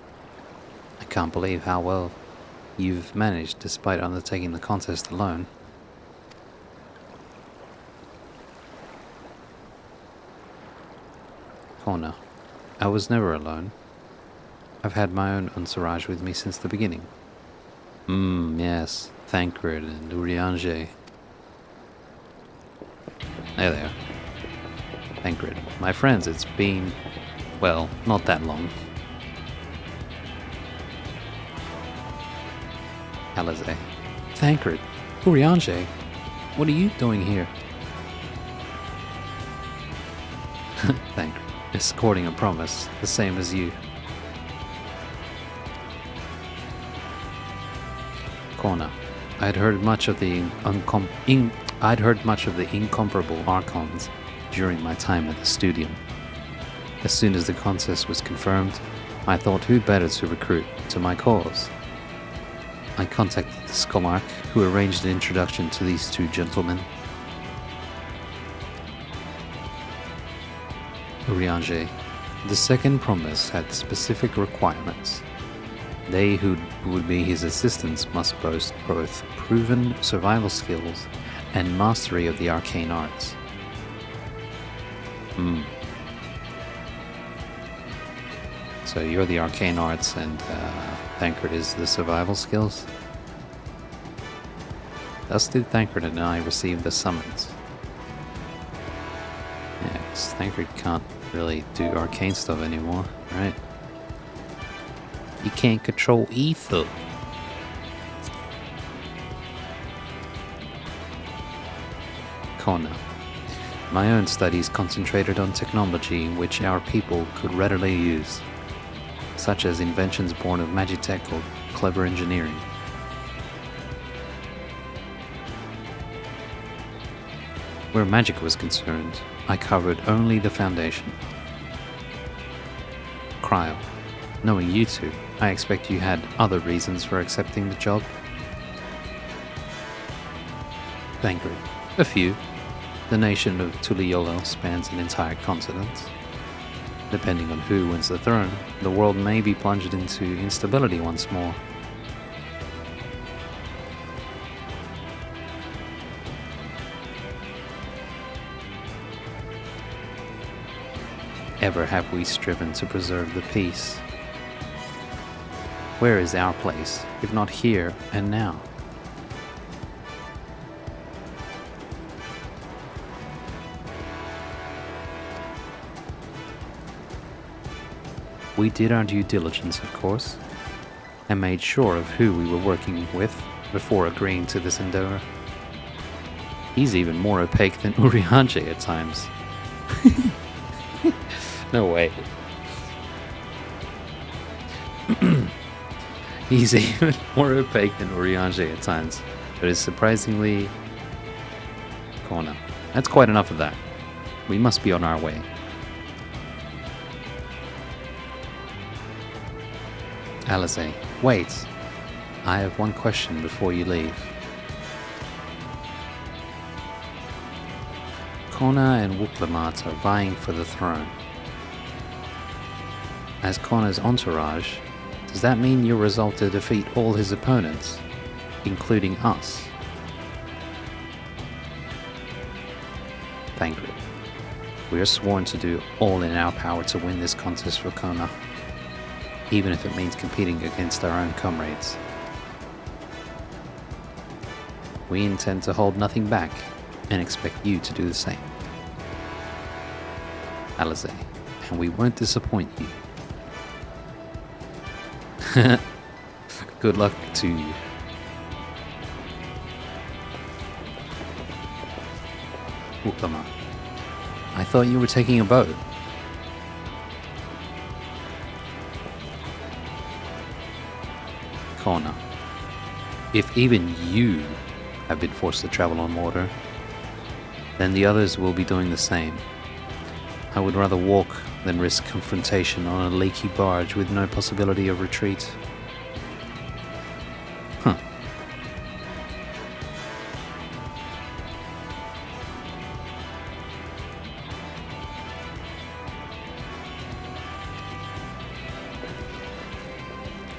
S1: I can't believe how well you've managed despite undertaking the contest alone. Kona. I was never alone. I've had my own entourage with me since the beginning. Yes. Thancred and Urianger. There they are. Thancred. My friends, it's been, well, not that long. Alizé. Thancred. Urianger. What are you doing here? Thancred. Escorting a promise, the same as you. Kona. I'd heard much of the incomparable Archons during my time at the Studium. As soon as the contest was confirmed, I thought who better to recruit to my cause. I contacted the Scholarch, who arranged an introduction to these 2 gentlemen. Urianger. The second promise had specific requirements. They who would be his assistants must boast both proven survival skills and mastery of the arcane arts. So you're the arcane arts and Thancred is the survival skills? Thus did Thancred and I receive the summons. Yeah, 'cause Thancred can't really do arcane stuff anymore, right? You can't control ether. Kona. My own studies concentrated on technology which our people could readily use, such as inventions born of magitech or clever engineering. Where magic was concerned, I covered only the foundation. Cryo, knowing you two, I expect you had other reasons for accepting the job. Thancred, a few. The nation of Tuliolo spans an entire continent. Depending on who wins the throne, the world may be plunged into instability once more. Ever have we striven to preserve the peace? Where is our place, if not here and now? We did our due diligence, of course, and made sure of who we were working with before agreeing to this endeavor. He's even more opaque than Urianger at times. No way. He's even more opaque than Urianger at times, but is surprisingly... Kona. That's quite enough of that. We must be on our way. Alizé, wait. I have one question before you leave. Kona and Wuklamat are vying for the throne. As Kona's entourage, does that mean you're resolved to defeat all his opponents, including us? Thancred, we are sworn to do all in our power to win this contest for Kona, even if it means competing against our own comrades. We intend to hold nothing back and expect you to do the same. Alizé, and we won't disappoint you. Good luck to you. Wuklama, I thought you were taking a boat. Kona, if even you have been forced to travel on water, then the others will be doing the same. I would rather walk than risk confrontation on a leaky barge with no possibility of retreat. Huh.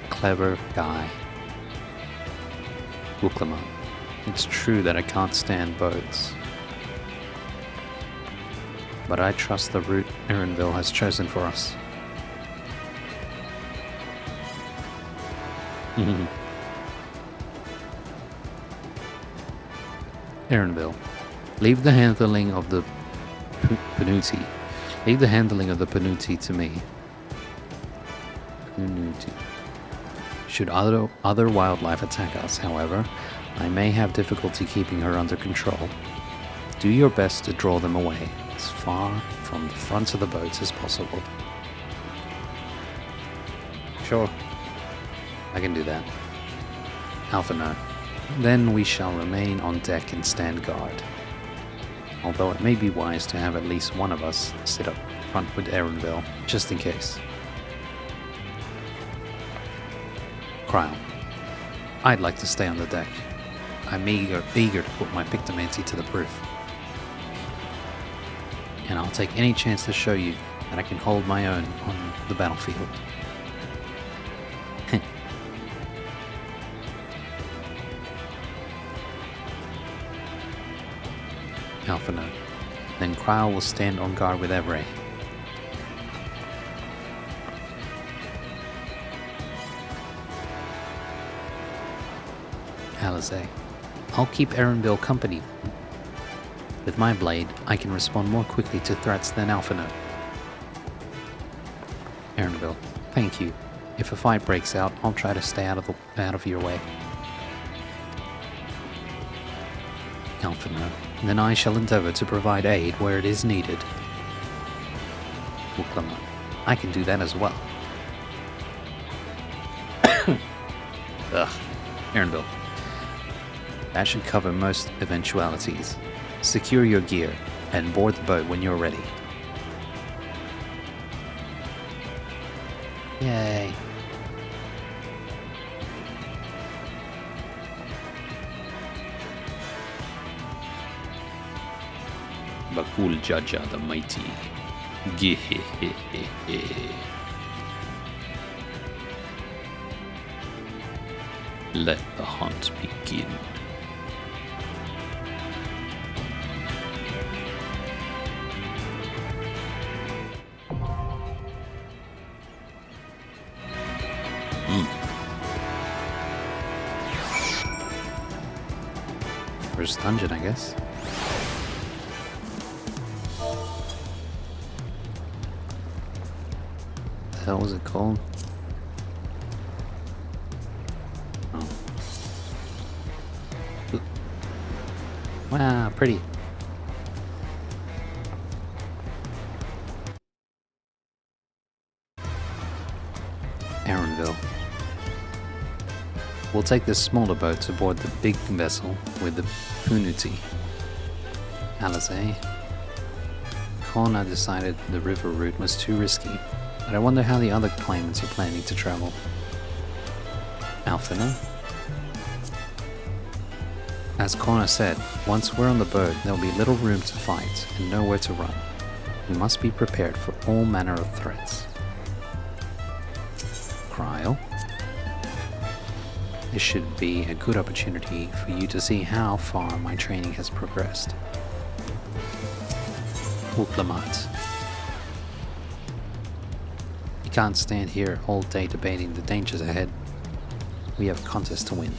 S1: Clever guy. Wuklama, it's true that I can't stand boats, but I trust the route Erenville has chosen for us. Erenville, leave the handling of the Panuti. Leave the handling of the Panuti to me. Panuti. Should other wildlife attack us, however, I may have difficulty keeping her under control. Do your best to draw them away, as far from the fronts of the boats as possible. Sure, I can do that. Alpha no. Then we shall remain on deck and stand guard. Although it may be wise to have at least one of us sit up front with Erenville, just in case. Cryo, I'd like to stay on the deck. I'm eager to put my Pictomancy to the proof. And I'll take any chance to show you that I can hold my own on the battlefield. Alpha no. Then Cryo will stand on guard with Evray. Alizé, I'll keep Erenville company. With my blade, I can respond more quickly to threats than Alpha no. Erenville, thank you. If a fight breaks out, I'll try to stay out of your way. Alpha no. Then I shall endeavor to provide aid where it is needed. Wuklama, I can do that as well. Ugh. Erenville, that should cover most eventualities. Secure your gear and board the boat when you're ready. Yay. Bakul Jaja the Mighty. Let the hunt begin. First dungeon, I guess. The hell was it called? Oh. Ooh. Wow, pretty. Aaronville. We'll take this smaller boat to board the big vessel with the Punuti. Alizé. Kona decided the river route was too risky, but I wonder how the other claimants are planning to travel. Alfina. As Kona said, once we're on the boat, there'll be little room to fight and nowhere to run. We must be prepared for all manner of threats. Cryle. This should be a good opportunity for you to see how far my training has progressed. Uplamat. You can't stand here all day debating the dangers ahead. We have a contest to win.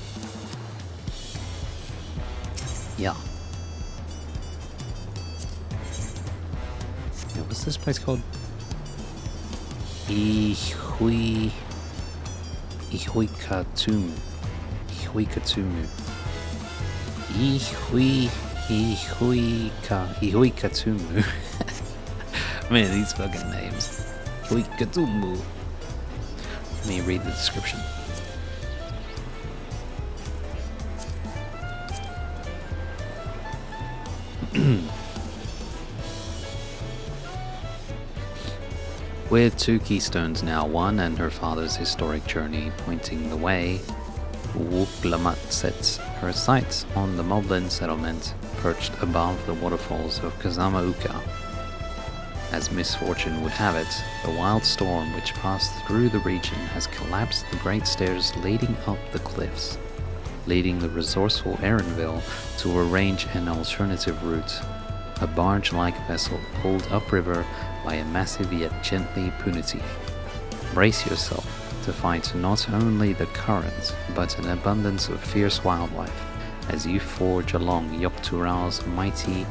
S1: Yeah. What's this place called? Ihuikatumu. Ihuikatumu. Man, these fucking names. Ihuikatumu. Let me read the description. With two keystones now won and her father's historic journey pointing the way, Uplamat sets her sights on the Moblin settlement perched above the waterfalls of Kazamauka. As misfortune would have it, the wild storm which passed through the region has collapsed the great stairs leading up the cliffs, leading the resourceful Aaronville to arrange an alternative route. A barge-like vessel pulled upriver by a massive yet gently Punuti. Brace yourself to fight not only the current, but an abundance of fierce wildlife as you forge along Yoktural's mighty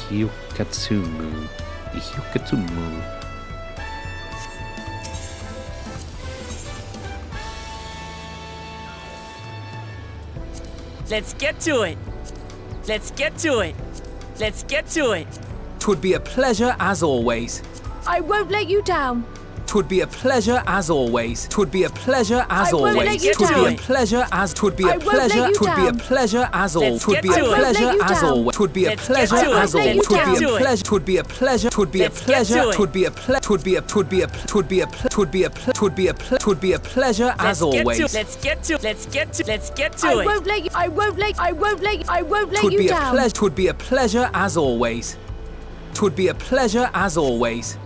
S1: Ihuikatumu.
S3: Let's get to it. Let's get to it. Let's get to it.
S5: 'Twould be a pleasure as always.
S10: I won't let you down.
S5: 'Twould be a pleasure as always. 'Twould be a pleasure as
S10: I won't
S5: always.
S10: let you
S5: 'Twould be
S10: down.
S5: a pleasure as 'twould be
S10: I
S5: a
S10: won't let
S5: pleasure.
S10: you
S5: 'Twould be a
S10: down.
S5: pleasure as always.
S3: Let's
S5: 'Twould be
S3: get
S5: a
S3: to it.
S5: pleasure
S10: I won't let
S5: as
S10: you
S5: always. 'Twould be a
S3: Let's get
S5: pleasure
S3: to it.
S5: as always. 'Twould be a
S3: Let's get to
S5: pleasure.
S3: it.
S5: 'Twould be a pleasure. 'Would be a
S3: Let's get
S5: pleasure.
S3: to it.
S5: 'Twould be a pleasure. 'Twould be a 'twould be a 'twould be a 'twould be a 'twould be a 'twould be a pleasure as always.
S3: Let's get to it. Let's get to Let's get to
S10: I
S3: it.
S10: won't let you. I won't let
S5: Twould
S10: you
S5: be a
S10: down.
S5: pleasure. Twould be a pleasure as always. Twould be a pleasure as always.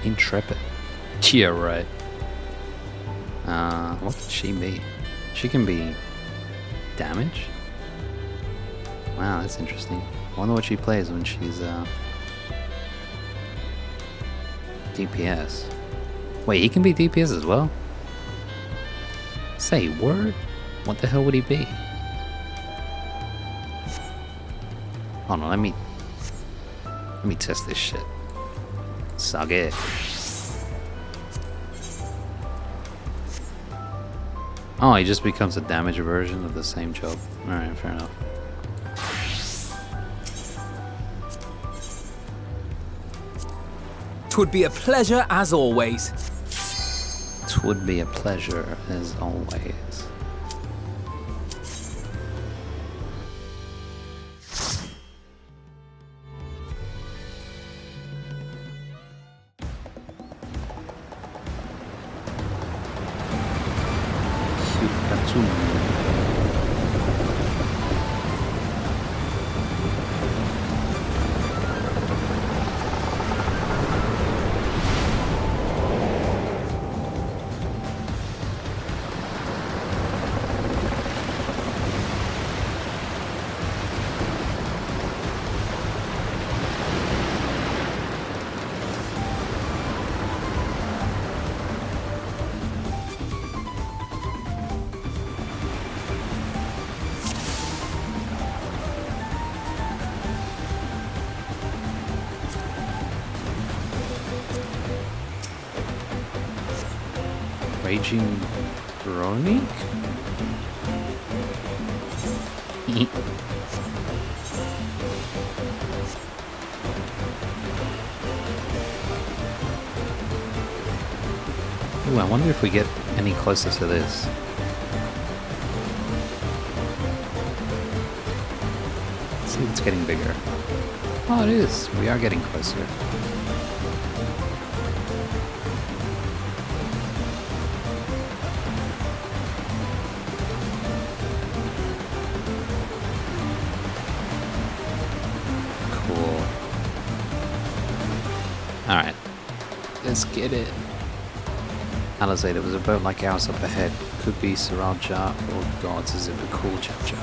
S1: Intrepid. Yeah, right. What could she be? She can be damage? Wow, that's interesting. I wonder what she plays when she's DPS. Wait, he can be DPS as well? Say word? What the hell would he be? Hold on, let me test this shit. Suck it. Oh, he just becomes a damage version of the same job. Alright, fair enough.
S5: Twould be a pleasure as always.
S1: Twould be a pleasure as always. soon. Raging Bronic? Ooh, I wonder if we get any closer to this. Let's see if it's getting bigger. Oh, it is. We are getting closer. Alright, let's get it. Alizé, there was a boat like ours up ahead. Could be Sriracha or gods as if a cool chapter.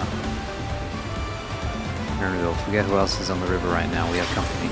S1: Maryville, forget who else is on the river right now, we have company.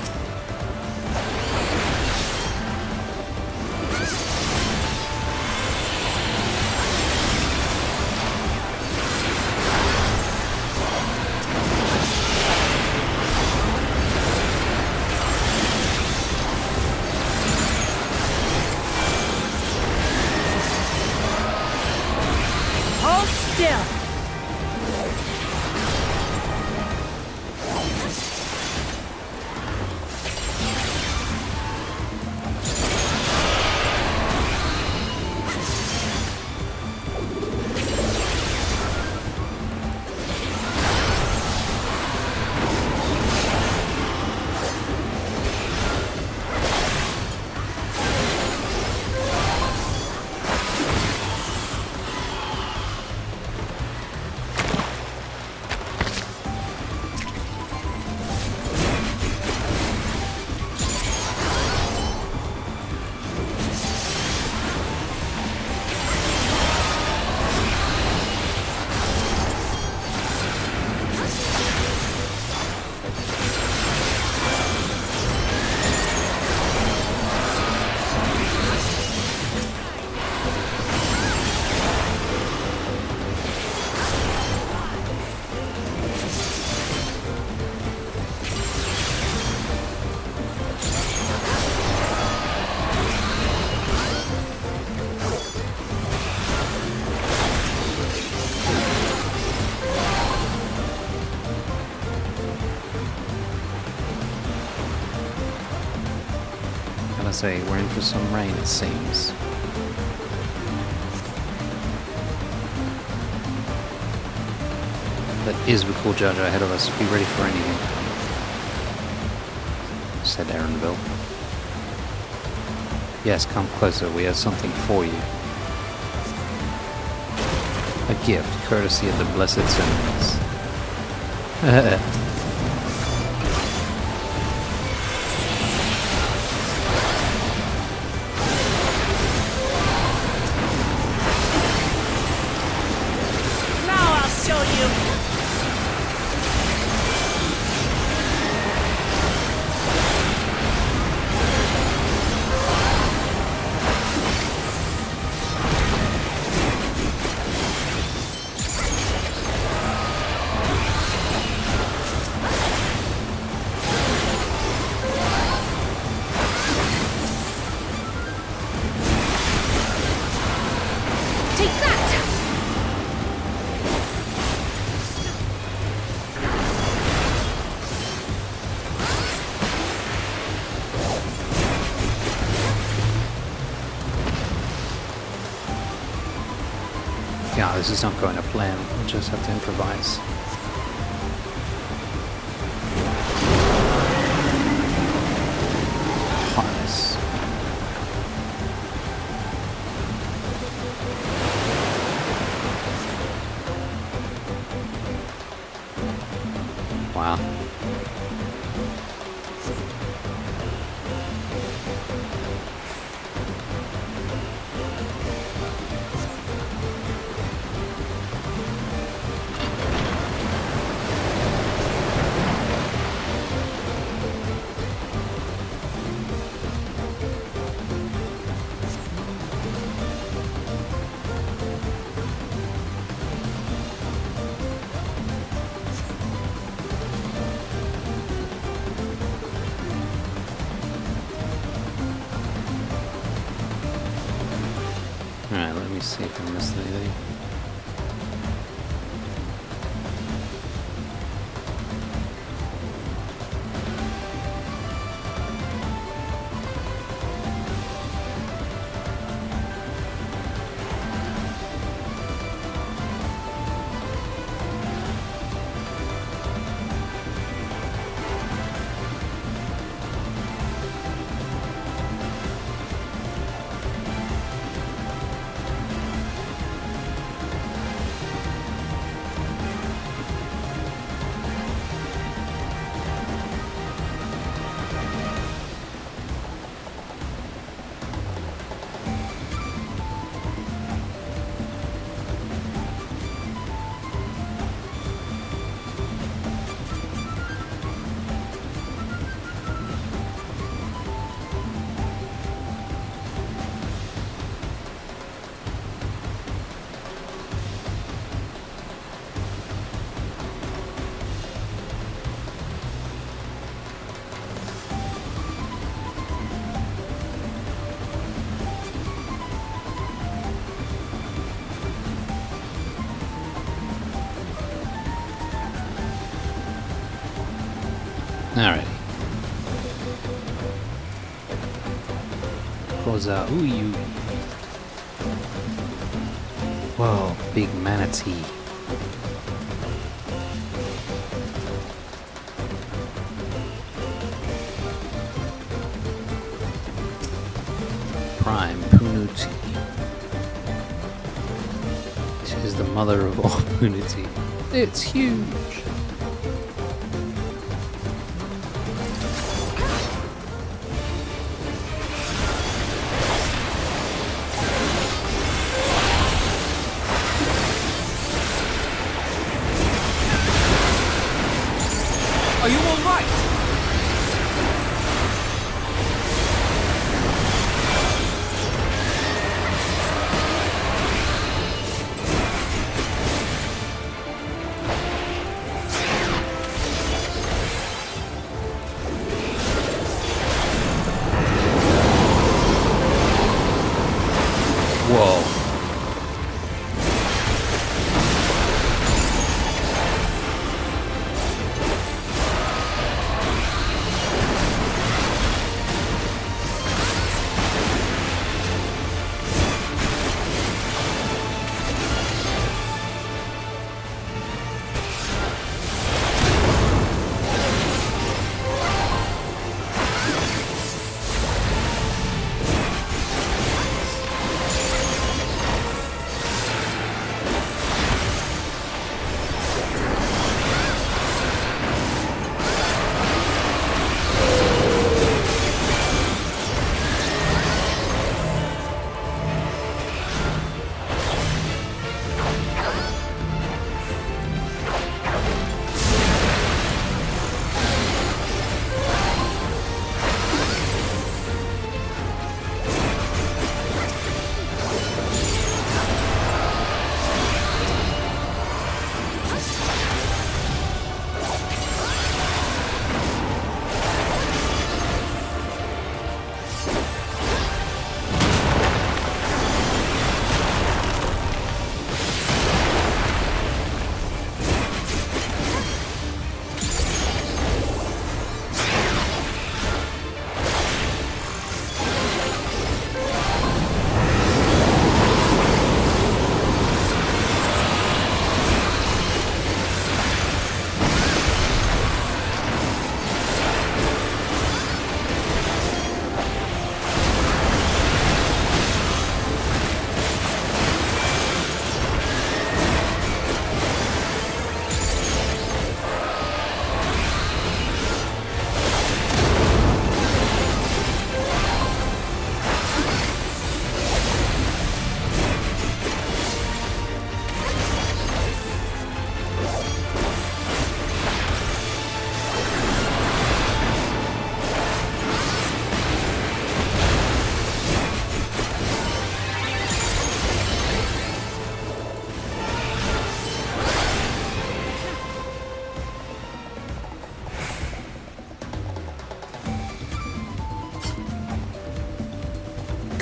S1: Say we're in for some rain, it seems. That is the cool Jar Jar ahead of us. Be ready for anything, said Aaronville. Yes, come closer. We have something for you. A gift, courtesy of the Blessed Cinnamons. Yeah, this is not going to plan. We'll just have to improvise. Harness. Alright, let me see if I missed anything. Alrighty. Koza Uyu. Whoa, big manatee. Prime Punuti. She is the mother of all Punuti. It's huge.
S5: Are you all right?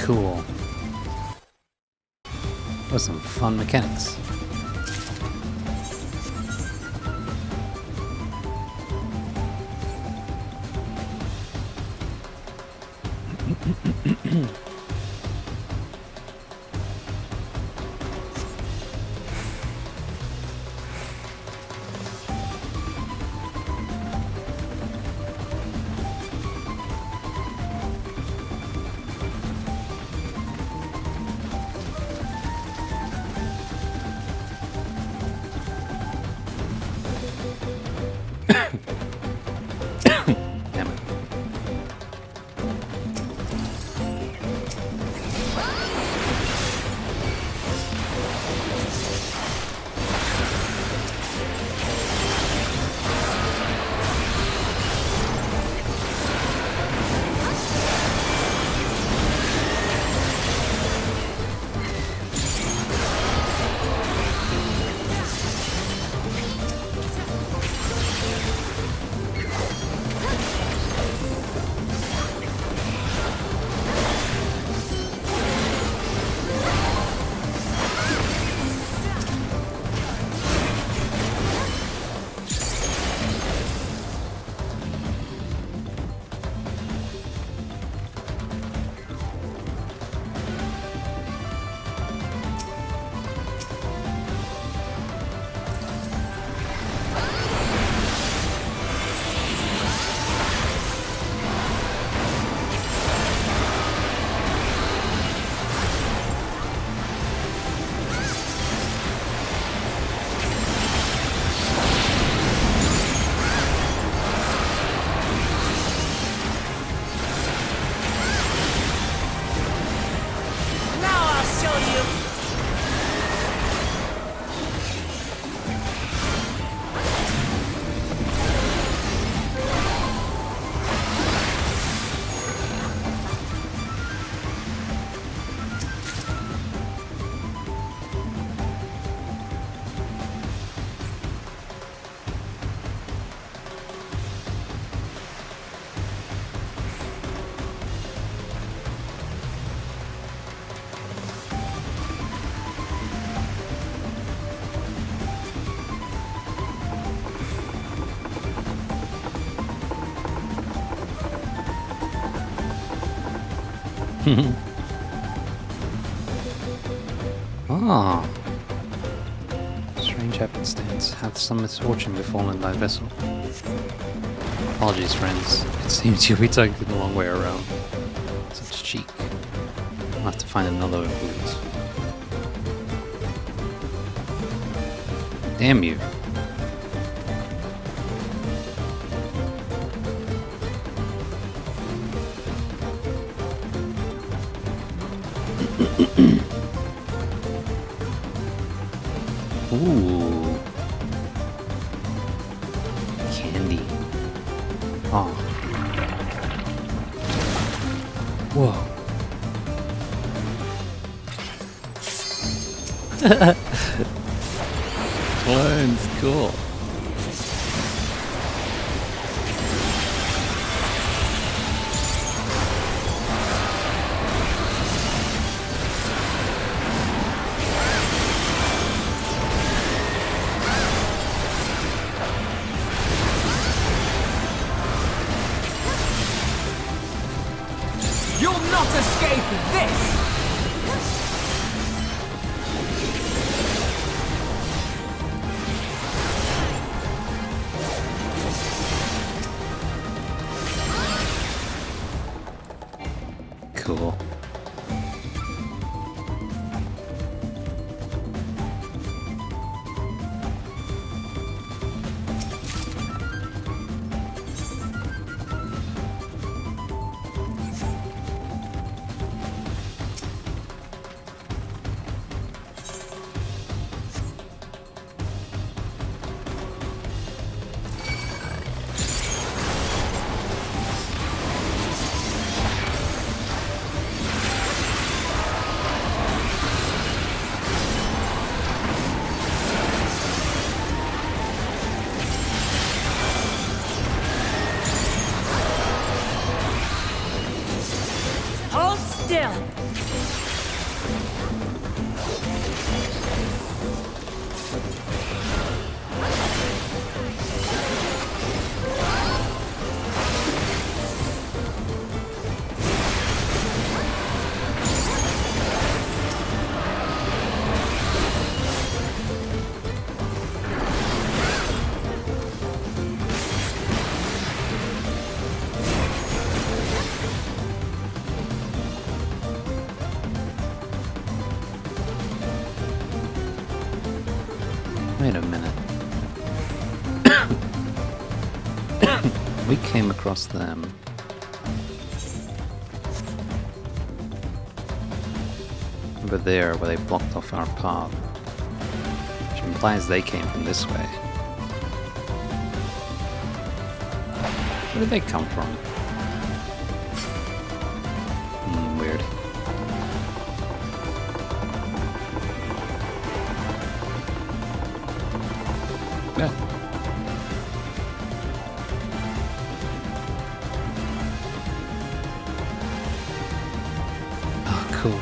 S1: Cool. Those some fun mechanics. Damn it. Ah. Strange happenstance. Hath some misfortune befallen thy vessel? Apologies, friends. It seems you'll be taking the long way around. Such cheek. I'll have to find another route. Damn you. Ooh. Candy. Oh. Whoa. Clones, cool.
S3: You'll not escape this!
S1: Cool.
S3: Hold still!
S1: came across them. Over there, where they blocked off our path. Which implies they came from this way. Where did they come from? Weird. Yeah. Oh, cool.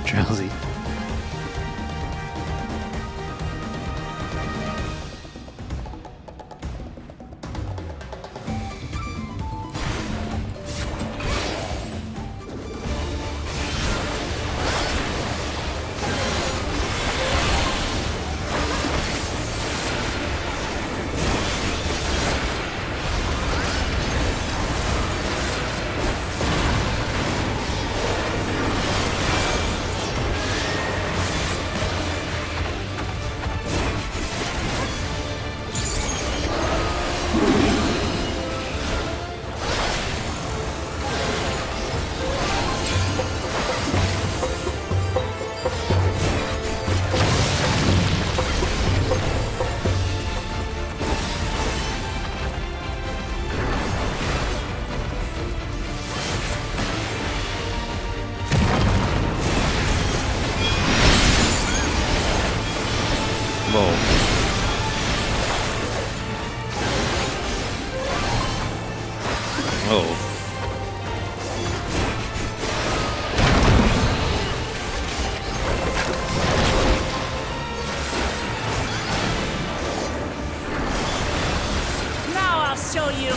S1: Drowsy.
S3: Now I'll show you.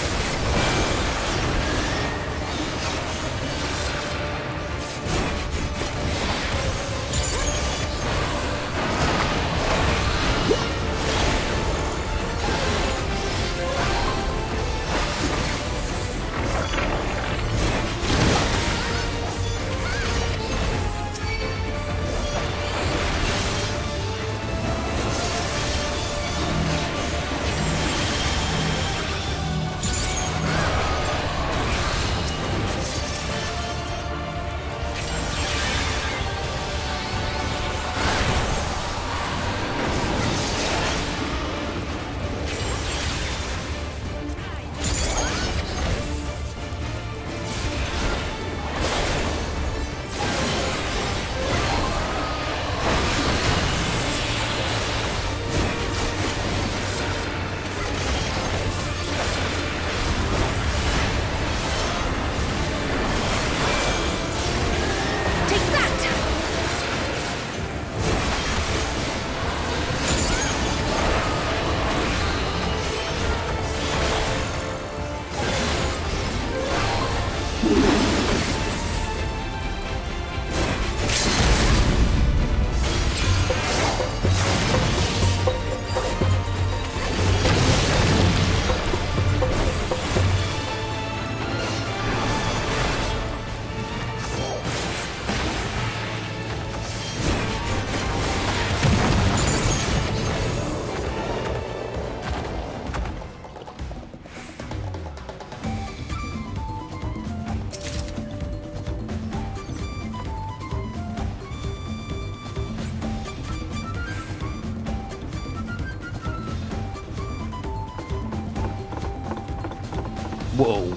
S1: Whoa.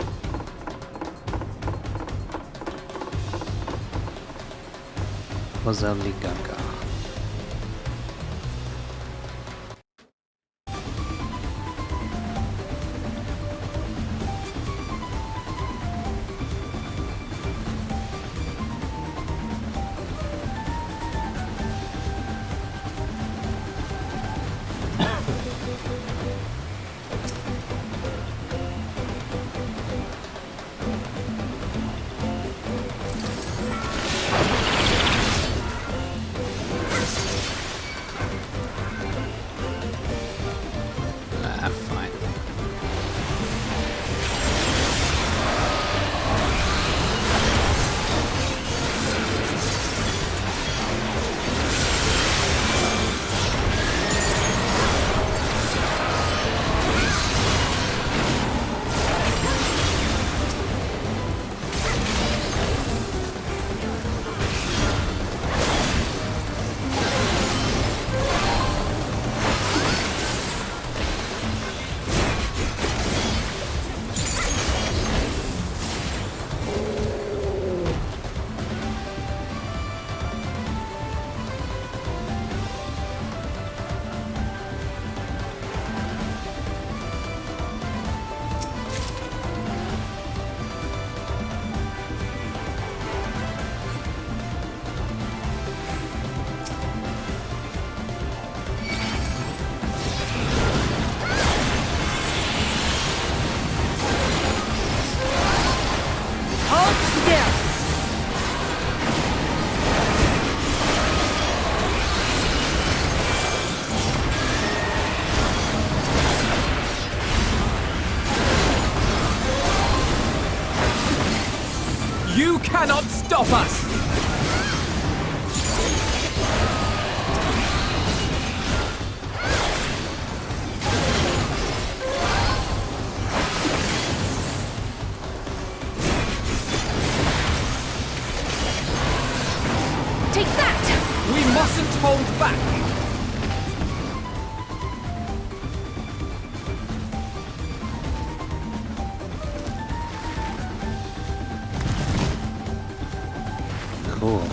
S1: Rosalie Gaga.
S12: You cannot stop us!
S10: Take that!
S12: We mustn't hold back!
S1: Cool.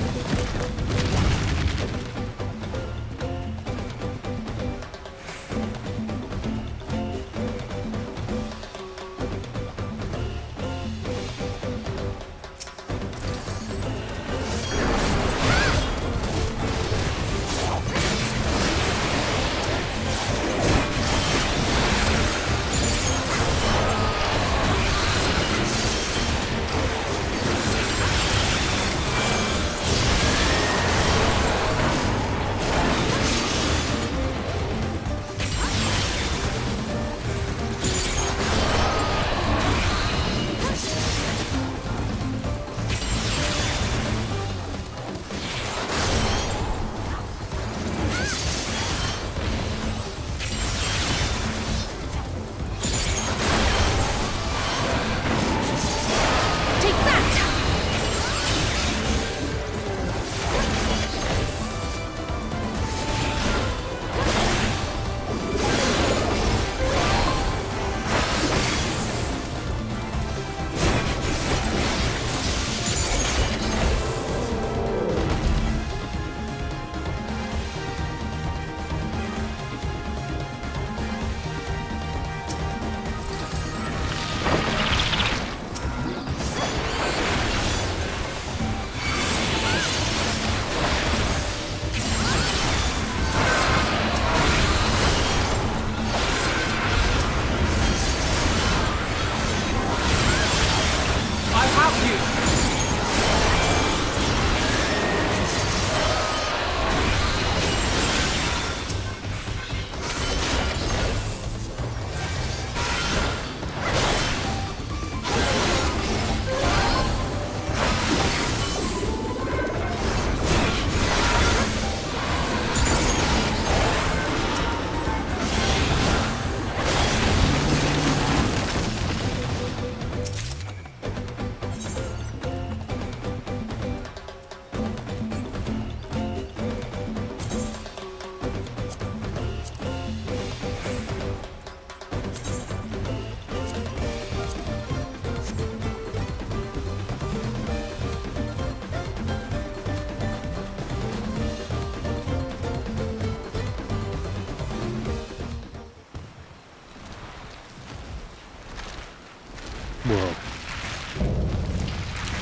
S1: Whoa.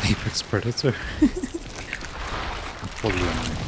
S1: Apex Predator. Fully on.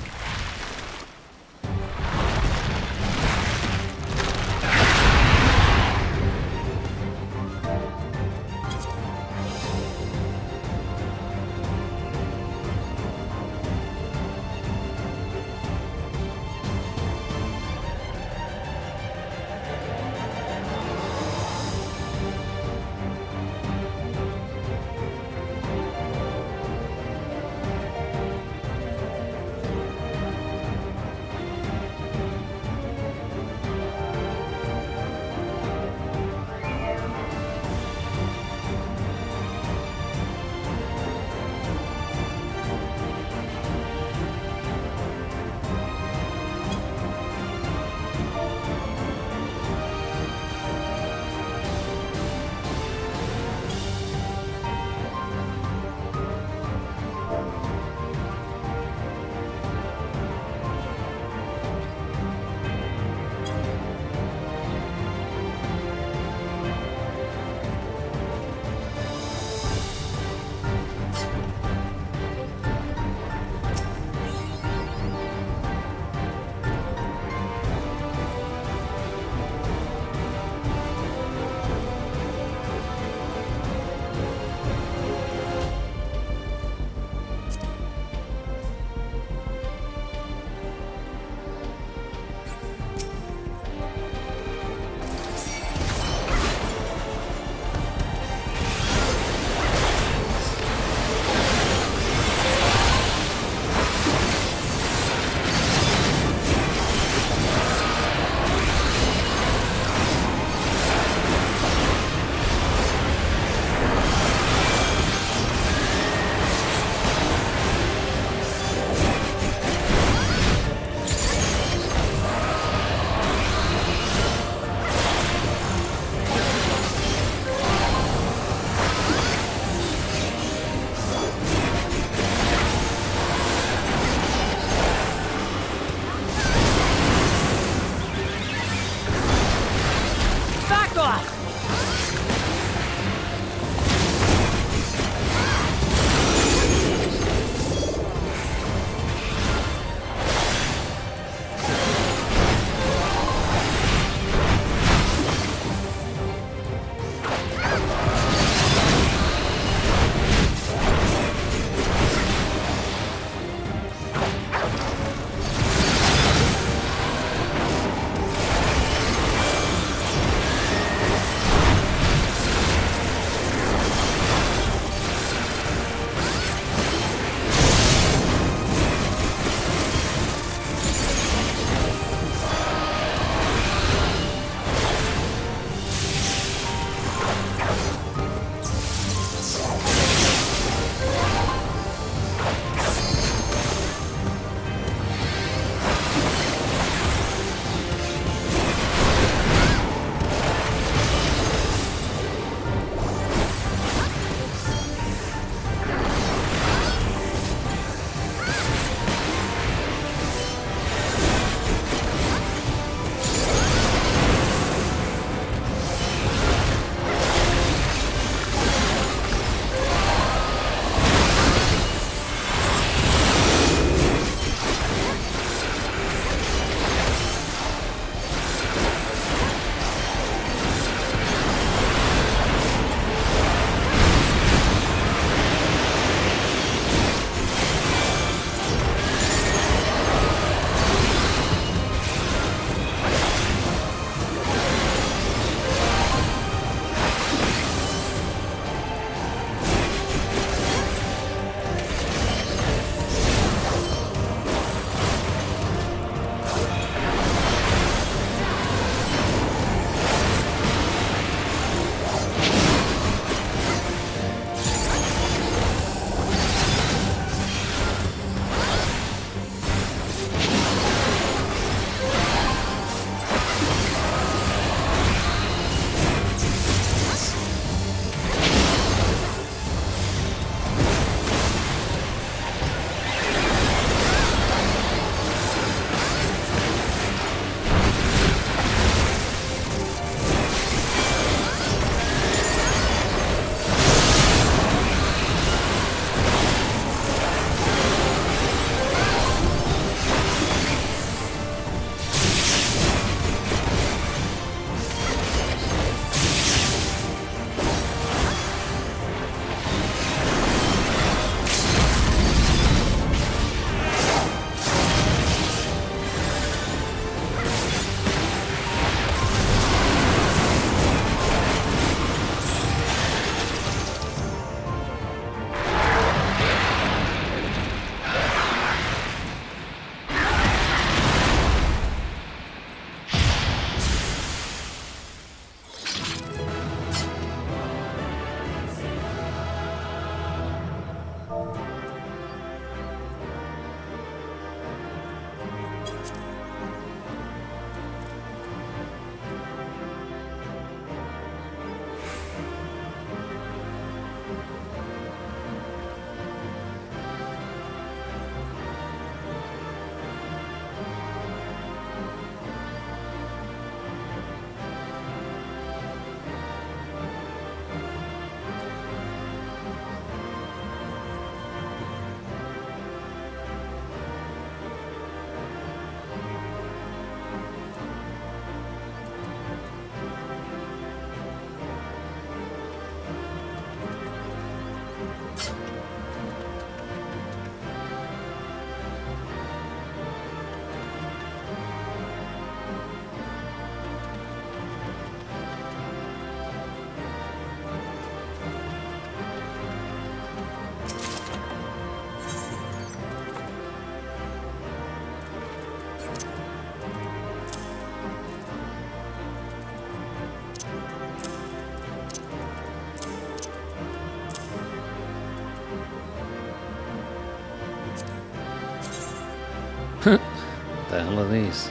S1: What the hell are these?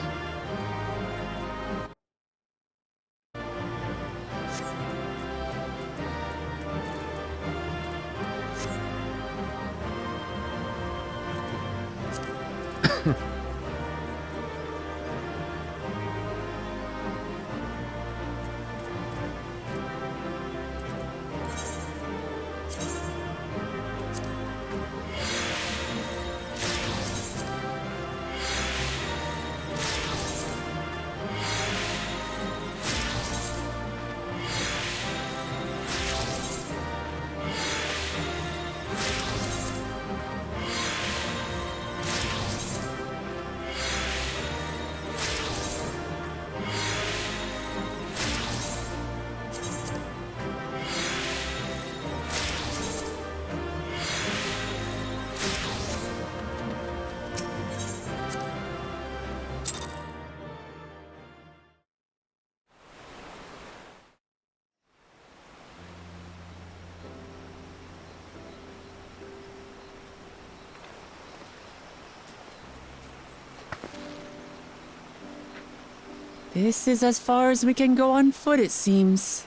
S3: This is as far as we can go on foot, it seems.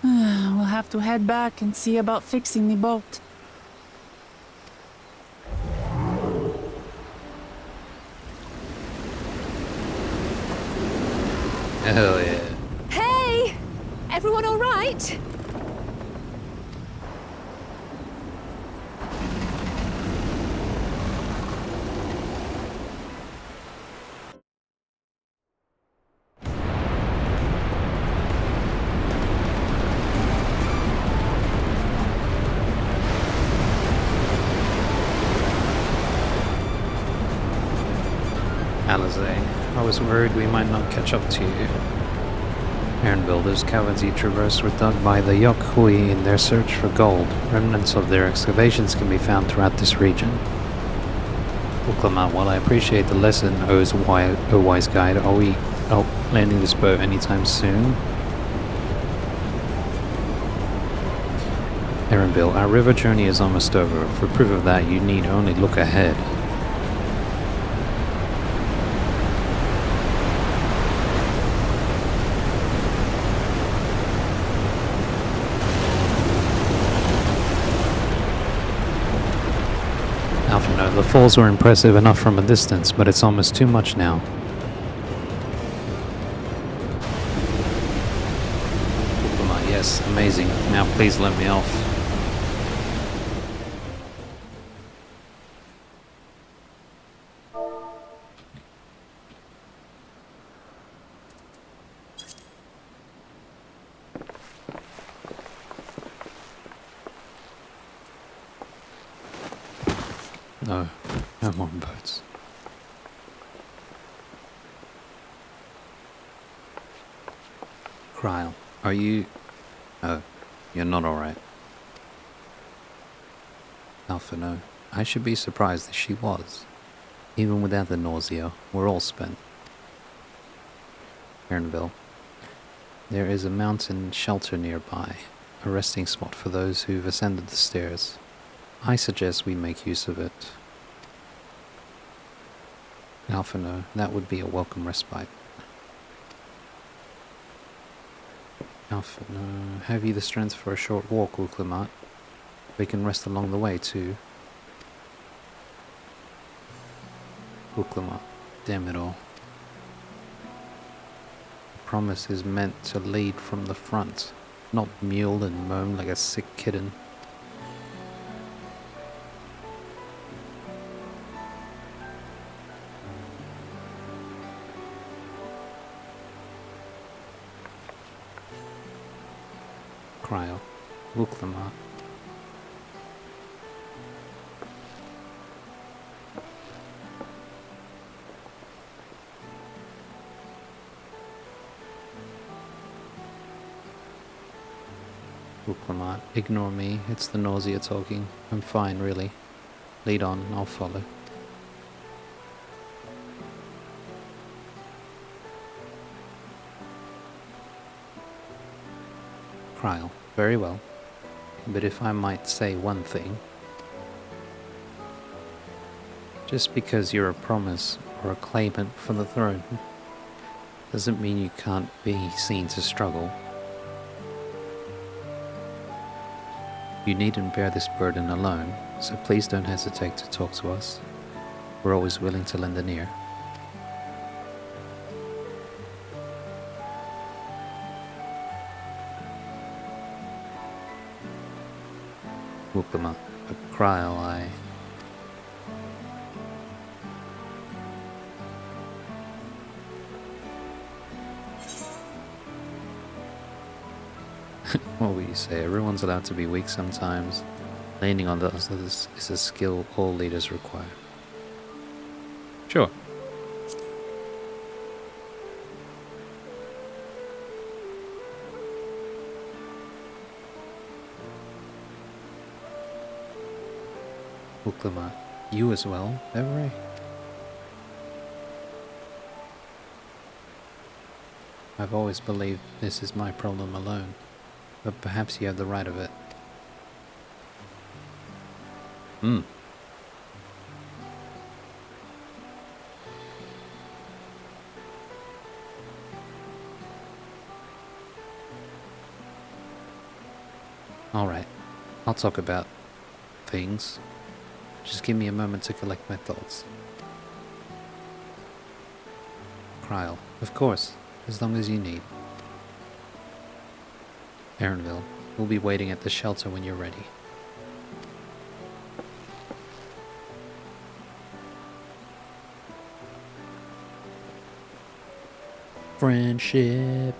S3: We'll have to head back and see about fixing the boat.
S1: Hell yeah.
S10: Hey! Everyone all right?
S1: Alizé, I was worried we might not catch up to you. Aaronville, those caverns you traversed were dug by the Yokhui in their search for gold. Remnants of their excavations can be found throughout this region. Uklamat, while I appreciate the lesson, O wise guide, are we landing this boat anytime soon? Aaronville, our river journey is almost over. For proof of that, you need only look ahead. No, the falls were impressive enough from a distance, but it's almost too much now. Yes, amazing. Now please let me off. No, no more boats. Kryle, are you... Oh, you're not alright. Alpha, no. I should be surprised if she was. Even without the nausea, we're all spent. Aaronville, there is a mountain shelter nearby, a resting spot for those who've ascended the stairs. I suggest we make use of it. Alpha, no, that would be a welcome respite. Alpha, no, have you the strength for a short walk, Uklamat? We can rest along the way too. Uklamat, damn it all. The promise is meant to lead from the front, not mule and moan like a sick kitten. Kryle, Uklamat. Uklamat, ignore me, it's the nausea talking. I'm fine, really. Lead on, I'll follow. Kryle, very well. But if I might say one thing. Just because you're a promise or a claimant for the throne doesn't mean you can't be seen to struggle. You needn't bear this burden alone, so please don't hesitate to talk to us. We're always willing to lend an ear. Wukama, a Kryl, I... What will you say? Everyone's allowed to be weak sometimes. Leaning on others is a skill all leaders require. Sure. Uklama, you as well, Every? I've always believed this is my problem alone, but perhaps you have the right of it. Alright, I'll talk about things. Just give me a moment to collect my thoughts. Kryl, of course, as long as you need. Erenville, we'll be waiting at the shelter when you're ready. Friendship.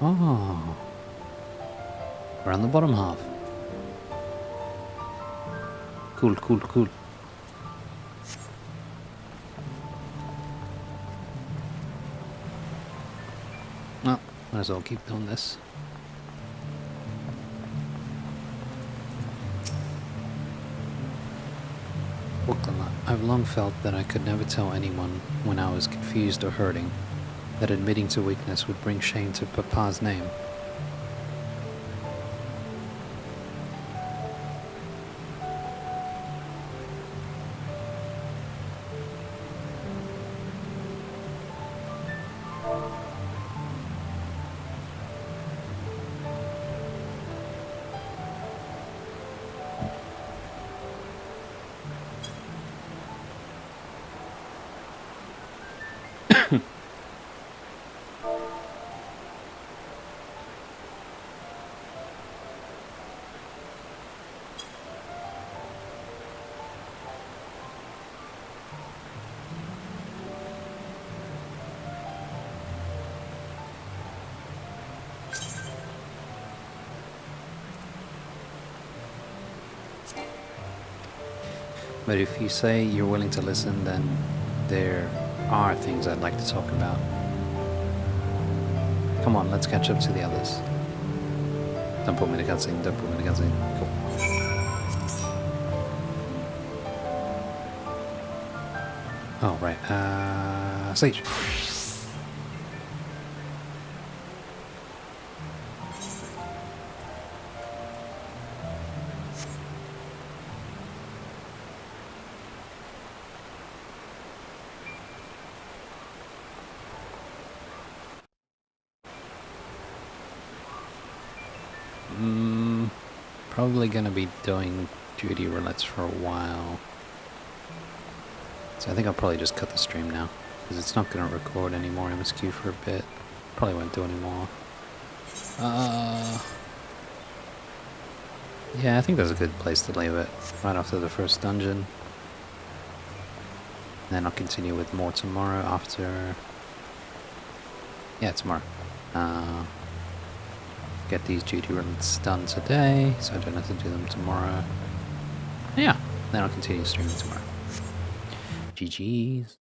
S1: Oh, we're on the bottom half. Cool, cool, cool. Well, might as well keep doing this. I've long felt that I could never tell anyone when I was confused or hurting, that admitting to weakness would bring shame to Papa's name. But if you say you're willing to listen, then there are things I'd like to talk about. Come on, let's catch up to the others. Don't put me in a cutscene, don't put me in a cutscene. Cool. Oh, right. Sage. Probably gonna be doing duty roulettes for a while. So I think I'll probably just cut the stream now, because it's not gonna record any more MSQ for a bit. Probably won't do any more. Yeah, I think that's a good place to leave it. Right after the first dungeon. Then I'll continue with more tomorrow after... Yeah, tomorrow. Get these duty runs done today, so I don't have to do them tomorrow. Yeah, then I'll continue streaming tomorrow. GG's.